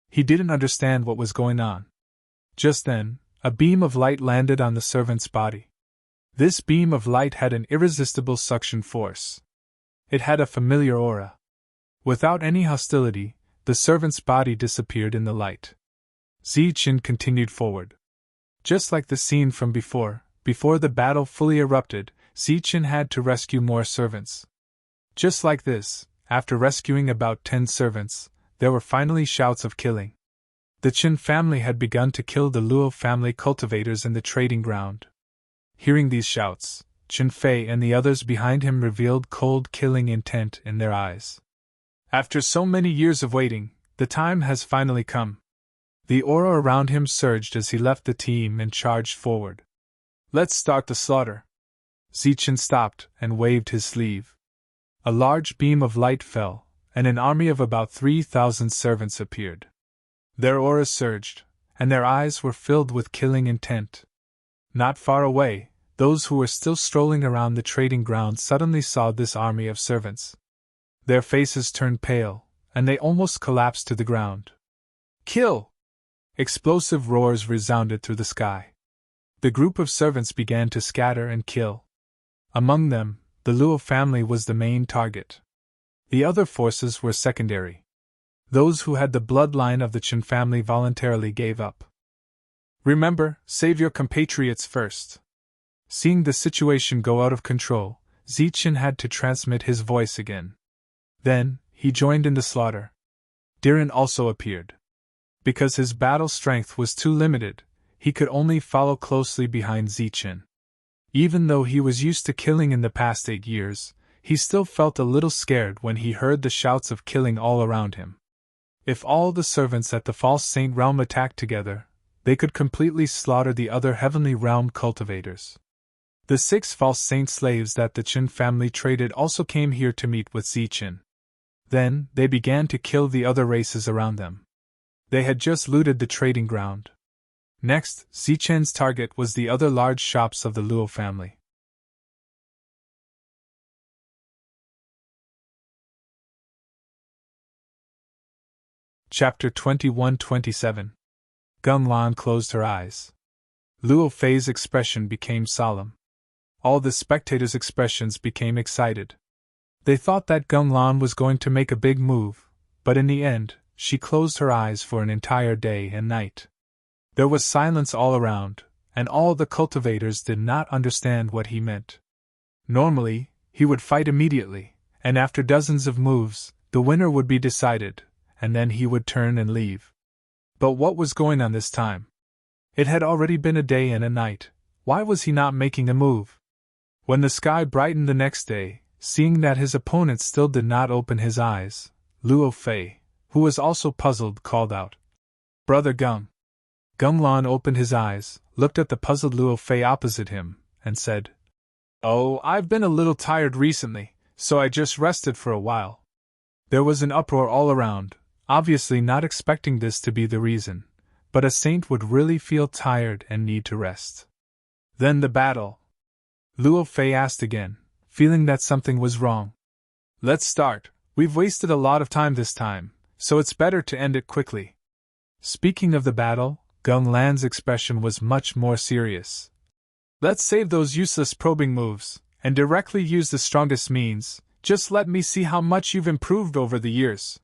He didn't understand what was going on. Just then, a beam of light landed on the servant's body. This beam of light had an irresistible suction force. It had a familiar aura. Without any hostility, the servant's body disappeared in the light. Zichen continued forward. Just like the scene from before the battle fully erupted, Zichen had to rescue more servants. Just like this, after rescuing about 10 servants, there were finally shouts of killing. The Chen family had begun to kill the Luo family cultivators in the trading ground. Hearing these shouts, Chen Fei and the others behind him revealed cold killing intent in their eyes. After so many years of waiting, the time has finally come. The aura around him surged as he left the team and charged forward. Let's start the slaughter. Zichen stopped and waved his sleeve. A large beam of light fell, and an army of about 3,000 servants appeared. Their auras surged, and their eyes were filled with killing intent. Not far away, those who were still strolling around the trading ground suddenly saw this army of servants. Their faces turned pale, and they almost collapsed to the ground. Kill! Explosive roars resounded through the sky. The group of servants began to scatter and kill. Among them, the Luo family was the main target. The other forces were secondary. Those who had the bloodline of the Chen family voluntarily gave up. Remember, save your compatriots first. Seeing the situation go out of control, Zichen had to transmit his voice again. Then, he joined in the slaughter. Diren also appeared. Because his battle strength was too limited, he could only follow closely behind Zichen. Even though he was used to killing in the past 8 years, he still felt a little scared when he heard the shouts of killing all around him. If all the servants at the False Saint realm attacked together, they could completely slaughter the other Heavenly Realm cultivators. The 6 false saint slaves that the Chen family traded also came here to meet with Zichen. Then, they began to kill the other races around them. They had just looted the trading ground. Next, Zichen's target was the other large shops of the Luo family. Chapter 21-27. Gung Lan closed her eyes. Luo Fei's expression became solemn. All the spectators' expressions became excited. They thought that Gung Lan was going to make a big move, but in the end, she closed her eyes for an entire day and night. There was silence all around, and all the cultivators did not understand what he meant. Normally, he would fight immediately, and after dozens of moves, the winner would be decided, and then he would turn and leave. But what was going on this time? It had already been a day and a night. Why was he not making a move? When the sky brightened the next day, seeing that his opponent still did not open his eyes, Luo Fei, who was also puzzled, called out, "Brother Gung." Gung Lan opened his eyes, looked at the puzzled Luo Fei opposite him, and said, "Oh, I've been a little tired recently, so I just rested for a while." There was an uproar all around, obviously not expecting this to be the reason, but a saint would really feel tired and need to rest. Then the battle. Luo Fei asked again, feeling that something was wrong. "Let's start. We've wasted a lot of time this time, so it's better to end it quickly." Speaking of the battle, Gung Lan's expression was much more serious. "Let's save those useless probing moves, and directly use the strongest means. Just let me see how much you've improved over the years."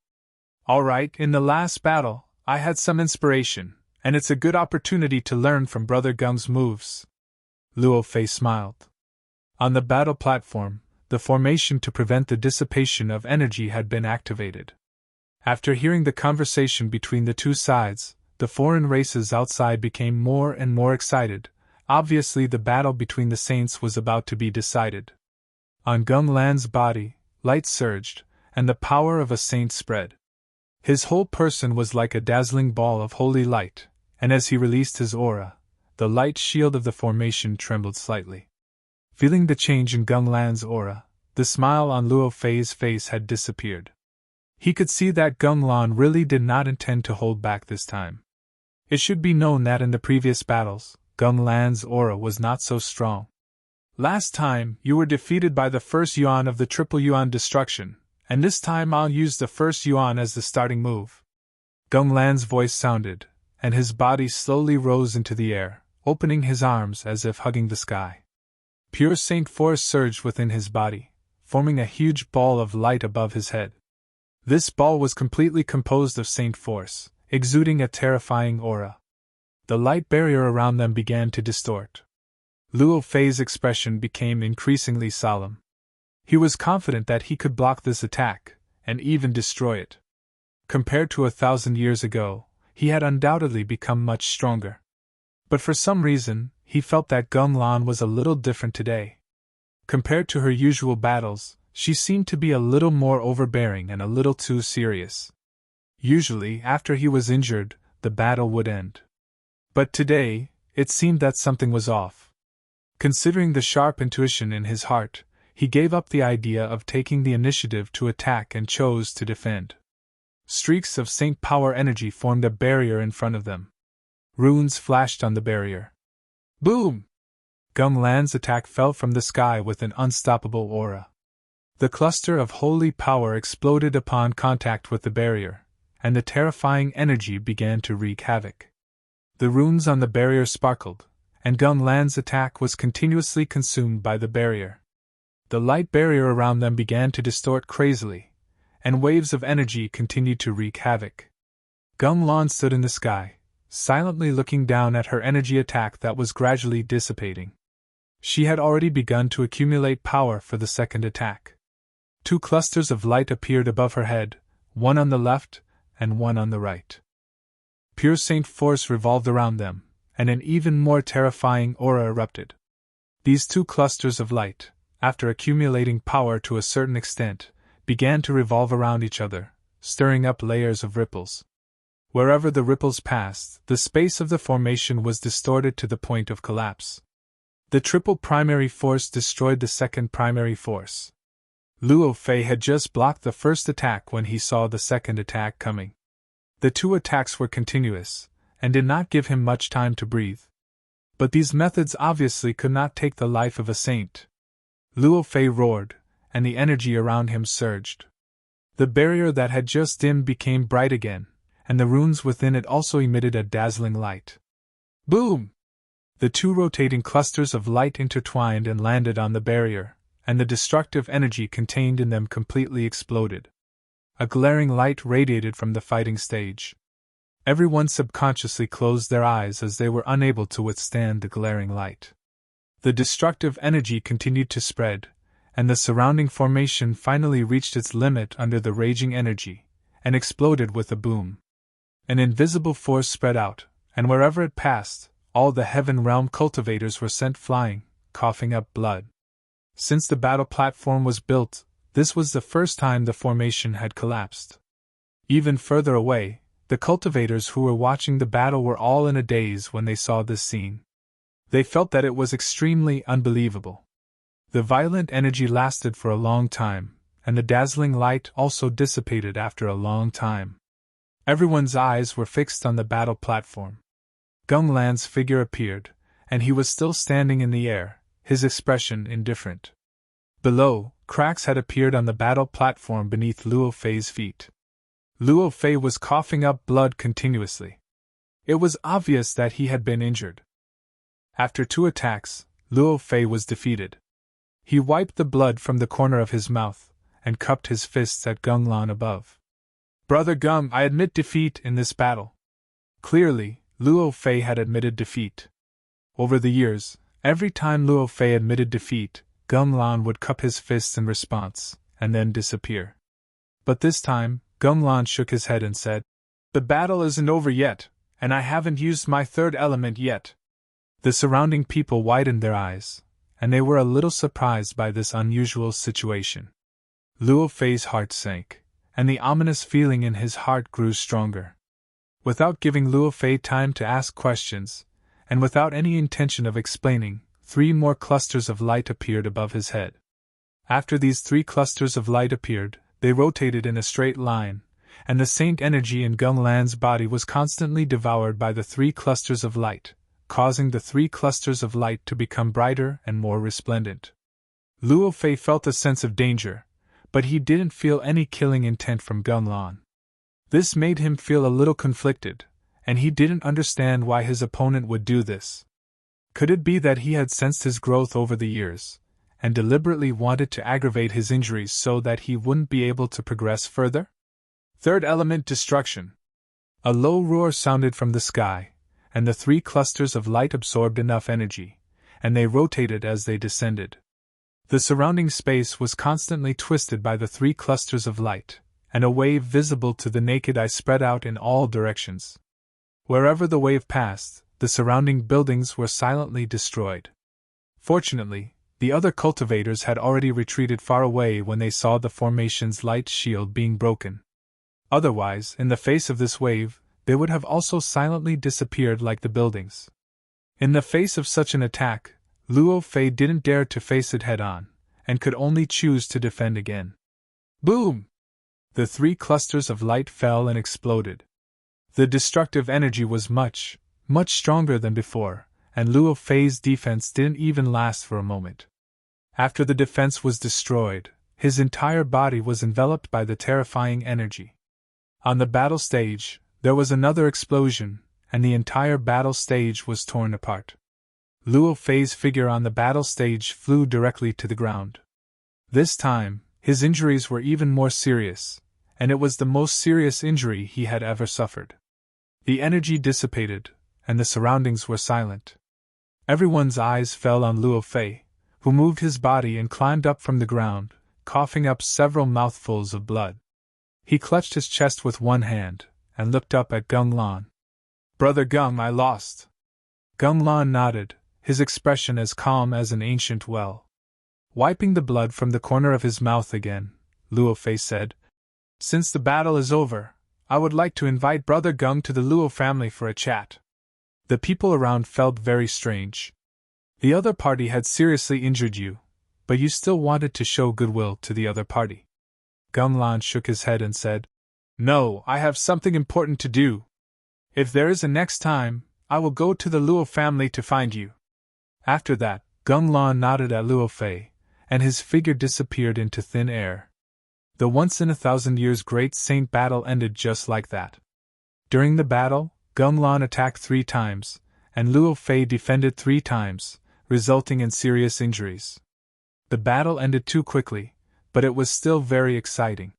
"Alright, in the last battle, I had some inspiration, and it's a good opportunity to learn from Brother Gung's moves." Luo Fei smiled. On the battle platform, the formation to prevent the dissipation of energy had been activated. After hearing the conversation between the two sides, the foreign races outside became more and more excited. Obviously, the battle between the saints was about to be decided. On Gung Lan's body, light surged, and the power of a saint spread. His whole person was like a dazzling ball of holy light, and as he released his aura, the light shield of the formation trembled slightly. Feeling the change in Gung Lan's aura, the smile on Luo Fei's face had disappeared. He could see that Gung Lan really did not intend to hold back this time. It should be known that in the previous battles, Gung Lan's aura was not so strong. "Last time, you were defeated by the first yuan of the triple yuan destruction, and this time I'll use the first yuan as the starting move." Gung Lan's voice sounded, and his body slowly rose into the air, opening his arms as if hugging the sky. Pure Saint Force surged within his body, forming a huge ball of light above his head. This ball was completely composed of Saint Force, exuding a terrifying aura. The light barrier around them began to distort. Luo Fei's expression became increasingly solemn. He was confident that he could block this attack, and even destroy it. Compared to 1,000 years ago, he had undoubtedly become much stronger. But for some reason, he felt that Gumlan was a little different today. Compared to her usual battles, she seemed to be a little more overbearing and a little too serious. Usually, after he was injured, the battle would end. But today, it seemed that something was off. Considering the sharp intuition in his heart, he gave up the idea of taking the initiative to attack and chose to defend. Streaks of Saint Power energy formed a barrier in front of them. Runes flashed on the barrier. Boom! Gumlan's attack fell from the sky with an unstoppable aura. The cluster of holy power exploded upon contact with the barrier, and the terrifying energy began to wreak havoc. The runes on the barrier sparkled, and Gumlan's attack was continuously consumed by the barrier. The light barrier around them began to distort crazily, and waves of energy continued to wreak havoc. Gumlan stood in the sky, silently looking down at her energy attack that was gradually dissipating. She had already begun to accumulate power for the second attack. 2 clusters of light appeared above her head, one on the left and one on the right. Pure Saint force revolved around them, and an even more terrifying aura erupted. These 2 clusters of light, after accumulating power to a certain extent, began to revolve around each other, stirring up layers of ripples. Wherever the ripples passed, the space of the formation was distorted to the point of collapse. The triple primary force destroyed the second primary force. Luo Fei had just blocked the first attack when he saw the second attack coming. The 2 attacks were continuous, and did not give him much time to breathe. But these methods obviously could not take the life of a saint. Luo Fei roared, and the energy around him surged. The barrier that had just dimmed became bright again, and the runes within it also emitted a dazzling light. Boom! The 2 rotating clusters of light intertwined and landed on the barrier, and the destructive energy contained in them completely exploded. A glaring light radiated from the fighting stage. Everyone subconsciously closed their eyes as they were unable to withstand the glaring light. The destructive energy continued to spread, and the surrounding formation finally reached its limit under the raging energy, and exploded with a boom. An invisible force spread out, and wherever it passed, all the Heaven Realm cultivators were sent flying, coughing up blood. Since the battle platform was built, this was the first time the formation had collapsed. Even further away, the cultivators who were watching the battle were all in a daze when they saw this scene. They felt that it was extremely unbelievable. The violent energy lasted for a long time, and the dazzling light also dissipated after a long time. Everyone's eyes were fixed on the battle platform. Gumlan's figure appeared, and he was still standing in the air, his expression indifferent. Below, cracks had appeared on the battle platform beneath Luo Fei's feet. Luo Fei was coughing up blood continuously. It was obvious that he had been injured. After 2 attacks, Luo Fei was defeated. He wiped the blood from the corner of his mouth, and cupped his fists at Gumlan above. Brother Gum, I admit defeat in this battle. Clearly, Luo Fei had admitted defeat. Over the years, every time Luo Fei admitted defeat, Gumlan would cup his fists in response, and then disappear. But this time, Gumlan shook his head and said, "The battle isn't over yet, and I haven't used my 3rd element yet." The surrounding people widened their eyes, and they were a little surprised by this unusual situation. Luo Fei's heart sank, and the ominous feeling in his heart grew stronger. Without giving Luo Fei time to ask questions, and without any intention of explaining, 3 more clusters of light appeared above his head. After these 3 clusters of light appeared, they rotated in a straight line, and the saint energy in Gumlan's body was constantly devoured by the 3 clusters of light, causing the 3 clusters of light to become brighter and more resplendent. Luo Fei felt a sense of danger, but he didn't feel any killing intent from Gumlan. This made him feel a little conflicted, and he didn't understand why his opponent would do this. Could it be that he had sensed his growth over the years, and deliberately wanted to aggravate his injuries so that he wouldn't be able to progress further? 3rd element destruction. A low roar sounded from the sky, and the 3 clusters of light absorbed enough energy, and they rotated as they descended. The surrounding space was constantly twisted by the 3 clusters of light, and a wave visible to the naked eye spread out in all directions. Wherever the wave passed, the surrounding buildings were silently destroyed. Fortunately, the other cultivators had already retreated far away when they saw the formation's light shield being broken. Otherwise, in the face of this wave, they would have also silently disappeared like the buildings. In the face of such an attack, Luo Fei didn't dare to face it head-on, and could only choose to defend again. Boom! The 3 clusters of light fell and exploded. The destructive energy was much stronger than before, and Luo Fei's defense didn't even last for a moment. After the defense was destroyed, his entire body was enveloped by the terrifying energy. On the battle stage, there was another explosion, and the entire battle stage was torn apart. Luo Fei's figure on the battle stage flew directly to the ground. This time, his injuries were even more serious, and it was the most serious injury he had ever suffered. The energy dissipated, and the surroundings were silent. Everyone's eyes fell on Luo Fei, who moved his body and climbed up from the ground, coughing up several mouthfuls of blood. He clutched his chest with one hand, and looked up at Gung Lan. "Brother Gung, I lost." Gung Lan nodded, his expression as calm as an ancient well. Wiping the blood from the corner of his mouth again, Luo Fei said, "Since the battle is over, I would like to invite Brother Gung to the Luo family for a chat." The people around felt very strange. The other party had seriously injured you, but you still wanted to show goodwill to the other party. Gung Lan shook his head and said, "No, I have something important to do. If there is a next time, I will go to the Luo family to find you." After that, Gung Lan nodded at Luo Fei, and his figure disappeared into thin air. The once-in-a-thousand-years great saint battle ended just like that. During the battle, Gung Lan attacked 3 times, and Luo Fei defended 3 times, resulting in serious injuries. The battle ended too quickly, but it was still very exciting.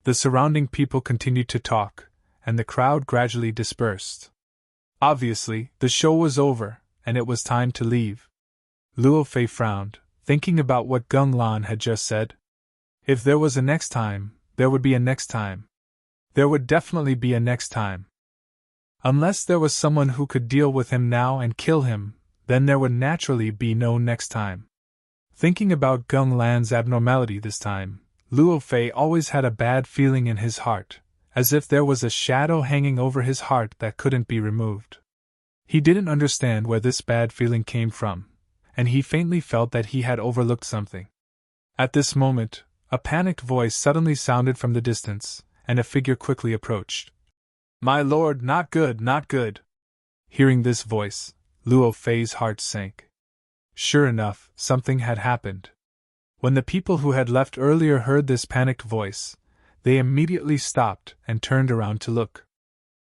The surrounding people continued to talk, and the crowd gradually dispersed. Obviously, the show was over, and it was time to leave. Luo Fei frowned, thinking about what Gung Lan had just said. If there was a next time, there would be a next time. There would definitely be a next time. Unless there was someone who could deal with him now and kill him, then there would naturally be no next time. Thinking about Gung Lan's abnormality this time, Luo Fei always had a bad feeling in his heart, as if there was a shadow hanging over his heart that couldn't be removed. He didn't understand where this bad feeling came from, and he faintly felt that he had overlooked something. At this moment, a panicked voice suddenly sounded from the distance, and a figure quickly approached. "My lord, not good, not good." Hearing this voice, Luo Fei's heart sank. Sure enough, something had happened. When the people who had left earlier heard this panicked voice, they immediately stopped and turned around to look.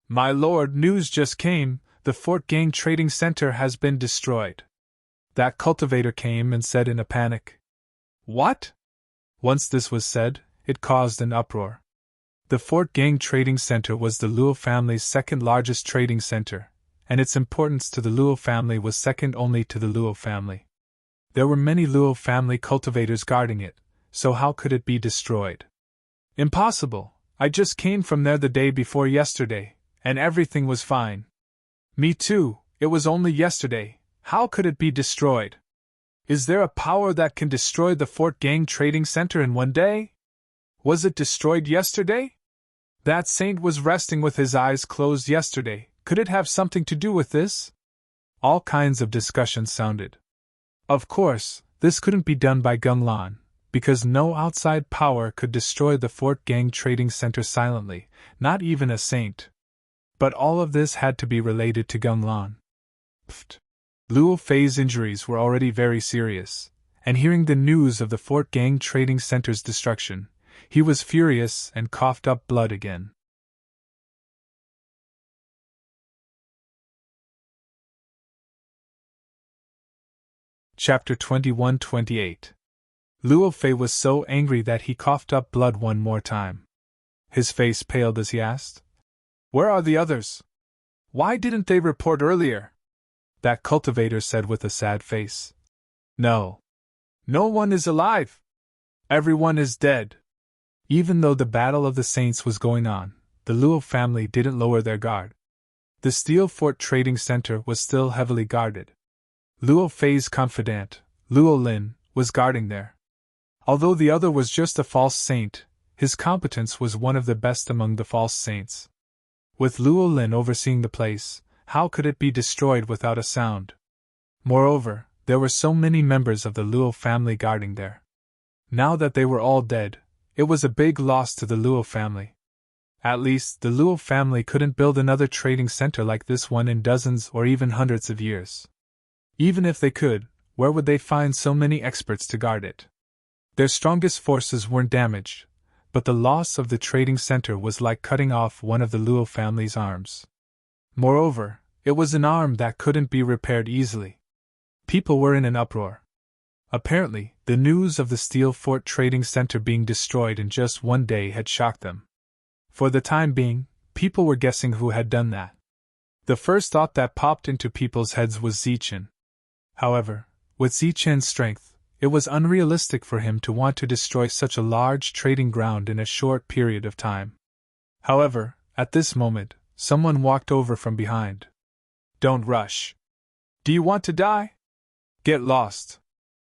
"My lord, news just came, the Fort Gang Trading Center has been destroyed." That cultivator came and said in a panic. "What?" Once this was said, it caused an uproar. The Fort Gang Trading Center was the Luo family's second largest trading center, and its importance to the Luo family was second only to the Luo family. There were many Luo family cultivators guarding it, so how could it be destroyed? "Impossible! I just came from there the day before yesterday, and everything was fine." "Me too, it was only yesterday, how could it be destroyed? Is there a power that can destroy the Fort Gang Trading Center in one day? Was it destroyed yesterday? That saint was resting with his eyes closed yesterday, could it have something to do with this?" All kinds of discussions sounded. Of course, this couldn't be done by Gung Lan, because no outside power could destroy the Fort Gang Trading Center silently, not even a saint. But all of this had to be related to Gung Lan. Pfft. Luo Fei's injuries were already very serious, and hearing the news of the Fort Gang Trading Center's destruction, he was furious and coughed up blood again. Chapter 21-28. Luo Fei was so angry that he coughed up blood one more time. His face paled as he asked, "Where are the others? Why didn't they report earlier?" That cultivator said with a sad face. "No. No one is alive. Everyone is dead." Even though the Battle of the Saints was going on, the Luo family didn't lower their guard. The Steel Fort Trading Center was still heavily guarded. Luo Fei's confidant, Luo Lin, was guarding there. Although the other was just a false saint, his competence was one of the best among the false saints. With Luo Lin overseeing the place, how could it be destroyed without a sound? Moreover, there were so many members of the Luo family guarding there. Now that they were all dead, it was a big loss to the Luo family. At least, the Luo family couldn't build another trading center like this one in dozens or even hundreds of years. Even if they could, where would they find so many experts to guard it? Their strongest forces weren't damaged, but the loss of the trading center was like cutting off one of the Luo family's arms. Moreover, it was an arm that couldn't be repaired easily. People were in an uproar. Apparently, the news of the Steel Fort Trading Center being destroyed in just one day had shocked them. For the time being, people were guessing who had done that. The first thought that popped into people's heads was Zichen. However, with Zichen's strength, it was unrealistic for him to want to destroy such a large trading ground in a short period of time. However, at this moment, someone walked over from behind. "Don't rush. Do you want to die? Get lost.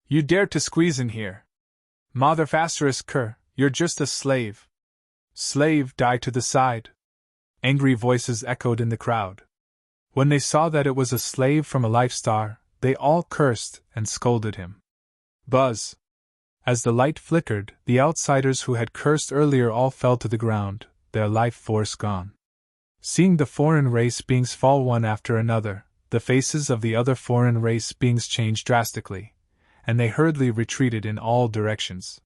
You dare to squeeze in here. Mother Asterisk Cur, you're just a slave. Slave, die to the side." Angry voices echoed in the crowd. When they saw that it was a slave from a life star, they all cursed and scolded him. Buzz! As the light flickered, the outsiders who had cursed earlier all fell to the ground, their life force gone. Seeing the foreign race beings fall one after another, the faces of the other foreign race beings changed drastically, and they hurriedly retreated in all directions.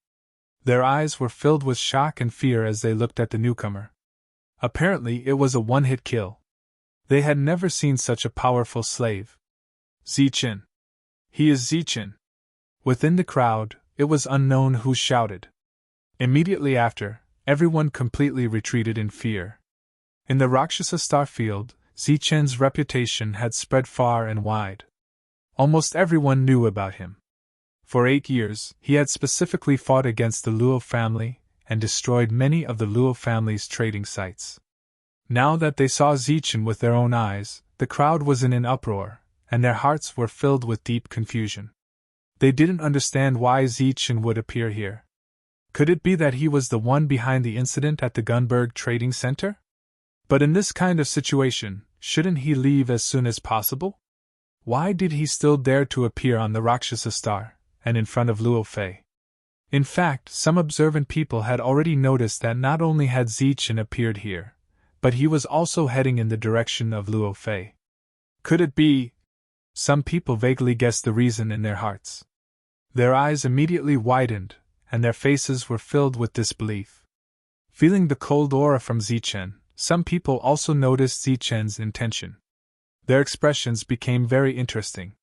Their eyes were filled with shock and fear as they looked at the newcomer. Apparently it was a one-hit kill. They had never seen such a powerful slave. "Zichen! He is Zichen!" Within the crowd, it was unknown who shouted. Immediately after, everyone completely retreated in fear. In the Rakshasa star field, Zichen's reputation had spread far and wide. Almost everyone knew about him. For 8 years, he had specifically fought against the Luo family and destroyed many of the Luo family's trading sites. Now that they saw Zichen with their own eyes, the crowd was in an uproar, and their hearts were filled with deep confusion. They didn't understand why Zichen would appear here. Could it be that he was the one behind the incident at the Gunberg Trading Center? But in this kind of situation, shouldn't he leave as soon as possible? Why did he still dare to appear on the Rakshasa star, and in front of Luo Fei? In fact, some observant people had already noticed that not only had Zichen appeared here, but he was also heading in the direction of Luo Fei. Could it be? Some people vaguely guessed the reason in their hearts. Their eyes immediately widened, and their faces were filled with disbelief. Feeling the cold aura from Zichen, some people also noticed Zichen's intention. Their expressions became very interesting.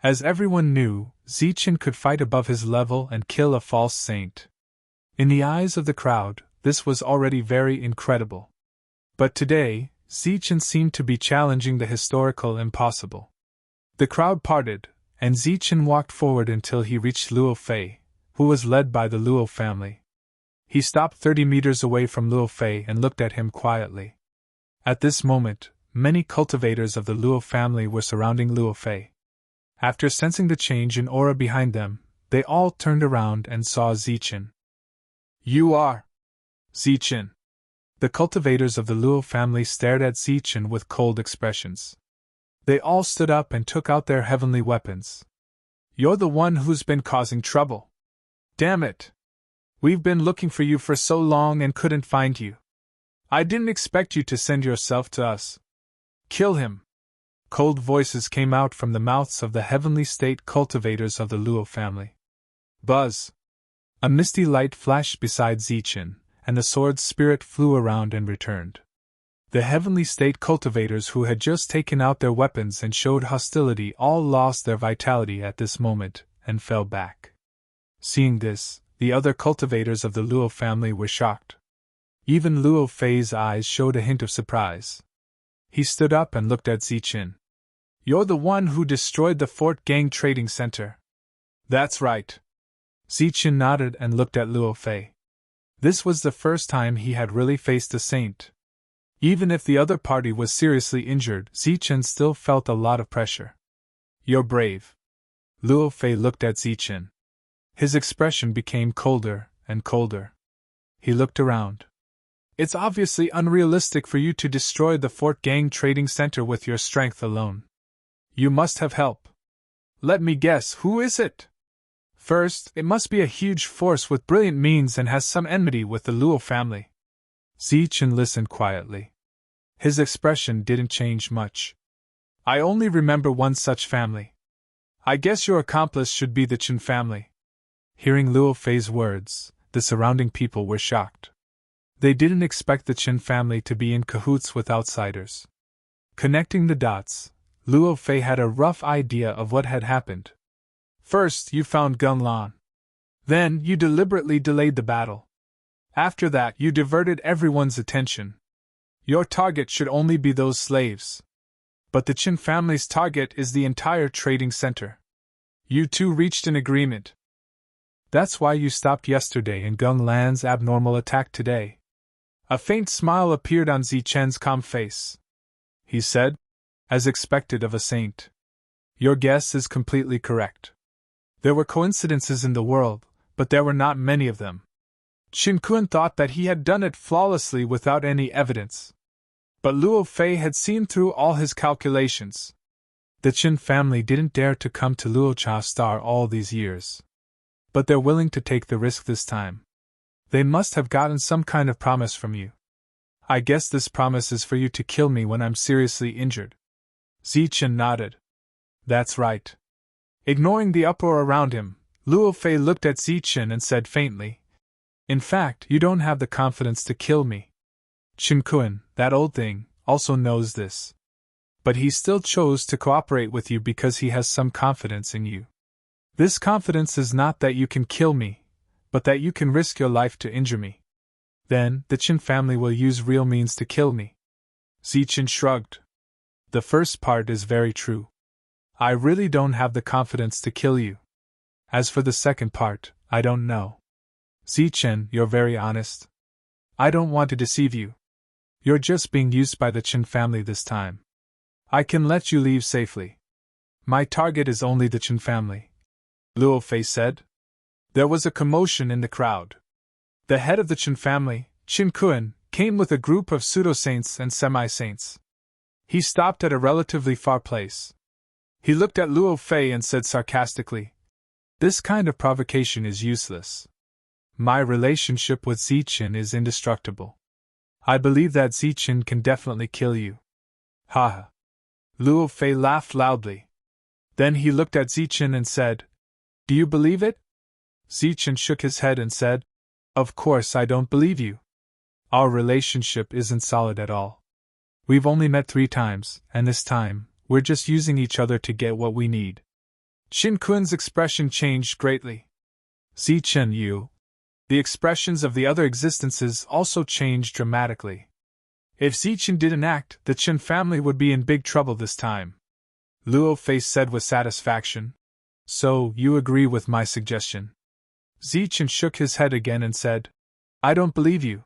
As everyone knew, Zichen could fight above his level and kill a false saint. In the eyes of the crowd, this was already very incredible. But today, Zichen seemed to be challenging the historical impossible. The crowd parted, and Zichen walked forward until he reached Luo Fei, who was led by the Luo family. He stopped 30 meters away from Luo Fei and looked at him quietly. At this moment, many cultivators of the Luo family were surrounding Luo Fei. After sensing the change in aura behind them, they all turned around and saw Zichen. "You are Zichen!" The cultivators of the Luo family stared at Zichen with cold expressions. They all stood up and took out their heavenly weapons. "You're the one who's been causing trouble. Damn it! We've been looking for you for so long and couldn't find you. I didn't expect you to send yourself to us. Kill him!" Cold voices came out from the mouths of the heavenly state cultivators of the Luo family. Buzz! A misty light flashed beside Zichen, and the sword's spirit flew around and returned. The heavenly state cultivators who had just taken out their weapons and showed hostility all lost their vitality at this moment, and fell back. Seeing this, the other cultivators of the Luo family were shocked. Even Luo Fei's eyes showed a hint of surprise. He stood up and looked at Zichen. "You're the one who destroyed the Fort Gang Trading Center." "That's right." Zichen nodded and looked at Luo Fei. This was the first time he had really faced a saint. Even if the other party was seriously injured, Zichen still felt a lot of pressure. "You're brave." Luo Fei looked at Zichen. His expression became colder and colder. He looked around. "It's obviously unrealistic for you to destroy the Fort Gang Trading Center with your strength alone. You must have help. Let me guess, who is it? First, it must be a huge force with brilliant means and has some enmity with the Luo family." Zichen listened quietly. His expression didn't change much. "I only remember one such family. I guess your accomplice should be the Chen family." Hearing Luo Fei's words, the surrounding people were shocked. They didn't expect the Chen family to be in cahoots with outsiders. Connecting the dots, Luo Fei had a rough idea of what had happened. First, you found Gung Lan. Then, you deliberately delayed the battle. After that, you diverted everyone's attention. Your target should only be those slaves. But the Chen family's target is the entire trading center. You two reached an agreement. That's why you stopped yesterday and Gung Lan's abnormal attack today. A faint smile appeared on Zichen's calm face. He said, as expected of a saint. Your guess is completely correct. There were coincidences in the world, but there were not many of them. Qin Kun thought that he had done it flawlessly without any evidence. But Luo Fei had seen through all his calculations. The Qin family didn't dare to come to Luocha Star all these years. But they're willing to take the risk this time. They must have gotten some kind of promise from you. I guess this promise is for you to kill me when I'm seriously injured. Zichen nodded. That's right. Ignoring the uproar around him, Luo Fei looked at Zichen and said faintly, In fact, you don't have the confidence to kill me. Qin Kun, that old thing, also knows this. But he still chose to cooperate with you because he has some confidence in you. This confidence is not that you can kill me, but that you can risk your life to injure me. Then, the Qin family will use real means to kill me. Zichen shrugged. The first part is very true. I really don't have the confidence to kill you. As for the second part, I don't know. Zichen, you're very honest. I don't want to deceive you. You're just being used by the Qin family this time. I can let you leave safely. My target is only the Qin family, Luo Fei said. There was a commotion in the crowd. The head of the Qin family, Qin Kun, came with a group of pseudo-saints and semi-saints. He stopped at a relatively far place. He looked at Luo Fei and said sarcastically, This kind of provocation is useless. My relationship with Zichen is indestructible. I believe that Zichen can definitely kill you. Ha! Luo Fei laughed loudly. Then he looked at Zichen and said, Do you believe it? Zichen shook his head and said, Of course I don't believe you. Our relationship isn't solid at all. We've only met 3 times, and this time, we're just using each other to get what we need. Qin Kun's expression changed greatly. Zichen, you. The expressions of the other existences also changed dramatically. If Zichen didn't act, the Qin family would be in big trouble this time. Luo Fei said with satisfaction. So, you agree with my suggestion? Zichen shook his head again and said, I don't believe you.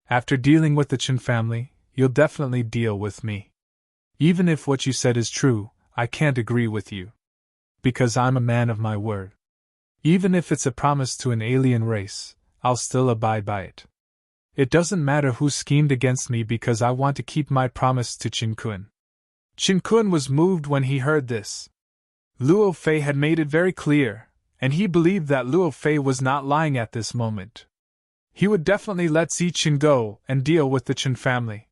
After dealing with the Qin family, you'll definitely deal with me. Even if what you said is true, I can't agree with you. Because I'm a man of my word. Even if it's a promise to an alien race, I'll still abide by it. It doesn't matter who schemed against me because I want to keep my promise to Qin Kun. Qin Kun was moved when he heard this. Luo Fei had made it very clear, and he believed that Luo Fei was not lying at this moment. He would definitely let Zichen go and deal with the Qin family.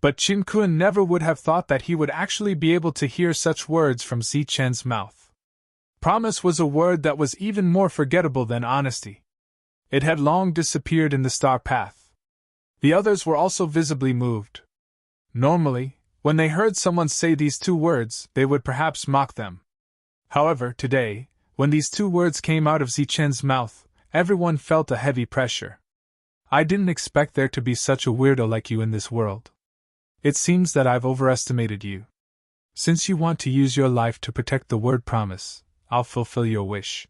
But Qin Kun never would have thought that he would actually be able to hear such words from Zichen's mouth. Promise was a word that was even more forgettable than honesty. It had long disappeared in the star path. The others were also visibly moved. Normally, when they heard someone say these 2 words, they would perhaps mock them. However, today, when these 2 words came out of Zichen's mouth, everyone felt a heavy pressure. I didn't expect there to be such a weirdo like you in this world. It seems that I've overestimated you. Since you want to use your life to protect the word promise, I'll fulfill your wish.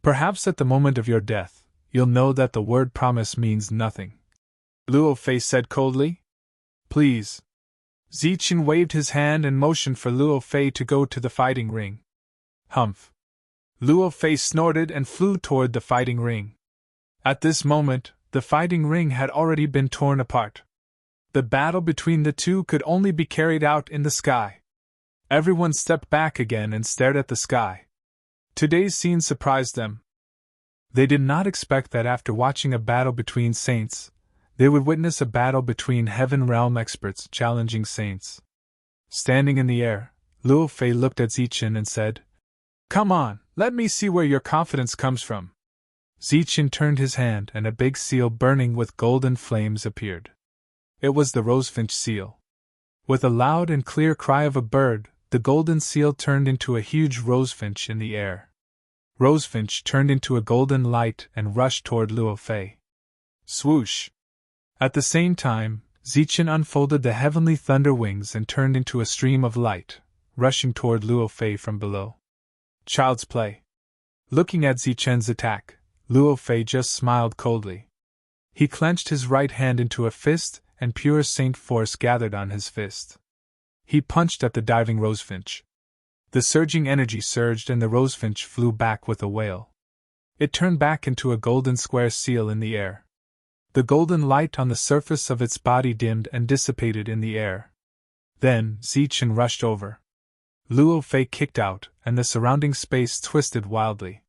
Perhaps at the moment of your death, you'll know that the word promise means nothing. Luo Fei said coldly. Please. Zichen waved his hand and motioned for Luo Fei to go to the fighting ring. Humph. Luo Fei snorted and flew toward the fighting ring. At this moment, the fighting ring had already been torn apart. The battle between the two could only be carried out in the sky. Everyone stepped back again and stared at the sky. Today's scene surprised them. They did not expect that after watching a battle between saints, they would witness a battle between Heaven Realm experts challenging saints. Standing in the air, Luo Fei looked at Zichen and said, Come on, let me see where your confidence comes from. Zichen turned his hand and a big seal burning with golden flames appeared. It was the rosefinch seal. With a loud and clear cry of a bird, the golden seal turned into a huge rosefinch in the air. Rosefinch turned into a golden light and rushed toward Luo Fei. Swoosh! At the same time, Zichen unfolded the heavenly thunder wings and turned into a stream of light, rushing toward Luo Fei from below. Child's play. Looking at Zichen's attack, Luo Fei just smiled coldly. He clenched his right hand into a fist, and pure saint force gathered on his fist. He punched at the diving rosefinch. The surging energy surged and the rosefinch flew back with a wail. It turned back into a golden square seal in the air. The golden light on the surface of its body dimmed and dissipated in the air. Then Zichen rushed over. Luo Fei kicked out, and the surrounding space twisted wildly.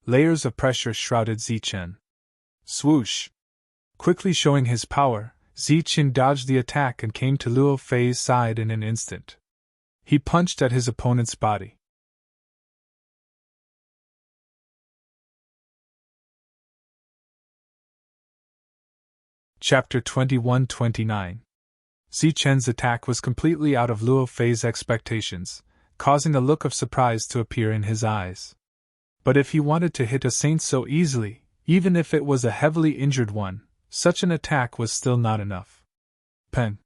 Layers of pressure shrouded Zichen. Swoosh! Quickly showing his power, Zichen dodged the attack and came to Luo Fei's side in an instant. He punched at his opponent's body. Chapter 21-29. Zichen's attack was completely out of Luo Fei's expectations, causing a look of surprise to appear in his eyes. But if he wanted to hit a saint so easily, even if it was a heavily injured one, such an attack was still not enough. Peng!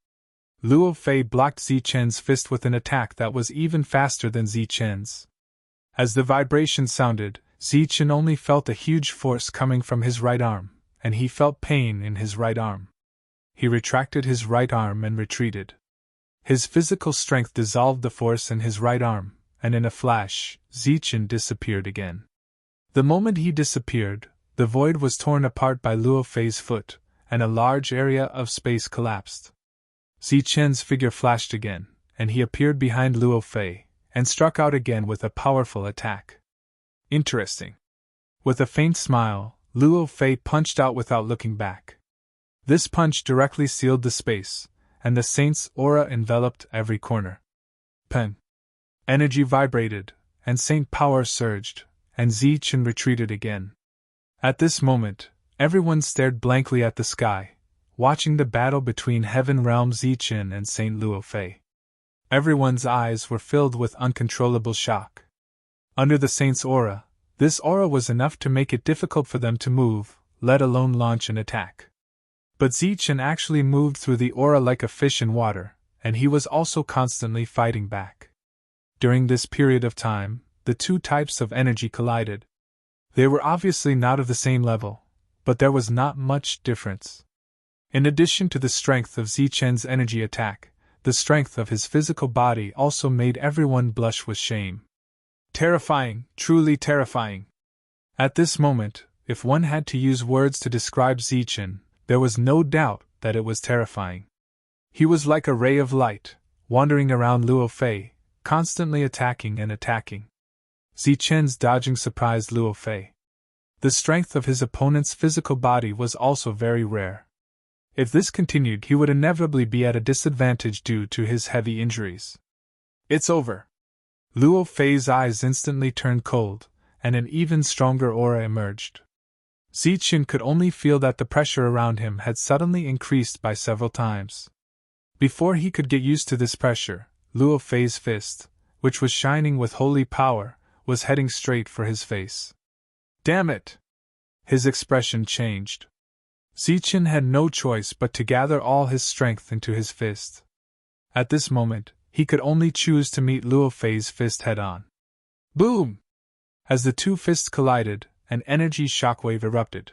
Luo Fei blocked Zichen's fist with an attack that was even faster than Zichen's. As the vibration sounded, Zichen only felt a huge force coming from his right arm, and he felt pain in his right arm. He retracted his right arm and retreated. His physical strength dissolved the force in his right arm, and in a flash, Zichen disappeared again. The moment he disappeared, the void was torn apart by Luo Fei's foot, and a large area of space collapsed. Zichen's figure flashed again, and he appeared behind Luo Fei, and struck out again with a powerful attack. Interesting. With a faint smile, Luo Fei punched out without looking back. This punch directly sealed the space, and the saint's aura enveloped every corner. Peng! Energy vibrated, and saint power surged, and Zichen retreated again. At this moment, everyone stared blankly at the sky, watching the battle between Heaven Realm Zichen and Saint Luo Fei. Everyone's eyes were filled with uncontrollable shock. Under the saint's aura, this aura was enough to make it difficult for them to move, let alone launch an attack. But Zichen actually moved through the aura like a fish in water, and he was also constantly fighting back. During this period of time, the two types of energy collided. They were obviously not of the same level, but there was not much difference. In addition to the strength of Zichen's energy attack, the strength of his physical body also made everyone blush with shame. Terrifying, truly terrifying. At this moment, if one had to use words to describe Zichen, there was no doubt that it was terrifying. He was like a ray of light, wandering around Luo Fei, constantly attacking and attacking. Zichen's dodging surprised Luo Fei. The strength of his opponent's physical body was also very rare. If this continued, he would inevitably be at a disadvantage due to his heavy injuries. It's over. Luo Fei's eyes instantly turned cold, and an even stronger aura emerged. Zichen could only feel that the pressure around him had suddenly increased by several times. Before he could get used to this pressure, Luo Fei's fist, which was shining with holy power, was heading straight for his face. Damn it! His expression changed. Zichen had no choice but to gather all his strength into his fist. At this moment, he could only choose to meet Luo Fei's fist head-on. Boom! As the two fists collided, an energy shockwave erupted.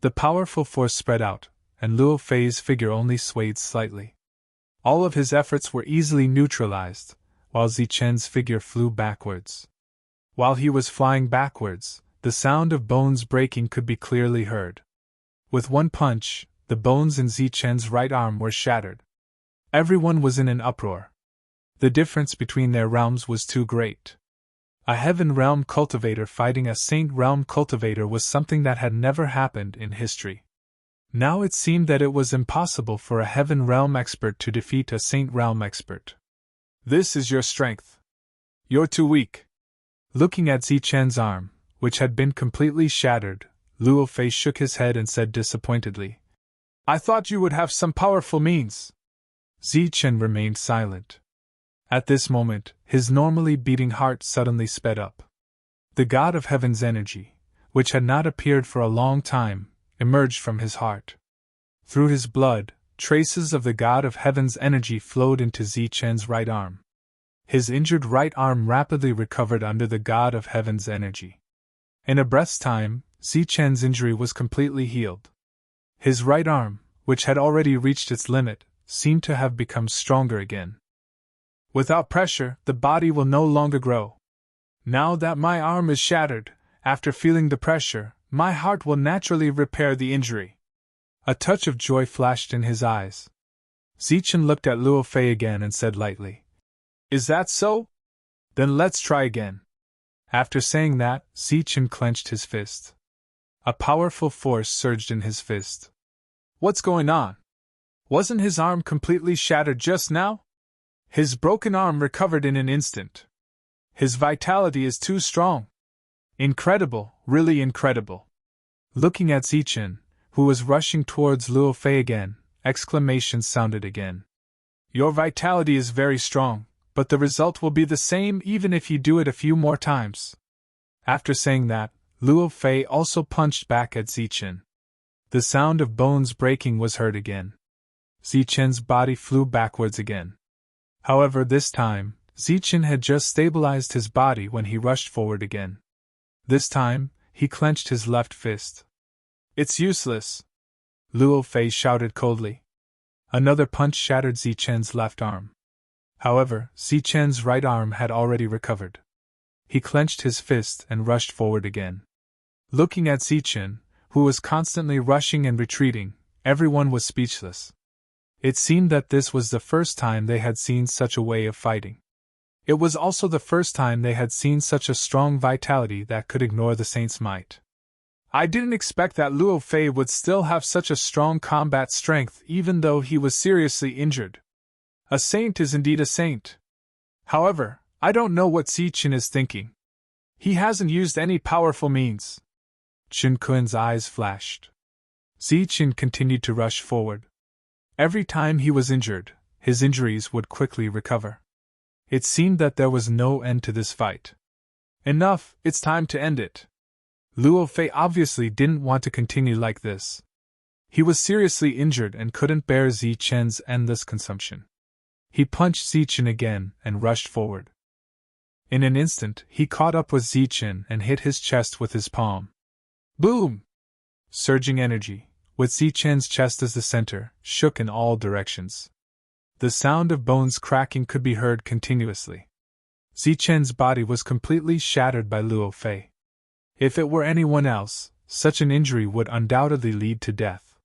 The powerful force spread out, and Luo Fei's figure only swayed slightly. All of his efforts were easily neutralized, while Zichen's figure flew backwards. While he was flying backwards, the sound of bones breaking could be clearly heard. With one punch, the bones in Zichen's right arm were shattered. Everyone was in an uproar. The difference between their realms was too great. A Heaven Realm cultivator fighting a Saint Realm cultivator was something that had never happened in history. Now it seemed that it was impossible for a Heaven Realm expert to defeat a Saint Realm expert. This is your strength. You're too weak. Looking at Zichen's arm, which had been completely shattered, Luo Fei shook his head and said disappointedly, I thought you would have some powerful means. Zichen remained silent. At this moment, his normally beating heart suddenly sped up. The God of Heaven's energy, which had not appeared for a long time, emerged from his heart. Through his blood, traces of the God of Heaven's energy flowed into Zichen's right arm. His injured right arm rapidly recovered under the God of Heaven's energy. In a breath's time, Zichen's injury was completely healed. His right arm, which had already reached its limit, seemed to have become stronger again. Without pressure, the body will no longer grow. Now that my arm is shattered, after feeling the pressure, my heart will naturally repair the injury. A touch of joy flashed in his eyes. Zichen looked at Luo Fei again and said lightly, Is that so? Then let's try again. After saying that, Zichen clenched his fist. A powerful force surged in his fist. What's going on? Wasn't his arm completely shattered just now? His broken arm recovered in an instant. His vitality is too strong. Incredible, really incredible. Looking at Zichen, who was rushing towards Luo Fei again, exclamations sounded again. Your vitality is very strong, but the result will be the same even if you do it a few more times. After saying that, Luo Fei also punched back at Zichen. The sound of bones breaking was heard again. Zichen's body flew backwards again. However, this time, Zichen had just stabilized his body when he rushed forward again. This time, he clenched his left fist. It's useless, Luo Fei shouted coldly. Another punch shattered Zichen's left arm. However, Zichen's right arm had already recovered. He clenched his fist and rushed forward again. Looking at Zichen, who was constantly rushing and retreating, everyone was speechless. It seemed that this was the first time they had seen such a way of fighting. It was also the first time they had seen such a strong vitality that could ignore the saint's might. I didn't expect that Luo Fei would still have such a strong combat strength even though he was seriously injured. A saint is indeed a saint. However, I don't know what Zichen is thinking. He hasn't used any powerful means. Chen Kun's eyes flashed. Zichen continued to rush forward. Every time he was injured, his injuries would quickly recover. It seemed that there was no end to this fight. Enough, it's time to end it. Luo Fei obviously didn't want to continue like this. He was seriously injured and couldn't bear Zichen's endless consumption. He punched Zichen again and rushed forward. In an instant, he caught up with Zichen and hit his chest with his palm. Boom! Surging energy, with Zichen's chest as the center, shook in all directions. The sound of bones cracking could be heard continuously. Zichen's body was completely shattered by Luo Fei. If it were anyone else, such an injury would undoubtedly lead to death.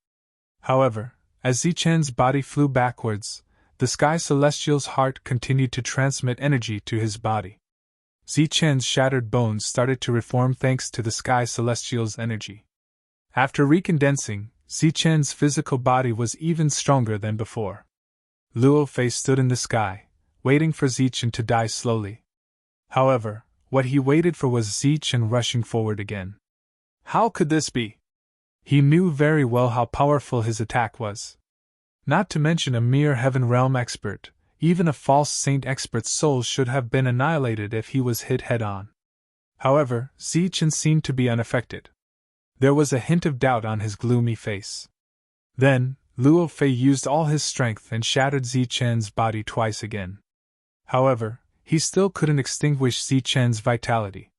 However, as Zichen's body flew backwards, the Sky Celestial's heart continued to transmit energy to his body. Zichen's shattered bones started to reform thanks to the Sky Celestial's energy. After recondensing, Zichen's physical body was even stronger than before. Luo Fei stood in the sky, waiting for Zichen to die slowly. However, what he waited for was Zichen rushing forward again. How could this be? He knew very well how powerful his attack was. Not to mention a mere Heaven Realm expert, even a false saint expert's soul should have been annihilated if he was hit head-on. However, Zichen seemed to be unaffected. There was a hint of doubt on his gloomy face. Then, Luo Fei used all his strength and shattered Zichen's body twice again. However, he still couldn't extinguish Zichen's vitality.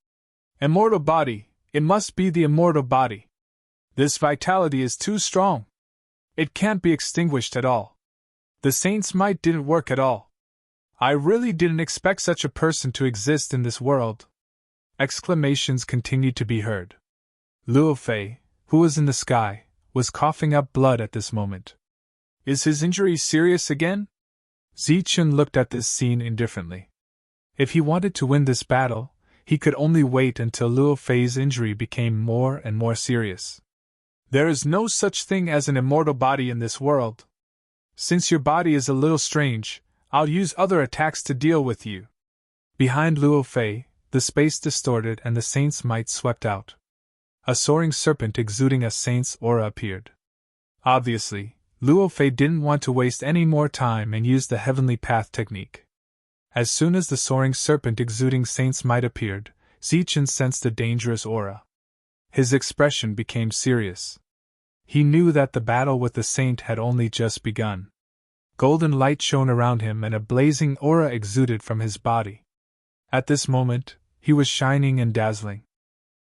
Immortal body, it must be the immortal body. This vitality is too strong. It can't be extinguished at all. The saint's might didn't work at all. I really didn't expect such a person to exist in this world. Exclamations continued to be heard. Luo Fei, who was in the sky, was coughing up blood at this moment. Is his injury serious again? Zichun looked at this scene indifferently. If he wanted to win this battle, he could only wait until Luo Fei's injury became more and more serious. There is no such thing as an immortal body in this world. Since your body is a little strange, I'll use other attacks to deal with you. Behind Luo Fei, the space distorted and the saint's might swept out. A soaring serpent exuding a saint's aura appeared. Obviously, Luo Fei didn't want to waste any more time and used the heavenly path technique. As soon as the soaring serpent exuding saint's might appeared, Zichun sensed a dangerous aura. His expression became serious. He knew that the battle with the saint had only just begun. Golden light shone around him and a blazing aura exuded from his body. At this moment, he was shining and dazzling.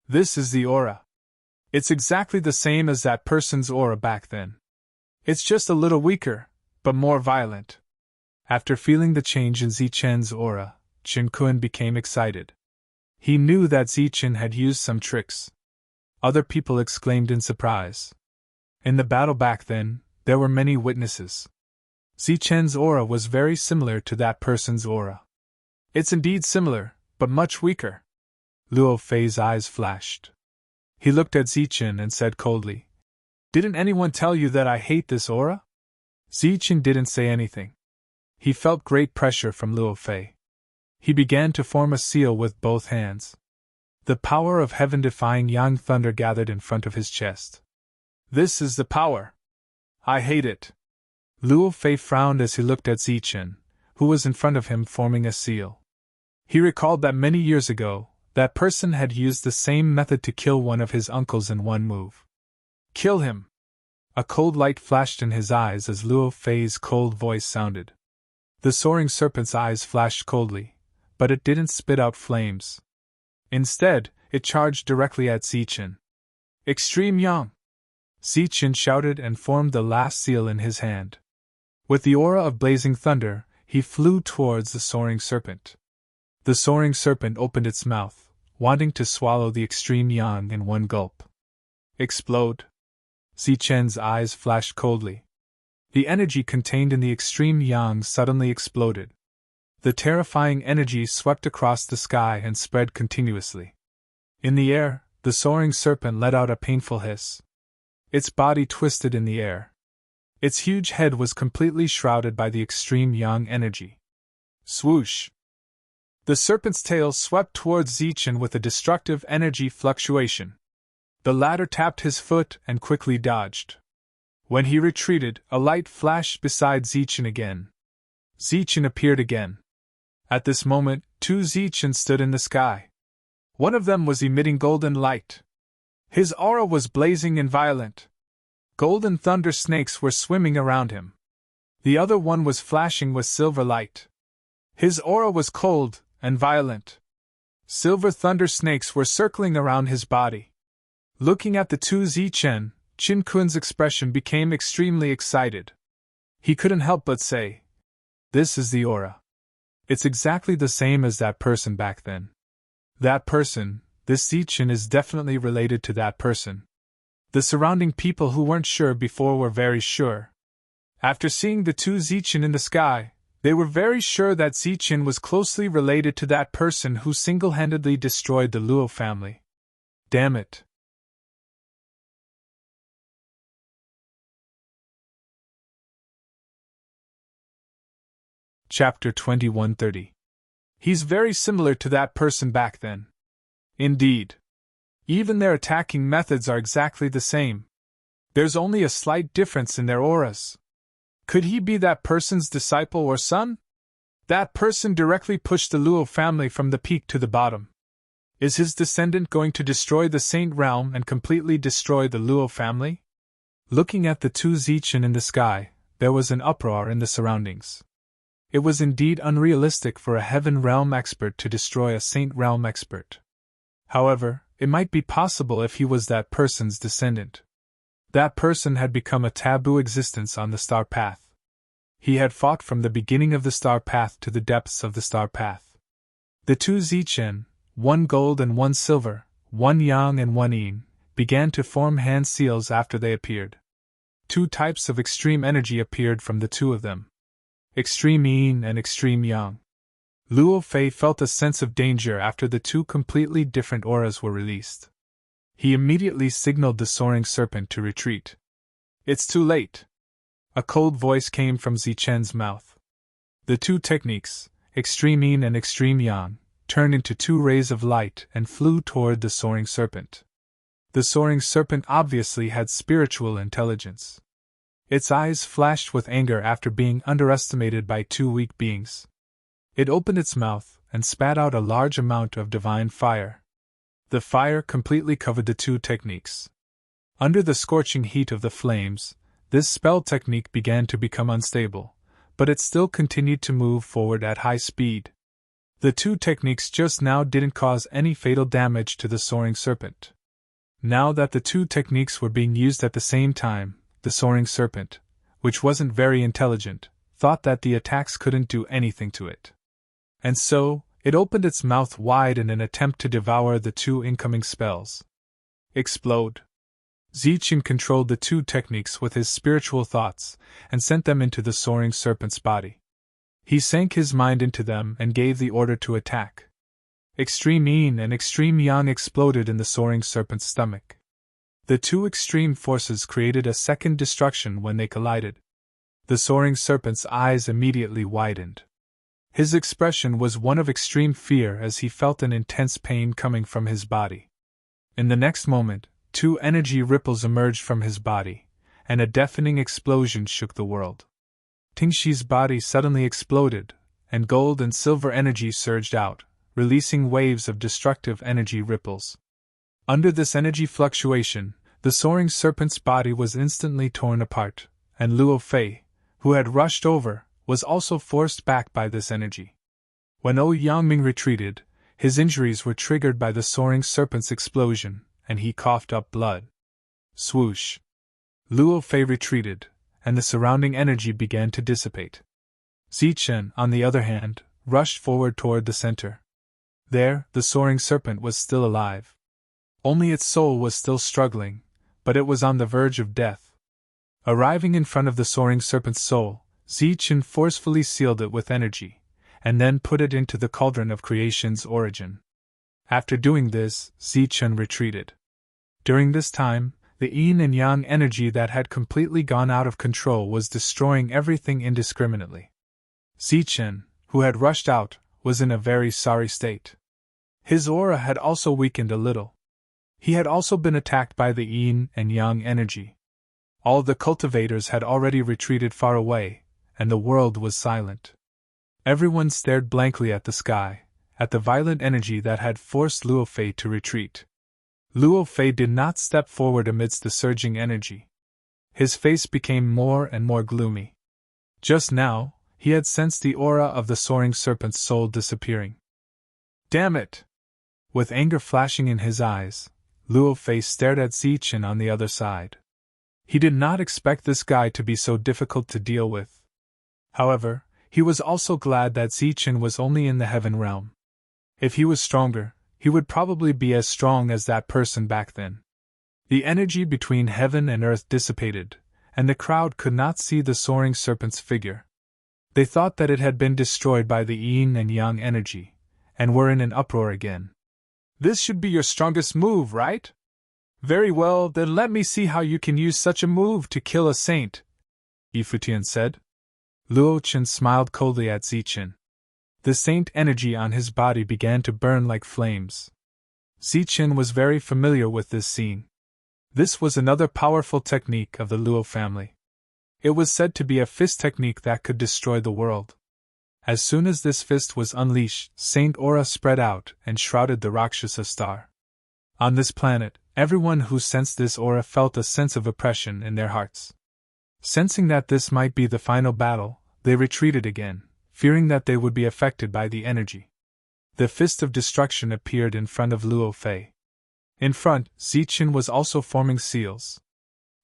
This is the aura. It's exactly the same as that person's aura back then. It's just a little weaker, but more violent. After feeling the change in Zichun's aura, Qin Kun became excited. He knew that Zichun had used some tricks. Other people exclaimed in surprise. In the battle back then, there were many witnesses. Zichun's aura was very similar to that person's aura. It's indeed similar, but much weaker. Luo Fei's eyes flashed. He looked at Zichun and said coldly, "Didn't anyone tell you that I hate this aura?" Zichun didn't say anything. He felt great pressure from Luo Fei. He began to form a seal with both hands. The power of heaven-defying yang thunder gathered in front of his chest. This is the power. I hate it. Luo Fei frowned as he looked at Zichun, who was in front of him forming a seal. He recalled that many years ago, that person had used the same method to kill one of his uncles in one move. Kill him! A cold light flashed in his eyes as Luo Fei's cold voice sounded. The soaring serpent's eyes flashed coldly, but it didn't spit out flames. Instead, it charged directly at Zichun. Extreme Yang! Zichun shouted and formed the last seal in his hand. With the aura of blazing thunder, he flew towards the soaring serpent. The soaring serpent opened its mouth, wanting to swallow the extreme Yang in one gulp. Explode! Zichun's eyes flashed coldly. The energy contained in the extreme Yang suddenly exploded. The terrifying energy swept across the sky and spread continuously. In the air, the soaring serpent let out a painful hiss. Its body twisted in the air. Its huge head was completely shrouded by the extreme Yang energy. Swoosh! The serpent's tail swept towards Zichun with a destructive energy fluctuation. The latter tapped his foot and quickly dodged. When he retreated, a light flashed beside Zichun again. Zichun appeared again. At this moment, two Zichun stood in the sky. One of them was emitting golden light. His aura was blazing and violent. Golden thunder snakes were swimming around him. The other one was flashing with silver light. His aura was cold and violent. Silver thunder snakes were circling around his body. Looking at the two Zichun, Qin Kun's expression became extremely excited. He couldn't help but say, "This is the aura. It's exactly the same as that person back then. That person, this Zichun is definitely related to that person." The surrounding people who weren't sure before were very sure. After seeing the two Zichun in the sky, they were very sure that Zichun was closely related to that person who single-handedly destroyed the Luo family. Damn it. Chapter 2130. He's very similar to that person back then. Indeed. Even their attacking methods are exactly the same. There's only a slight difference in their auras. Could he be that person's disciple or son? That person directly pushed the Luo family from the peak to the bottom. Is his descendant going to destroy the Saint Realm and completely destroy the Luo family? Looking at the two Zichun in the sky, there was an uproar in the surroundings. It was indeed unrealistic for a Heaven Realm expert to destroy a Saint Realm expert. However, it might be possible if he was that person's descendant. That person had become a taboo existence on the star path. He had fought from the beginning of the star path to the depths of the star path. The two Zichen, one gold and one silver, one yang and one yin, began to form hand seals after they appeared. Two types of extreme energy appeared from the two of them. Extreme yin and extreme yang. Luo Fei felt a sense of danger after the two completely different auras were released. He immediately signaled the soaring serpent to retreat. It's too late. A cold voice came from Zichen's mouth. The two techniques, extreme yin and extreme yang, turned into two rays of light and flew toward the soaring serpent. The soaring serpent obviously had spiritual intelligence. Its eyes flashed with anger after being underestimated by two weak beings. It opened its mouth and spat out a large amount of divine fire. The fire completely covered the two techniques. Under the scorching heat of the flames, this spell technique began to become unstable, but it still continued to move forward at high speed. The two techniques just now didn't cause any fatal damage to the soaring serpent. Now that the two techniques were being used at the same time, the soaring serpent, which wasn't very intelligent, thought that the attacks couldn't do anything to it. And so, it opened its mouth wide in an attempt to devour the two incoming spells. Explode. Zichen controlled the two techniques with his spiritual thoughts and sent them into the soaring serpent's body. He sank his mind into them and gave the order to attack. Extreme yin and extreme yang exploded in the soaring serpent's stomach. The two extreme forces created a second destruction when they collided. The soaring serpent's eyes immediately widened. His expression was one of extreme fear as he felt an intense pain coming from his body. In the next moment, two energy ripples emerged from his body, and a deafening explosion shook the world. Tingxi's body suddenly exploded, and gold and silver energy surged out, releasing waves of destructive energy ripples. Under this energy fluctuation, the soaring serpent's body was instantly torn apart, and Luo Fei, who had rushed over, was also forced back by this energy. When Yangming retreated, his injuries were triggered by the soaring serpent's explosion, and he coughed up blood. Swoosh! Luo Fei retreated, and the surrounding energy began to dissipate. Zichen, on the other hand, rushed forward toward the center. There, the soaring serpent was still alive. Only its soul was still struggling, but it was on the verge of death. Arriving in front of the soaring serpent's soul, Zichen forcefully sealed it with energy, and then put it into the cauldron of creation's origin. After doing this, Zichen retreated. During this time, the yin and yang energy that had completely gone out of control was destroying everything indiscriminately. Zichen, who had rushed out, was in a very sorry state. His aura had also weakened a little. He had also been attacked by the yin and yang energy. All the cultivators had already retreated far away, and the world was silent. Everyone stared blankly at the sky, at the violent energy that had forced Luo Fei to retreat. Luo Fei did not step forward amidst the surging energy. His face became more and more gloomy. Just now, he had sensed the aura of the soaring serpent's soul disappearing. Damn it! With anger flashing in his eyes, Luo Fei stared at Zichen on the other side. He did not expect this guy to be so difficult to deal with. However, he was also glad that Zichen was only in the heaven realm. If he was stronger, he would probably be as strong as that person back then. The energy between heaven and earth dissipated, and the crowd could not see the soaring serpent's figure. They thought that it had been destroyed by the yin and yang energy, and were in an uproar again. This should be your strongest move, right? Very well, then let me see how you can use such a move to kill a saint, Yifutian said. Luo Chen smiled coldly at Zichen. The saint energy on his body began to burn like flames. Zichen was very familiar with this scene. This was another powerful technique of the Luo family. It was said to be a fist technique that could destroy the world. As soon as this fist was unleashed, Saint Aura spread out and shrouded the Rakshasa star. On this planet, everyone who sensed this aura felt a sense of oppression in their hearts. Sensing that this might be the final battle, they retreated again, fearing that they would be affected by the energy. The fist of destruction appeared in front of Luo Fei. In front, Zichen was also forming seals.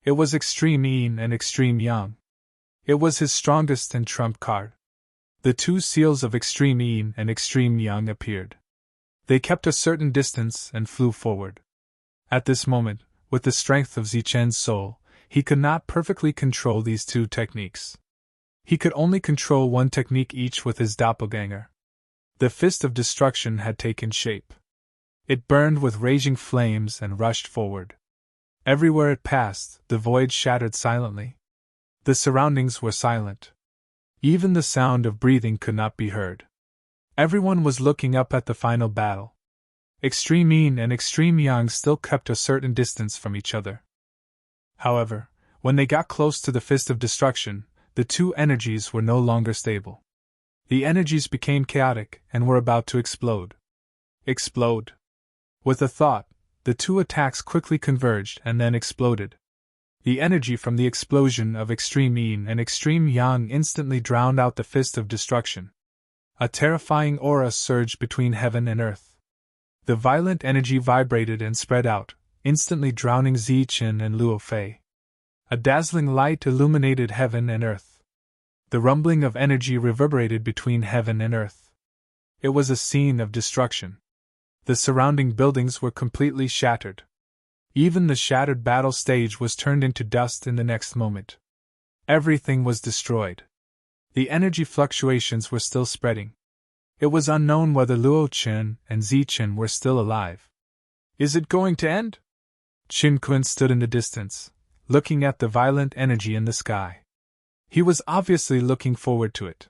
It was extreme yin and extreme yang. It was his strongest and trump card. The two seals of extreme yin and extreme yang appeared. They kept a certain distance and flew forward. At this moment, with the strength of Zichen's soul, he could not perfectly control these two techniques. He could only control one technique each with his doppelganger. The fist of destruction had taken shape. It burned with raging flames and rushed forward. Everywhere it passed, the void shattered silently. The surroundings were silent. Even the sound of breathing could not be heard. Everyone was looking up at the final battle. Extreme yin and extreme yang still kept a certain distance from each other. However, when they got close to the fist of destruction, the two energies were no longer stable. The energies became chaotic and were about to explode. Explode. With a thought, the two attacks quickly converged and then exploded. The energy from the explosion of extreme yin and extreme yang instantly drowned out the fist of destruction. A terrifying aura surged between heaven and earth. The violent energy vibrated and spread out, instantly drowning Zichen and Luo Fei. A dazzling light illuminated heaven and earth. The rumbling of energy reverberated between heaven and earth. It was a scene of destruction. The surrounding buildings were completely shattered. Even the shattered battle stage was turned into dust in the next moment. Everything was destroyed. The energy fluctuations were still spreading. It was unknown whether Luo Chen and Zichen were still alive. Is it going to end? Qin Kun stood in the distance, looking at the violent energy in the sky. He was obviously looking forward to it.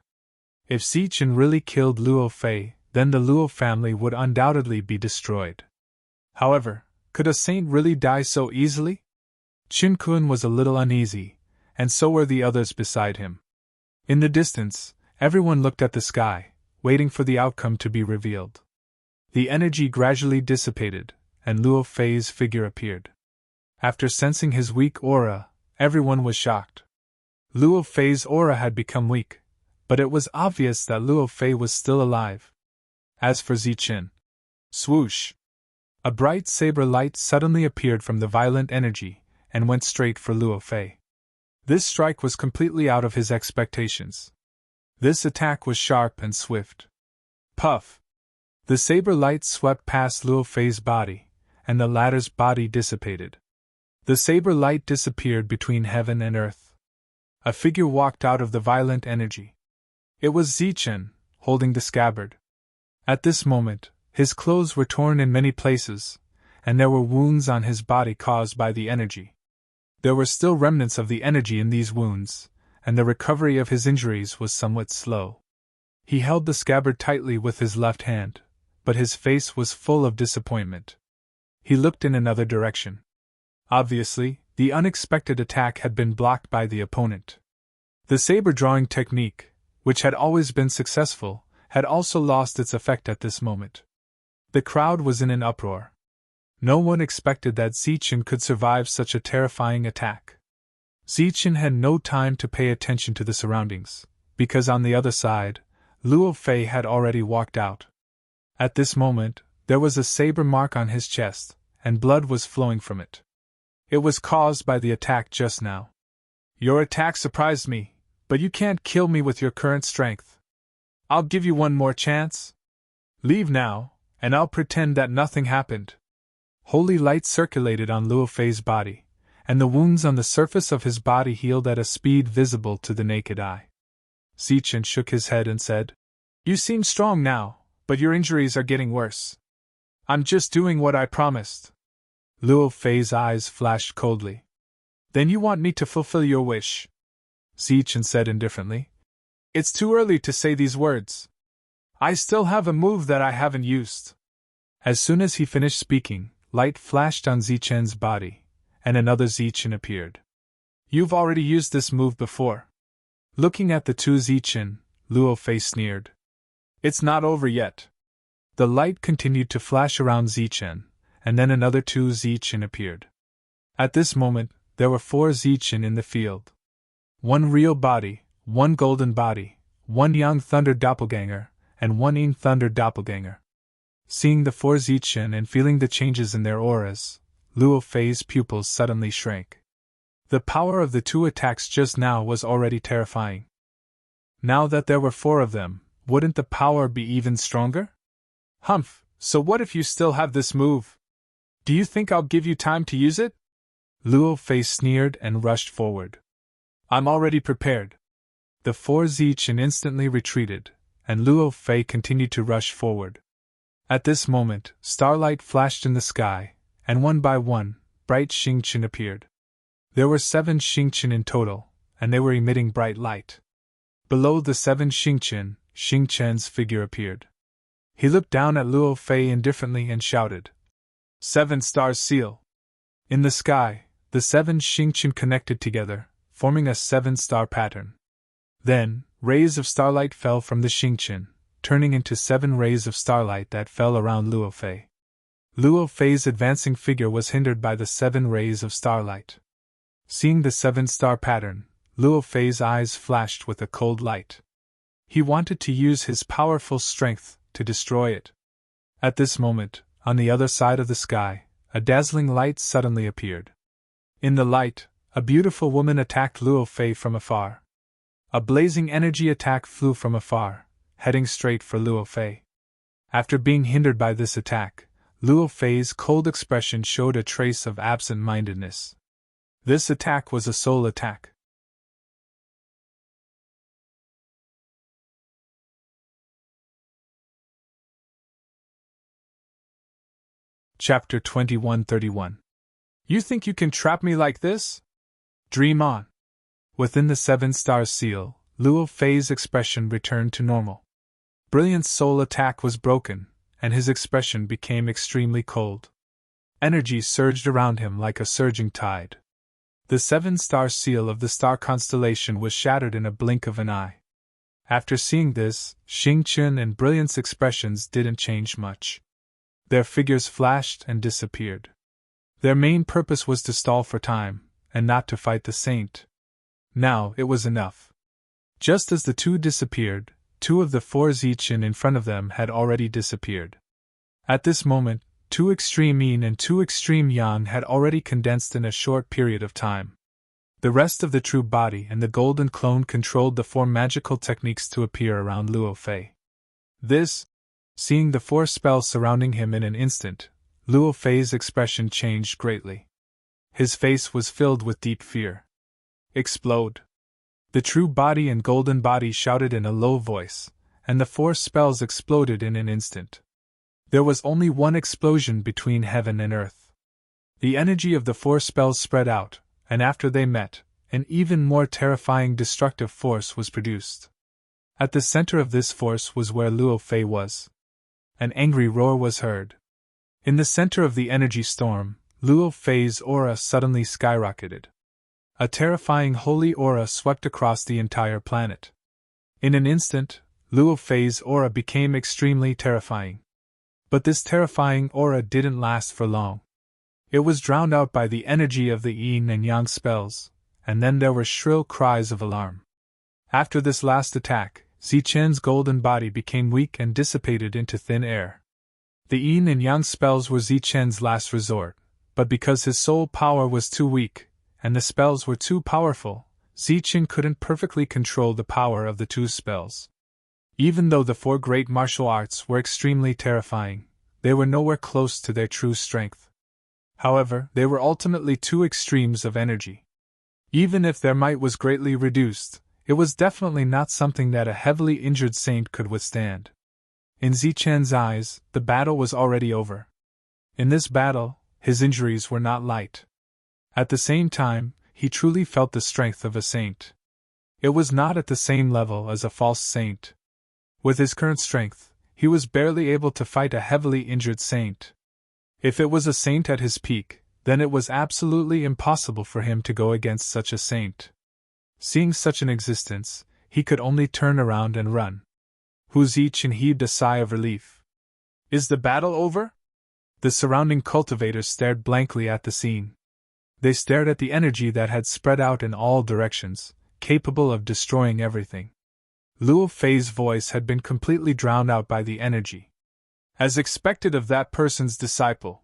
If Zichen really killed Luo Fei, then the Luo family would undoubtedly be destroyed. However, could a saint really die so easily? Qin Kun was a little uneasy, and so were the others beside him. In the distance, everyone looked at the sky, waiting for the outcome to be revealed. The energy gradually dissipated, and Luo Fei's figure appeared. After sensing his weak aura, everyone was shocked. Luo Fei's aura had become weak, but it was obvious that Luo Fei was still alive. As for Zichen, swoosh! A bright saber light suddenly appeared from the violent energy, and went straight for Luo Fei. This strike was completely out of his expectations. This attack was sharp and swift. Puff! The saber light swept past Luo Fei's body, and the latter's body dissipated. The saber light disappeared between heaven and earth. A figure walked out of the violent energy. It was Zichen, holding the scabbard. At this moment, his clothes were torn in many places, and there were wounds on his body caused by the energy. There were still remnants of the energy in these wounds, and the recovery of his injuries was somewhat slow. He held the scabbard tightly with his left hand, but his face was full of disappointment. He looked in another direction. Obviously, the unexpected attack had been blocked by the opponent. The saber-drawing technique, which had always been successful, had also lost its effect at this moment. The crowd was in an uproar. No one expected that Zichen could survive such a terrifying attack. Zichen had no time to pay attention to the surroundings, because on the other side, Luo Fei had already walked out. At this moment, there was a saber mark on his chest, and blood was flowing from it. It was caused by the attack just now. Your attack surprised me, but you can't kill me with your current strength. I'll give you one more chance. Leave now, and I'll pretend that nothing happened. Holy light circulated on Luo Fei's body, and the wounds on the surface of his body healed at a speed visible to the naked eye. Zichen shook his head and said, You seem strong now, but your injuries are getting worse. I'm just doing what I promised. Luo Fei's eyes flashed coldly. Then you want me to fulfill your wish? Zichen said indifferently. It's too early to say these words. I still have a move that I haven't used. As soon as he finished speaking, light flashed on Zichen's body, and another Zichen appeared. You've already used this move before. Looking at the two Zichen, Luo Fei sneered. It's not over yet. The light continued to flash around Zichen, and then another two Zichen appeared. At this moment, there were 4 Zichen in the field. 1 real body, 1 golden body, 1 young thunder doppelganger, and 1 yin thunder doppelganger. Seeing the 4 Zichen and feeling the changes in their auras, Luo Fei's pupils suddenly shrank. The power of the two attacks just now was already terrifying. Now that there were 4 of them, wouldn't the power be even stronger? Humph, so what if you still have this move? Do you think I'll give you time to use it? Luo Fei sneered and rushed forward. I'm already prepared. The 4 Zichen instantly retreated, and Luo Fei continued to rush forward. At this moment, starlight flashed in the sky, and one by one, bright Xingqian appeared. There were 7 Xingqian in total, and they were emitting bright light. Below the 7 Xingqian, Xing Chen's figure appeared. He looked down at Luo Fei indifferently and shouted, 7 stars seal! In the sky, the 7 Xingqian connected together, forming a 7-star pattern. Then, rays of starlight fell from the Xingqian, turning into 7 rays of starlight that fell around Luo Fei. Luo Fei's advancing figure was hindered by the 7 rays of starlight. Seeing the 7-star pattern, Luo Fei's eyes flashed with a cold light. He wanted to use his powerful strength to destroy it. At this moment, on the other side of the sky, a dazzling light suddenly appeared. In the light, a beautiful woman attacked Luo Fei from afar. A blazing energy attack flew from afar, heading straight for Luo Fei. After being hindered by this attack, Luo Fei's cold expression showed a trace of absent-mindedness. This attack was a soul attack. Chapter 2131. You think you can trap me like this? Dream on. Within the 7-star seal, Luo Fei's expression returned to normal. Brilliant's soul attack was broken, and his expression became extremely cold. Energy surged around him like a surging tide. The 7-star seal of the star constellation was shattered in a blink of an eye. After seeing this, Xingqian and Brilliant's expressions didn't change much. Their figures flashed and disappeared. Their main purpose was to stall for time, and not to fight the saint. Now it was enough. Just as the 2 disappeared, 2 of the 4 Zichen in front of them had already disappeared. At this moment, 2 extreme yin and 2 extreme yang had already condensed in a short period of time. The rest of the true body and the golden clone controlled the 4 magical techniques to appear around Luo Fei. Seeing the 4 spells surrounding him in an instant, Luo Fei's expression changed greatly. His face was filled with deep fear. Explode! The true body and golden body shouted in a low voice, and the 4 spells exploded in an instant. There was only one explosion between heaven and earth. The energy of the 4 spells spread out, and after they met, an even more terrifying destructive force was produced. At the center of this force was where Luo Fei was. An angry roar was heard. In the center of the energy storm, Luo Fei's aura suddenly skyrocketed. A terrifying holy aura swept across the entire planet. In an instant, Luo Fei's aura became extremely terrifying. But this terrifying aura didn't last for long. It was drowned out by the energy of the yin and yang spells, and then there were shrill cries of alarm. After this last attack, Zichen's golden body became weak and dissipated into thin air. The yin and yang spells were Zichen's last resort, but because his soul power was too weak, and the spells were too powerful, Zichen couldn't perfectly control the power of the 2 spells. Even though the 4 great martial arts were extremely terrifying, they were nowhere close to their true strength. However, they were ultimately 2 extremes of energy. Even if their might was greatly reduced, it was definitely not something that a heavily injured saint could withstand. In Zichen's eyes, the battle was already over. In this battle, his injuries were not light. At the same time, he truly felt the strength of a saint. It was not at the same level as a false saint. With his current strength, he was barely able to fight a heavily injured saint. If it was a saint at his peak, then it was absolutely impossible for him to go against such a saint. Seeing such an existence, he could only turn around and run. Hu Zichen heaved a sigh of relief. Is the battle over? The surrounding cultivators stared blankly at the scene. They stared at the energy that had spread out in all directions, capable of destroying everything. Luo Fei's voice had been completely drowned out by the energy. As expected of that person's disciple.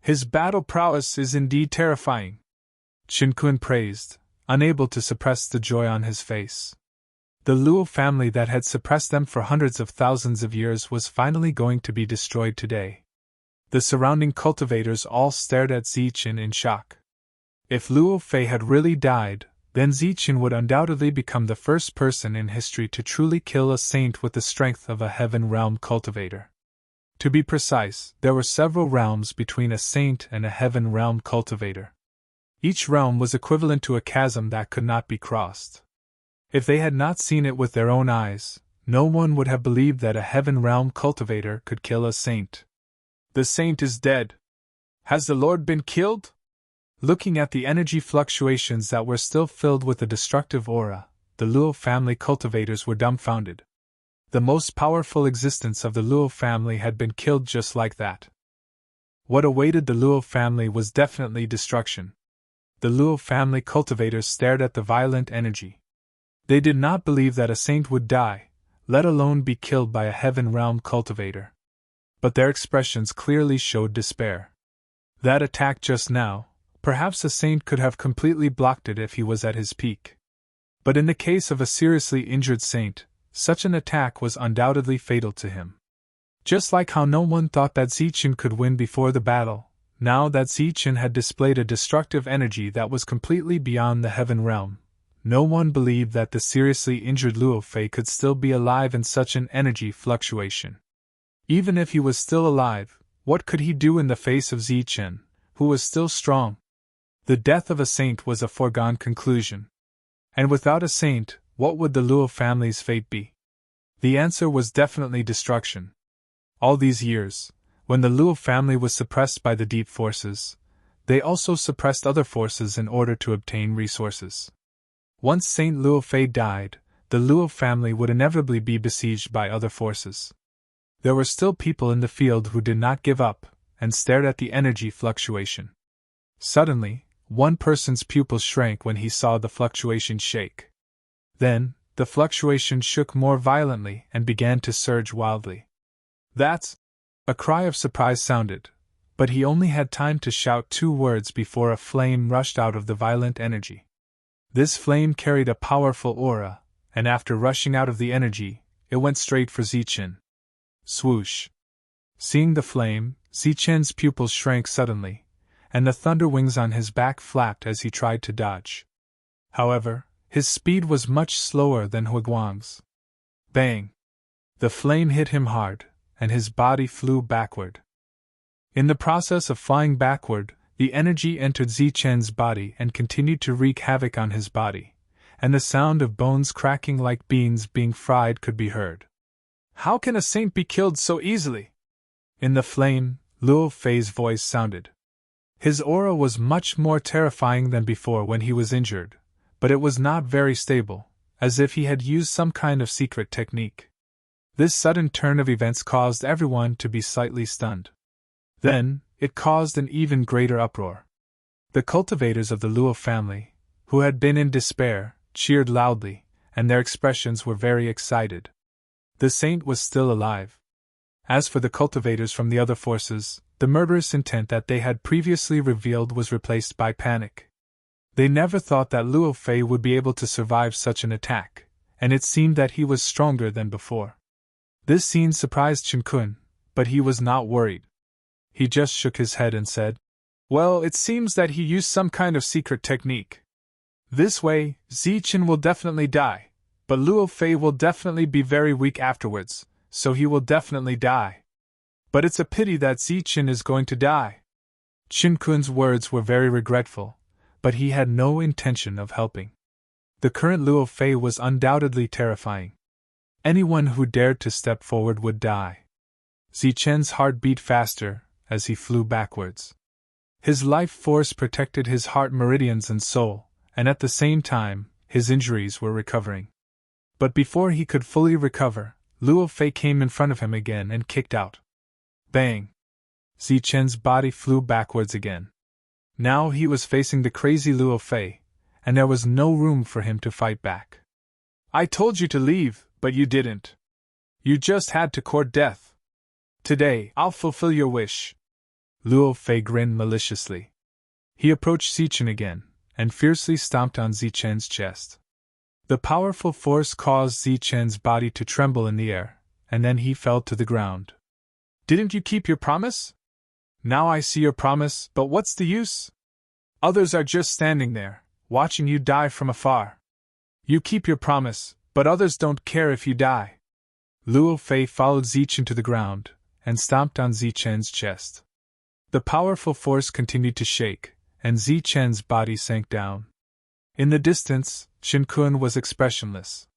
His battle prowess is indeed terrifying. Qin Kun praised, unable to suppress the joy on his face. The Luo family that had suppressed them for hundreds of thousands of years was finally going to be destroyed today. The surrounding cultivators all stared at Ziqin in shock. If Luo Fei had really died, then Ziqin would undoubtedly become the first person in history to truly kill a saint with the strength of a heaven realm cultivator. To be precise, there were several realms between a saint and a heaven realm cultivator. Each realm was equivalent to a chasm that could not be crossed. If they had not seen it with their own eyes, no one would have believed that a heaven realm cultivator could kill a saint. The saint is dead. Has the Lord been killed? Looking at the energy fluctuations that were still filled with a destructive aura, the Luo family cultivators were dumbfounded. The most powerful existence of the Luo family had been killed just like that. What awaited the Luo family was definitely destruction. The Luo family cultivators stared at the violent energy. They did not believe that a saint would die, let alone be killed by a heaven realm cultivator. But their expressions clearly showed despair. That attack just now, perhaps a saint could have completely blocked it if he was at his peak. But in the case of a seriously injured saint, such an attack was undoubtedly fatal to him. Just like how no one thought that Ziqin could win before the battle, now that Ziqin had displayed a destructive energy that was completely beyond the heaven realm, no one believed that the seriously injured Luo Fei could still be alive in such an energy fluctuation. Even if he was still alive, what could he do in the face of Ziqin, who was still strong? The death of a saint was a foregone conclusion. And without a saint, what would the Luo family's fate be? The answer was definitely destruction. All these years, when the Luo family was suppressed by the deep forces, they also suppressed other forces in order to obtain resources. Once Saint Luo Fei died, the Luo family would inevitably be besieged by other forces. There were still people in the field who did not give up, and stared at the energy fluctuation. Suddenly, one person's pupils shrank when he saw the fluctuation shake. Then, the fluctuation shook more violently and began to surge wildly. "That's..." A cry of surprise sounded, but he only had time to shout 2 words before a flame rushed out of the violent energy. This flame carried a powerful aura, and after rushing out of the energy, it went straight for Ziqin. Swoosh! Seeing the flame, Ziqin's pupils shrank suddenly, and the thunder wings on his back flapped as he tried to dodge. However, his speed was much slower than Huiguang's. Bang! The flame hit him hard, and his body flew backward. In the process of flying backward, the energy entered Ziqin's body and continued to wreak havoc on his body, and the sound of bones cracking like beans being fried could be heard. "How can a saint be killed so easily?" In the flame, Luo Fei's voice sounded. His aura was much more terrifying than before when he was injured, but it was not very stable, as if he had used some kind of secret technique. This sudden turn of events caused everyone to be slightly stunned. Then, it caused an even greater uproar. The cultivators of the Luo family, who had been in despair, cheered loudly, and their expressions were very excited. The saint was still alive. As for the cultivators from the other forces, the murderous intent that they had previously revealed was replaced by panic. They never thought that Luo Fei would be able to survive such an attack, and it seemed that he was stronger than before. This scene surprised Qin Kun, but he was not worried. He just shook his head and said, "Well, it seems that he used some kind of secret technique. This way, Ziqin will definitely die, but Luo Fei will definitely be very weak afterwards, so he will definitely die. But it's a pity that Ziqin is going to die." Qin Kun's words were very regretful, but he had no intention of helping. The current Luo Fei was undoubtedly terrifying. Anyone who dared to step forward would die. Ziqin's heart beat faster as he flew backwards. His life force protected his heart meridians and soul, and at the same time, his injuries were recovering. But before he could fully recover, Luo Fei came in front of him again and kicked out. Bang! Ziqin's body flew backwards again. Now he was facing the crazy Luo Fei, and there was no room for him to fight back. "I told you to leave, but you didn't. You just had to court death. Today, I'll fulfill your wish." Luo Fei grinned maliciously. He approached Ziqin again, and fiercely stomped on Zichen's chest. The powerful force caused Zichen's body to tremble in the air, and then he fell to the ground. Didn't you keep your promise? Now I see your promise, but what's the use? Others are just standing there, watching you die from afar. You keep your promise, but others don't care if you die. Luo Fei followed Zichen to the ground, and stomped on Zichen's chest. The powerful force continued to shake, and Zichen's body sank down. In the distance, Shinkun was expressionless.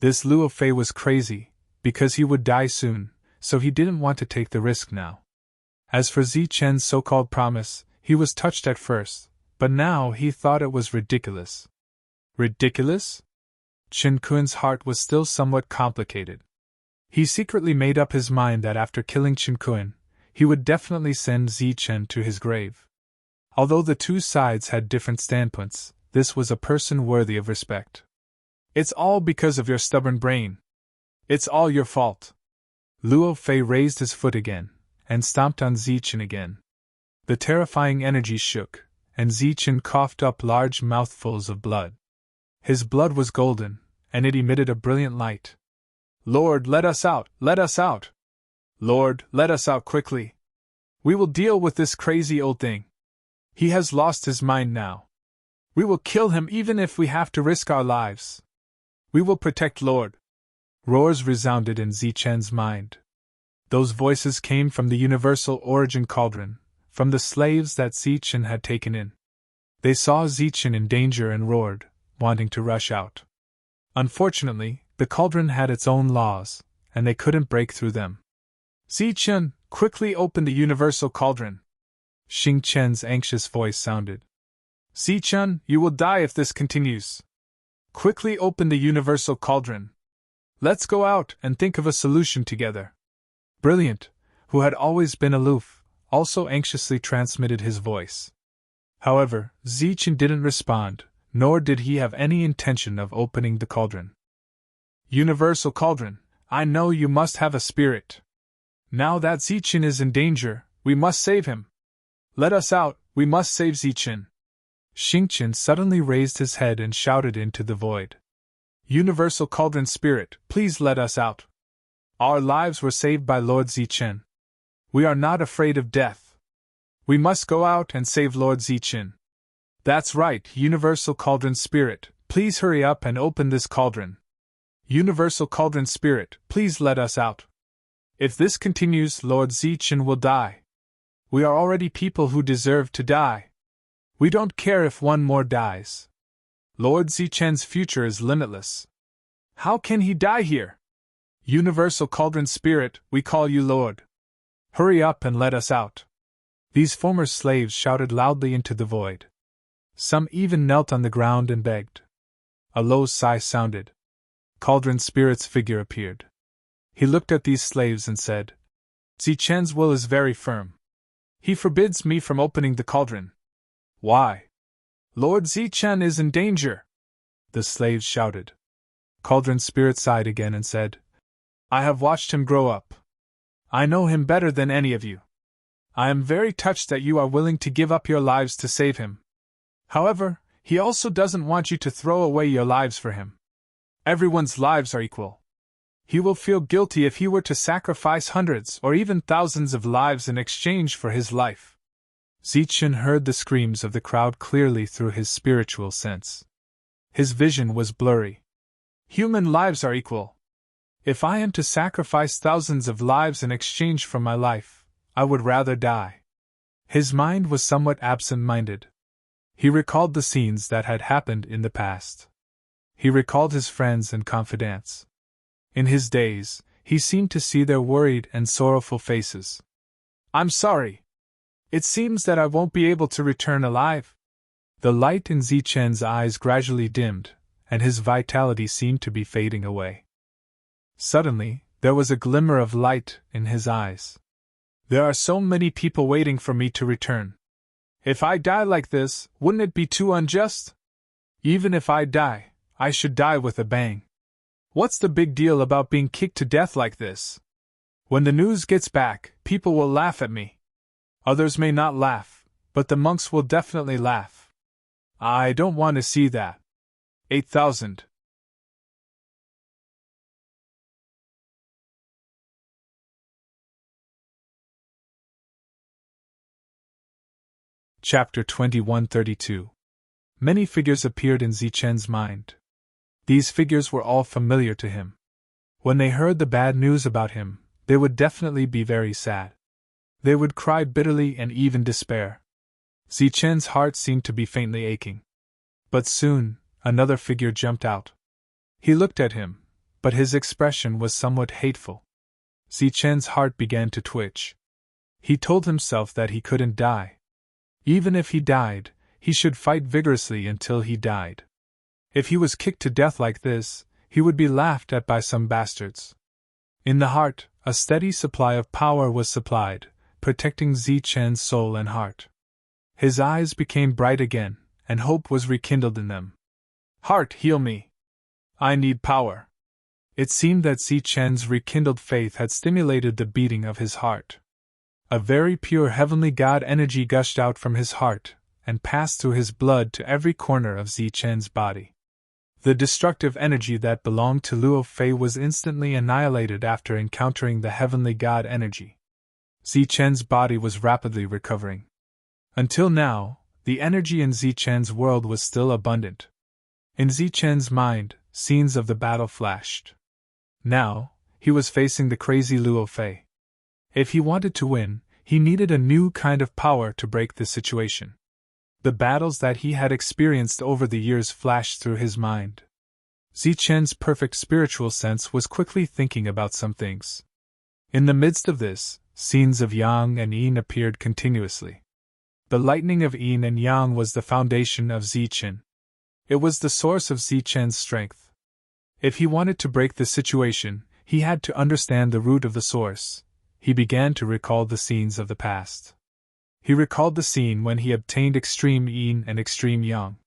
This Luo Fei was crazy, because he would die soon, so he didn't want to take the risk now. As for Zichen's so-called promise, he was touched at first, but now he thought it was ridiculous. Ridiculous? Chinkun's heart was still somewhat complicated. He secretly made up his mind that after killing Chinkun, he would definitely send Zichen to his grave. Although the two sides had different standpoints, this was a person worthy of respect. It's all because of your stubborn brain. It's all your fault. Luo Fei raised his foot again, and stomped on Zichen again. The terrifying energy shook, and Zichen coughed up large mouthfuls of blood. His blood was golden, and it emitted a brilliant light. Lord, let us out! Let us out! Lord, let us out quickly! We will deal with this crazy old thing. He has lost his mind now. We will kill him even if we have to risk our lives. We will protect Lord. Roars resounded in Zichen's mind. Those voices came from the universal origin cauldron, from the slaves that Zichen had taken in. They saw Zichen in danger and roared, wanting to rush out. Unfortunately, the cauldron had its own laws, and they couldn't break through them. Zichen, quickly open the universal cauldron. Xing Chen's anxious voice sounded. Zichen, you will die if this continues. Quickly open the universal cauldron. Let's go out and think of a solution together. Brilliant, who had always been aloof, also anxiously transmitted his voice. However, Zichen didn't respond, nor did he have any intention of opening the cauldron. Universal cauldron, I know you must have a spirit. Now that Zichen is in danger, we must save him. Let us out, we must save Zichen. Xingqian suddenly raised his head and shouted into the void. Universal cauldron spirit, please let us out. Our lives were saved by Lord Zichen. We are not afraid of death. We must go out and save Lord Zichen. That's right, Universal cauldron spirit, please hurry up and open this cauldron. Universal cauldron spirit, please let us out. If this continues, Lord Zichen will die. We are already people who deserve to die. We don't care if one more dies. Lord Zichen's future is limitless. How can he die here? Universal cauldron spirit, we call you Lord. Hurry up and let us out. These former slaves shouted loudly into the void. Some even knelt on the ground and begged. A low sigh sounded. Cauldron spirit's figure appeared. He looked at these slaves and said, Zichen's will is very firm. He forbids me from opening the cauldron. Why? Lord Zichen is in danger. The slaves shouted. Cauldron spirit sighed again and said, I have watched him grow up. I know him better than any of you. I am very touched that you are willing to give up your lives to save him. However, he also doesn't want you to throw away your lives for him. Everyone's lives are equal. He will feel guilty if he were to sacrifice hundreds or even thousands of lives in exchange for his life. Zichen heard the screams of the crowd clearly through his spiritual sense. His vision was blurry. Human lives are equal. If I am to sacrifice thousands of lives in exchange for my life, I would rather die. His mind was somewhat absent-minded. He recalled the scenes that had happened in the past. He recalled his friends and confidants. In his days, he seemed to see their worried and sorrowful faces. I'm sorry. It seems that I won't be able to return alive. The light in Zichen's eyes gradually dimmed, and his vitality seemed to be fading away. Suddenly, there was a glimmer of light in his eyes. There are so many people waiting for me to return. If I die like this, wouldn't it be too unjust? Even if I die, I should die with a bang. What's the big deal about being kicked to death like this? When the news gets back, people will laugh at me. Others may not laugh, but the monks will definitely laugh. I don't want to see that. 8,000. Chapter 2132. Many figures appeared in Zichen's mind. These figures were all familiar to him. When they heard the bad news about him, they would definitely be very sad. They would cry bitterly and even despair. Zichen's heart seemed to be faintly aching. But soon, another figure jumped out. He looked at him, but his expression was somewhat hateful. Zichen's heart began to twitch. He told himself that he couldn't die. Even if he died, he should fight vigorously until he died. If he was kicked to death like this, he would be laughed at by some bastards. In the heart, a steady supply of power was supplied, protecting Zichen's soul and heart. His eyes became bright again, and hope was rekindled in them. Heart, heal me! I need power. It seemed that Zichen's rekindled faith had stimulated the beating of his heart. A very pure heavenly God energy gushed out from his heart, and passed through his blood to every corner of Zichen's body. The destructive energy that belonged to Luo Fei was instantly annihilated after encountering the heavenly God energy. Zichen's body was rapidly recovering. Until now, the energy in Zichen's world was still abundant. In Zichen's mind, scenes of the battle flashed. Now, he was facing the crazy Luo Fei. If he wanted to win, he needed a new kind of power to break the situation. The battles that he had experienced over the years flashed through his mind. Zichen's perfect spiritual sense was quickly thinking about some things. In the midst of this, scenes of Yang and Yin appeared continuously. The lightning of Yin and Yang was the foundation of Zichen. It was the source of Zichen's strength. If he wanted to break the situation, he had to understand the root of the source. He began to recall the scenes of the past. He recalled the scene when he obtained extreme Yin and extreme Yang.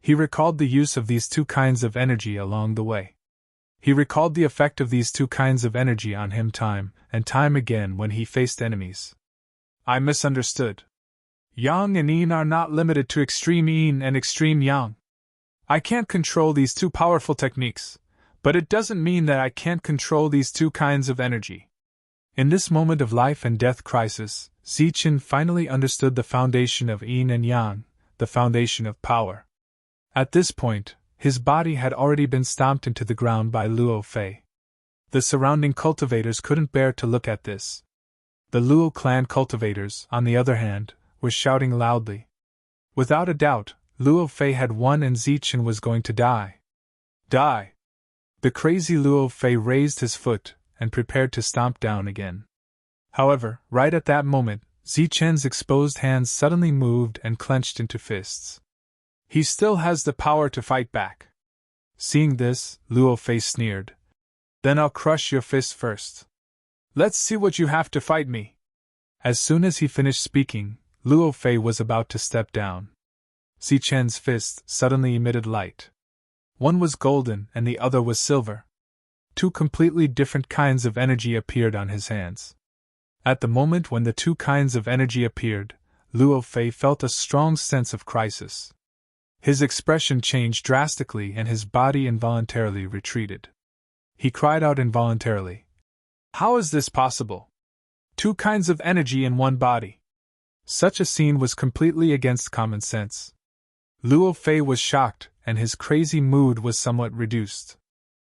He recalled the use of these two kinds of energy along the way. He recalled the effect of these two kinds of energy on him time and time again when he faced enemies. I misunderstood. Yang and Yin are not limited to extreme Yin and extreme Yang. I can't control these two powerful techniques, but it doesn't mean that I can't control these two kinds of energy. In this moment of life and death crisis, Zichen finally understood the foundation of Yin and Yang, the foundation of power. At this point, his body had already been stomped into the ground by Luo Fei. The surrounding cultivators couldn't bear to look at this. The Luo clan cultivators, on the other hand, were shouting loudly. Without a doubt, Luo Fei had won and Zichen was going to die. Die! The crazy Luo Fei raised his foot and prepared to stomp down again. However, right at that moment, Zichen's exposed hands suddenly moved and clenched into fists. He still has the power to fight back. Seeing this, Luo Fei sneered. Then I'll crush your fist first. Let's see what you have to fight me. As soon as he finished speaking, Luo Fei was about to step down. Zichen's fist suddenly emitted light. One was golden and the other was silver. Two completely different kinds of energy appeared on his hands. At the moment when the two kinds of energy appeared, Luo Fei felt a strong sense of crisis. His expression changed drastically and his body involuntarily retreated. He cried out involuntarily. How is this possible? Two kinds of energy in one body. Such a scene was completely against common sense. Luo Fei was shocked, and his crazy mood was somewhat reduced.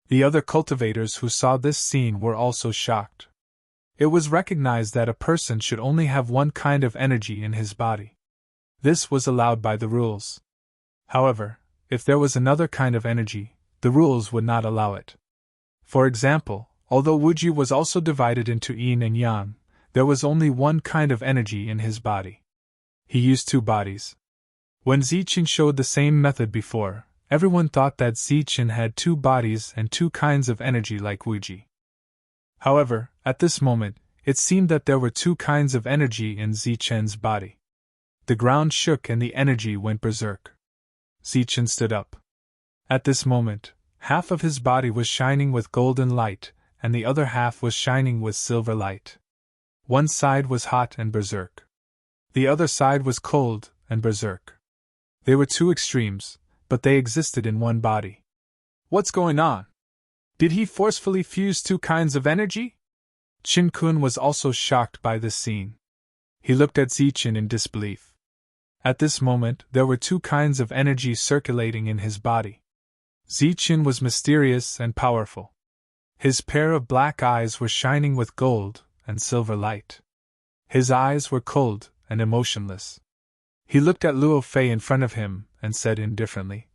The other cultivators who saw this scene were also shocked. It was recognized that a person should only have one kind of energy in his body. This was allowed by the rules. However, if there was another kind of energy, the rules would not allow it. For example, although Wuji was also divided into Yin and Yang, there was only one kind of energy in his body. He used two bodies. When Zichen showed the same method before, everyone thought that Zichen had two bodies and two kinds of energy like Wuji. However, at this moment, it seemed that there were two kinds of energy in Zichen's body. The ground shook and the energy went berserk. Zichen stood up. At this moment, half of his body was shining with golden light, and the other half was shining with silver light. One side was hot and berserk. The other side was cold and berserk. They were two extremes, but they existed in one body. What's going on? Did he forcefully fuse two kinds of energy? Qin-kun was also shocked by this scene. He looked at Zichen in disbelief. At this moment, there were two kinds of energy circulating in his body. Zichen was mysterious and powerful. His pair of black eyes were shining with gold and silver light. His eyes were cold and emotionless. He looked at Luo Fei in front of him and said indifferently,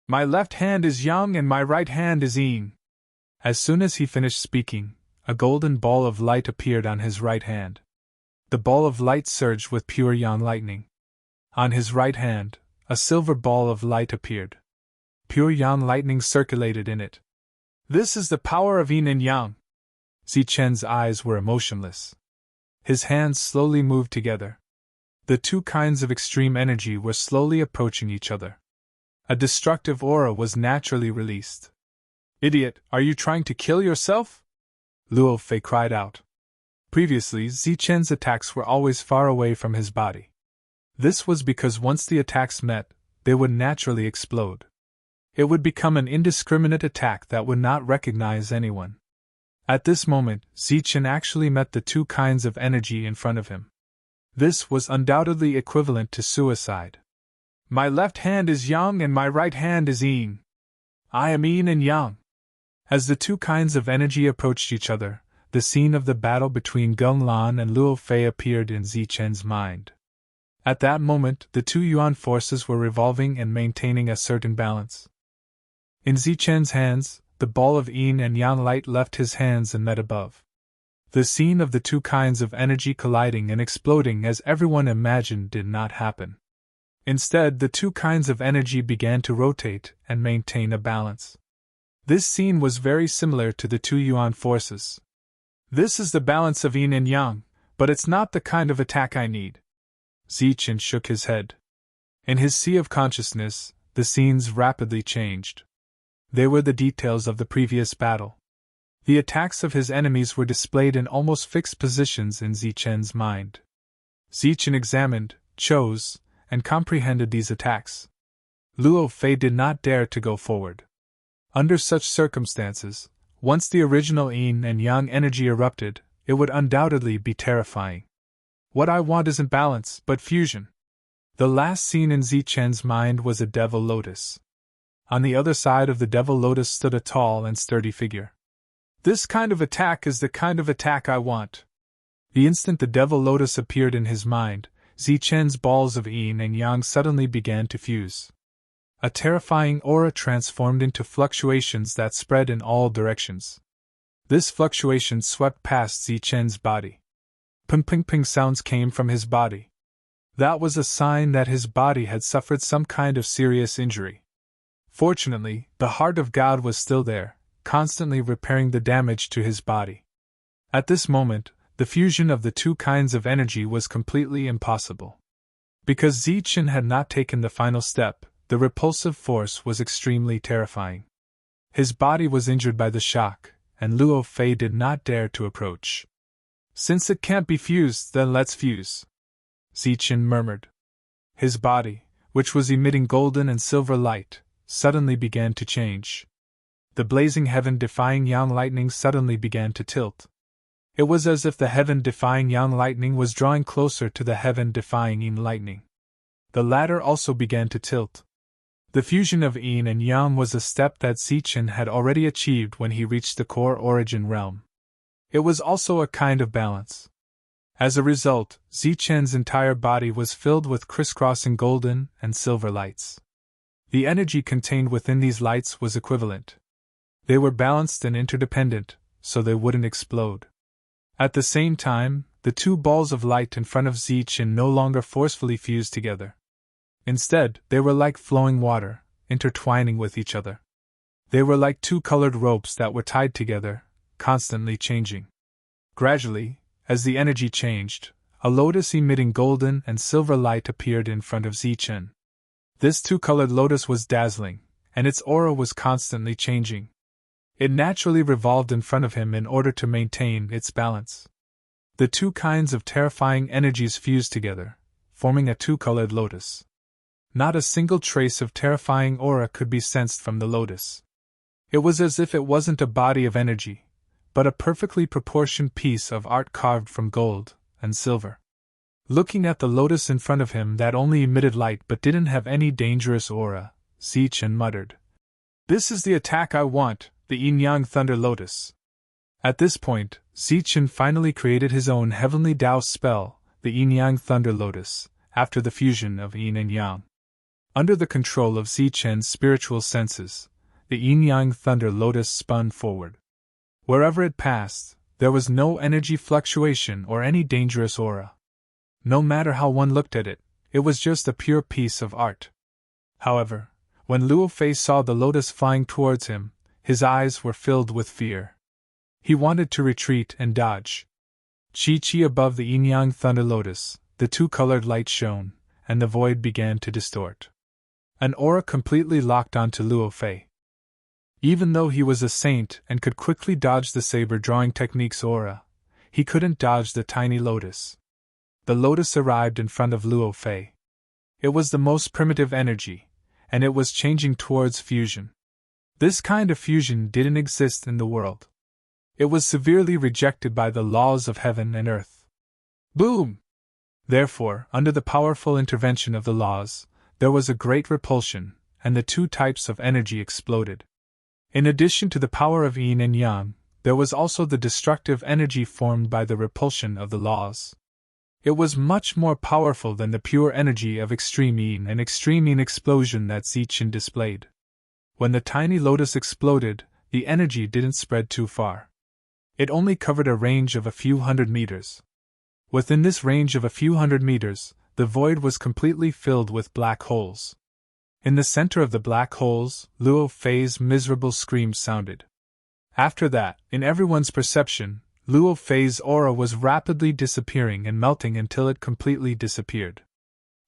"My left hand is yang and my right hand is yin." As soon as he finished speaking, a golden ball of light appeared on his right hand. The ball of light surged with pure yang lightning. On his right hand, a silver ball of light appeared. Pure yang lightning circulated in it. This is the power of yin and yang. Zichen's eyes were emotionless. His hands slowly moved together. The two kinds of extreme energy were slowly approaching each other. A destructive aura was naturally released. "Idiot, are you trying to kill yourself?" Luo Fei cried out. Previously, Zichen's attacks were always far away from his body. This was because once the attacks met, they would naturally explode. It would become an indiscriminate attack that would not recognize anyone. At this moment, Zichen actually met the two kinds of energy in front of him. This was undoubtedly equivalent to suicide. "My left hand is yang and my right hand is yin. I am yin and yang." As the two kinds of energy approached each other, the scene of the battle between Geng Lan and Luo Fei appeared in Zichen's mind. At that moment, the two yuan forces were revolving and maintaining a certain balance. In Zichen's hands, the ball of yin and yang light left his hands and met above. The scene of the two kinds of energy colliding and exploding as everyone imagined did not happen. Instead, the two kinds of energy began to rotate and maintain a balance. This scene was very similar to the two yuan forces. "This is the balance of yin and yang, but it's not the kind of attack I need." Zichen shook his head. In his sea of consciousness, the scenes rapidly changed. They were the details of the previous battle. The attacks of his enemies were displayed in almost fixed positions in Zichen's mind. Zichen examined, chose, and comprehended these attacks. Luo Fei did not dare to go forward. Under such circumstances, once the original yin and yang energy erupted, it would undoubtedly be terrifying. What I want isn't balance, but fusion. The last scene in Zichen's mind was a devil lotus. On the other side of the devil lotus stood a tall and sturdy figure. "This kind of attack is the kind of attack I want." The instant the devil lotus appeared in his mind, Zichen's balls of yin and yang suddenly began to fuse. A terrifying aura transformed into fluctuations that spread in all directions. This fluctuation swept past Zichen's body. Ping-ping-ping sounds came from his body. That was a sign that his body had suffered some kind of serious injury. Fortunately, the heart of God was still there, constantly repairing the damage to his body. At this moment, the fusion of the two kinds of energy was completely impossible. Because Zichen had not taken the final step, the repulsive force was extremely terrifying. His body was injured by the shock, and Luo Fei did not dare to approach. "Since it can't be fused, then let's fuse," Zichen murmured. His body, which was emitting golden and silver light, suddenly began to change. The blazing heaven-defying yang lightning suddenly began to tilt. It was as if the heaven-defying yang lightning was drawing closer to the heaven-defying yin lightning. The latter also began to tilt. The fusion of yin and yang was a step that Zichen had already achieved when he reached the core origin realm. It was also a kind of balance. As a result, Zichen's entire body was filled with crisscrossing golden and silver lights. The energy contained within these lights was equivalent. They were balanced and interdependent, so they wouldn't explode. At the same time, the two balls of light in front of Zichen no longer forcefully fused together. Instead, they were like flowing water, intertwining with each other. They were like two colored ropes that were tied together, constantly changing. Gradually, as the energy changed, a lotus emitting golden and silver light appeared in front of Zichen. This two-colored lotus was dazzling, and its aura was constantly changing. It naturally revolved in front of him in order to maintain its balance. The two kinds of terrifying energies fused together, forming a two-colored lotus. Not a single trace of terrifying aura could be sensed from the lotus. It was as if it wasn't a body of energy, but a perfectly proportioned piece of art carved from gold and silver. Looking at the lotus in front of him that only emitted light but didn't have any dangerous aura, Zichen muttered, "This is the attack I want, the yin-yang thunder lotus." At this point, Zichen finally created his own heavenly Tao spell, the yin-yang thunder lotus, after the fusion of yin and yang. Under the control of Zichen's spiritual senses, the yin-yang thunder lotus spun forward. Wherever it passed, there was no energy fluctuation or any dangerous aura. No matter how one looked at it, it was just a pure piece of art. However, when Luo Fei saw the lotus flying towards him, his eyes were filled with fear. He wanted to retreat and dodge. Chi above the yin-yang thunder lotus, the two-colored light shone, and the void began to distort. An aura completely locked onto Luo Fei. Even though he was a saint and could quickly dodge the saber-drawing technique's aura, he couldn't dodge the tiny lotus. The lotus arrived in front of Luo Fei. It was the most primitive energy, and it was changing towards fusion. This kind of fusion didn't exist in the world. It was severely rejected by the laws of heaven and earth. Boom! Therefore, under the powerful intervention of the laws, there was a great repulsion, and the two types of energy exploded. In addition to the power of yin and yang, there was also the destructive energy formed by the repulsion of the laws. It was much more powerful than the pure energy of extreme yin and extreme yang explosion that Zichen displayed. When the tiny lotus exploded, the energy didn't spread too far. It only covered a range of a few hundred meters. Within this range of a few hundred meters, the void was completely filled with black holes. In the center of the black holes, Luo Fei's miserable scream sounded. After that, in everyone's perception, Luo Fei's aura was rapidly disappearing and melting until it completely disappeared.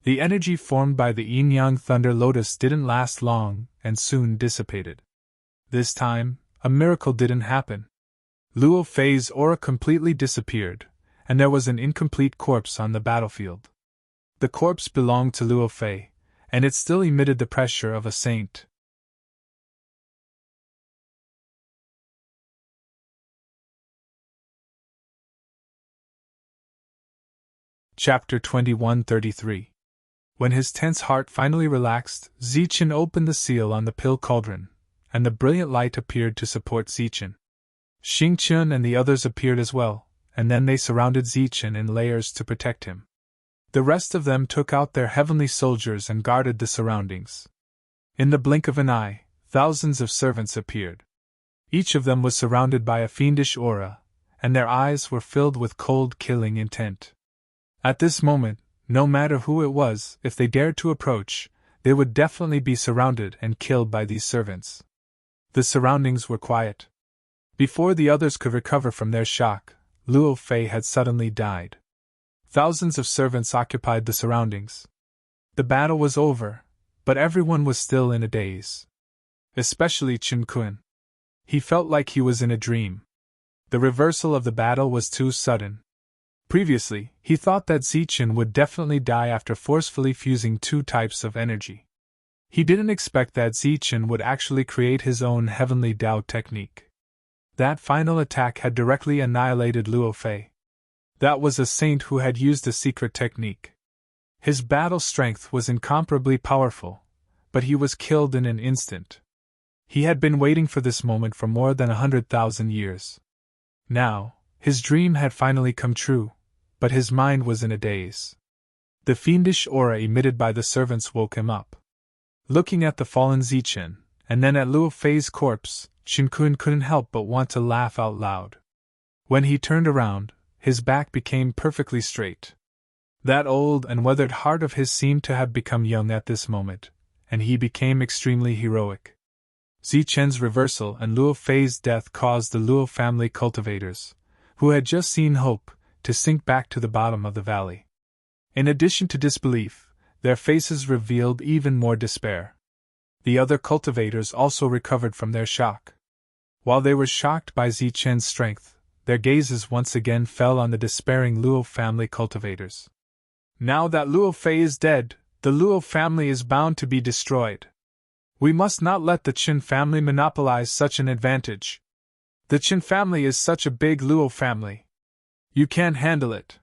The energy formed by the yin-yang thunder lotus didn't last long and soon dissipated. This time, a miracle didn't happen. Luo Fei's aura completely disappeared, and there was an incomplete corpse on the battlefield. The corpse belonged to Luo Fei, and it still emitted the pressure of a saint. Chapter 2133. When his tense heart finally relaxed, Zichen opened the seal on the pill cauldron, and the brilliant light appeared to support Zichen. Xingqian and the others appeared as well, and then they surrounded Zichen in layers to protect him. The rest of them took out their heavenly soldiers and guarded the surroundings. In the blink of an eye, thousands of servants appeared. Each of them was surrounded by a fiendish aura, and their eyes were filled with cold, killing intent. At this moment, no matter who it was, if they dared to approach, they would definitely be surrounded and killed by these servants. The surroundings were quiet. Before the others could recover from their shock, Luo Fei had suddenly died. Thousands of servants occupied the surroundings. The battle was over, but everyone was still in a daze. Especially Chen Kun. He felt like he was in a dream. The reversal of the battle was too sudden. Previously, he thought that Zichen would definitely die after forcefully fusing two types of energy. He didn't expect that Zichen would actually create his own heavenly Tao technique. That final attack had directly annihilated Luo Fei. That was a saint who had used a secret technique. His battle strength was incomparably powerful, but he was killed in an instant. He had been waiting for this moment for more than 100,000 years. Now, his dream had finally come true, but his mind was in a daze. The fiendish aura emitted by the servants woke him up. Looking at the fallen Zichen, and then at Luo Fei's corpse, Chen Kun couldn't help but want to laugh out loud. When he turned around, his back became perfectly straight. That old and weathered heart of his seemed to have become young at this moment, and he became extremely heroic. Zichen's reversal and Luo Fei's death caused the Luo family cultivators, who had just seen hope, to sink back to the bottom of the valley. In addition to disbelief, their faces revealed even more despair. The other cultivators also recovered from their shock. While they were shocked by Zichen's strength, their gazes once again fell on the despairing Luo family cultivators. Now that Luo Fei is dead, The Luo family is bound to be destroyed. We must not let the Qin family monopolize such an advantage. The Qin family is such a big Luo family. You can't handle it.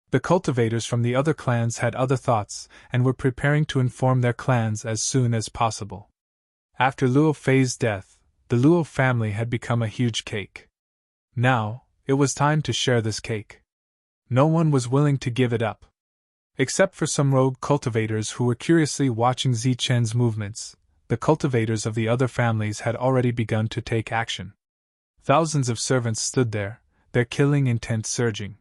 The cultivators from the other clans had other thoughts and were preparing to inform their clans as soon as possible. After Luo Fei's death, the Luo family had become a huge cake. Now, it was time to share this cake. No one was willing to give it up. Except for some rogue cultivators who were curiously watching Zichen's movements, the cultivators of the other families had already begun to take action. Thousands of servants stood there, their killing intent surging.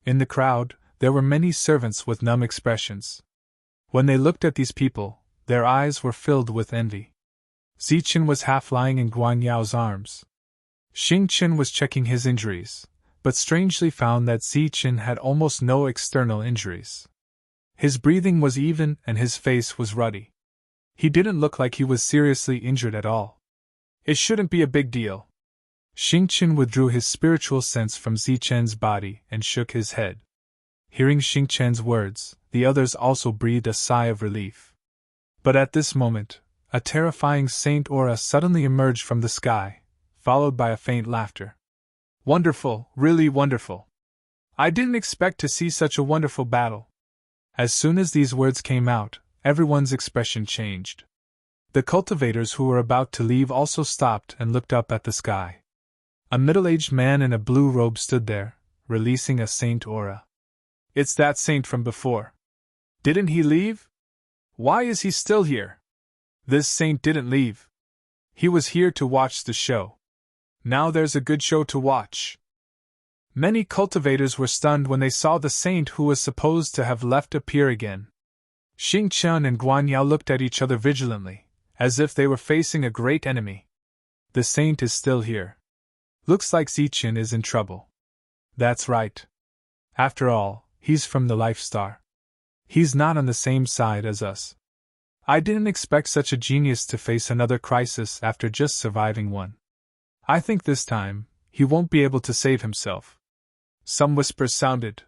In the crowd, there were many servants with numb expressions. When they looked at these people, their eyes were filled with envy. Zichen was half lying in Guan Yao's arms. Xing Chen was checking his injuries, but strangely found that Zichen had almost no external injuries. His breathing was even and his face was ruddy. He didn't look like he was seriously injured at all. It shouldn't be a big deal. Xing Chen withdrew his spiritual sense from Zichen's body and shook his head. Hearing Xing Chen's words, the others also breathed a sigh of relief. But at this moment, a terrifying saint aura suddenly emerged from the sky, followed by a faint laughter. Wonderful, really wonderful. I didn't expect to see such a wonderful battle. As soon as these words came out, everyone's expression changed. The cultivators who were about to leave also stopped and looked up at the sky. A middle-aged man in a blue robe stood there, releasing a saint aura. It's that saint from before. Didn't he leave? Why is he still here? This saint didn't leave. He was here to watch the show. Now there's a good show to watch. Many cultivators were stunned when they saw the saint who was supposed to have left appear again. Xing Chen and Guan Yao looked at each other vigilantly, as if they were facing a great enemy. The saint is still here. Looks like Zichen is in trouble. That's right. After all, he's from the Life Star. He's not on the same side as us. I didn't expect such a genius to face another crisis after just surviving one. I think this time, he won't be able to save himself. Some whispers sounded.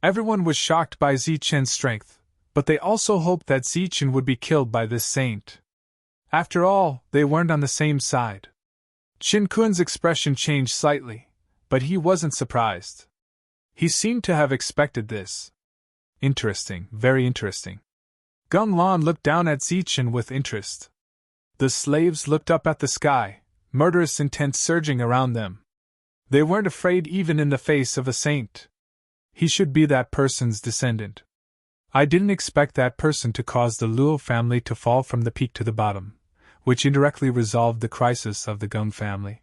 Everyone was shocked by Zichen's strength, but they also hoped that Zichen would be killed by this saint. After all, they weren't on the same side. Qin Kun's expression changed slightly, but he wasn't surprised. He seemed to have expected this. Interesting, very interesting. Gung Lan looked down at Zichen with interest. The slaves looked up at the sky, murderous intent surging around them. They weren't afraid even in the face of a saint. He should be that person's descendant. I didn't expect that person to cause the Luo family to fall from the peak to the bottom, which indirectly resolved the crisis of the Gung family.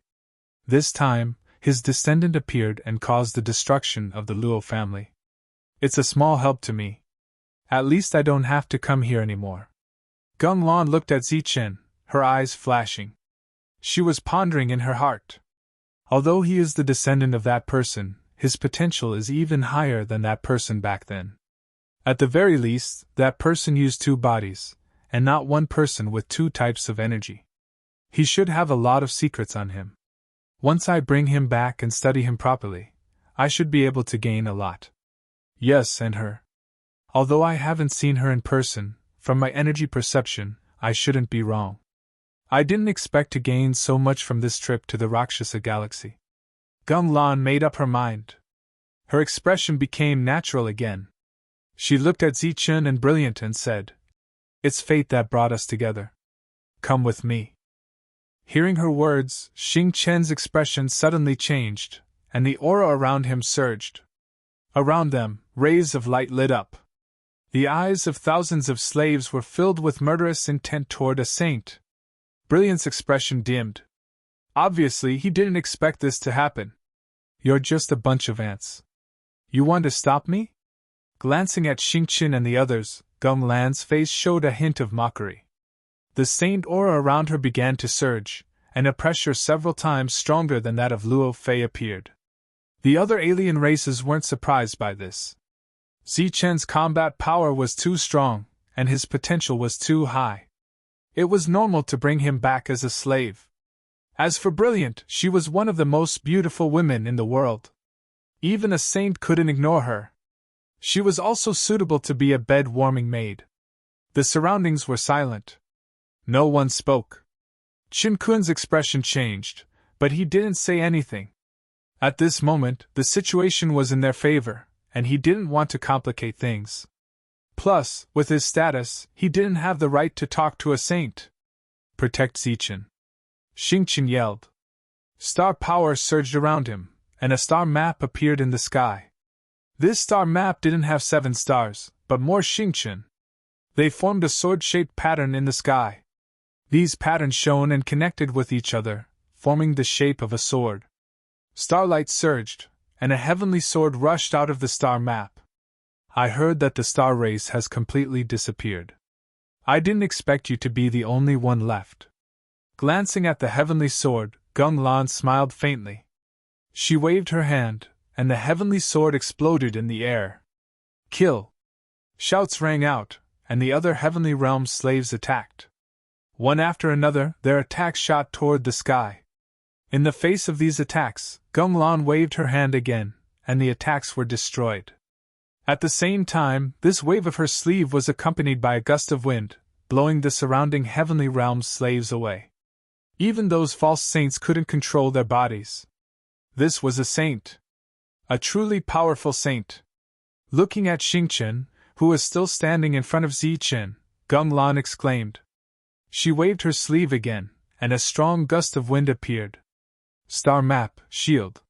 This time, his descendant appeared and caused the destruction of the Luo family. It's a small help to me. At least I don't have to come here anymore. Gung Lan looked at Zichen, her eyes flashing. She was pondering in her heart. Although he is the descendant of that person, his potential is even higher than that person back then. At the very least, that person used two bodies, and not one person with two types of energy. He should have a lot of secrets on him. Once I bring him back and study him properly, I should be able to gain a lot. Yes, and her. Although I haven't seen her in person, from my energy perception, I shouldn't be wrong. I didn't expect to gain so much from this trip to the Rakshasa galaxy. Gung Lan made up her mind. Her expression became natural again. She looked at Zichen and Brilliant and said, "It's fate that brought us together. Come with me." Hearing her words, Xing Chen's expression suddenly changed, and the aura around him surged. Around them, rays of light lit up. The eyes of thousands of slaves were filled with murderous intent toward a saint. Brilliant's expression dimmed. Obviously, he didn't expect this to happen. You're just a bunch of ants. You want to stop me? Glancing at Xing Chen and the others, Gung Lan's face showed a hint of mockery. The saint aura around her began to surge, and a pressure several times stronger than that of Luo Fei appeared. The other alien races weren't surprised by this. Zichen's combat power was too strong, and his potential was too high. It was normal to bring him back as a slave. As for Brilliant, she was one of the most beautiful women in the world. Even a saint couldn't ignore her. She was also suitable to be a bed-warming maid. The surroundings were silent. No one spoke. Qin Kun's expression changed, but he didn't say anything. At this moment, the situation was in their favor, and he didn't want to complicate things. Plus, with his status, he didn't have the right to talk to a saint. Protect Zichen. Xingqian yelled. Star power surged around him, and a star map appeared in the sky. This star map didn't have 7 stars, but more Xingqian. They formed a sword-shaped pattern in the sky. These patterns shone and connected with each other, forming the shape of a sword. Starlight surged, and a heavenly sword rushed out of the star map. I heard that the star race has completely disappeared. I didn't expect you to be the only one left. Glancing at the heavenly sword, Gung Lan smiled faintly. She waved her hand, and the heavenly sword exploded in the air. Kill! Shouts rang out, and the other heavenly realm slaves attacked. One after another, their attacks shot toward the sky. In the face of these attacks, Gung Lan waved her hand again, and the attacks were destroyed. At the same time, this wave of her sleeve was accompanied by a gust of wind, blowing the surrounding heavenly realms slaves away. Even those false saints couldn't control their bodies. This was a saint. A truly powerful saint. Looking at Xingqian, who was still standing in front of Zichen, Gung Lan exclaimed. She waved her sleeve again, and a strong gust of wind appeared. Star map, shield.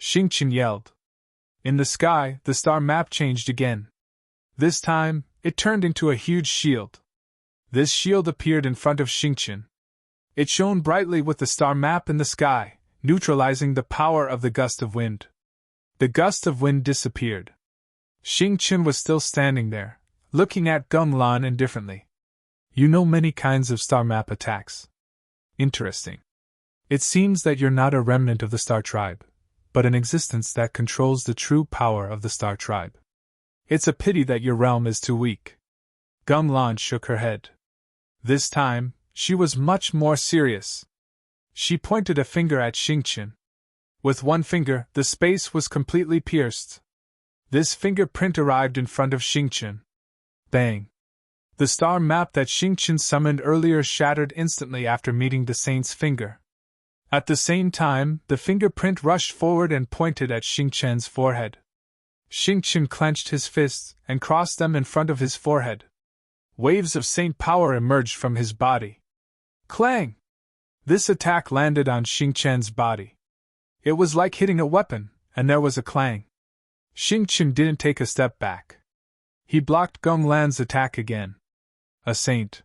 Xingqian yelled. In the sky, the star map changed again. This time, it turned into a huge shield. This shield appeared in front of Xingqian. It shone brightly with the star map in the sky, neutralizing the power of the gust of wind. The gust of wind disappeared. Xingqian was still standing there, looking at Gung Lan indifferently. You know many kinds of star map attacks. Interesting. It seems that you're not a remnant of the star tribe, but an existence that controls the true power of the star tribe. It's a pity that your realm is too weak. Gung Lan shook her head. This time, she was much more serious. She pointed a finger at Xingqian. With one finger, the space was completely pierced. This fingerprint arrived in front of Xingqian. Bang! The star map that Xingqian summoned earlier shattered instantly after meeting the saint's finger. At the same time, the fingerprint rushed forward and pointed at Xingqian's forehead. Xingqian clenched his fists and crossed them in front of his forehead. Waves of saint power emerged from his body. Clang! This attack landed on Xingqian's body. It was like hitting a weapon, and there was a clang. Xingqian didn't take a step back. He blocked Gung Lan's attack again. A saint.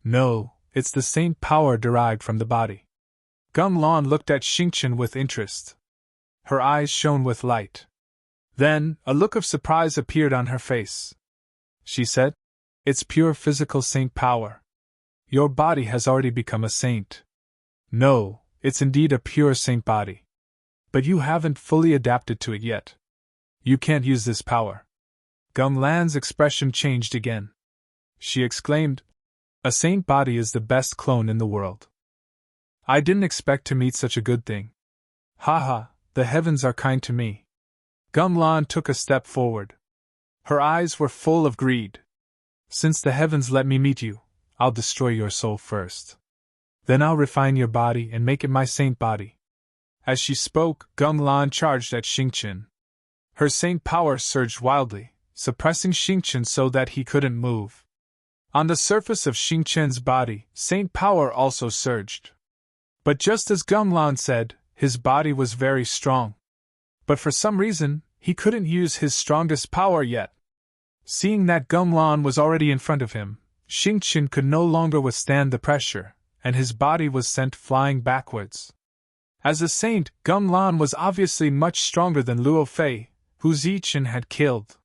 No, it's the saint power derived from the body. Gung Lan looked at Xingqian with interest. Her eyes shone with light. Then, a look of surprise appeared on her face. She said, It's pure physical saint power. Your body has already become a saint. No, it's indeed a pure saint body. But you haven't fully adapted to it yet. You can't use this power. Gung Lan's expression changed again. She exclaimed, A saint body is the best clone in the world. I didn't expect to meet such a good thing. Haha, the heavens are kind to me. Gung Lan took a step forward. Her eyes were full of greed. Since the heavens let me meet you, I'll destroy your soul first. Then I'll refine your body and make it my saint body. As she spoke, Gung Lan charged at Xingqian. Her saint power surged wildly, suppressing Xingqian so that he couldn't move. On the surface of Xingqian's body, saint power also surged. But just as Gung Lan said, his body was very strong. But for some reason, he couldn't use his strongest power yet. Seeing that Gung Lan was already in front of him, Xingqian could no longer withstand the pressure, and his body was sent flying backwards. As a saint, Gung Lan was obviously much stronger than Luo Fei, who Zichen had killed.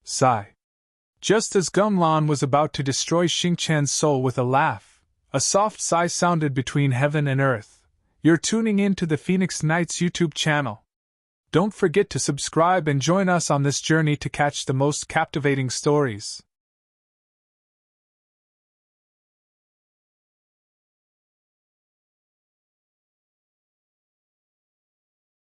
Sigh. Just as Gung Lan was about to destroy Xingqian's soul with a laugh, a soft sigh sounded between heaven and earth. You're tuning in to the Phoenix Knights YouTube channel. Don't forget to subscribe and join us on this journey to catch the most captivating stories.